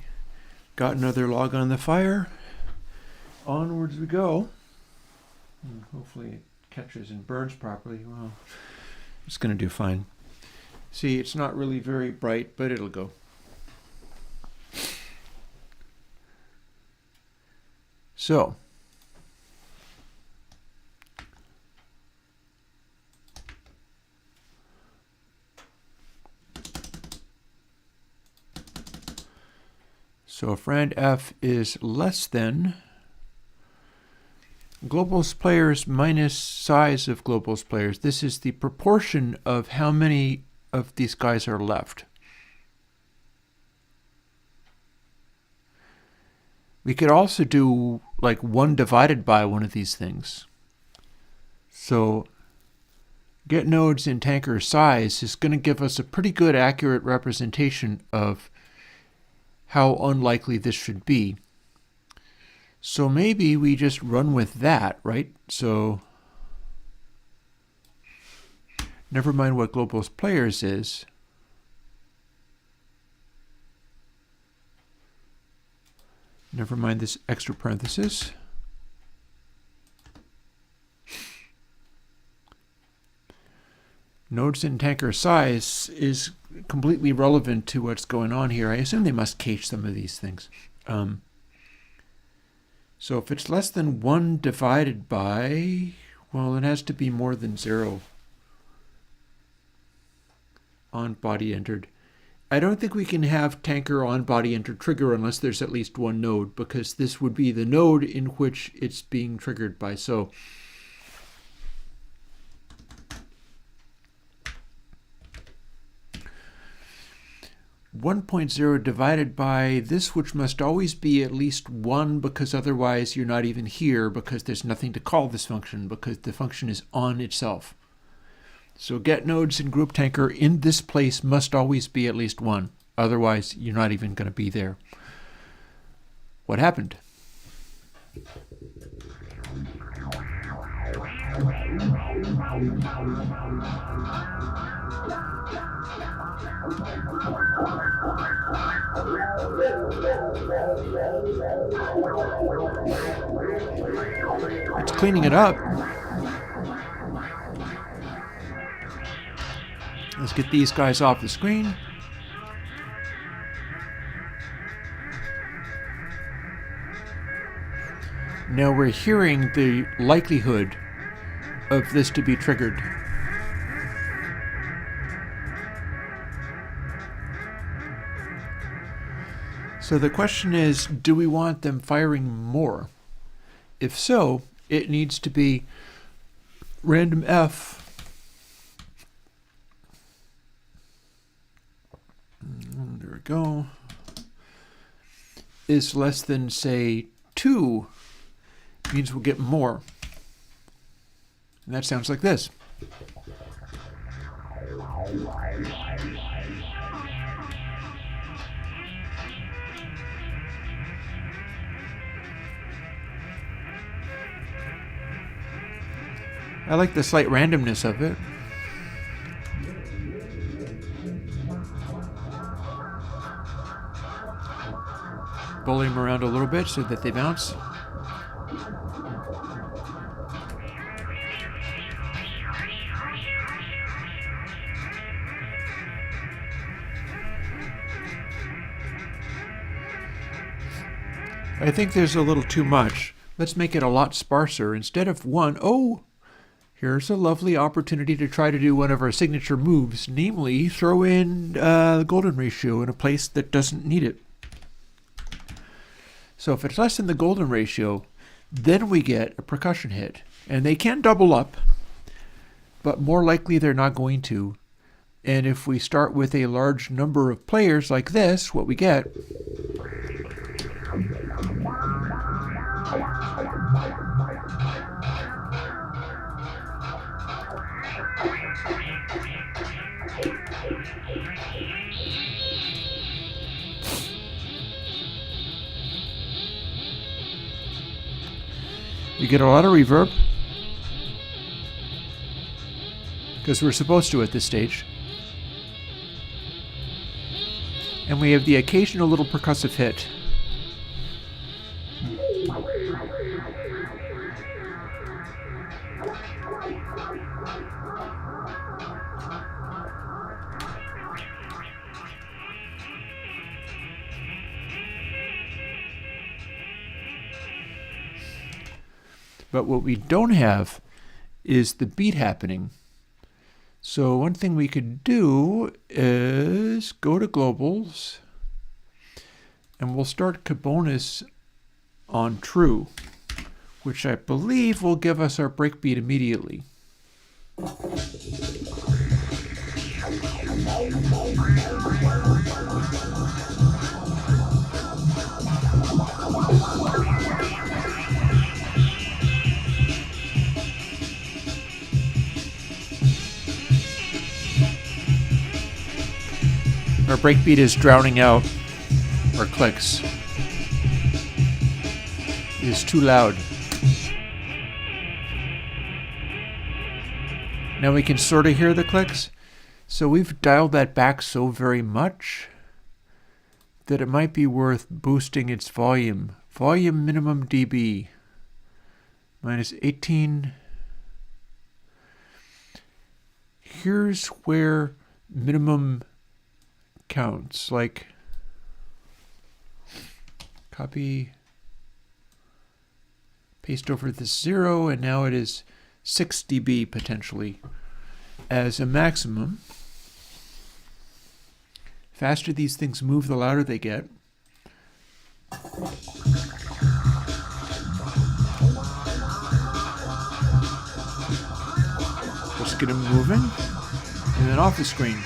got another log on the fire. Onwards we go. Hopefully it catches and burns properly. Well, it's going to do fine. See, it's not really very bright, but it'll go. So, if randf is less than globals players minus size of globals players, this is the proportion of how many of these guys are left. We could also do like 1 divided by one of these things. So get nodes in tanker size is going to give us a pretty good accurate representation of how unlikely this should be. So maybe we just run with that, right? So never mind what global players is. Never mind this extra parenthesis. Nodes in tanker size is completely relevant to what's going on here. I assume they must cache some of these things. So if it's less than 1 divided by, well, it has to be more than 0 on body entered. I don't think we can have tanker on body entered trigger unless there's at least one node, because this would be the node in which it's being triggered by. So 1.0 divided by this, which must always be at least 1, because otherwise you're not even here, because there's nothing to call this function, because the function is on itself. So get nodes in group tanker in this place must always be at least 1. Otherwise, you're not even going to be there. What happened? It's cleaning it up. Let's get these guys off the screen. Now we're hearing the likelihood of this to be triggered. So the question is, do we want them firing more? If so, it needs to be random F. There we go. Is less than, say, 2. Means we'll get more. And that sounds like this. I like the slight randomness of it. Bully them around a little bit so that they bounce. I think there's a little too much. Let's make it a lot sparser. Instead of 1, here's a lovely opportunity to try to do one of our signature moves, namely throw in the golden ratio in a place that doesn't need it. So if it's less than the golden ratio, then we get a percussion hit. And they can double up, but more likely they're not going to. And if we start with a large number of players like this, what we get you get a lot of reverb, because we're supposed to at this stage. And we have the occasional little percussive hit. But what we don't have is the beat happening. So one thing we could do is go to globals, and we'll start Cabonus on true, which I believe will give us our breakbeat immediately. Our breakbeat is drowning out or clicks is too loud. Now we can sort of hear the clicks. So we've dialed that back so very much that it might be worth boosting its volume. Volume minimum dB minus 18. Here's where minimum counts. Like, copy, paste over this 0, and now it is 6 dB potentially as a maximum. Faster these things move, the louder they get. Just get them moving, and then off the screen.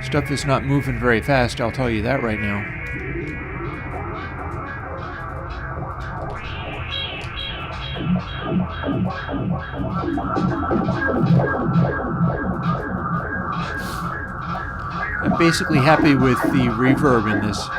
Stuff is not moving very fast, I'll tell you that right now. I'm basically happy with the reverb in this.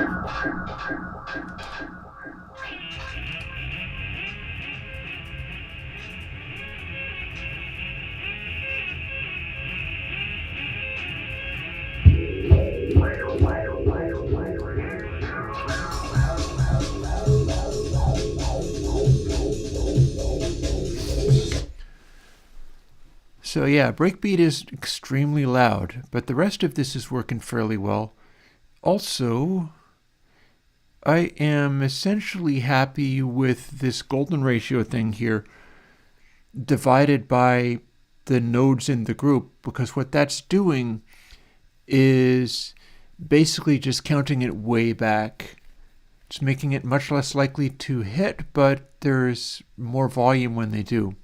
So yeah, breakbeat is extremely loud, but the rest of this is working fairly well. Also, I am essentially happy with this golden ratio thing here divided by the nodes in the group, because what that's doing is basically just counting it way back. It's making it much less likely to hit, but there's more volume when they do.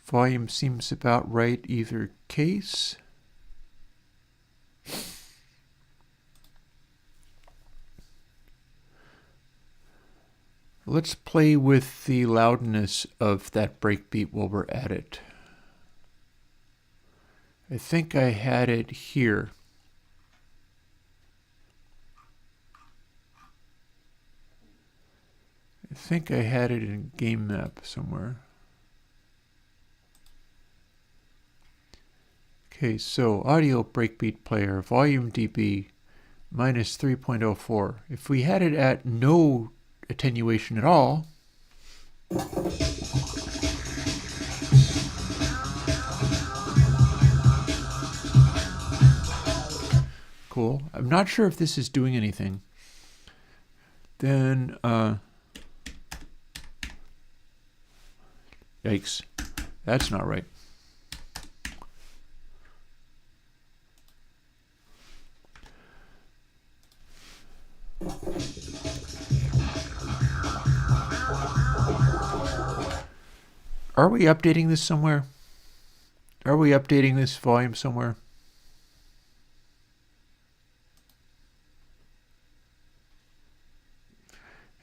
Volume seems about right either case. Let's play with the loudness of that breakbeat while we're at it. I think I had it here. I think I had it in game map somewhere. Okay, so audio breakbeat player, volume dB, minus 3.04. If we had it at no attenuation at all, cool. I'm not sure if this is doing anything. Then, yikes, that's not right. Are we updating this somewhere? Are we updating this volume somewhere?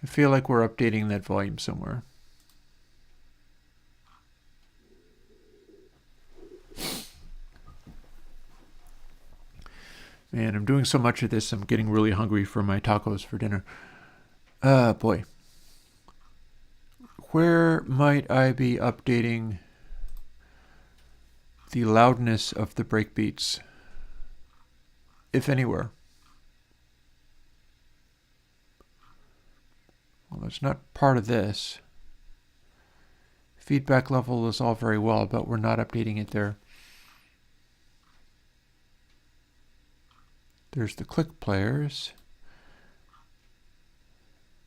I feel like we're updating that volume somewhere. Man, I'm doing so much of this, I'm getting really hungry for my tacos for dinner. Boy. Where might I be updating the loudness of the breakbeats, if anywhere? Well, that's not part of this. Feedback level is all very well, but we're not updating it there. There's the click players.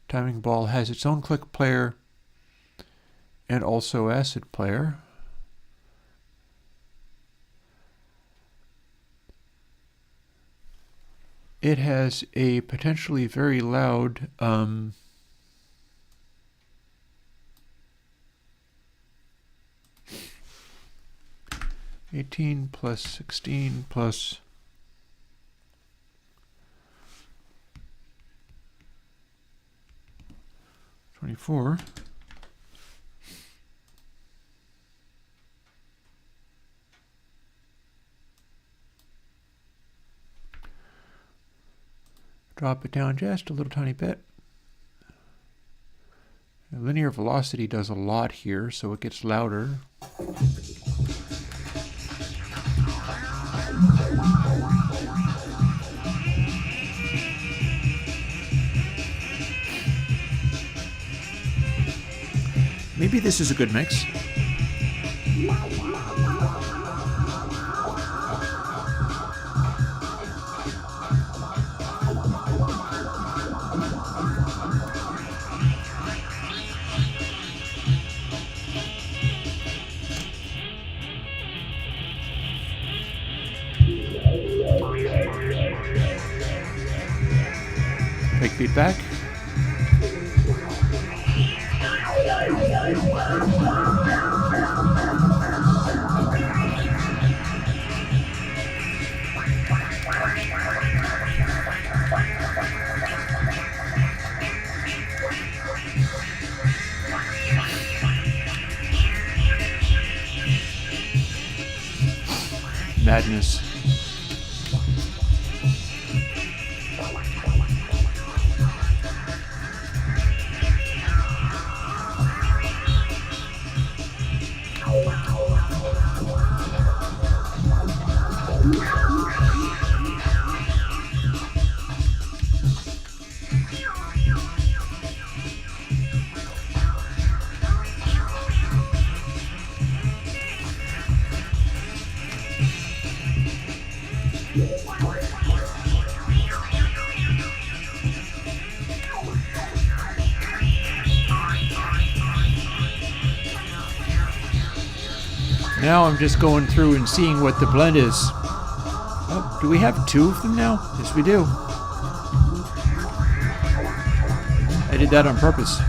Timing Ball has its own click player and also acid player. It has a potentially very loud 18 plus 16 plus 24. Drop it down just a little tiny bit. The linear velocity does a lot here, so it gets louder. Maybe this is a good mix. Take feedback. Madness. Now I'm just going through and seeing what the blend is. Oh, do we have two of them now? Yes, we do. I did that on purpose.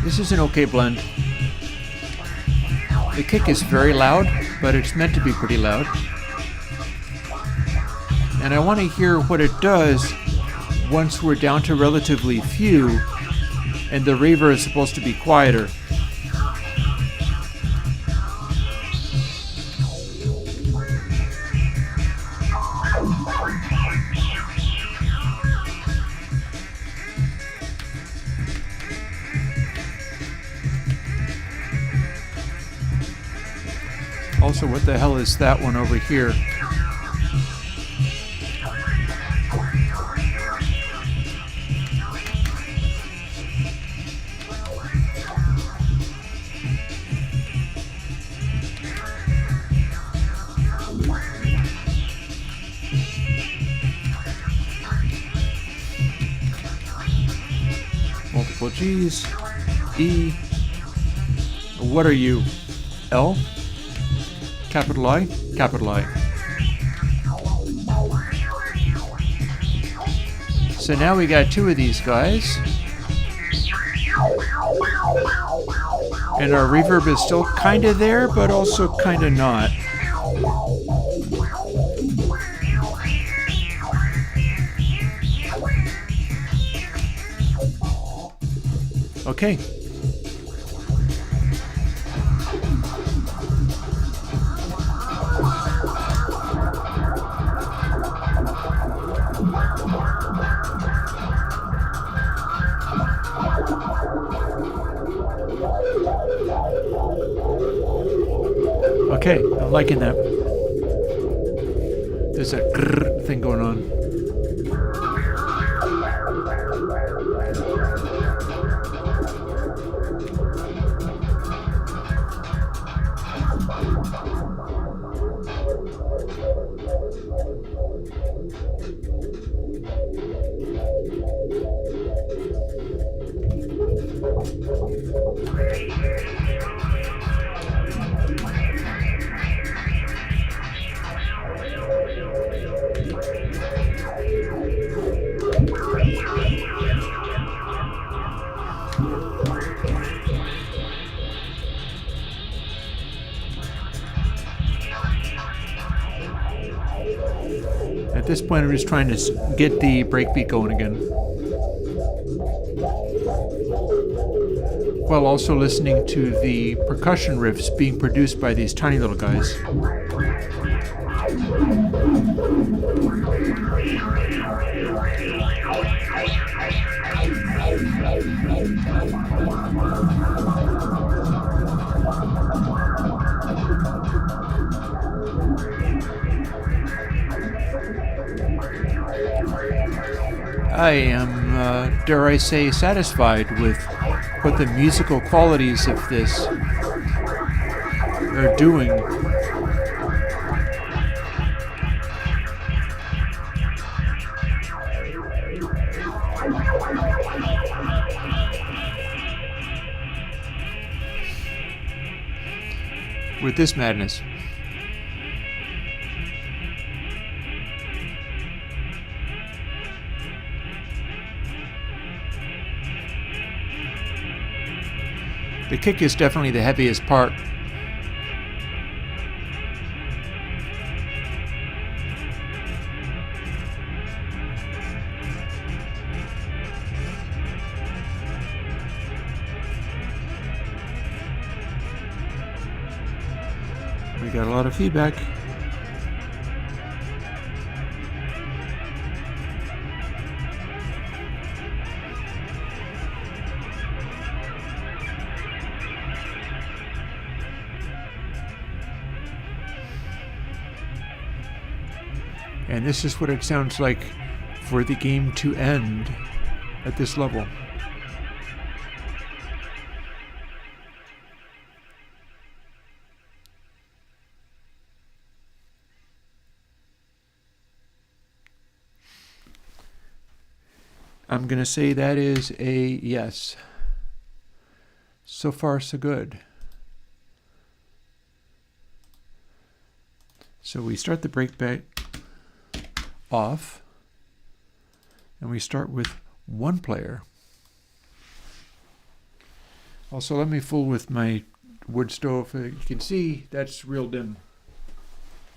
This is an okay blend. The kick is very loud, but it's meant to be pretty loud. And I want to hear what it does once we're down to relatively few and the reverb is supposed to be quieter. Also, what the hell is that one over here? Multiple G's, E. What are you? L? Capital I, capital I. So now we got two of these guys. And our reverb is still kind of there, but also kind of not. Okay. Okay, I'm liking that. There's a grrr thing going on. At this point, I'm just trying to get the breakbeat going again, while also listening to the percussion riffs being produced by these tiny little guys. I am, dare I say, satisfied with what the musical qualities of this are doing. With this madness. The kick is definitely the heaviest part. We got a lot of feedback. And this is what it sounds like for the game to end at this level. I'm going to say that is a yes. So far, so good. So we start the breakbeat off, and we start with one player. Also, let me fool with my wood stove. You can see that's real dim.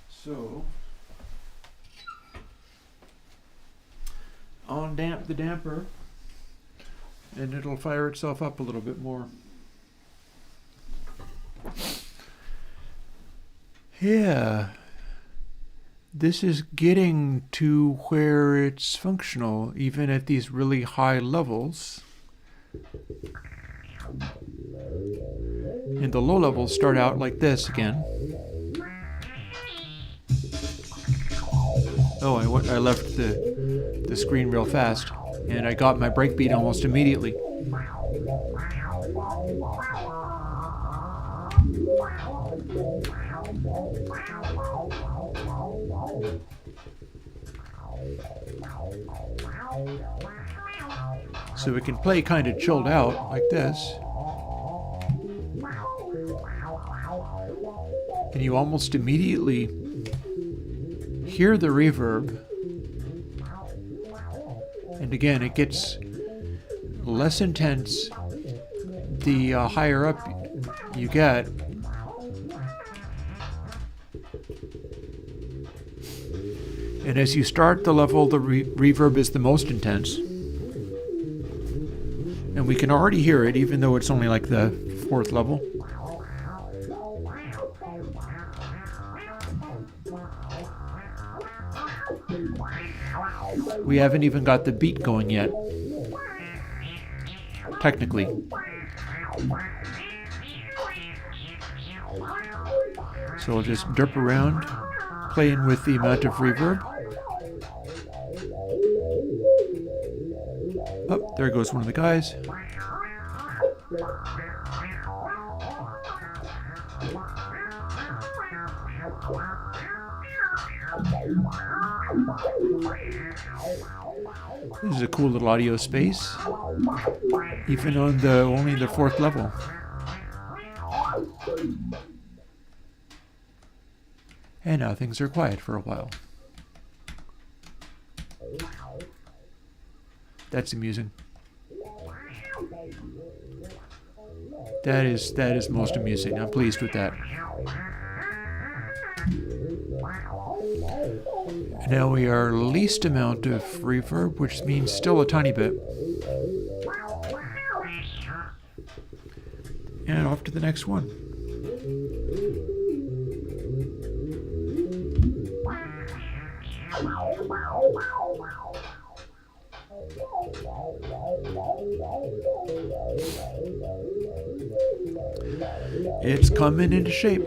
So, on damp the damper, and it'll fire itself up a little bit more. Yeah. This is getting to where it's functional, even at these really high levels. And the low levels start out like this again. Oh, I left the screen real fast, and I got my breakbeat almost immediately. So we can play kind of chilled out like this. And you almost immediately hear the reverb. And again, it gets less intense the higher up you get. And as you start the level, the reverb is the most intense. And we can already hear it, even though it's only like the 4th level. We haven't even got the beat going yet, technically. So I'll just derp around, playing with the amount of reverb. Oh, there goes one of the guys. This is a cool little audio space, even on only the 4th level. And now things are quiet for a while. That's amusing. That is most amusing. I'm pleased with that. Now we are least amount of reverb, which means still a tiny bit. And off to the next one. It's coming into shape.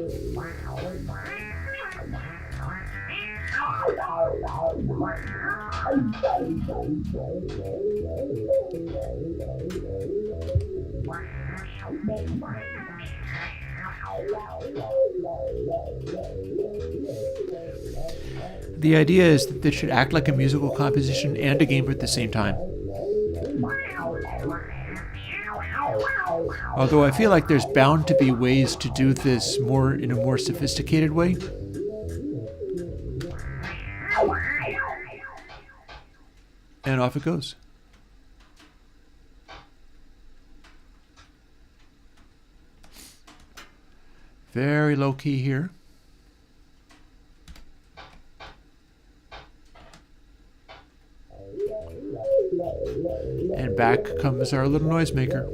The idea is that this should act like a musical composition and a game at the same time. Although I feel like there's bound to be ways to do this in a more sophisticated way. And off it goes. Very low key here. And back comes our little noisemaker.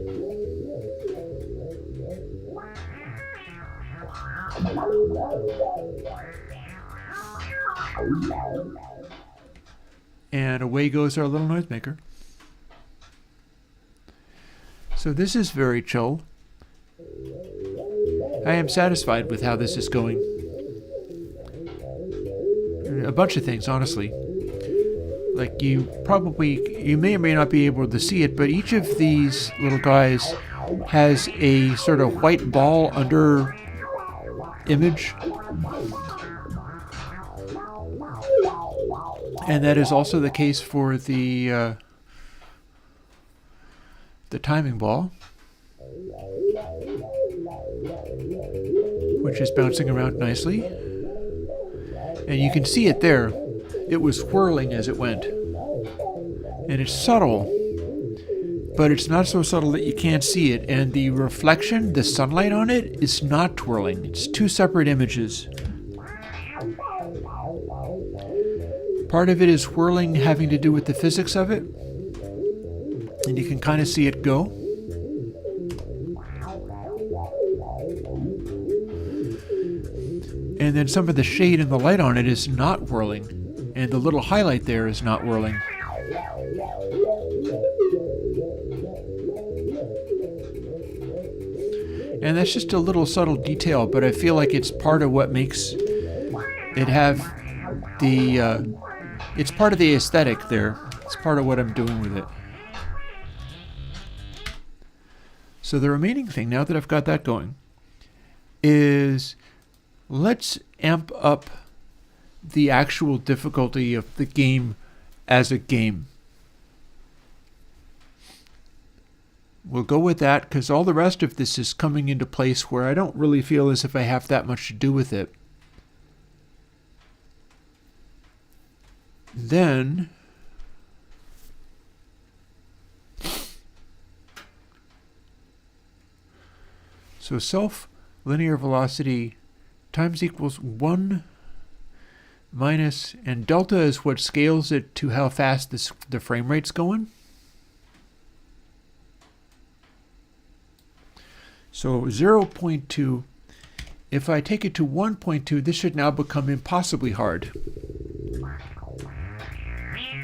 And away goes our little noisemaker. So this is very chill. I am satisfied with how this is going. A bunch of things, honestly. Like you may or may not be able to see it, but each of these little guys has a sort of white ball under image. And that is also the case for the timing ball, which is bouncing around nicely. And you can see it there. It was whirling as it went. And it's subtle, but it's not so subtle that you can't see it. And the reflection, the sunlight on it, is not twirling. It's two separate images. Part of it is whirling, having to do with the physics of it. And you can kind of see it go. And then some of the shade and the light on it is not whirling. And the little highlight there is not whirling. And that's just a little subtle detail, but I feel like it's part of what makes it have the... it's part of the aesthetic there. It's part of what I'm doing with it. So the remaining thing, now that I've got that going, is let's amp up the actual difficulty of the game as a game. We'll go with that because all the rest of this is coming into place where I don't really feel as if I have that much to do with it. Then so self linear velocity times equals 1 minus, and delta is what scales it to how fast the frame rate's going. So 0.2, if I take it to 1.2, this should now become impossibly hard.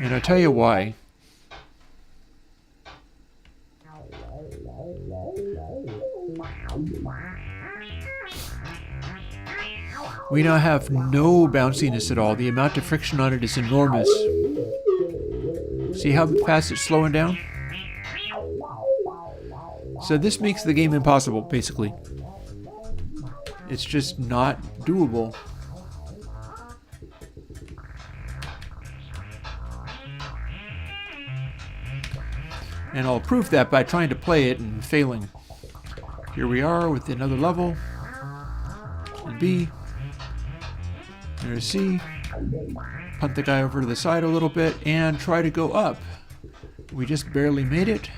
And I'll tell you why. We now have no bounciness at all. The amount of friction on it is enormous. See how fast it's slowing down? So this makes the game impossible, basically. It's just not doable. And I'll prove that by trying to play it and failing. Here we are with another level. And B. There's C. Punt the guy over to the side a little bit and try to go up. We just barely made it.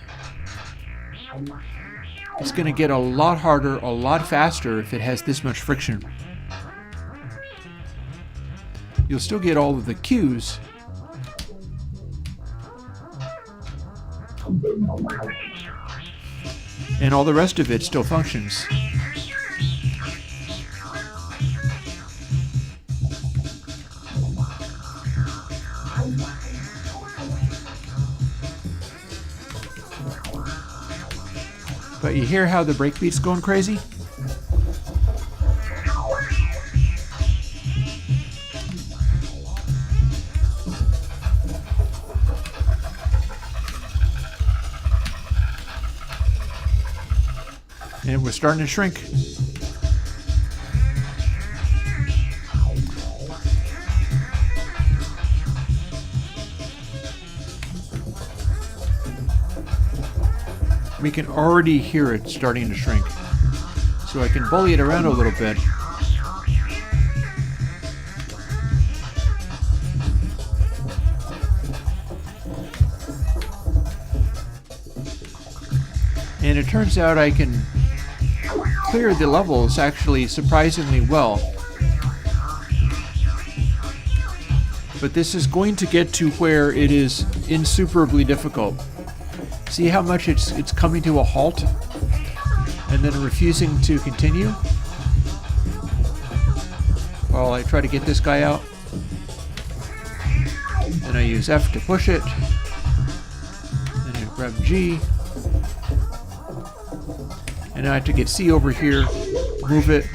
It's going to get a lot harder, a lot faster if it has this much friction. You'll still get all of the cues. And all the rest of it still functions. But you hear how the breakbeat's going crazy? And we're starting to shrink. We can already hear it starting to shrink. So I can bully it around a little bit. And it turns out I can clear the levels actually surprisingly well. But this is going to get to where it is insuperably difficult. See how much it's coming to a halt and then refusing to continue while I try to get this guy out. Then I use F to push it. Then I grab G. And now I have to get C over here, move it.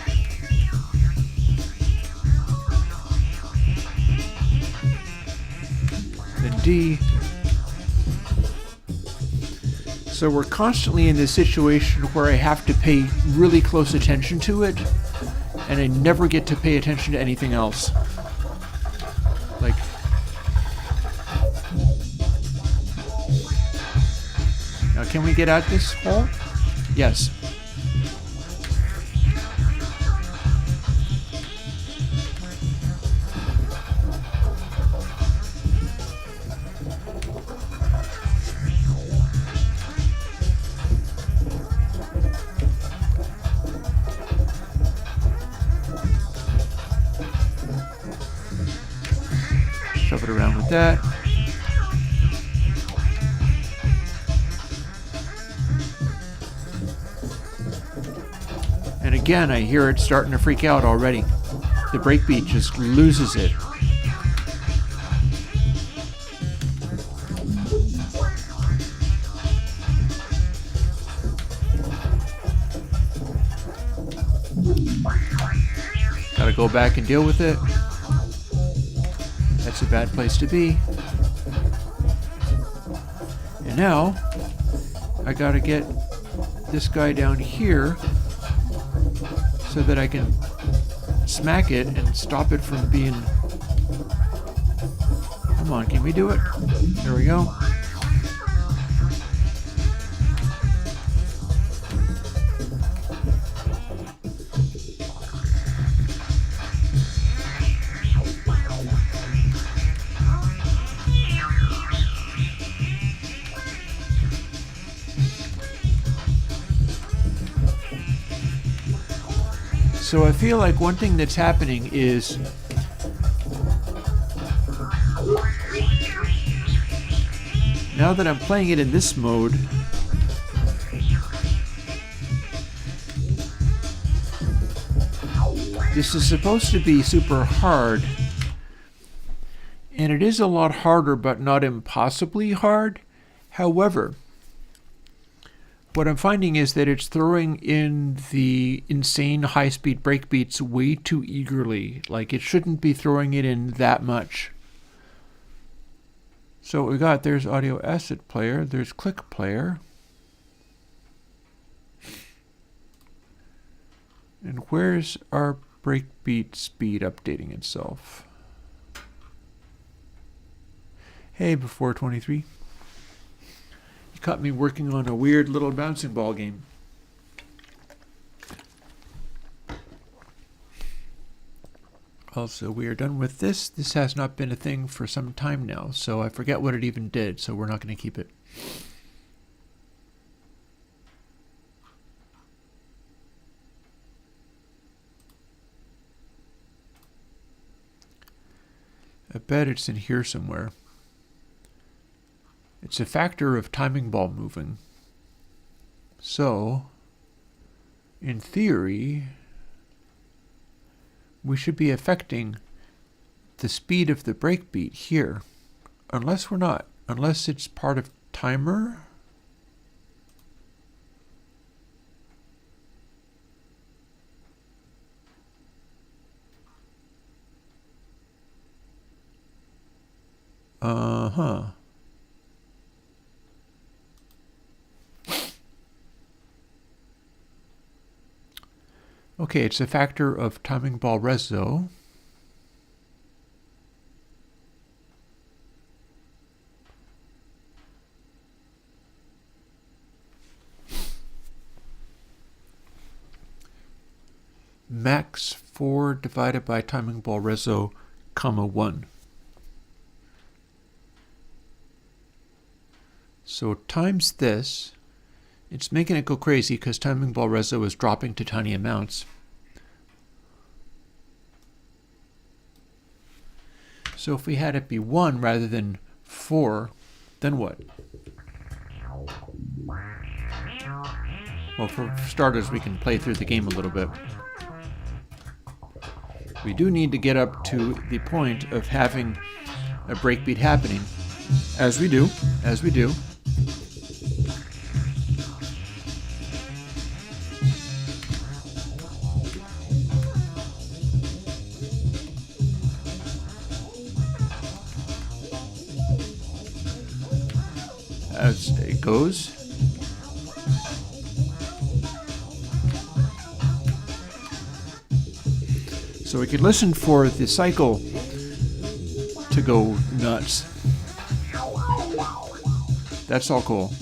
Then D. So we're constantly in this situation where I have to pay really close attention to it, and I never get to pay attention to anything else. Like, now can we get out this hole? Yes. Shove it around with that. And again, I hear it starting to freak out already. The breakbeat just loses it. Gotta go back and deal with it. That's a bad place to be. And now, I gotta get this guy down here so that I can smack it and stop it from being... Come on, can we do it? There we go. So I feel like one thing that's happening is now that I'm playing it in this mode, this is supposed to be super hard, and it is a lot harder but not impossibly hard. However, what I'm finding is that it's throwing in the insane high-speed breakbeats way too eagerly. Like, it shouldn't be throwing it in that much. So what we got, there's audio asset player, there's click player. And where's our breakbeat speed updating itself? Hey, before 23. You caught me working on a weird little bouncing ball game. Also, we are done with this. This has not been a thing for some time now, so I forget what it even did, so we're not going to keep it. I bet it's in here somewhere. It's a factor of timing ball moving. So, in theory, we should be affecting the speed of the breakbeat here. Unless we're not. Unless it's part of timer. Uh-huh. Okay, it's a factor of timing ball reso. Max 4 divided by timing ball reso, comma 1. So times this. It's making it go crazy because timing ball reso is dropping to tiny amounts. So if we had it be 1 rather than 4, then what? Well, for starters, we can play through the game a little bit. We do need to get up to the point of having a breakbeat happening. As we do. As it goes. So we could listen for the cycle to go nuts. That's all cool.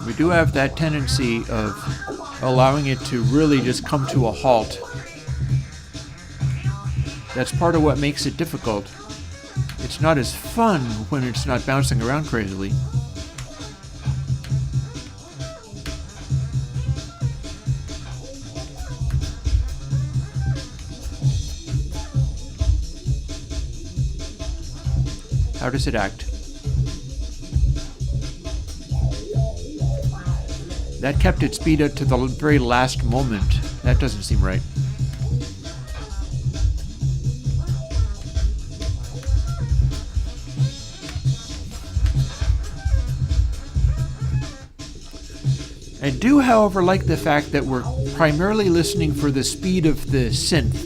We do have that tendency of allowing it to really just come to a halt. That's part of what makes it difficult. It's not as fun when it's not bouncing around crazily. How does it act? That kept its speed up to the very last moment. That doesn't seem right. I do, however, like the fact that we're primarily listening for the speed of the synth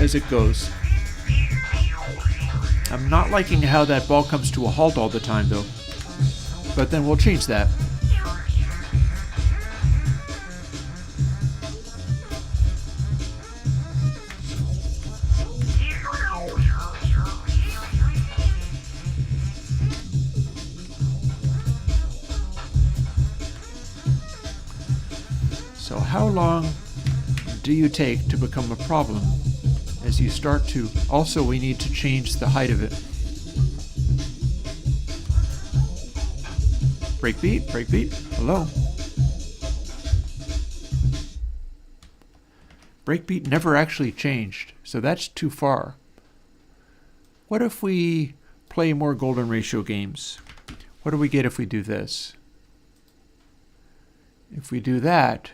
as it goes. I'm not liking how that ball comes to a halt all the time, though. But then we'll change that. So how long do you take to become a problem? As you start to, also we need to change the height of it. Breakbeat, hello. Breakbeat never actually changed, so that's too far. What if we play more golden ratio games? What do we get if we do this? If we do that,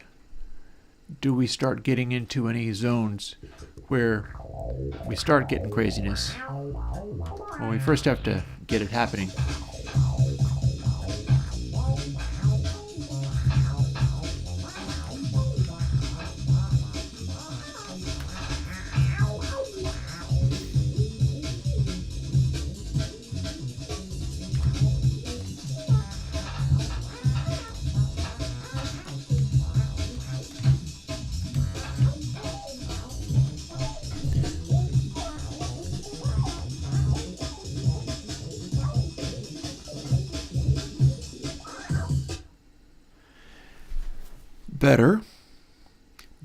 do we start getting into any zones where we start getting craziness? Well, we first have to get it happening.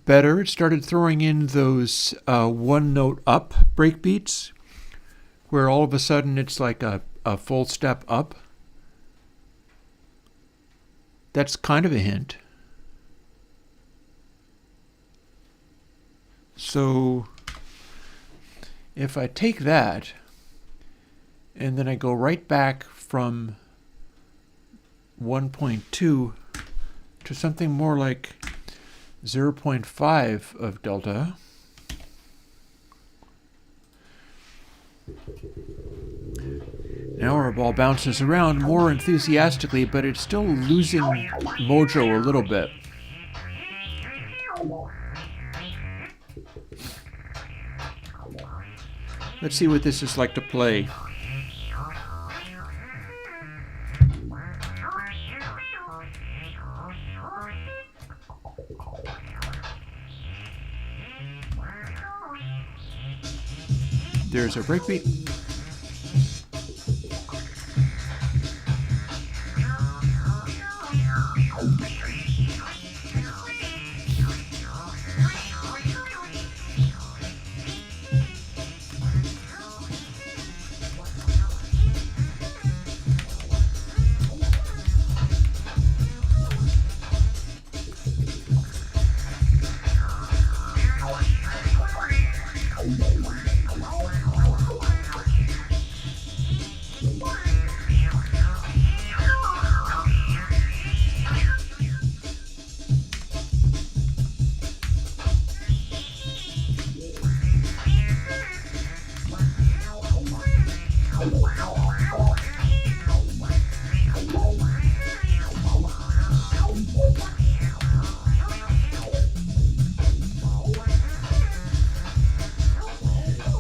Better. It started throwing in those one note up breakbeats, where all of a sudden it's like a full step up. That's kind of a hint. So if I take that and then I go right back from 1.2 to something more like 0.5 of delta, now our ball bounces around more enthusiastically, but it's still losing mojo a little bit. Let's see what this is like to play. There's our breakbeat.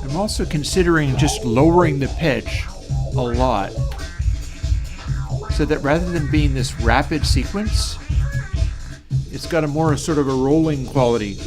I'm also considering just lowering the pitch a lot, so that rather than being this rapid sequence, it's got a more sort of a rolling quality.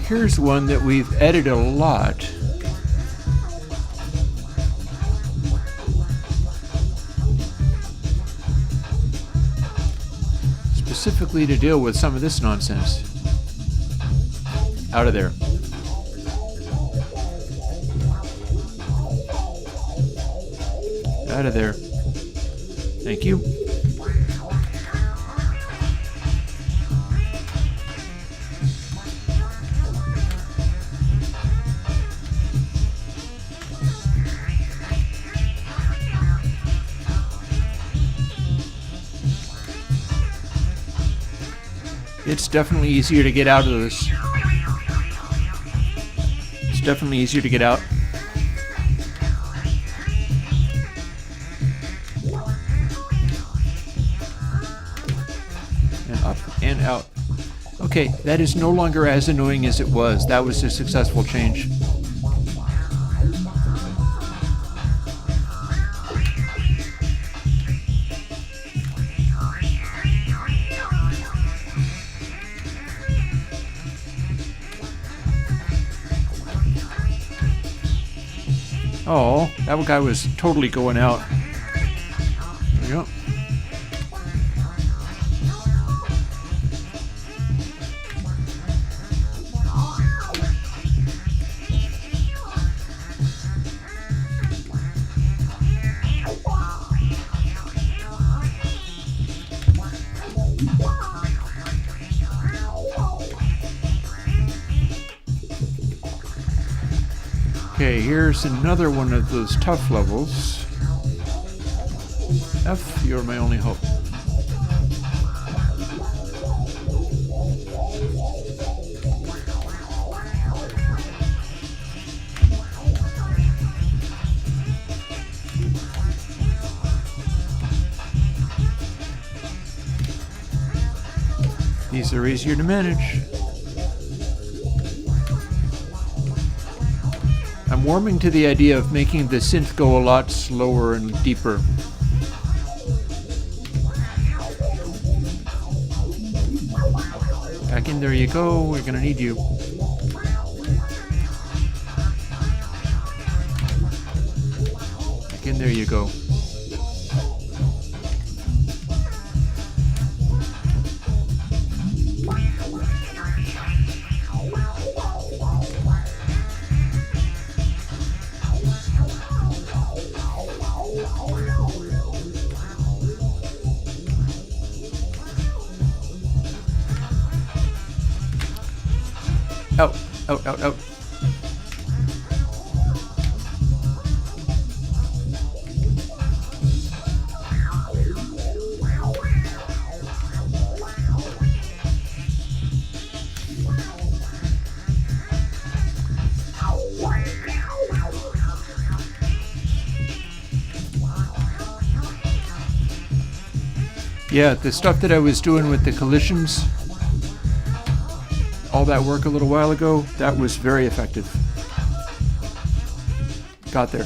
Here's one that we've edited a lot. Specifically to deal with some of this nonsense. Out of there. Out of there. Thank you. it's definitely easier to get out of this. It's definitely easier to get out. And up and out. Okay, that is no longer as annoying as it was. That was a successful change. Oh, that guy was totally going out. There we go. Okay, here's another one of those tough levels. F, you're my only hope. These are easier to manage. I'm warming to the idea of making the synth go a lot slower and deeper. Back in there you go, we're gonna need you. Back in there you go. Out, out, out, out. Yeah, the stuff that I was doing with the collisions, all that work a little while ago, that was very effective. Got there.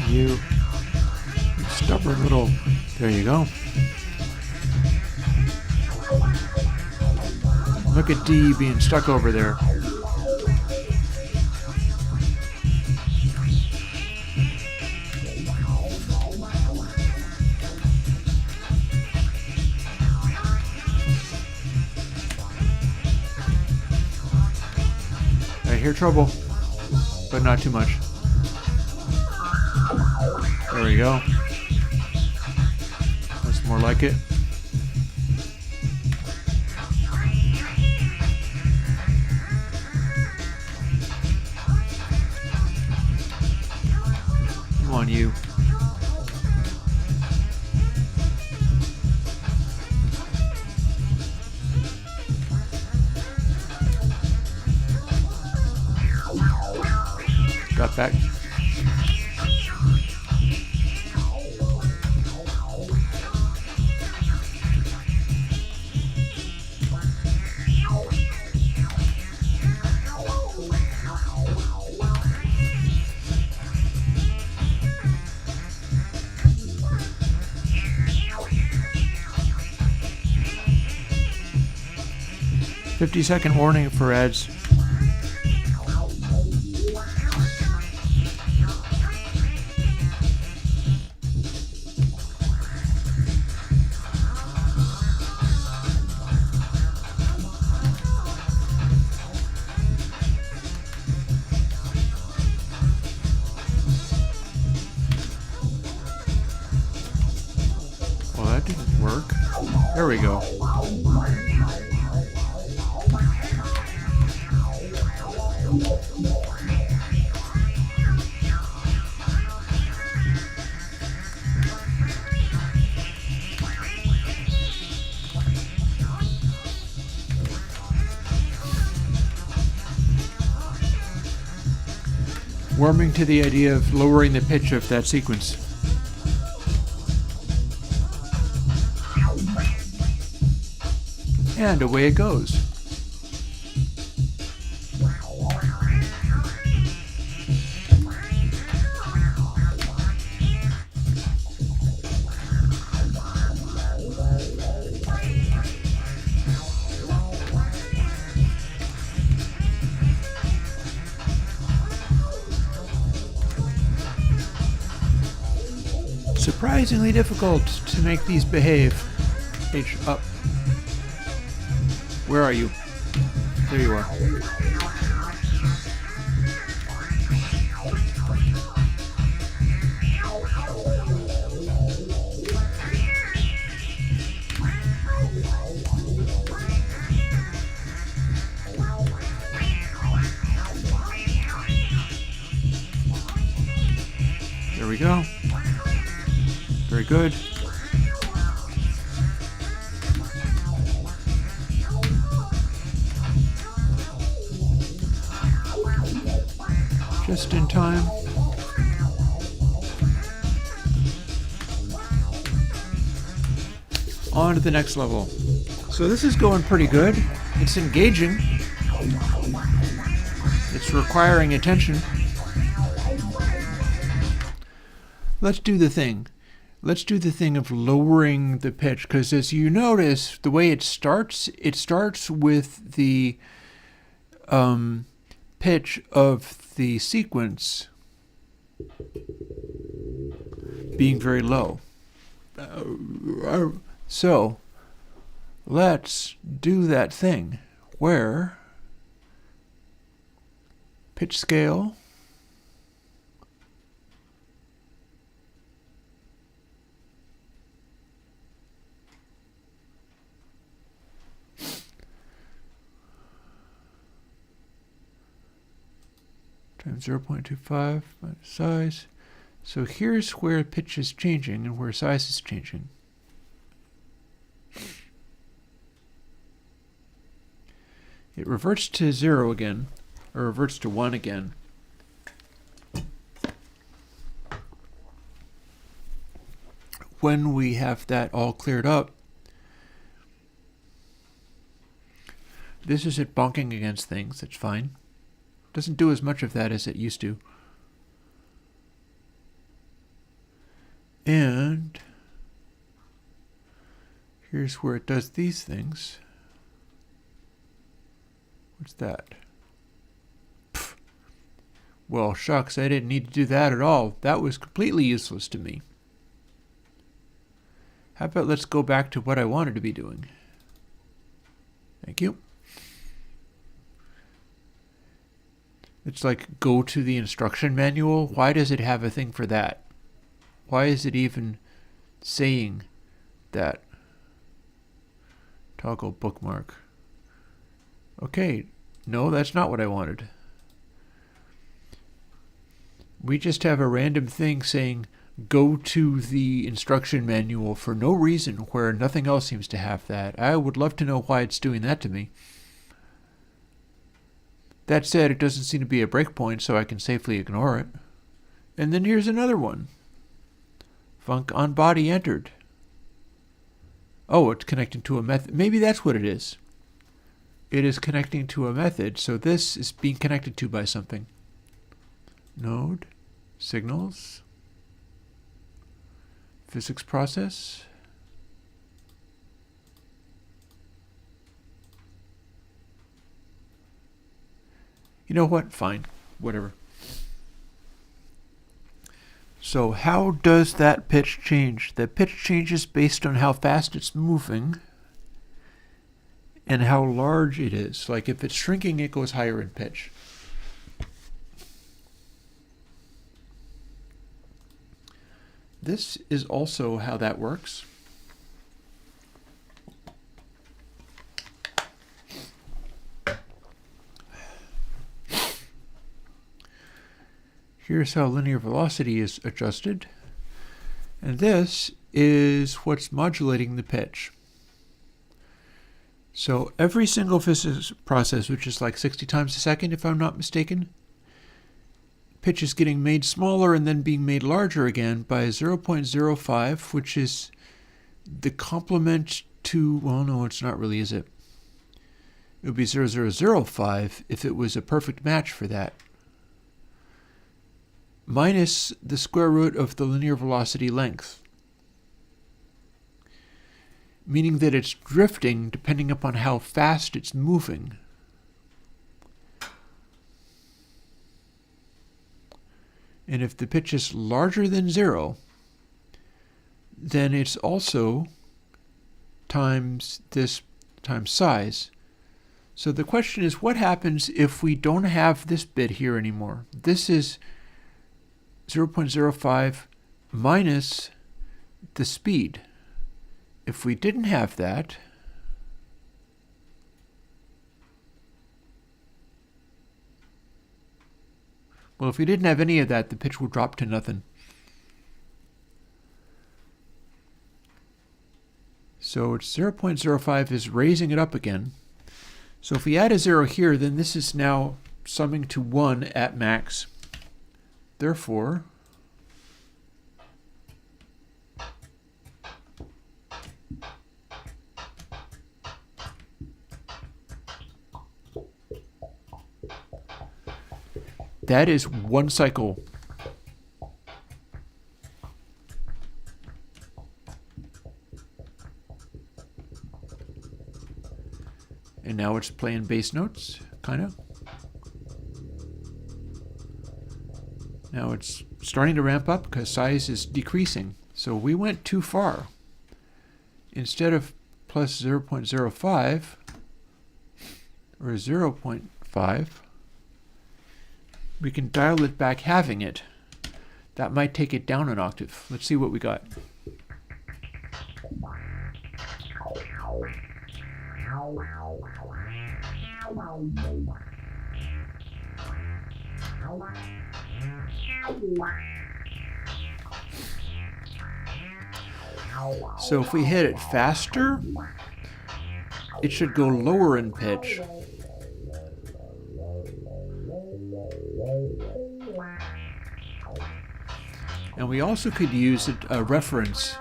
You stubborn little... There you go. Look at D being stuck over there. I hear trouble, but not too much. There we go. That's more like it. Come on, you. Got back. "50-second warning for ads." that didn't work. There we go. Warming to the idea of lowering the pitch of that sequence. And away it goes. Surprisingly difficult to make these behave. H up. Where are you? There you are. There we go. Very good. Just in time. On to the next level. So this is going pretty good. It's engaging. It's requiring attention. Let's do the thing. Let's do the thing of lowering the pitch, because as you notice, the way it starts with the pitch of the sequence being very low. So let's do that thing where pitch scale times 0.25 minus size. So here's where pitch is changing and where size is changing. It reverts to 0 again, or reverts to 1 again. When we have that all cleared up, this is it bonking against things. That's fine. Doesn't do as much of that as it used to. And here's where it does these things. What's that? Pfft. Well, shucks, I didn't need to do that at all. That was completely useless to me. How about let's go back to what I wanted to be doing. Thank you. It's like go to the instruction manual. Why does it have a thing for that? Why is it even saying that? Toggle bookmark. Okay, no, that's not what I wanted. We just have a random thing saying go to the instruction manual for no reason where nothing else seems to have that. I would love to know why it's doing that to me. That said, it doesn't seem to be a breakpoint, so I can safely ignore it. And then here's another one. Func on body entered. Oh, it's connecting to a method. Maybe that's what it is. It is connecting to a method, so this is being connected to by something. Node, signals, physics process. You know what? Fine. Whatever. So how does that pitch change? The pitch changes based on how fast it's moving and how large it is. Like if it's shrinking, it goes higher in pitch. This is also how that works. Here's how linear velocity is adjusted. And this is what's modulating the pitch. So every single physics process, which is like 60 times a second if I'm not mistaken, pitch is getting made smaller and then being made larger again by 0.05, which is the complement to, well, no, it's not really, is it? It would be 0.0005 if it was a perfect match for that, minus the square root of the linear velocity length, meaning that it's drifting depending upon how fast it's moving. And if the pitch is larger than 0, then it's also times this times size. So the question is, what happens if we don't have this bit here anymore? This is 0.05 minus the speed. If we didn't have that, well, if we didn't have any of that, the pitch would drop to nothing. So it's 0.05 is raising it up again. So if we add a 0 here, then this is now summing to 1 at max. Therefore, that is 1 cycle. And now it's playing bass notes, kind of. Now it's starting to ramp up because size is decreasing. So we went too far. Instead of plus 0.05 or 0.5, we can dial it back having it. That might take it down an octave. Let's see what we got. So if we hit it faster, it should go lower in pitch. And we also could use a reference.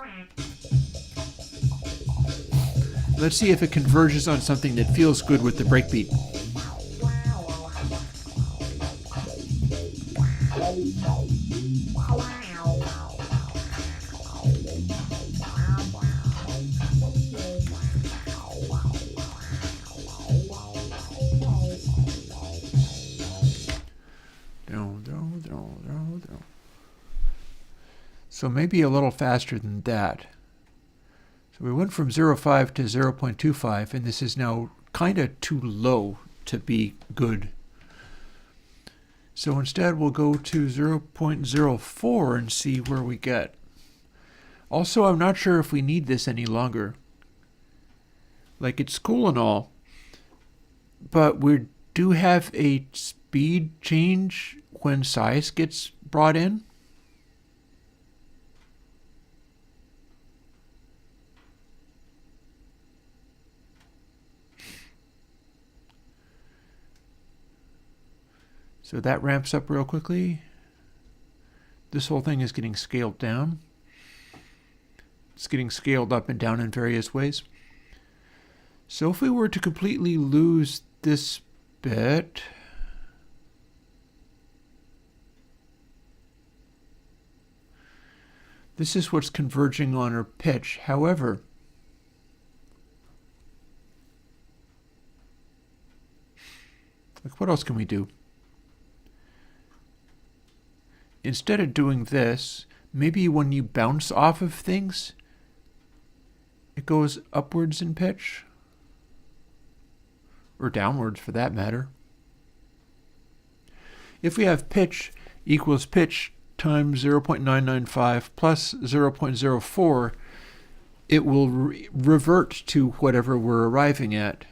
Let's see if it converges on something that feels good with the breakbeat. So maybe a little faster than that. So we went from 0.5 to 0.25, and this is now kind of too low to be good. So instead we'll go to 0.04 and see where we get. Also, I'm not sure if we need this any longer. Like, it's cool and all, but we do have a speed change when size gets brought in. So that ramps up real quickly. This whole thing is getting scaled down. It's getting scaled up and down in various ways. So if we were to completely lose this bit, this is what's converging on our pitch. However, like, what else can we do? Instead of doing this, maybe when you bounce off of things, it goes upwards in pitch, or downwards for that matter. If we have pitch equals pitch times 0.995 plus 0.04, it will revert to whatever we're arriving at.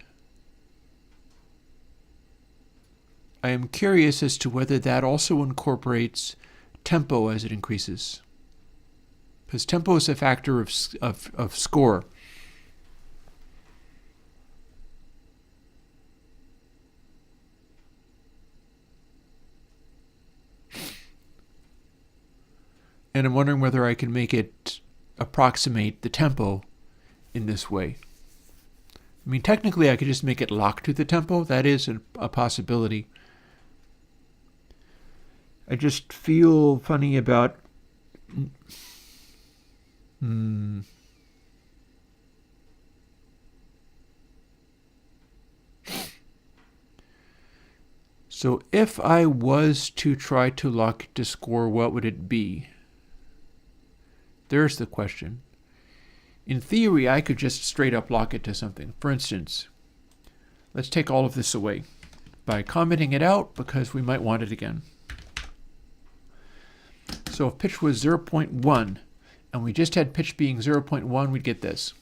I am curious as to whether that also incorporates tempo as it increases. Because tempo is a factor of score. And I'm wondering whether I can make it approximate the tempo in this way. I mean, technically I could just make it lock to the tempo. That is a possibility. I just feel funny about... So if I was to try to lock it to score, what would it be? There's the question. In theory, I could just straight up lock it to something. For instance, let's take all of this away by commenting it out because we might want it again. So if pitch was 0.1 and we just had pitch being 0.1, we'd get this.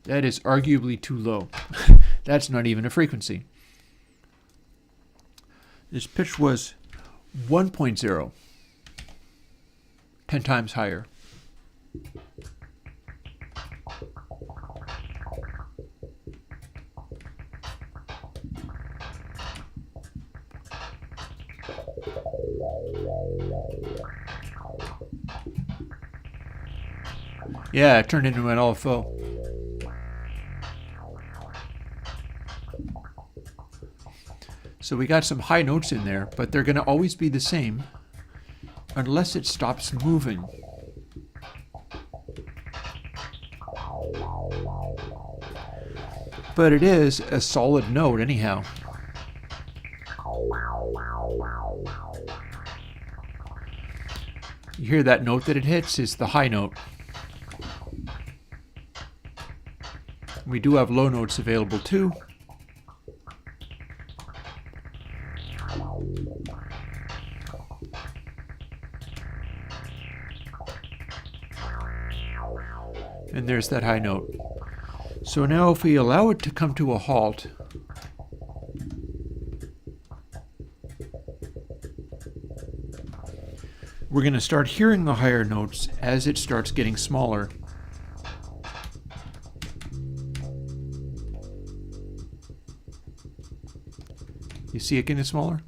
That is arguably too low. That's not even a frequency. This pitch was 1.0, 10 times higher. Yeah, it turned into an LFO. So we got some high notes in there, but they're going to always be the same unless it stops moving. But it is a solid note anyhow. You hear that note that it hits is the high note. We do have low notes available too. And there's that high note. So now if we allow it to come to a halt, we're going to start hearing the higher notes as it starts getting smaller. You see it getting smaller?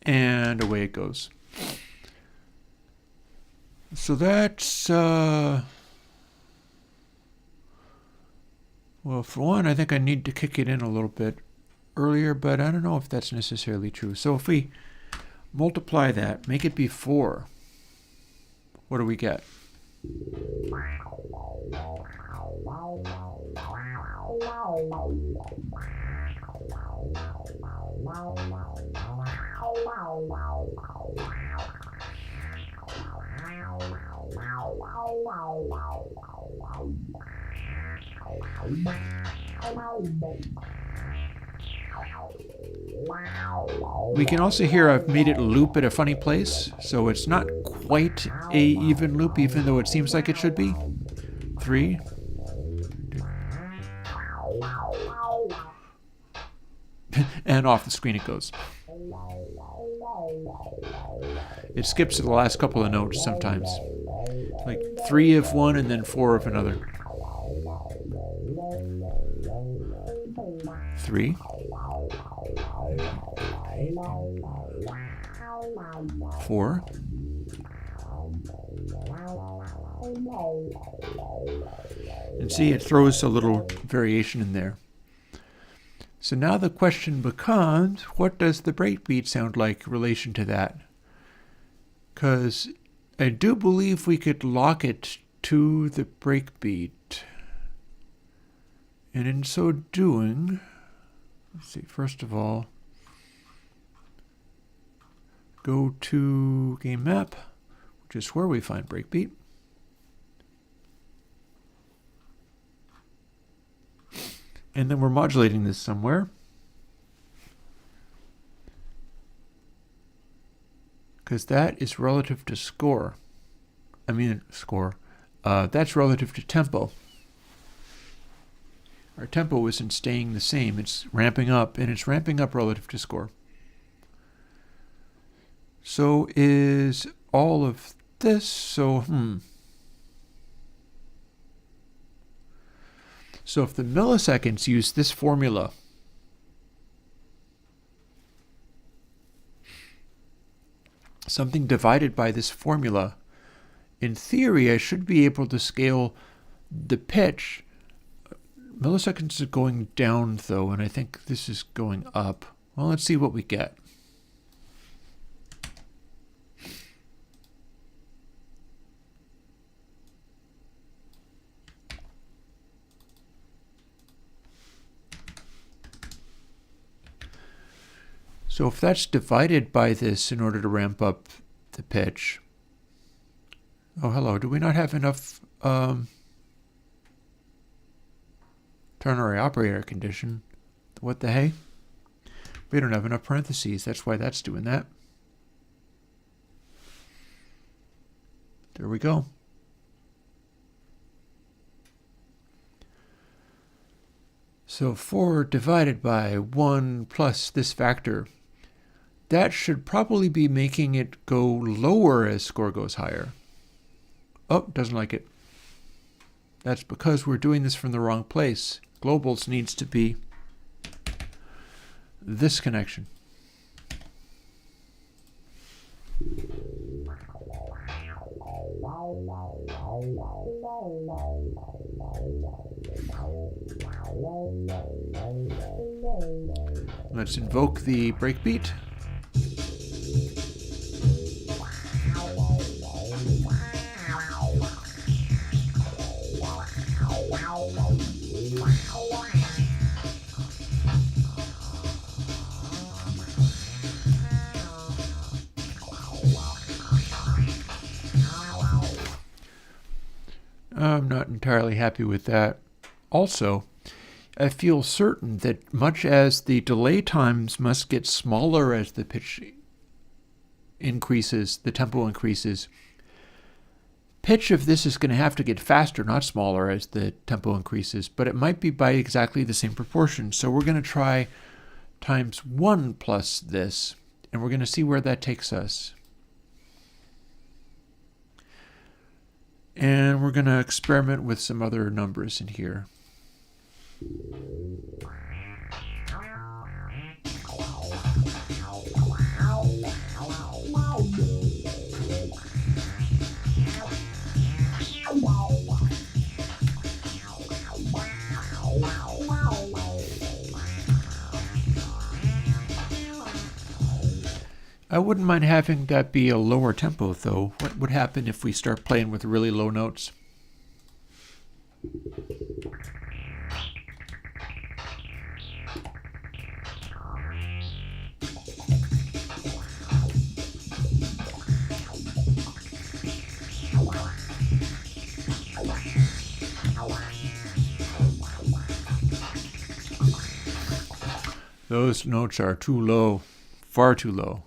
And away it goes. So that's, well, for one, I think I need to kick it in a little bit earlier, but I don't know if that's necessarily true. So if we multiply that, make it be 4, what do we get? We can also hear I've made it loop at a funny place, so it's not quite a even loop, even though it seems like it should be. 3. And off the screen it goes. It skips the last couple of notes sometimes. Like 3 of one and then 4 of another. 3. 4. And see, it throws a little variation in there. So now the question becomes, what does the breakbeat sound like in relation to that? Because I do believe we could lock it to the breakbeat. And in so doing, let's see, first of all, go to game map, which is where we find breakbeat. And then we're modulating this somewhere. because that is relative to score. That's relative to tempo. Our tempo isn't staying the same. It's ramping up, and it's ramping up relative to score. So is all of this. So if the milliseconds use this formula, something divided by this formula, in theory, I should be able to scale the pitch. Milliseconds are going down, though, and I think this is going up. Well, let's see what we get. So if that's divided by this in order to ramp up the pitch, oh, hello, do we not have enough ternary operator condition? What the hey? We don't have enough parentheses. That's why that's doing that. There we go. So 4 divided by 1 plus this factor, that should probably be making it go lower as score goes higher. Oh, doesn't like it. That's because we're doing this from the wrong place. Globals needs to be this connection. Let's invoke the breakbeat. I'm not entirely happy with that. Also, I feel certain that much as the delay times must get smaller as the pitch increases, the tempo increases, pitch of this is going to have to get faster, not smaller, as the tempo increases, but it might be by exactly the same proportion. So we're going to try times 1 plus this, and we're going to see where that takes us. And we're going to experiment with some other numbers in here. I wouldn't mind having that be a lower tempo, though. What would happen if we start playing with really low notes? Those notes are too low, far too low.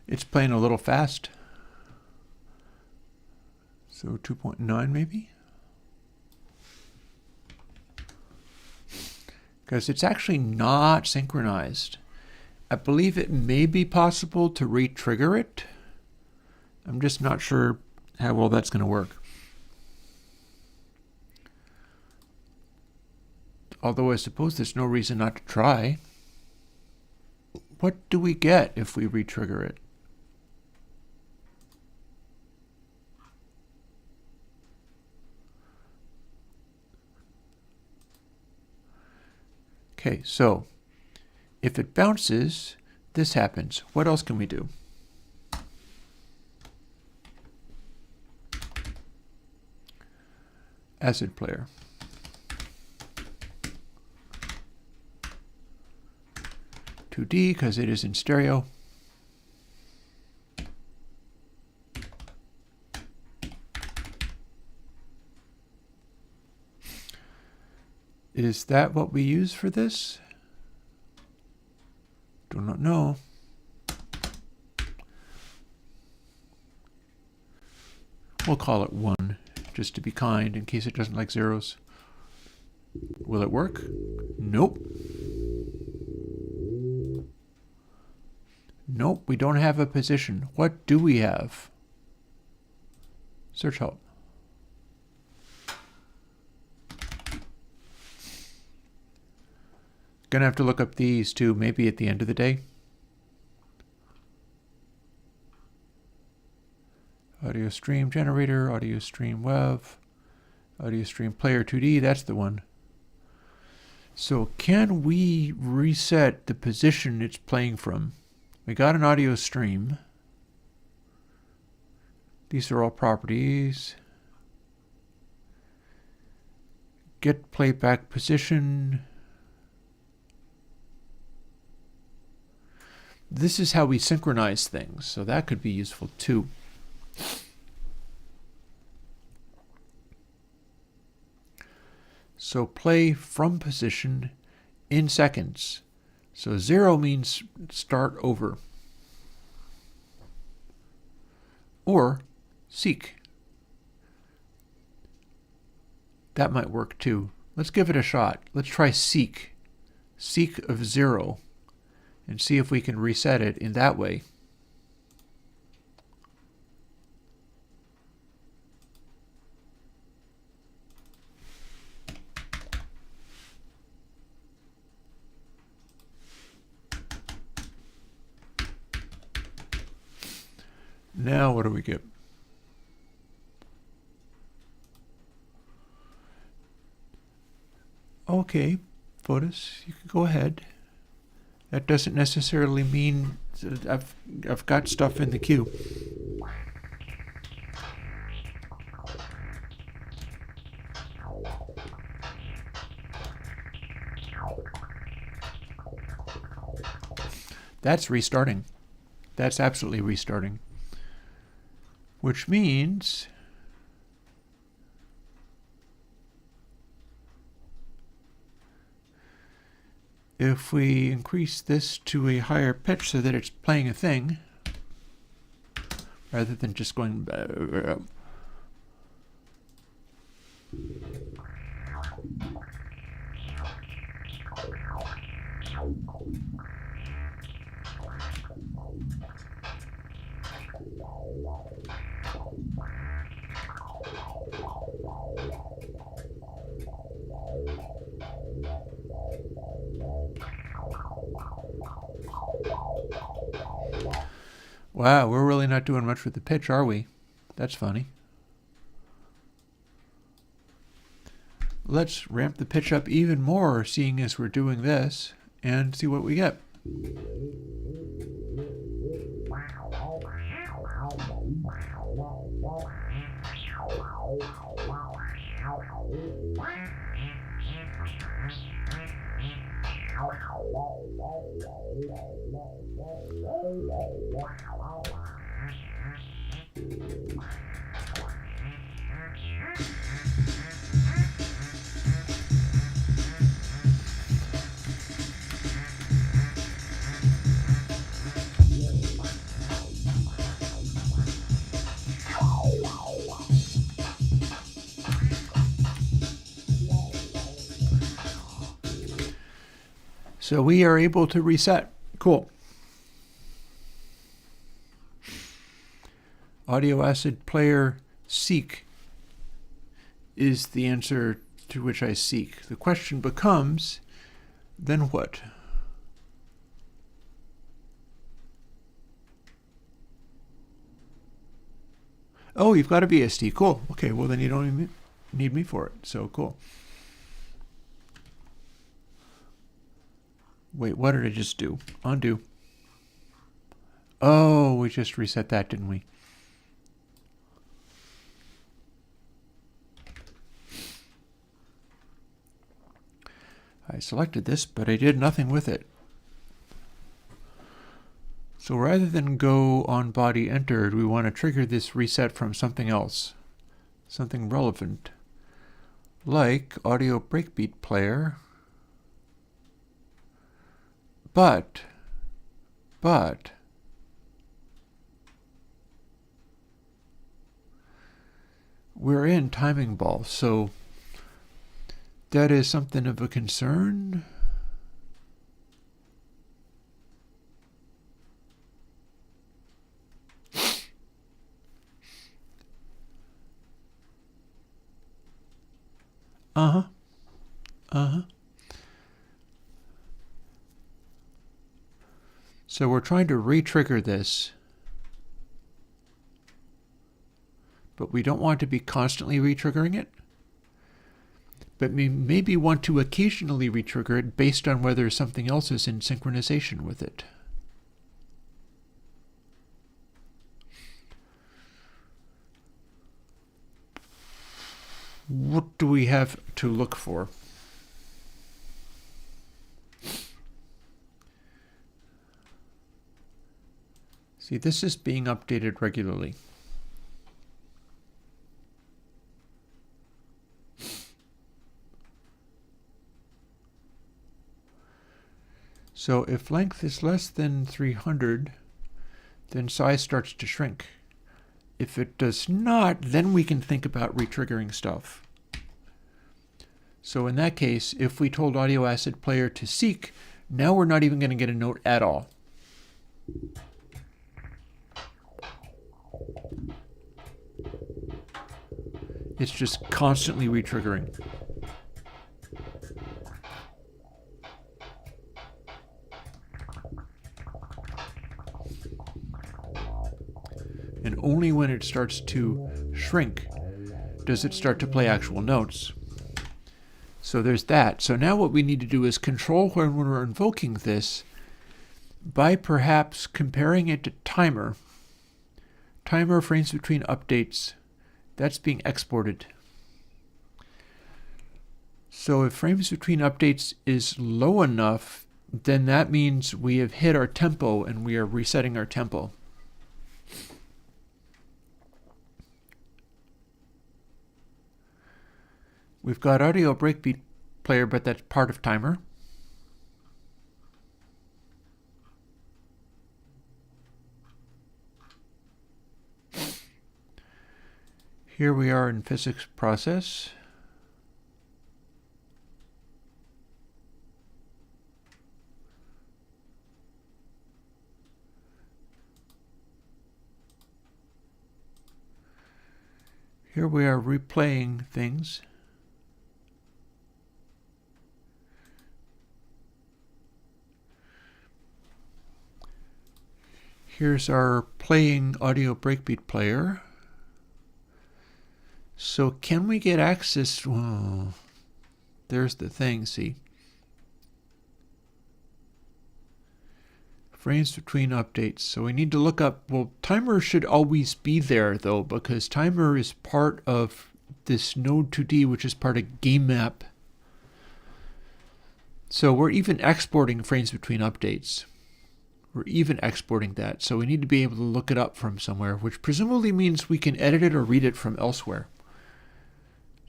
It's playing a little fast. So 2.9 maybe? Because it's actually not synchronized. I believe it may be possible to re-trigger it. I'm just not sure how well that's going to work. Although I suppose there's no reason not to try. What do we get if we retrigger it? Okay, so if it bounces, this happens. What else can we do? Acid player. D because it is in stereo. Is that what we use for this? Do not know. We'll call it 1, just to be kind, in case it doesn't like zeros. Will it work? Nope. Nope, we don't have a position. What do we have? Search help. Gonna have to look up these too, maybe at the end of the day. Audio stream generator, audio stream web, audio stream player 2D, that's the one. So can we reset the position it's playing from? We got an audio stream. These are all properties. Get playback position. This is how we synchronize things, so that could be useful too. So play from position in seconds. So 0 means start over. Or seek. That might work too. Let's give it a shot. Let's try seek. Seek of 0. And see if we can reset it in that way. Now what do we get? Okay, Fotis, you can go ahead. That doesn't necessarily mean that I've got stuff in the queue. That's restarting. That's absolutely restarting. Which means if we increase this to a higher pitch so that it's playing a thing, rather than just going wow, we're really not doing much with the pitch, are we? That's funny. Let's ramp the pitch up even more, seeing as we're doing this, and see what we get. So we are able to reset. Cool. Audio acid player seek is the answer to which I seek. The question becomes, then what? Oh, you've got a VST. Cool. Okay, well then you don't even need me for it. So cool. Wait, what did I just do? Undo. Oh, we just reset that, didn't we? I selected this, but I did nothing with it. So rather than go on body entered, we want to trigger this reset from something else, something relevant, like audio breakbeat player. But we're in timing ball, so that is something of a concern. So we're trying to re-trigger this, but we don't want to be constantly re-triggering it. But we maybe want to occasionally re-trigger it based on whether something else is in synchronization with it. What do we have to look for? See, this is being updated regularly. So if length is less than 300, then size starts to shrink. If it does not, then we can think about retriggering stuff. So in that case, if we told Audio Asset Player to seek, now we're not even going to get a note at all. It's just constantly retriggering. And only when it starts to shrink does it start to play actual notes. So there's that. So now what we need to do is control when we're invoking this by perhaps comparing it to timer. Timer frames between updates. That's being exported. So if frames between updates is low enough, then that means we have hit our tempo and we are resetting our tempo. We've got audio breakbeat player, but that's part of timer. Here we are in physics process. Here we are replaying things. Here's our playing audio breakbeat player. So can we get access? Oh, there's the thing, see. Frames between updates. So we need to look up, well, timer should always be there though, because timer is part of this node 2D, which is part of game map. So we're even exporting frames between updates. We're even exporting that. So we need to be able to look it up from somewhere, which presumably means we can edit it or read it from elsewhere.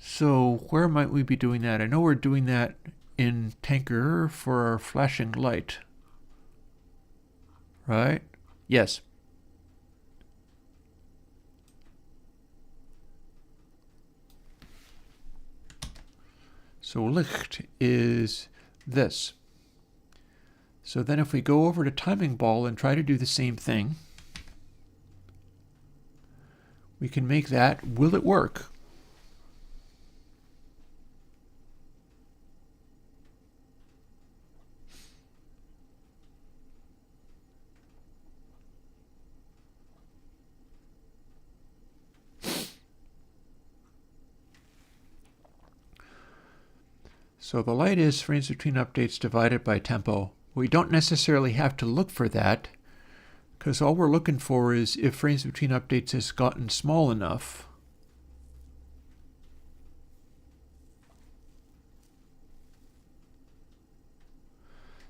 So where might we be doing that? I know we're doing that in Tanker for our flashing light. Right? Yes. So Licht is this. So then if we go over to timing ball and try to do the same thing, we can make that. Will it work? So the light is frames between updates divided by tempo. We don't necessarily have to look for that, because all we're looking for is if frames between updates has gotten small enough.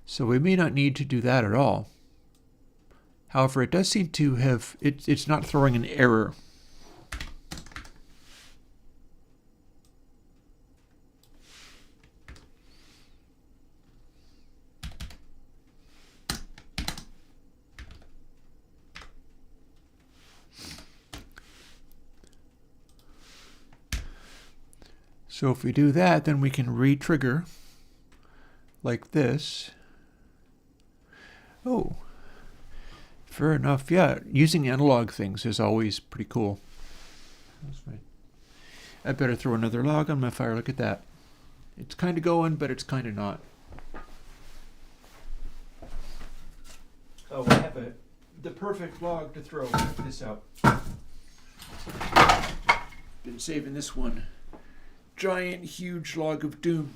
So we may not need to do that at all. However, it does seem to have, it's not throwing an error. So if we do that, then we can re-trigger like this. Oh, fair enough. Yeah, using analog things is always pretty cool. That's right. I better throw another log on my fire. Look at that. It's kind of going, but it's kind of not. Oh, I have the perfect log to throw. Check this out. Been saving this one. Giant, huge log of doom.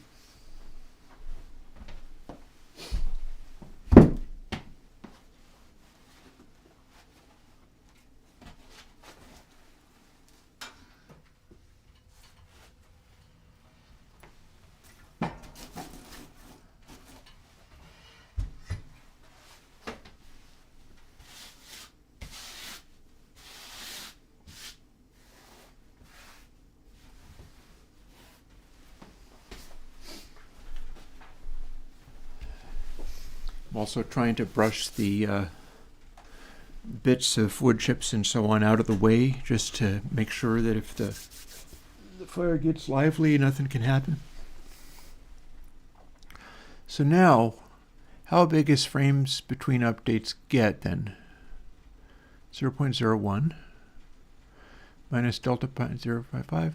I'm also trying to brush the bits of wood chips and so on out of the way, just to make sure that if the fire gets lively, nothing can happen. So now, how big is frames between updates get then? 0.01 minus delta 0.055.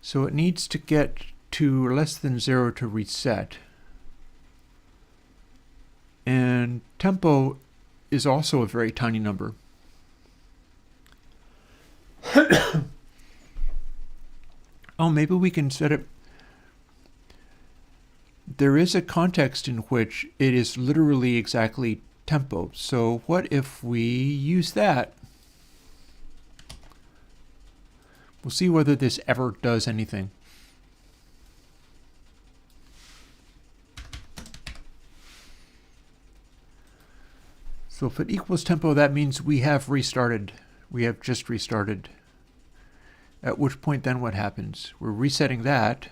So it needs to get to less than 0 to reset. And tempo is also a very tiny number. Oh, maybe we can set it. There is a context in which it is literally exactly tempo. So what if we use that? We'll see whether this ever does anything. So if it equals tempo, that means we have restarted. We have just restarted. At which point then what happens? We're resetting that.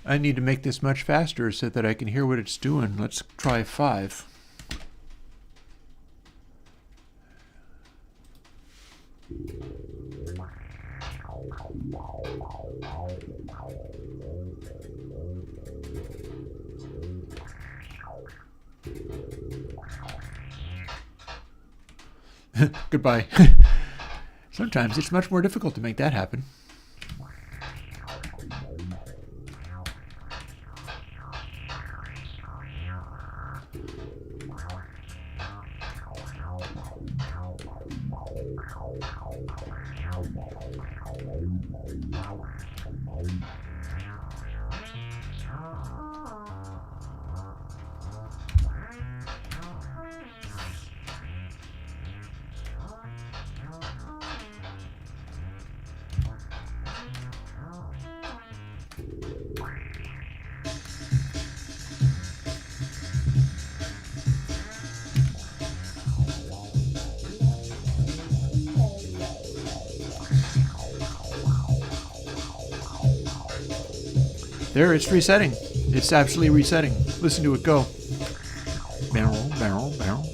I need to make this much faster so that I can hear what it's doing. Let's try 5. Goodbye. Sometimes it's much more difficult to make that happen. There, it's resetting. It's absolutely resetting. Listen to it go. Barrel, barrel, barrel.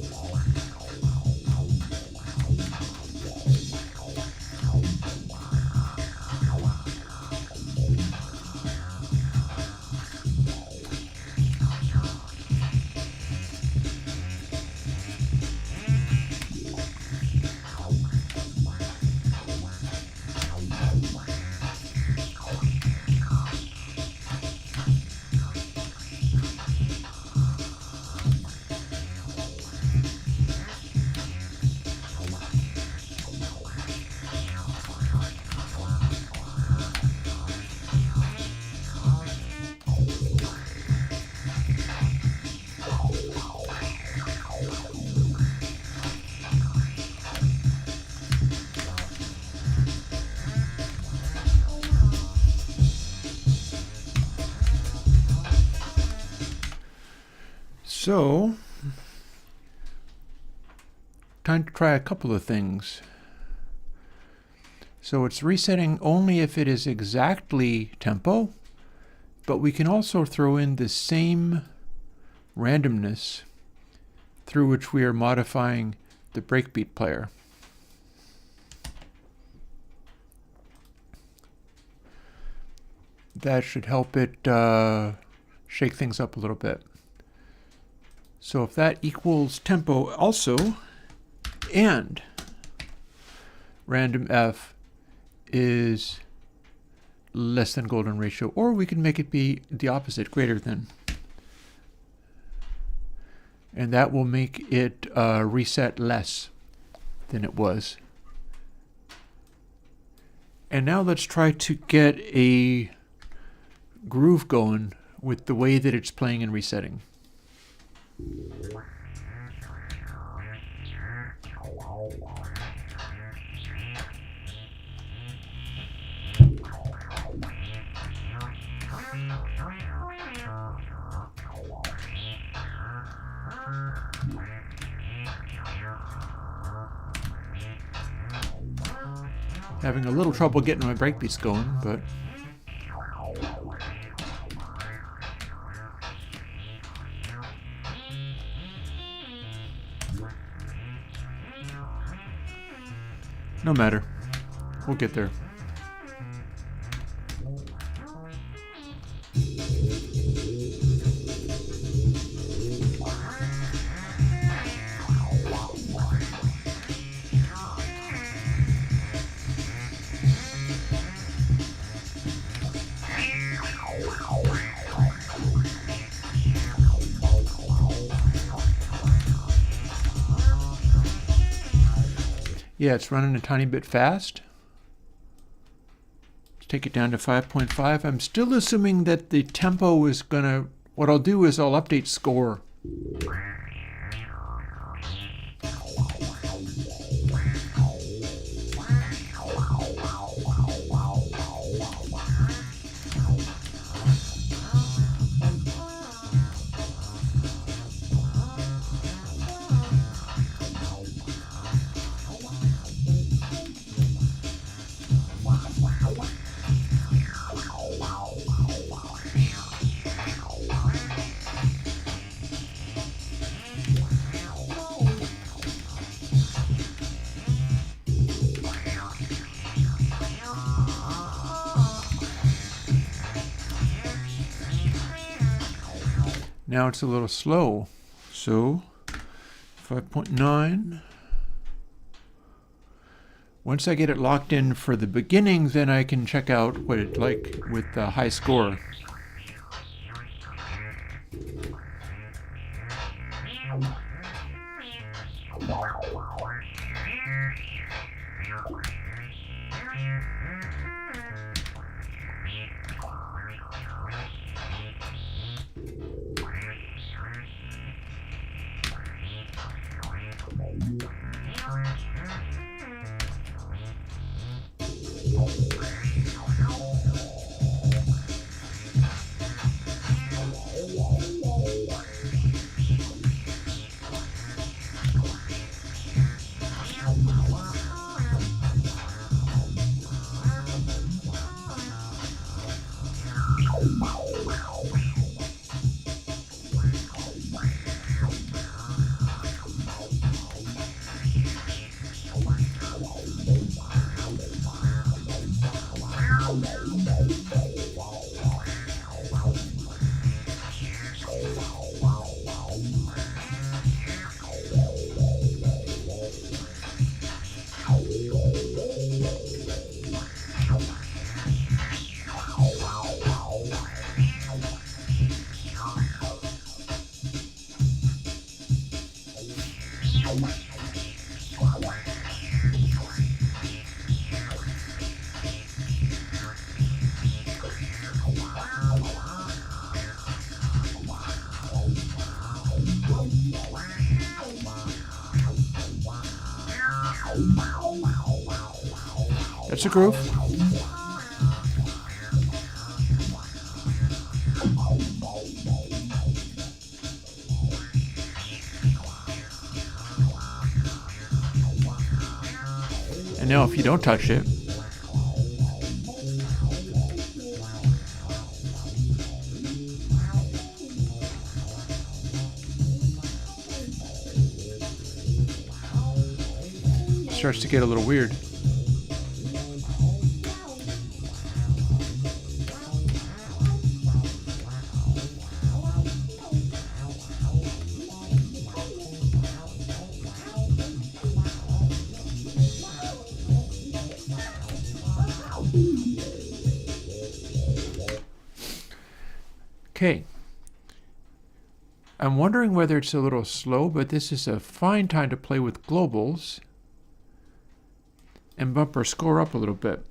So, time to try a couple of things. So it's resetting only if it is exactly tempo, but we can also throw in the same randomness through which we are modifying the breakbeat player. That should help it shake things up a little bit. So if that equals tempo also, and random F is less than golden ratio, or we can make it be the opposite, greater than. And that will make it reset less than it was. And now let's try to get a groove going with the way that it's playing and resetting. Having a little trouble getting my breakbeats going, but no matter. We'll get there. Yeah, it's running a tiny bit fast. Let's take it down to 5.5. I'm still assuming that the tempo is gonna, what I'll do is I'll update score. Now it's a little slow, so 5.9. Once I get it locked in for the beginning, then I can check out what it's like with the high score. That's a groove. And now if you don't touch it, it starts to get a little weird. Okay, I'm wondering whether it's a little slow, but this is a fine time to play with globals and bump our score up a little bit.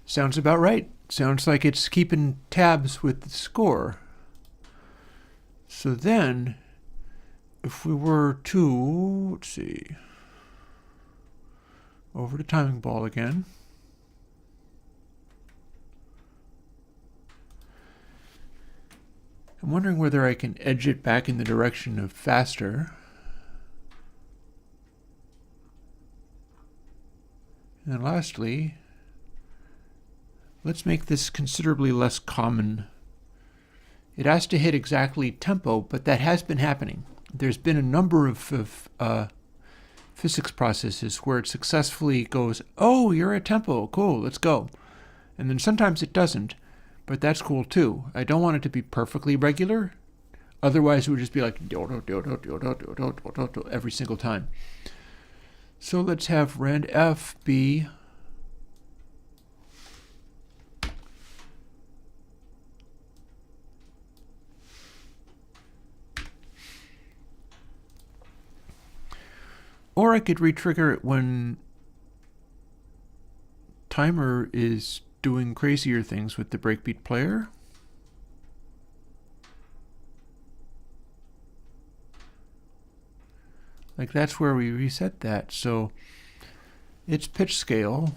Sounds about right. Sounds like it's keeping tabs with the score. So then, if we were to, let's see, over to timing ball again. I'm wondering whether I can edge it back in the direction of faster. And lastly, let's make this considerably less common. It has to hit exactly tempo, but that has been happening. There's been a number of physics processes where it successfully goes, oh, you're at tempo, cool, let's go. And then sometimes it doesn't, but that's cool too. I don't want it to be perfectly regular. Otherwise it would just be like every single time. So let's have rand f be or I could retrigger it when timer is doing crazier things with the breakbeat player. Like that's where we reset that. So its pitch scale.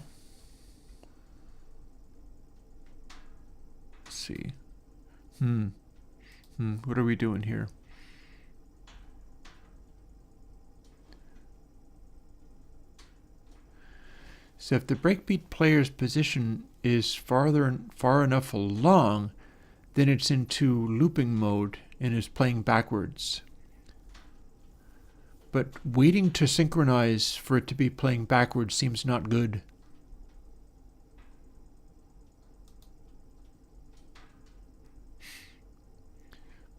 Let's see. What are we doing here? So if the breakbeat player's position is far enough along, then it's into looping mode and is playing backwards. But waiting to synchronize for it to be playing backwards seems not good.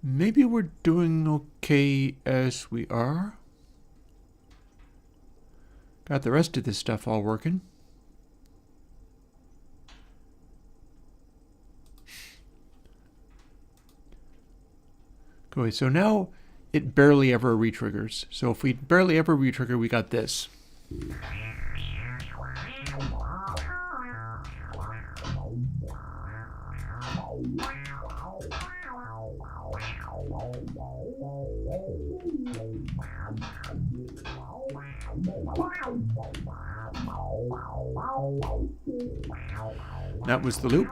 Maybe we're doing okay as we are. Got the rest of this stuff all working. Okay, so now it barely ever retriggers. So if we barely ever retrigger, we got this. That was the loop.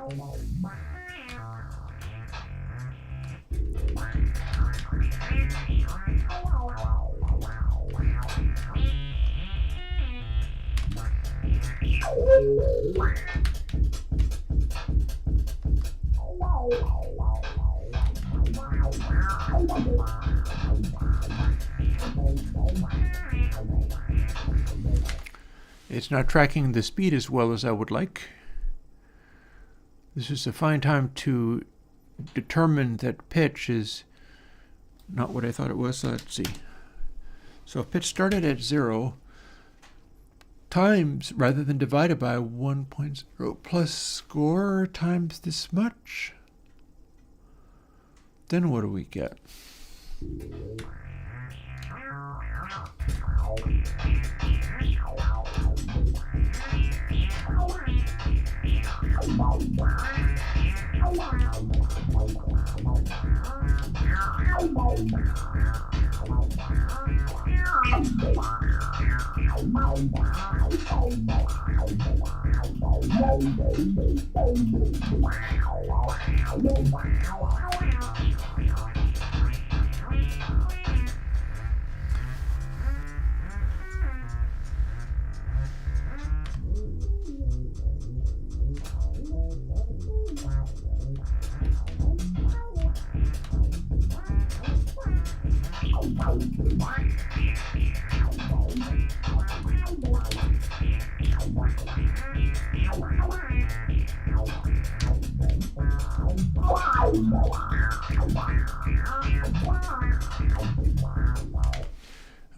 It's not tracking the speed as well as I would like. This is a fine time to determine that pitch is not what I thought it was. Let's see. So if pitch started at 0 times, rather than divided by 1.0 plus score times this much, then what do we get?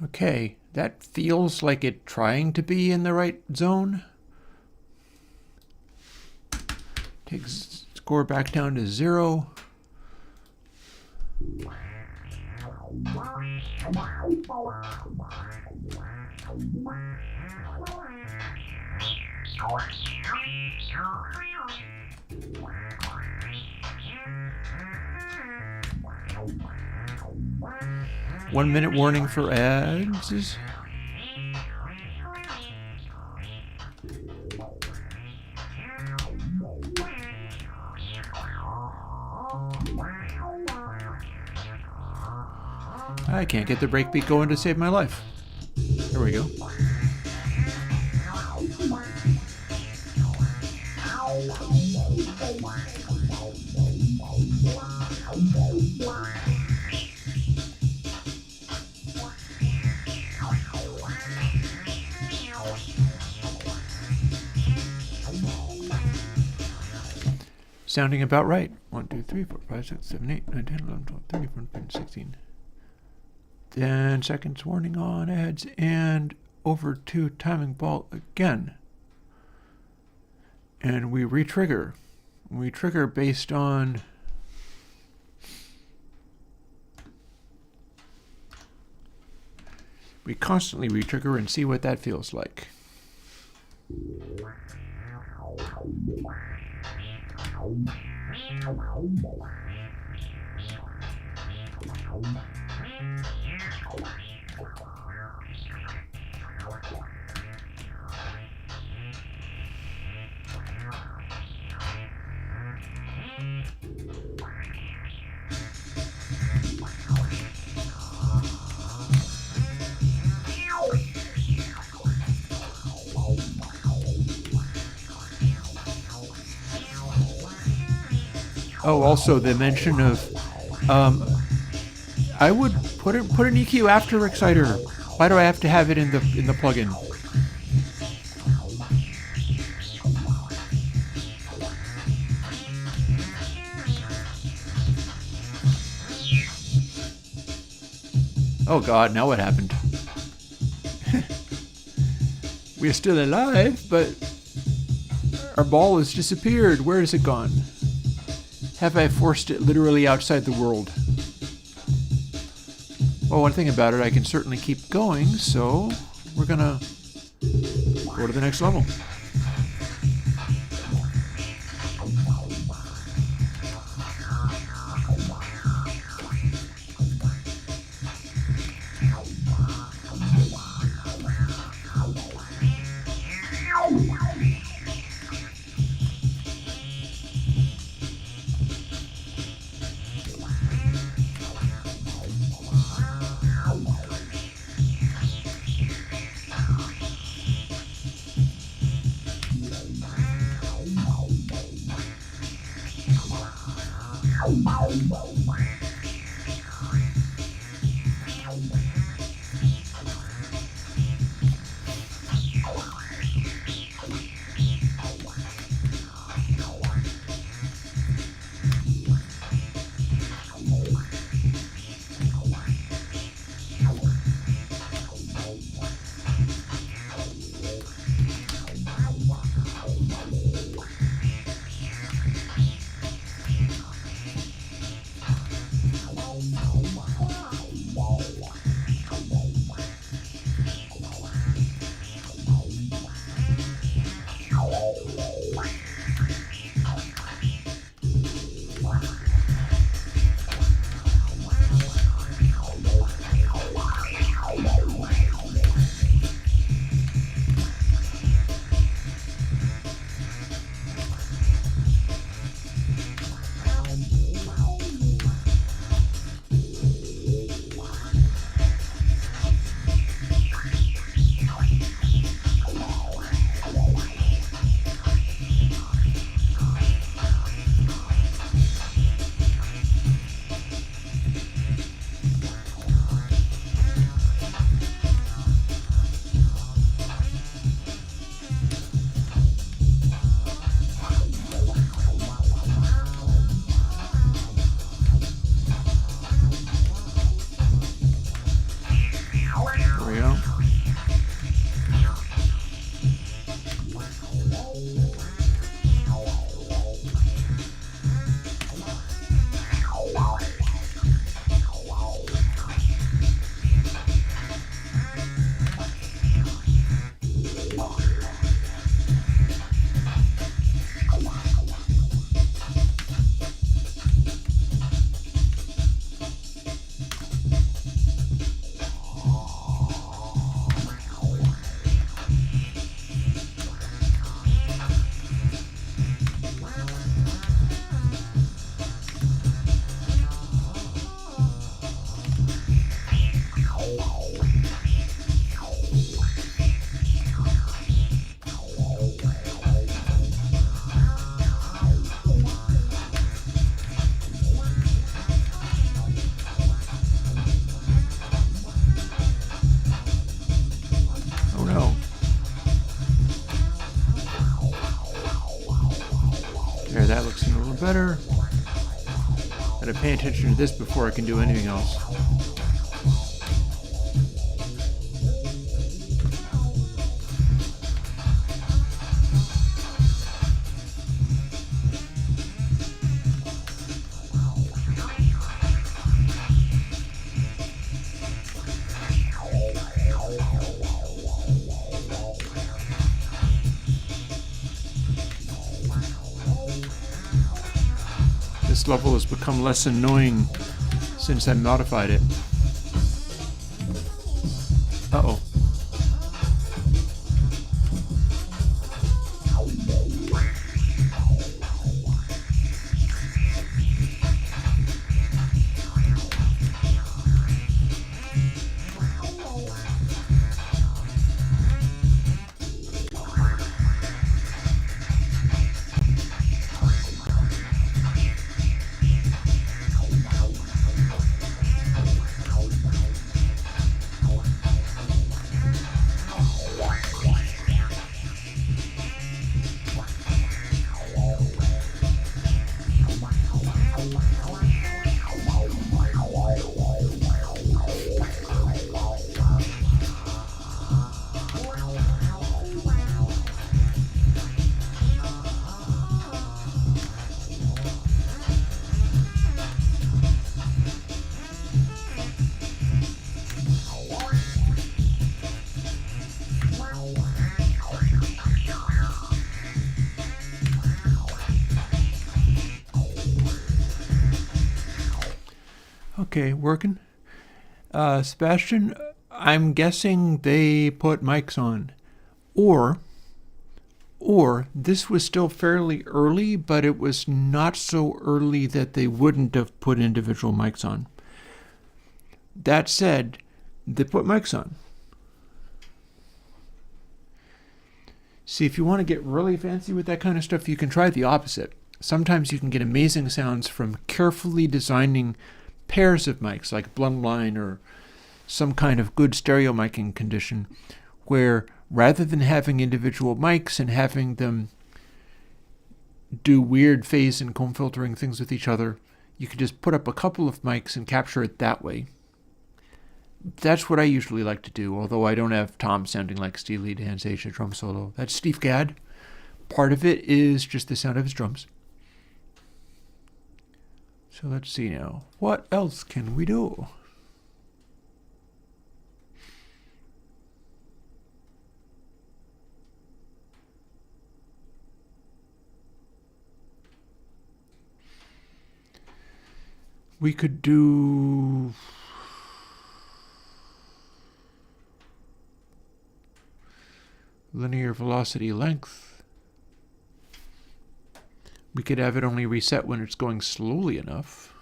Okay, that feels like it trying to be in the right zone. Take score back down to 0. One minute warning for ads. I can't get the breakbeat going to save my life. There we go. Sounding about right. 1, 2, 3, 4, 5, 6, 7, 8, 9, 10, 11, 12, 13, 14, 15, 16. 10 seconds warning on ads and over to timing ball again. And we re-trigger. We trigger based on we constantly re-trigger and see what that feels like. Oh, also the mention of, I would put an EQ after Exciter. Why do I have to have it in the plugin? Oh God, now what happened? We're still alive, but our ball has disappeared. Where has it gone? Have I forced it literally outside the world? Well, one thing about it, I can certainly keep going, so we're gonna go to the next level. Gotta pay attention to this before I can do anything else. This level has become less annoying since I modified it. Uh-oh. Okay, working. Sebastian, I'm guessing they put mics on. Or this was still fairly early, but it was not so early that they wouldn't have put individual mics on. That said, they put mics on. See, if you want to get really fancy with that kind of stuff, you can try the opposite. Sometimes you can get amazing sounds from carefully designing pairs of mics, like Blum line or some kind of good stereo miking condition, where rather than having individual mics and having them do weird phase and comb filtering things with each other, you can just put up a couple of mics and capture it that way. That's what I usually like to do, although I don't have Tom sounding like Steely Dan's Asia drum solo. That's Steve Gadd. Part of it is just the sound of his drums. So let's see now. What else can we do? We could do linear velocity length. We could have it only reset when it's going slowly enough.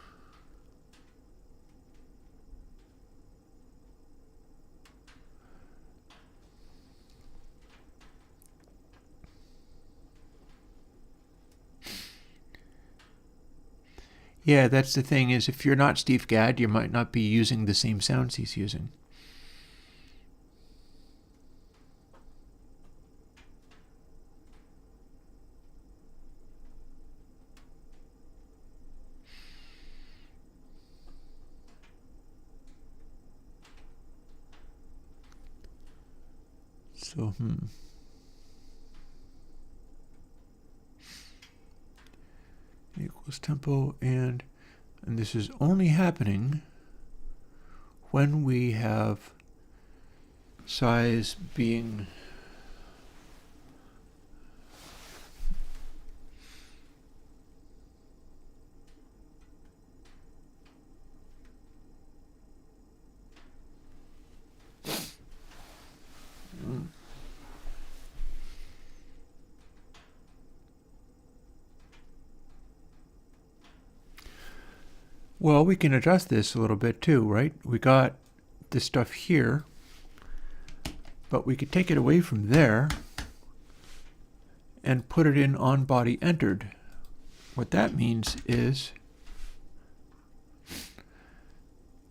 Yeah, that's the thing, is if you're not Steve Gadd, you might not be using the same sounds he's using. So, equals tempo, and this is only happening when we have size being well, we can adjust this a little bit too, right? We got this stuff here, but we could take it away from there and put it in on body entered. What that means is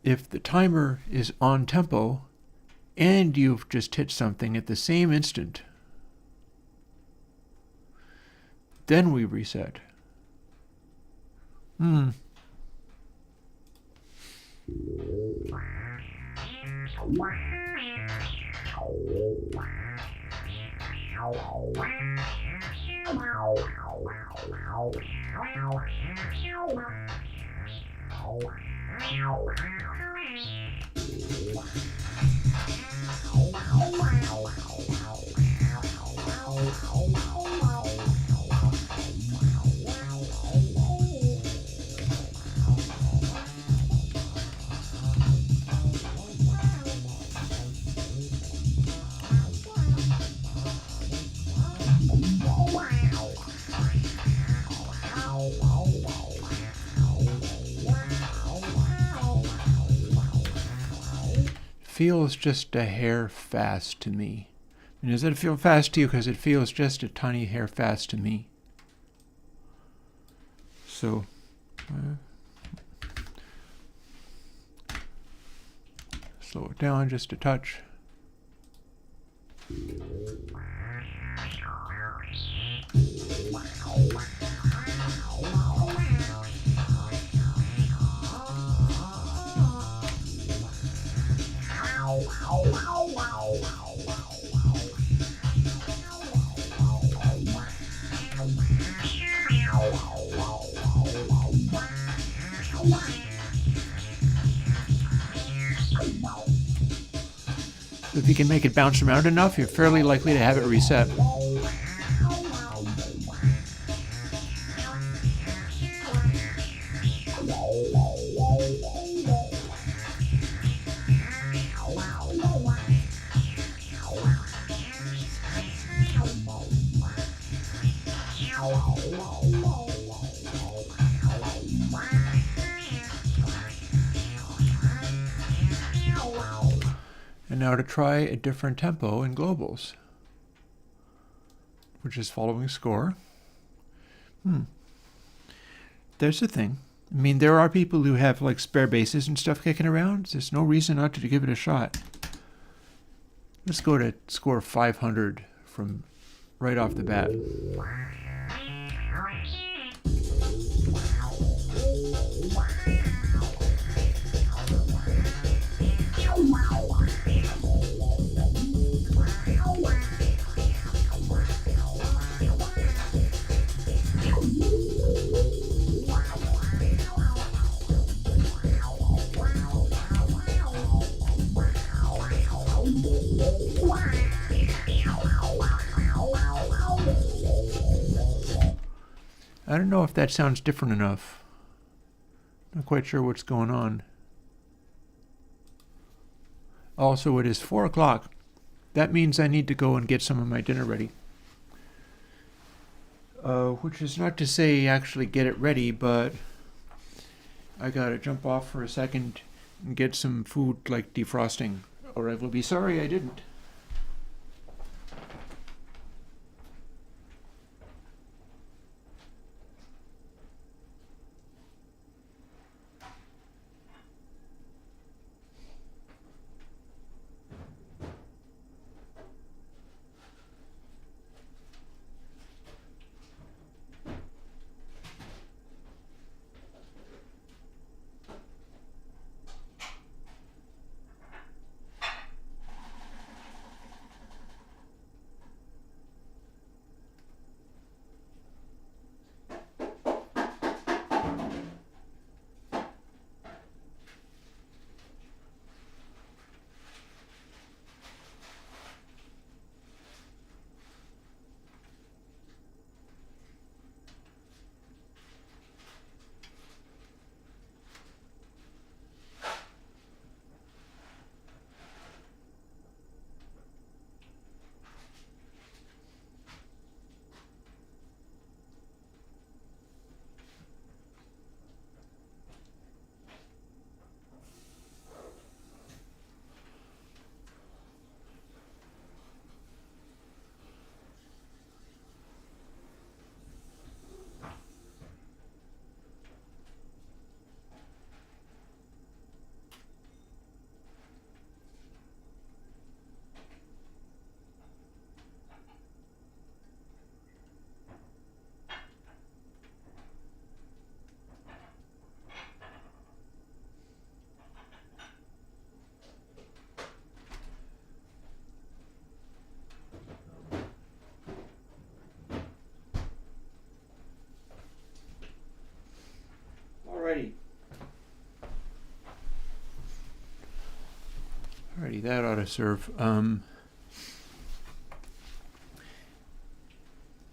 if the timer is on tempo and you've just hit something at the same instant, then we reset. Feels just a hair fast to me. And does it feel fast to you? Because it feels just a tiny hair fast to me. So, slow it down just a touch. If you can make it bounce around enough, you're fairly likely to have it reset. And now to try a different tempo in globals, which is following score. There's the thing. I mean, there are people who have like spare basses and stuff kicking around. There's no reason not to give it a shot. Let's go to score 500 from right off the bat. I don't know if that sounds different enough. Not quite sure what's going on. Also, it is 4 o'clock. That means I need to go and get some of my dinner ready. Which is not to say actually get it ready, but I gotta jump off for a second and get some food like defrosting, or I will be sorry I didn't. that ought to serve. I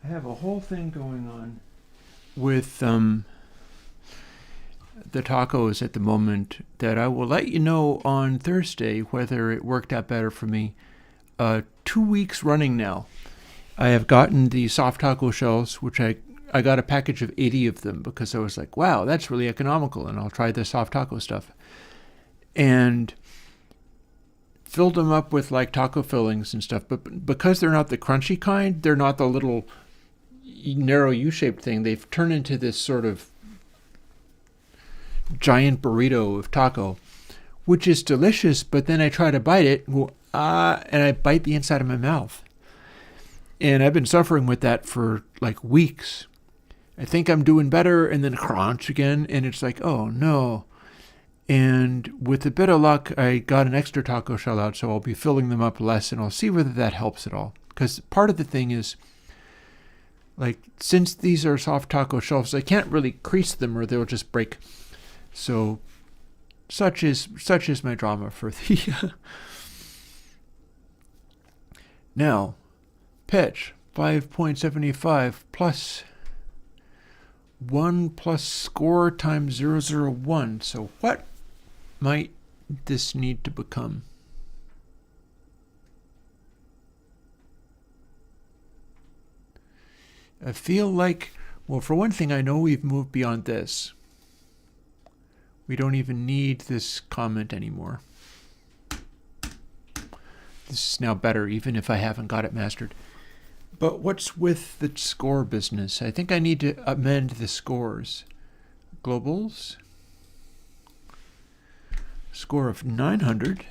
have a whole thing going on with the tacos at the moment that I will let you know on Thursday whether it worked out better for me. 2 weeks running now, I have gotten the soft taco shells, which I got a package of 80 of them because I was like, wow, that's really economical, and I'll try the soft taco stuff. And filled them up with like taco fillings and stuff, but because they're not the crunchy kind, they're not the little narrow U-shaped thing, they've turned into this sort of giant burrito of taco, which is delicious, but then I try to bite it, and I bite the inside of my mouth. And I've been suffering with that for like weeks. I think I'm doing better, and then crunch again, and it's like, oh no. And with a bit of luck, I got an extra taco shell out, so I'll be filling them up less, and I'll see whether that helps at all. Because part of the thing is, like, since these are soft taco shells, I can't really crease them or they'll just break. So, such is my drama for the... Now, pitch, 5.75 plus 1 plus score times 001. So what might this need to become? I feel like, well, for one thing, I know we've moved beyond this. We don't even need this comment anymore. This is now better, even if I haven't got it mastered. But what's with the score business? I think I need to amend the scores. Globals. Score of 900.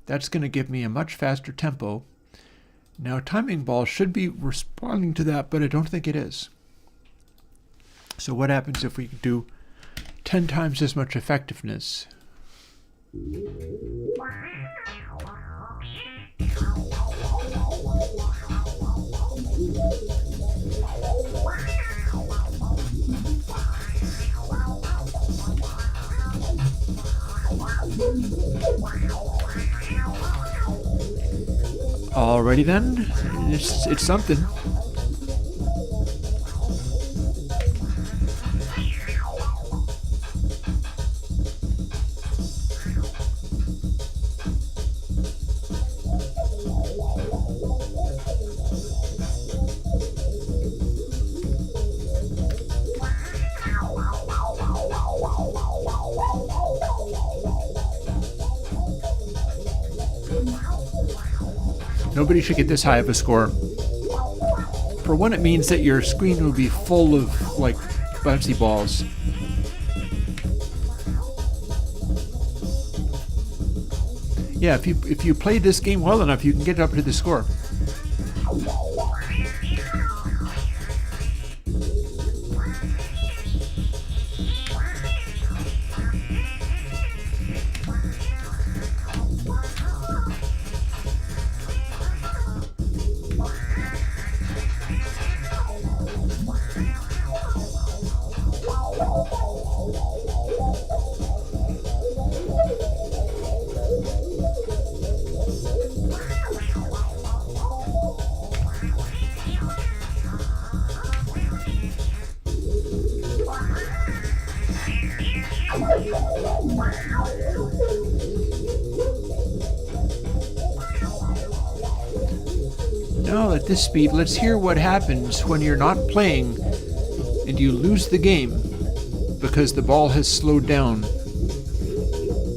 That's going to give me a much faster tempo. Now, timing ball should be responding to that, but I don't think it is. So what happens if we do 10 times as much effectiveness? Alrighty then, it's something. Nobody should get this high of a score. For one, it means that your screen will be full of, like, bouncy balls. Yeah, if you play this game well enough, you can get up to the score. Now at this speed, let's hear what happens when you're not playing and you lose the game because the ball has slowed down,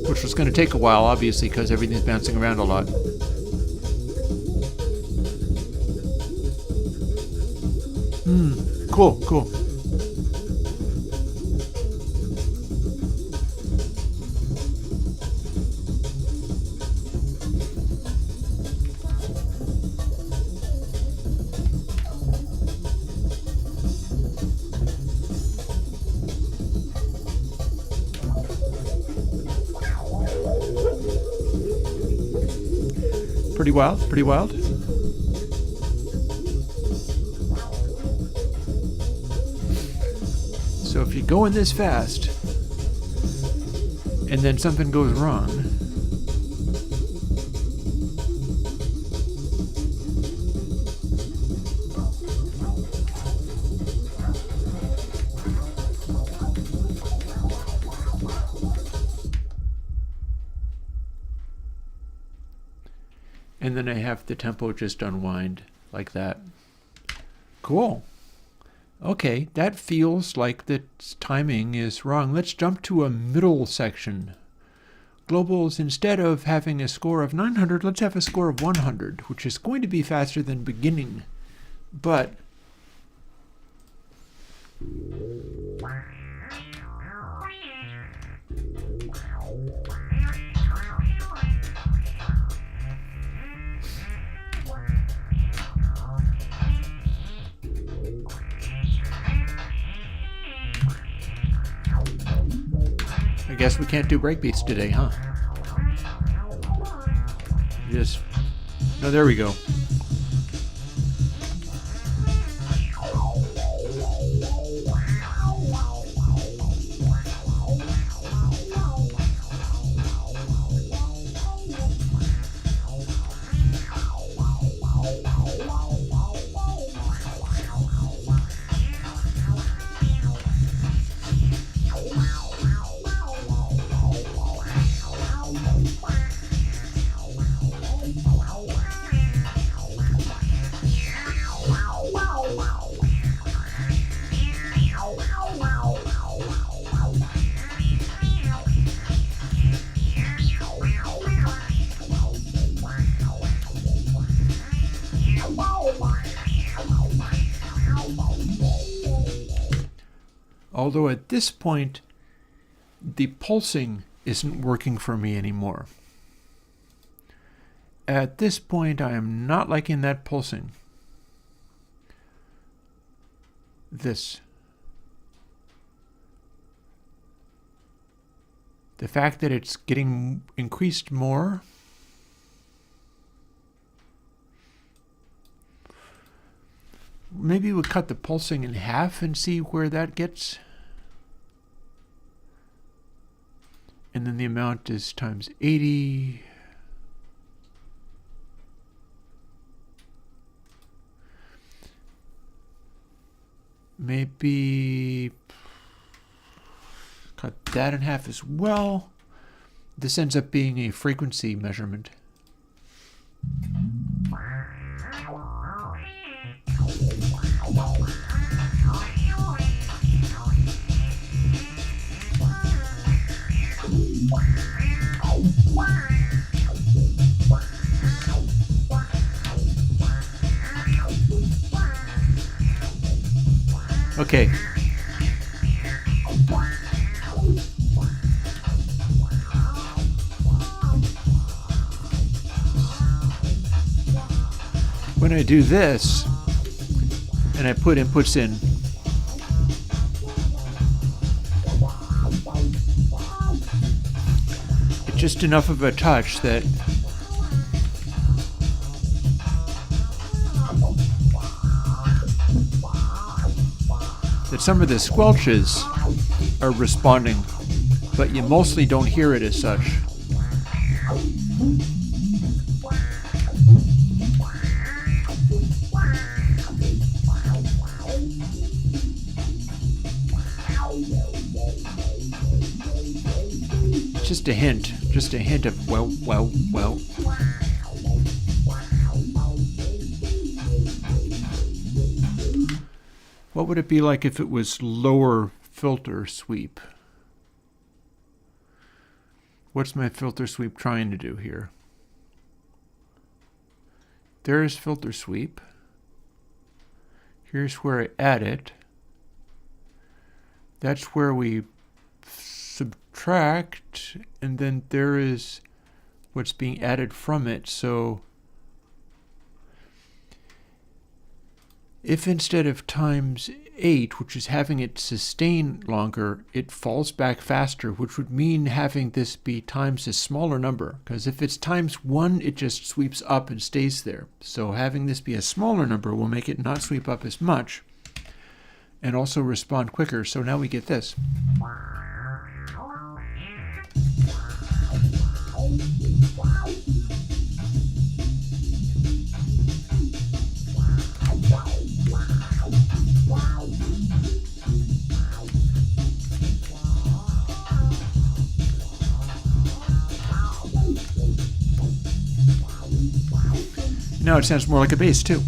which was going to take a while, obviously, because everything's bouncing around a lot. Cool. Pretty wild. So if you're going this fast, and then something goes wrong, And then I have the tempo just unwind like that. Cool. Okay, that feels like the timing is wrong. Let's jump to a middle section. Globals, instead of having a score of 900, let's have a score of 100, which is going to be faster than beginning. But I guess we can't do breakbeats today, huh? Just, no, there we go. Although at this point, the pulsing isn't working for me anymore. At this point, I am not liking that pulsing. This. The fact that it's getting increased more. Maybe we'll cut the pulsing in half and see where that gets. And then the amount is times 80. Maybe cut that in half as well. This ends up being a frequency measurement. Okay. When I do this, and I put inputs in, it's just enough of a touch that some of the squelches are responding, but you mostly don't hear it as such. Just a hint of well. What would it be like if it was lower filter sweep? What's my filter sweep trying to do here? There's filter sweep. Here's where I add it. That's where we subtract, and then there is what's being added from it. So if instead of times 8, which is having it sustain longer, it falls back faster, which would mean having this be times a smaller number. Because if it's times 1, it just sweeps up and stays there. So having this be a smaller number will make it not sweep up as much and also respond quicker. So now we get this. Now it sounds more like a bass too.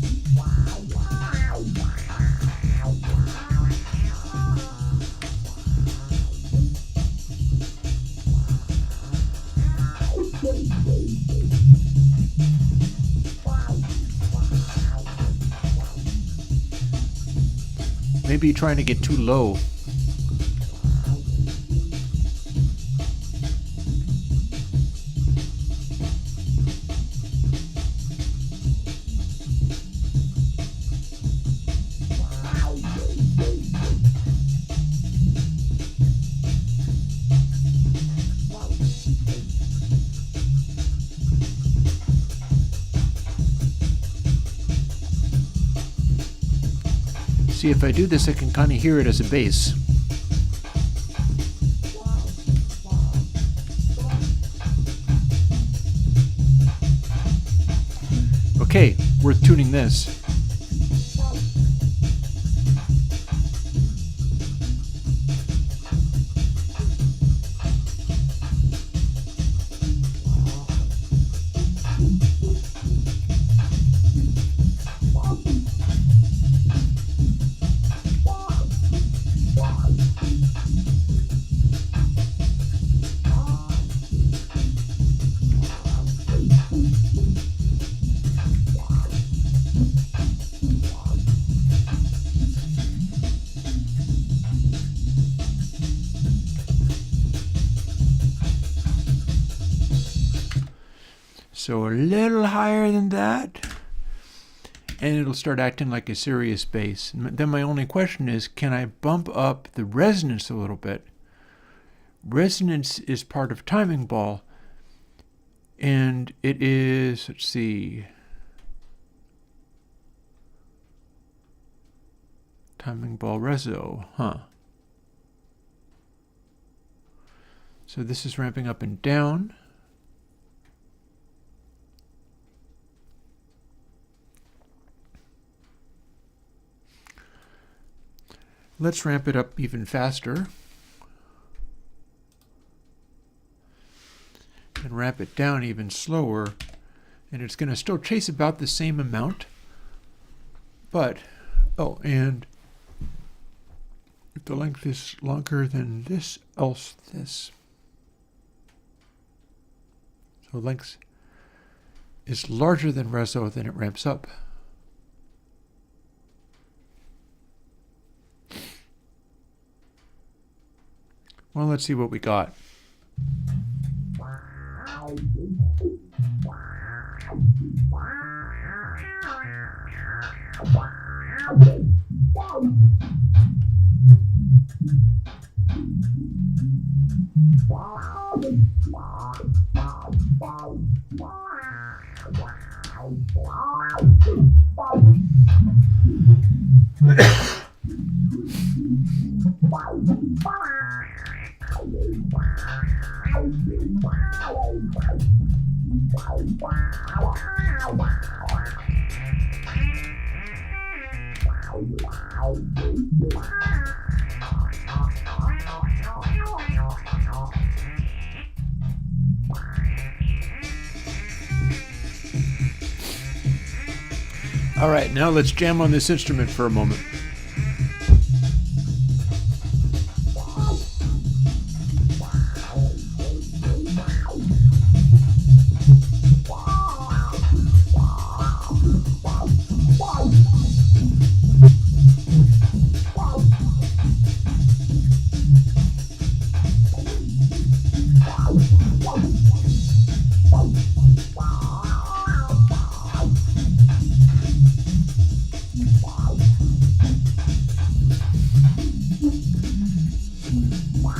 Maybe trying to get too low. See, if I do this, I can kind of hear it as a bass. Okay, worth tuning this. So a little higher than that, and it'll start acting like a serious bass. And then my only question is, can I bump up the resonance a little bit? Resonance is part of timing ball, and it is, let's see, timing ball reso, So this is ramping up and down. Let's ramp it up even faster. And ramp it down even slower. And it's going to still chase about the same amount. But, and if the length is longer than this, else this. So length is larger than reso, then it ramps up. Well, let's see what we got. All right, now let's jam on this instrument for a moment.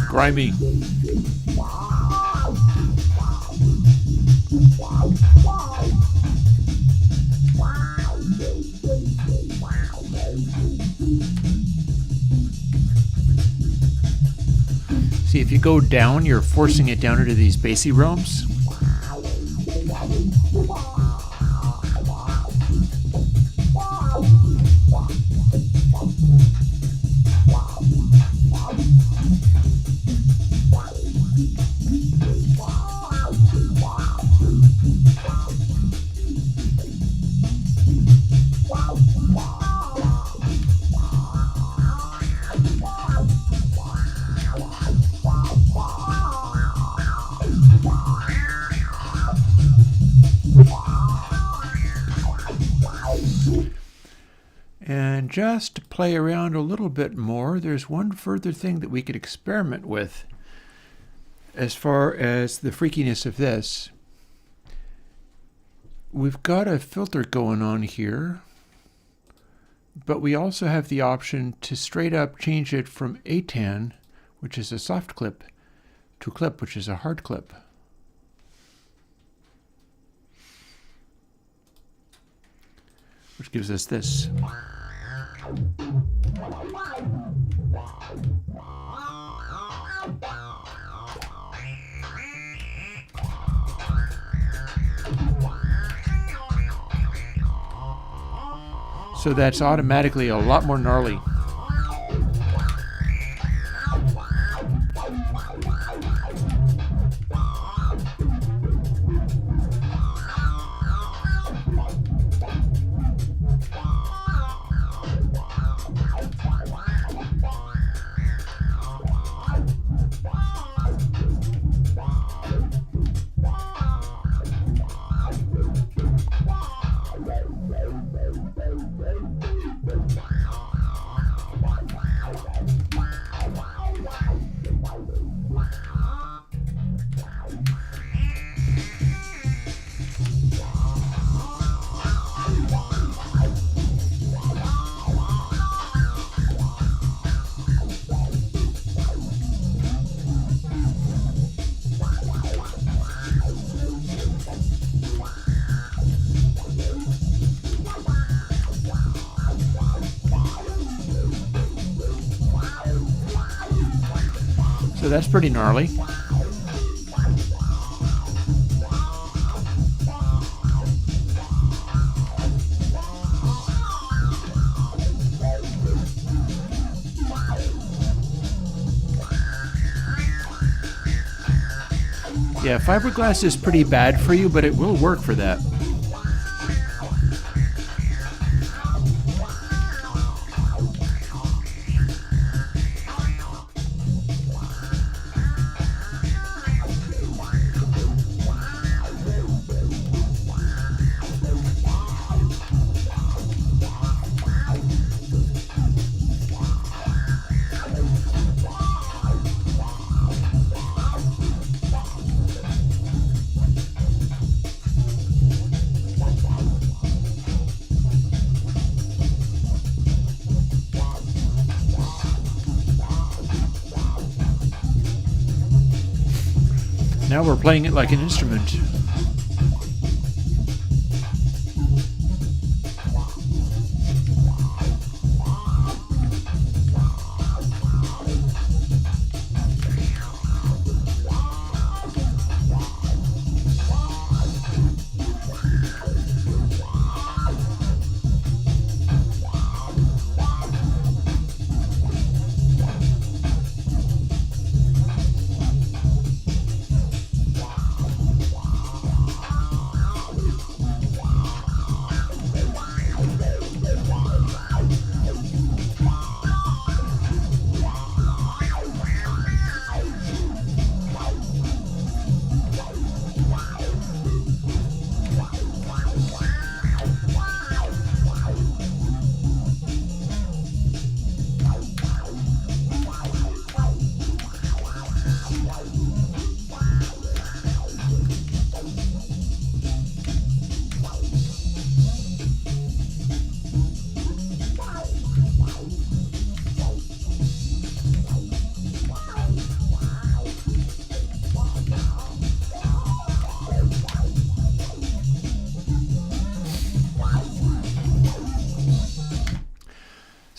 Grimy. See, if you go down, you're forcing it down into these bassy realms. just play around a little bit more, there's one further thing that we could experiment with as far as the freakiness of this. We've got a filter going on here, but we also have the option to straight up change it from ATAN, which is a soft clip, to clip, which is a hard clip. Which gives us this. So that's automatically a lot more gnarly. So that's pretty gnarly. Yeah, fiberglass is pretty bad for you, but it will work for that. Now we're playing it like an instrument.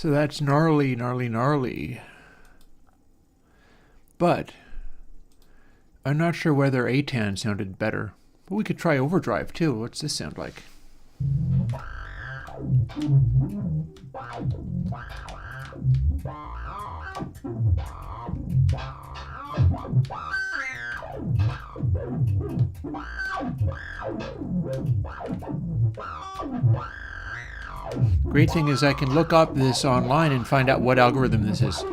So that's gnarly, gnarly, gnarly. But I'm not sure whether ATAN sounded better. But we could try overdrive too. What's this sound like? Great thing is I can look up this online and find out what algorithm this is.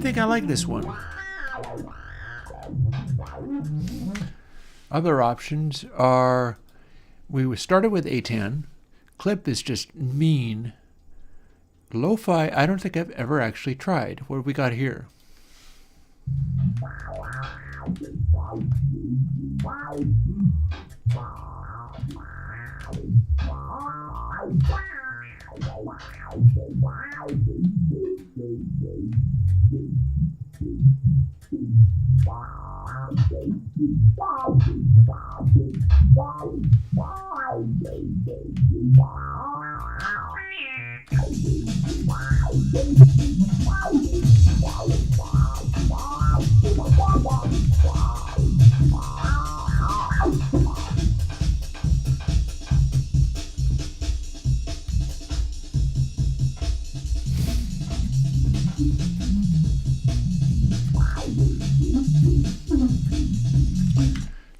I think I like this one. Other options are, we started with ATAN. Clip is just mean. Lo-fi, I don't think I've ever actually tried. What have we got here?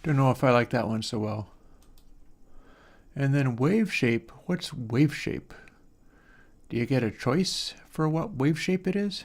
Don't know if I like that one so well. And then wave shape. What's wave shape? Do you get a choice for what wave shape it is?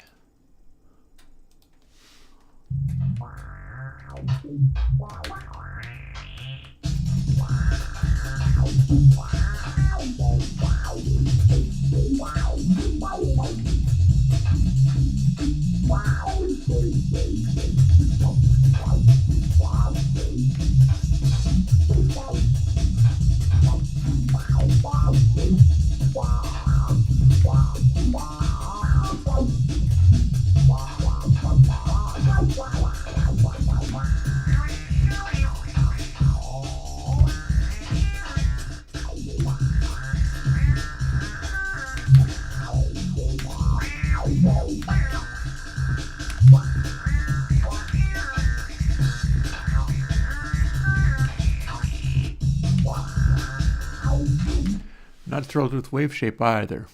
Not thrilled with wave shape either.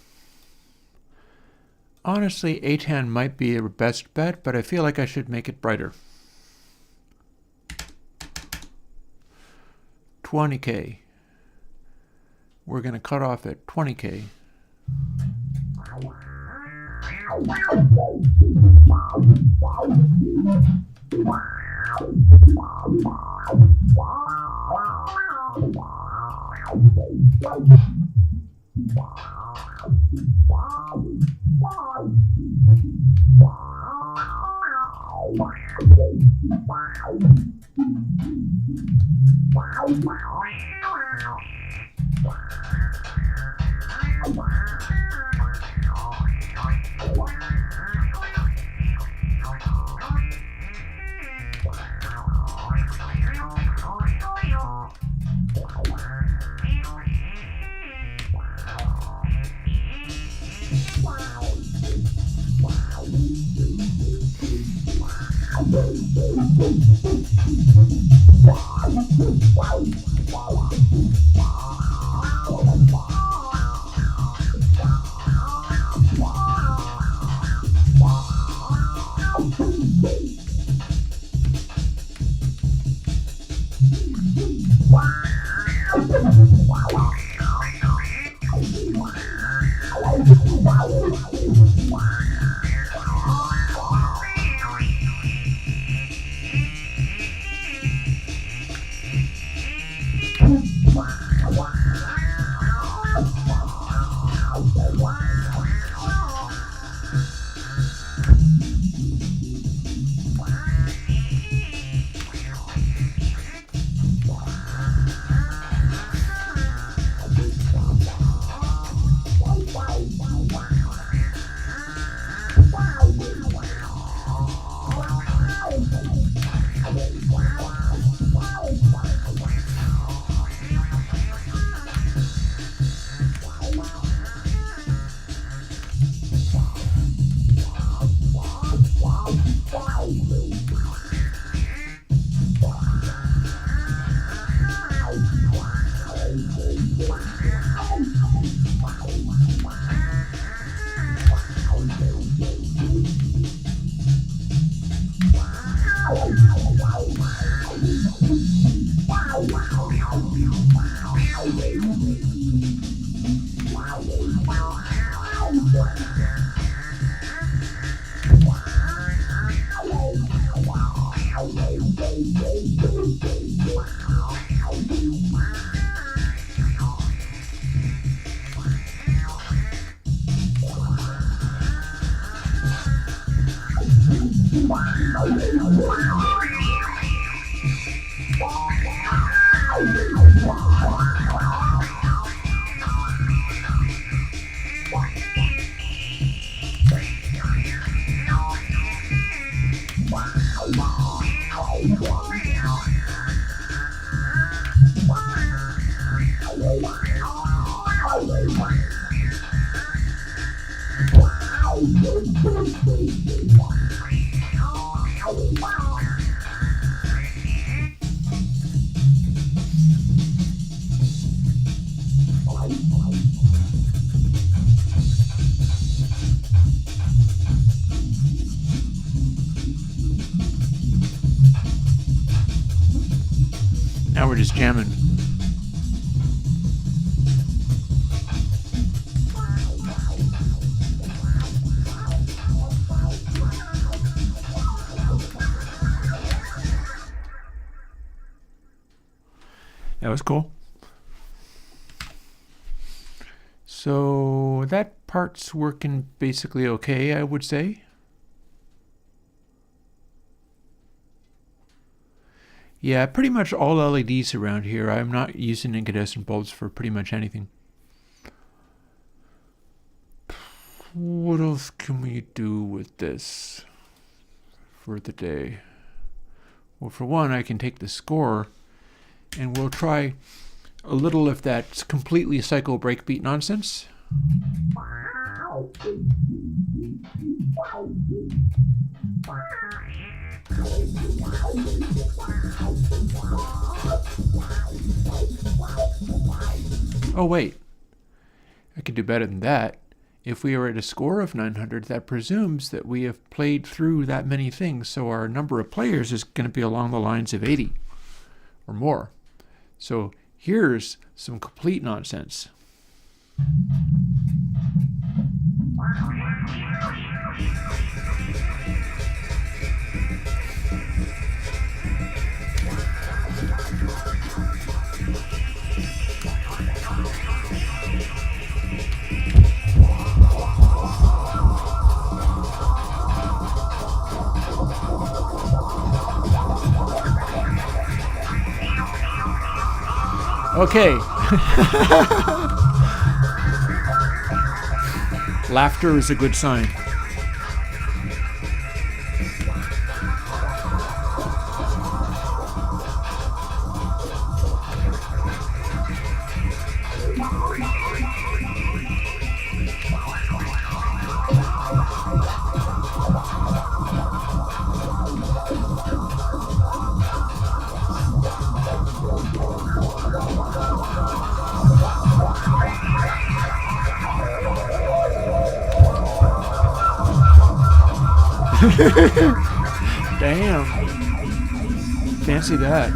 Honestly, ATAN might be your best bet, but I feel like I should make it brighter. 20K. We're going to cut off at 20K. Now we're just jamming. That was cool. So that part's working basically okay, I would say. Yeah, pretty much all LEDs around here. I'm not using incandescent bulbs for pretty much anything. What else can we do with this for the day? Well, for one, I can take the score and we'll try a little of that completely cycle breakbeat nonsense. Oh wait, I could do better than that. If we are at a score of 900, that presumes that we have played through that many things, so our number of players is going to be along the lines of 80 or more. So here's some complete nonsense. Okay. Laughter is a good sign. Damn. Fancy that.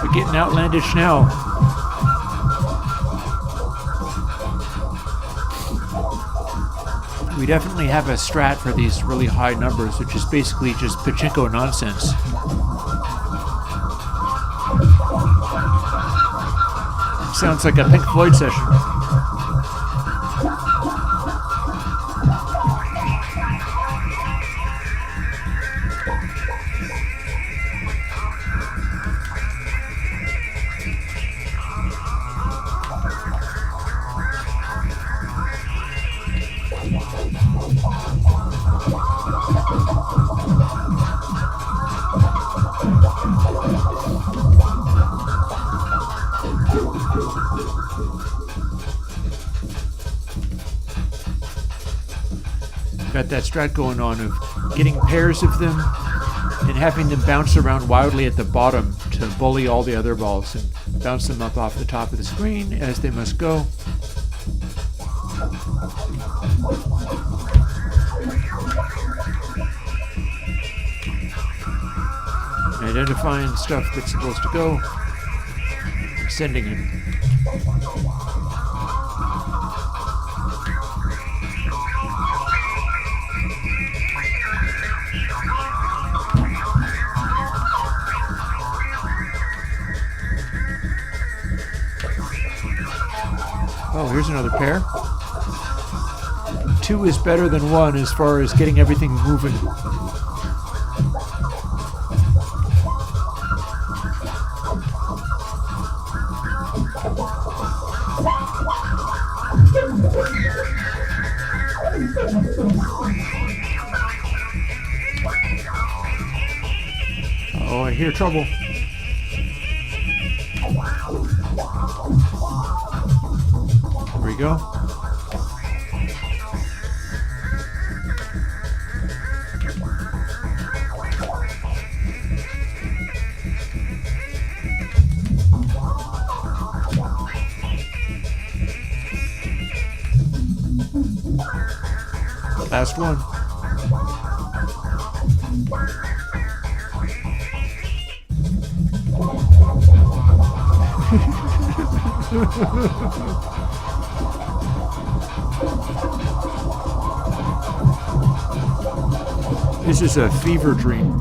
We're getting outlandish now. We definitely have a strat for these really high numbers, which is basically just pachinko nonsense. Sounds like a Pink Floyd session. Got that strat going on of getting pairs of them and having them bounce around wildly at the bottom to bully all the other balls and bounce them up off the top of the screen as they must go. Identifying stuff that's supposed to go, and sending it. Oh, here's another pair. 2 is better than 1 as far as getting everything moving. Oh, I hear trouble. There we go. Last one. This is a fever dream.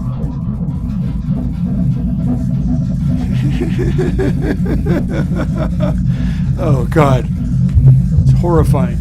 Oh God, it's horrifying.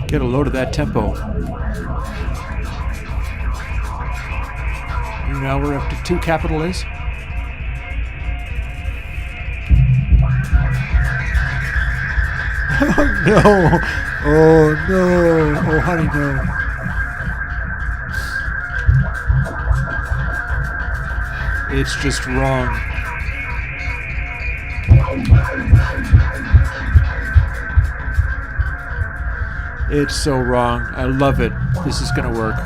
Get a load of that tempo. Now we're up to 2 capital A's. Oh no! Oh no! Oh honey, no. It's just wrong. It's so wrong. I love it. This is gonna work.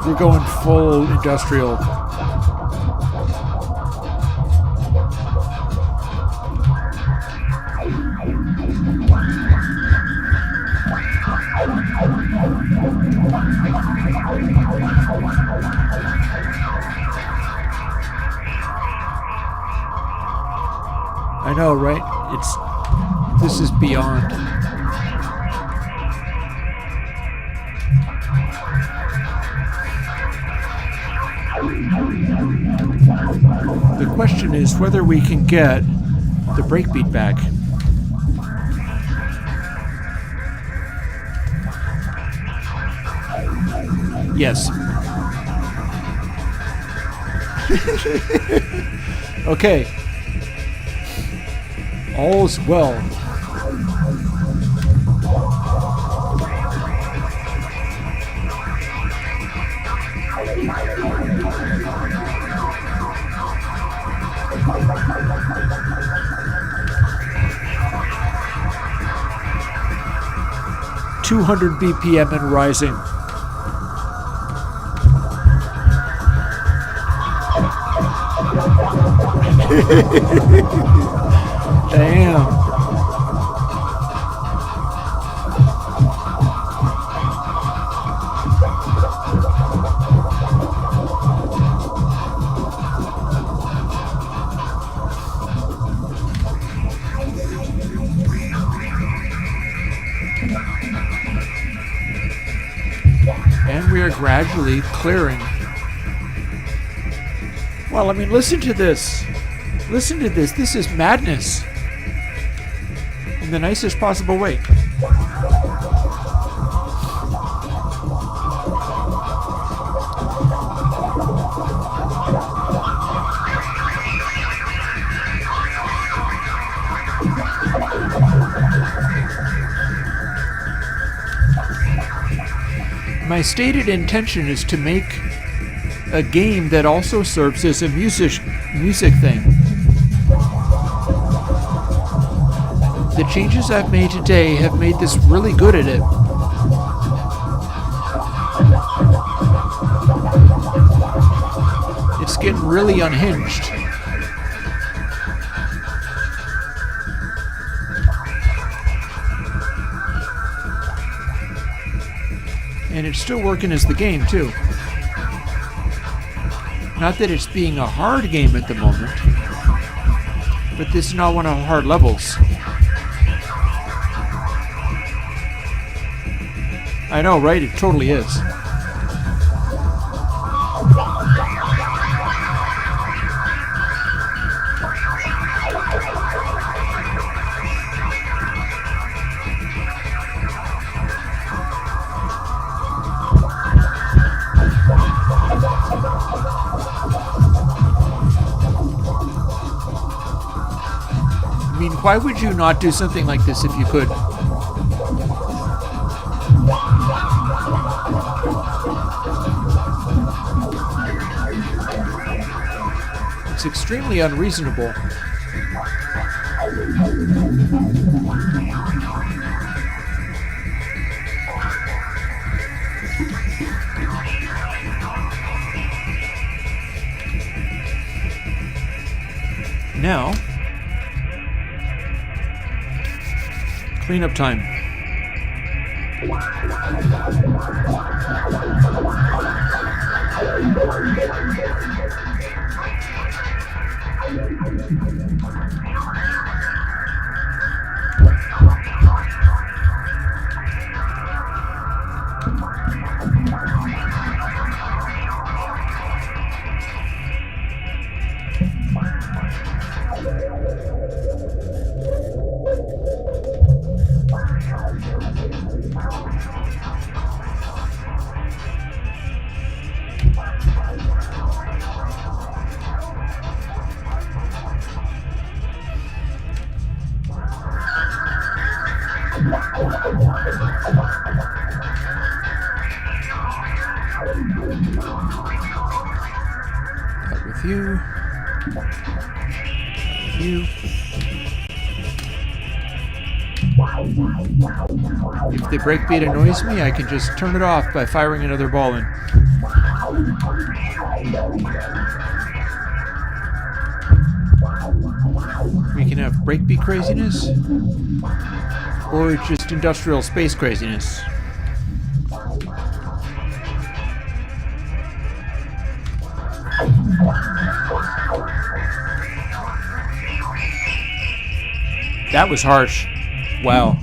We're going full industrial. I know, right? This is beyond. The question is whether we can get the breakbeat back. Yes. Okay. All's well. .200 BPM and rising. Damn. gradually clearing. Well, I mean, listen to this. Listen to this. This is madness. In the nicest possible way. My stated intention is to make a game that also serves as a music thing. The changes I've made today have made this really good at it. It's getting really unhinged. And it's still working as the game, too. Not that it's being a hard game at the moment, but this is not one of the hard levels. I know, right? It totally is. I mean, why would you not do something like this if you could? It's extremely unreasonable. Now, cleanup time. That with you. That with you. If the breakbeat annoys me, I can just turn it off by firing another ball in. We can have breakbeat craziness, or just industrial space craziness. That was harsh. Wow.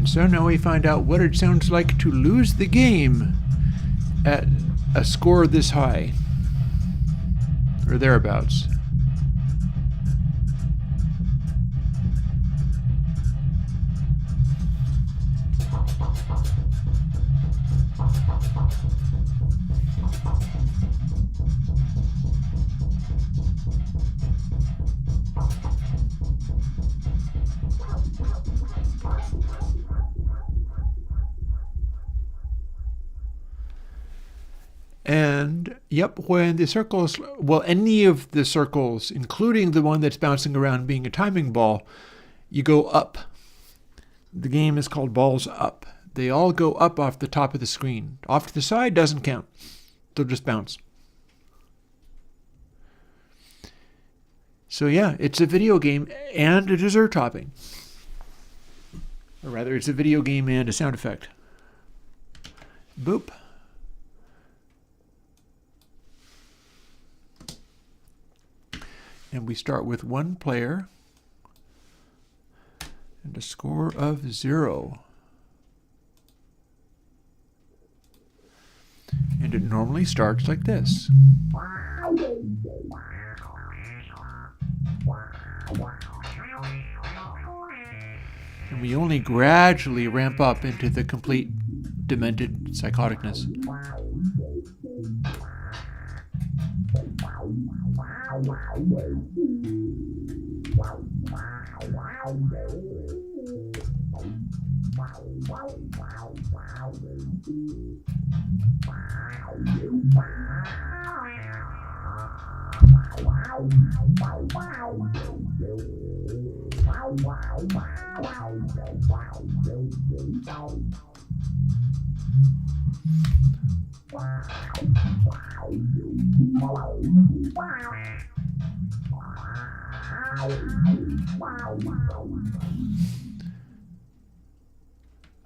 So now we find out what it sounds like to lose the game at a score this high, or thereabouts. And, yep, when the circles, well, any of the circles, including the one that's bouncing around being a timing ball, you go up. The game is called Balls Up. They all go up off the top of the screen. Off to the side doesn't count. They'll just bounce. So yeah, it's a video game and a dessert topping. Or rather, it's a video game and a sound effect. Boop. And we start with one player and a score of 0. And it normally starts like this. And we only gradually ramp up into the complete demented psychoticness.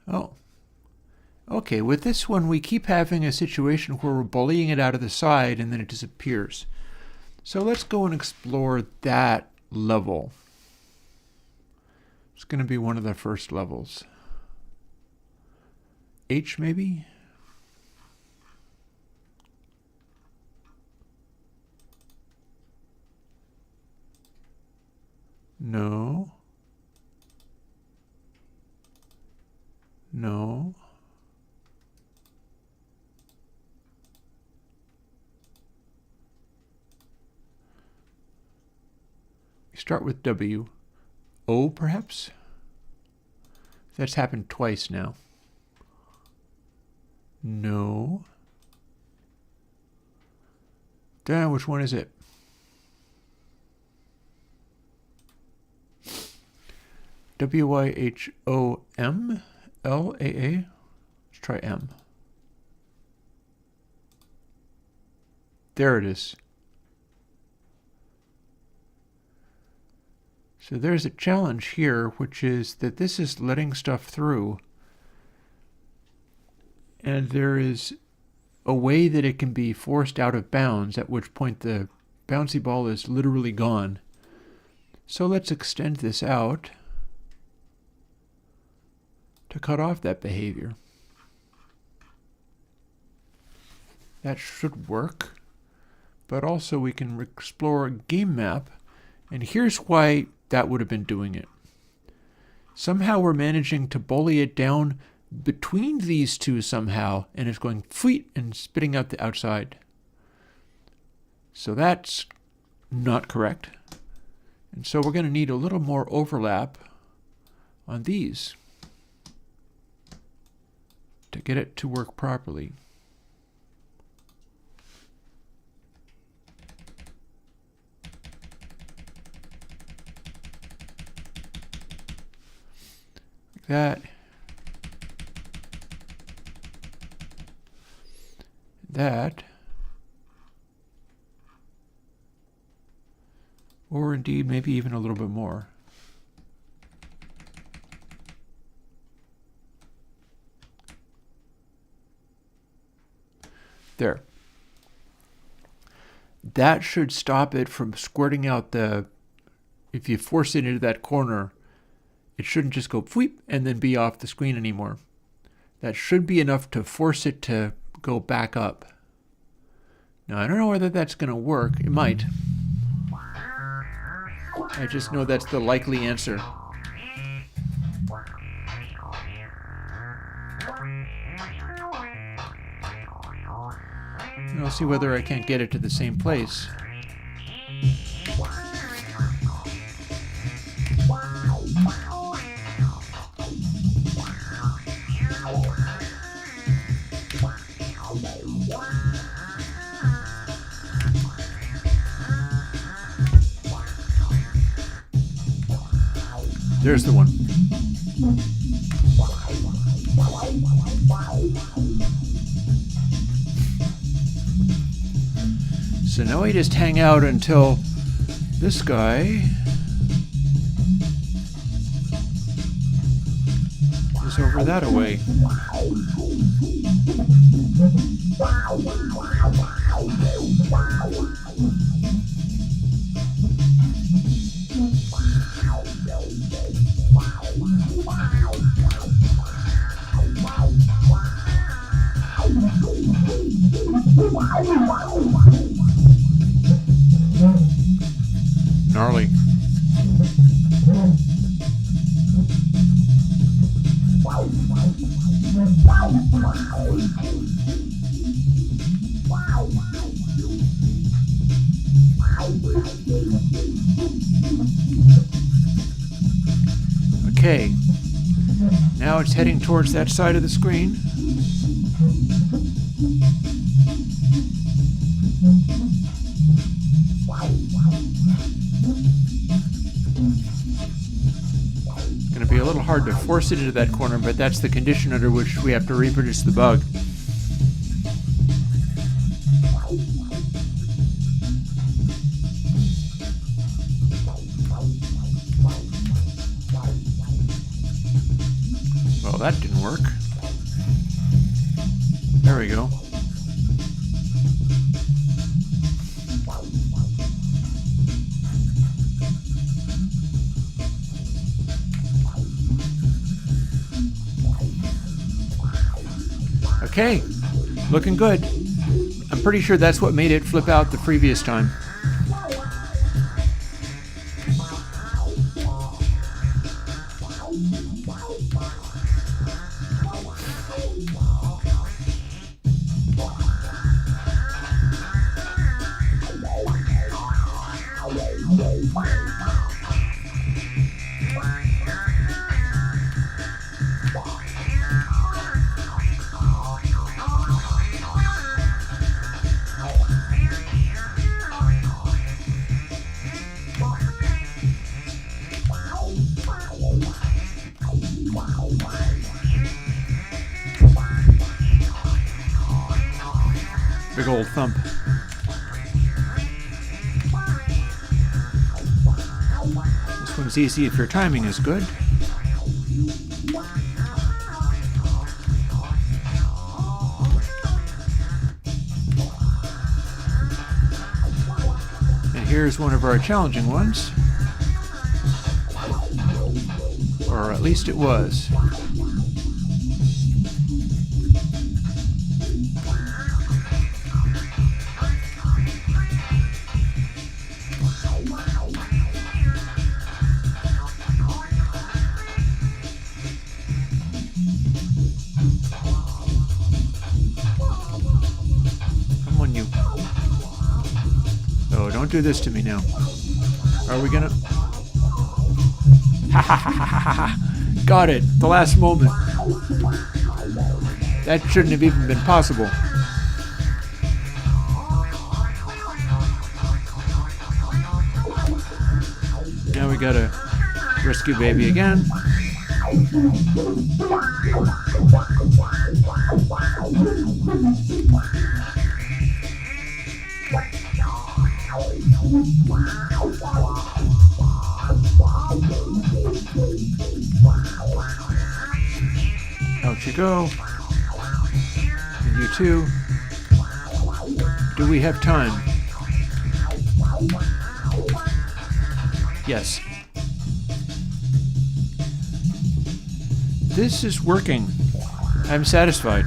Oh. Okay, with this one we keep having a situation where we're bullying it out of the side and then it disappears. So let's go and explore that level. It's going to be one of the first levels. H maybe? No. No. We start with W. O, perhaps? That's happened twice now. No. Damn, which one is it? W-Y-H-O-M? L-A-A? Let's try M. There it is. So there's a challenge here, which is that this is letting stuff through. And there is a way that it can be forced out of bounds, at which point the bouncy ball is literally gone. So let's extend this out to cut off that behavior. That should work, but also we can explore a game map, and here's why that would have been doing it. Somehow we're managing to bully it down between these two somehow, and it's going fleet and spitting out the outside. So that's not correct. And so we're going to need a little more overlap on these to get it to work properly. Like that. That. Or indeed, maybe even a little bit more. There. That should stop it from squirting out the... If you force it into that corner, it shouldn't just go fweep and then be off the screen anymore. That should be enough to force it to go back up. Now, I don't know whether that's going to work. It might. I just know that's the likely answer. And I'll see whether I can't get it to the same place. There's the one. So now we just hang out until this guy is over that away. Gnarly. Okay, now it's heading towards that side of the screen. It's going to be a little hard to force it into that corner, but that's the condition under which we have to reproduce the bug. Well, that didn't work. There we go. Okay, looking good. I'm pretty sure that's what made it flip out the previous time. Big old thump. This one's easy if your timing is good. And here's one of our challenging ones. Or at least it was. Don't do this to me now. Are we gonna? Ha ha ha ha ha ha! Got it. The last moment. That shouldn't have even been possible. Now we gotta rescue baby again. Out you go. And you too. Do we have time? Yes. This is working. I'm satisfied.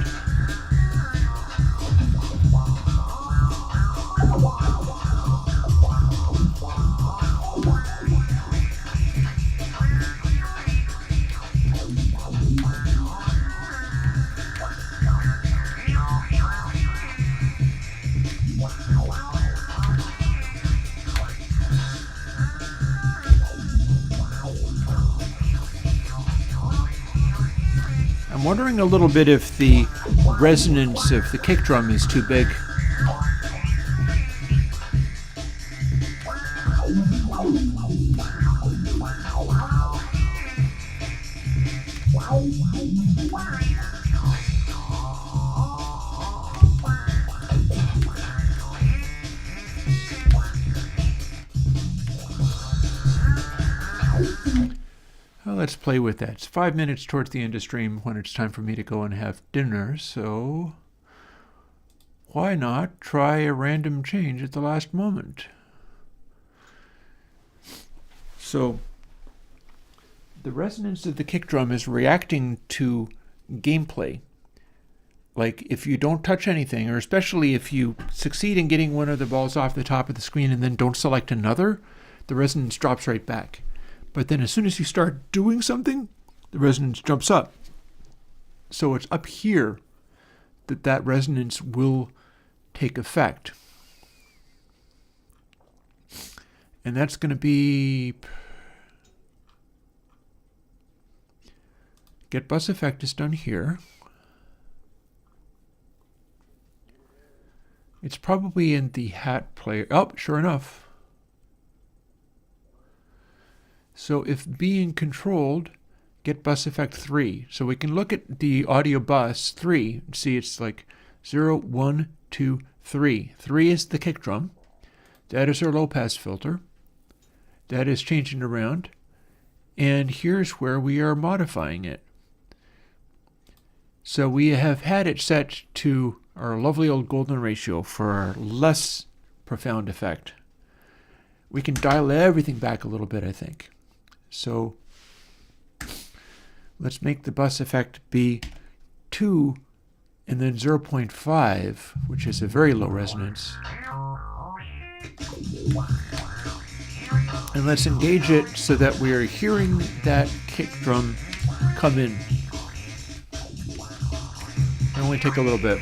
I'm wondering a little bit if the resonance of the kick drum is too big. let's play with that. It's 5 minutes towards the end of stream when it's time for me to go and have dinner, so why not try a random change at the last moment? So the resonance of the kick drum is reacting to gameplay. Like if you don't touch anything, or especially if you succeed in getting one of the balls off the top of the screen and then don't select another, the resonance drops right back. But then as soon as you start doing something, the resonance jumps up. So it's up here that resonance will take effect. And that's going to be get bus effect is done here. It's probably in the hat player. Oh, sure enough. So if being controlled, get bus effect 3. So we can look at the audio bus 3 and see it's like 0, 1, 2, 3. 3 is the kick drum. That is our low pass filter. That is changing around. And here's where we are modifying it. So we have had it set to our lovely old golden ratio for our less profound effect. We can dial everything back a little bit, I think. So let's make the bus effect be 2 and then 0.5, which is a very low resonance. And let's engage it so that we are hearing that kick drum come in. It only take a little bit.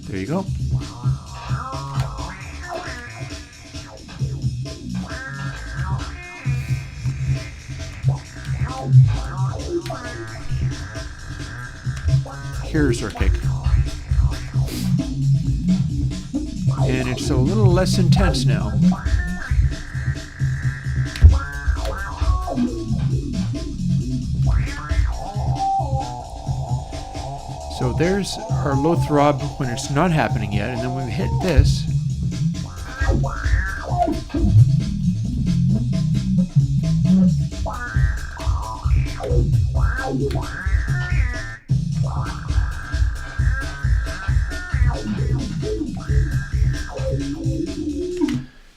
There you go. Here's our kick. And it's a little less intense now. So there's our low throb when it's not happening yet, and then when we hit this,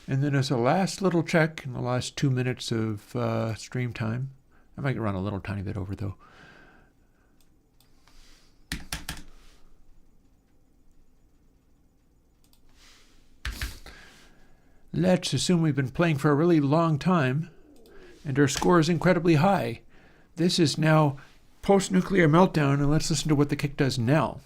and then as a last little check in the last 2 minutes of stream time, I might run a little tiny bit over though. Let's assume we've been playing for a really long time and our score is incredibly high. This is now post-nuclear meltdown, and let's listen to what the kick does now.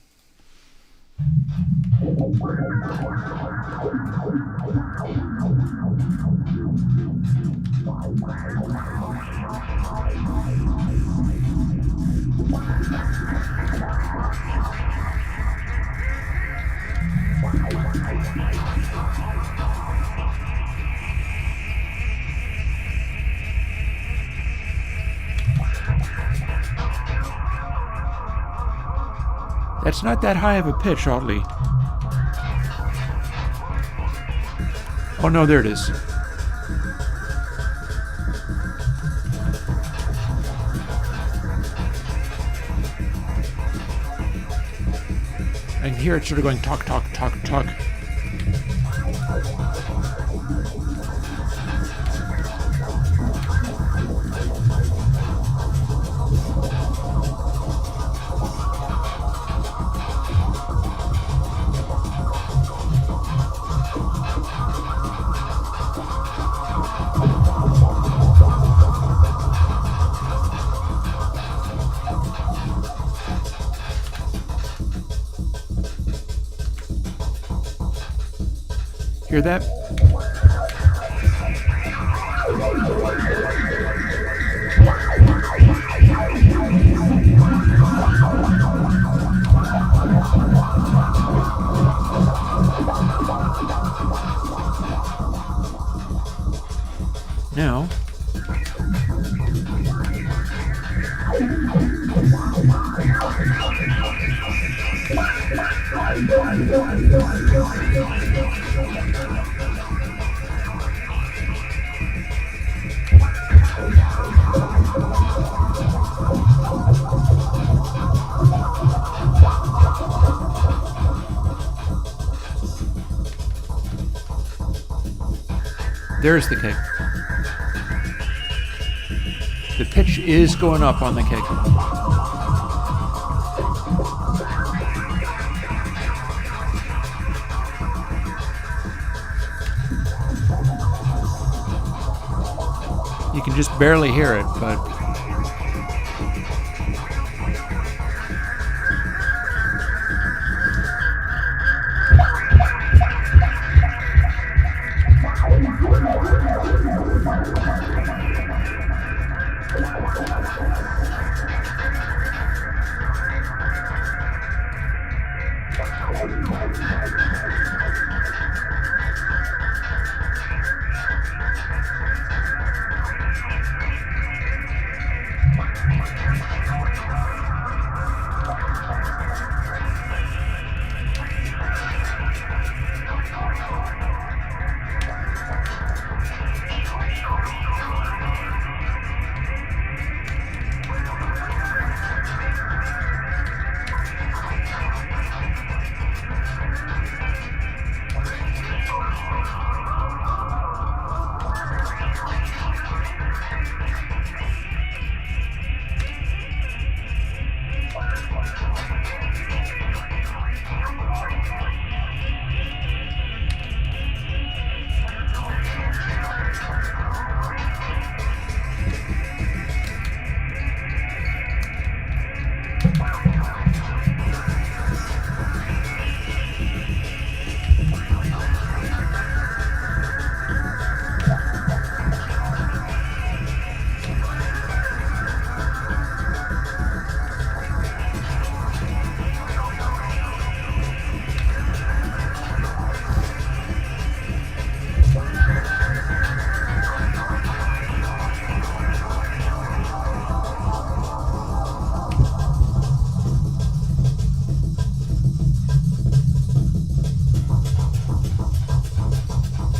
That's not that high of a pitch, oddly. Oh no, there it is. And here it's sort of going talk, talk, talk, talk. Hear that? Now, there's the kick. The pitch is going up on the kick. You can just barely hear it, but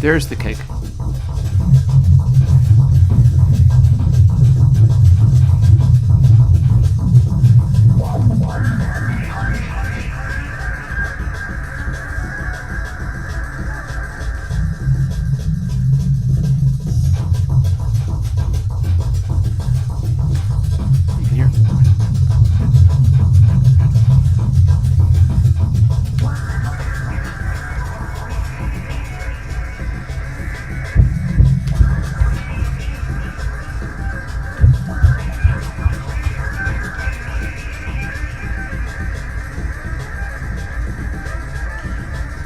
there's the kick. You can hear it.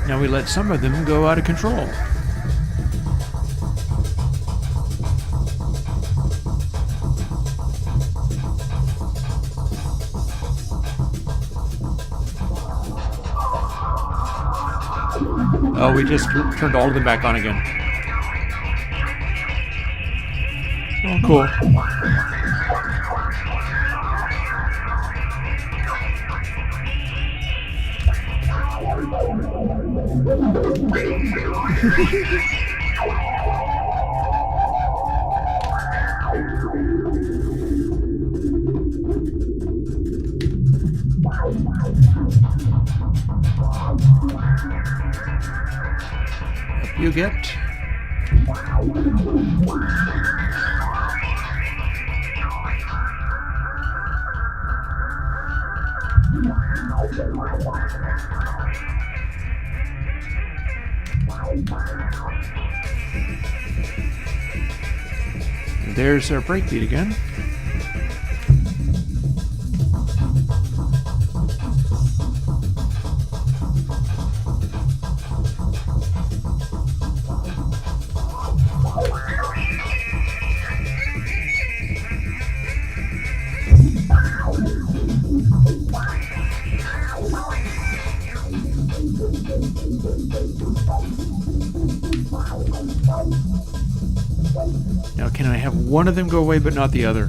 Now we let some of them go out of control. Oh, we just turned all of them back on again. Oh, cool. Up you get. There's our breakbeat again. Now, can I have one of them go away but not the other?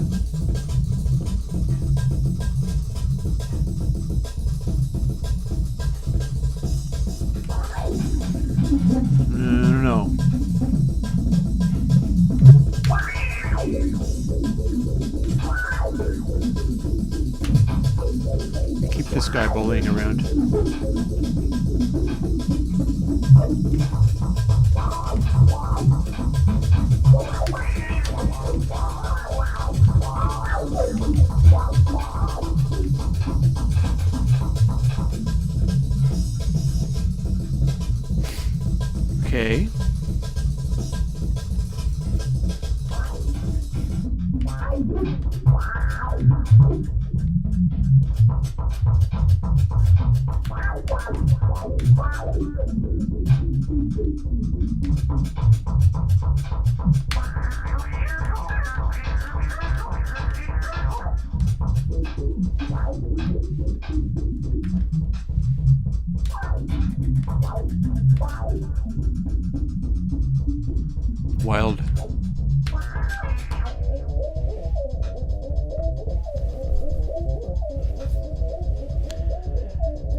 I don't know. Keep this guy bullying around. Okay. Wild.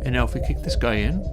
And now if we kick this guy in,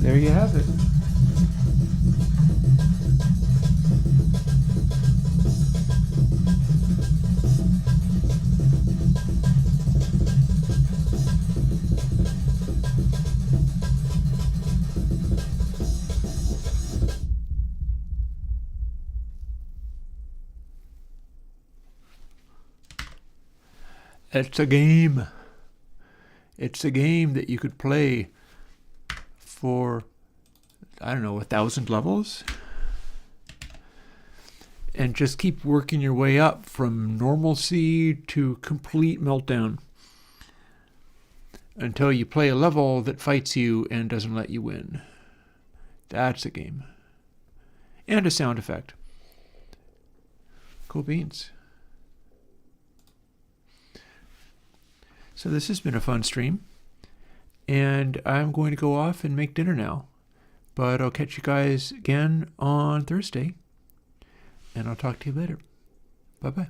there you have it. It's a game. It's a game that you could play for, I don't know, 1,000 levels, and just keep working your way up from normalcy to complete meltdown until you play a level that fights you and doesn't let you win. That's a game. And a sound effect. Cool beans. So this has been a fun stream, and I'm going to go off and make dinner now. But I'll catch you guys again on Thursday, and I'll talk to you later. Bye-bye.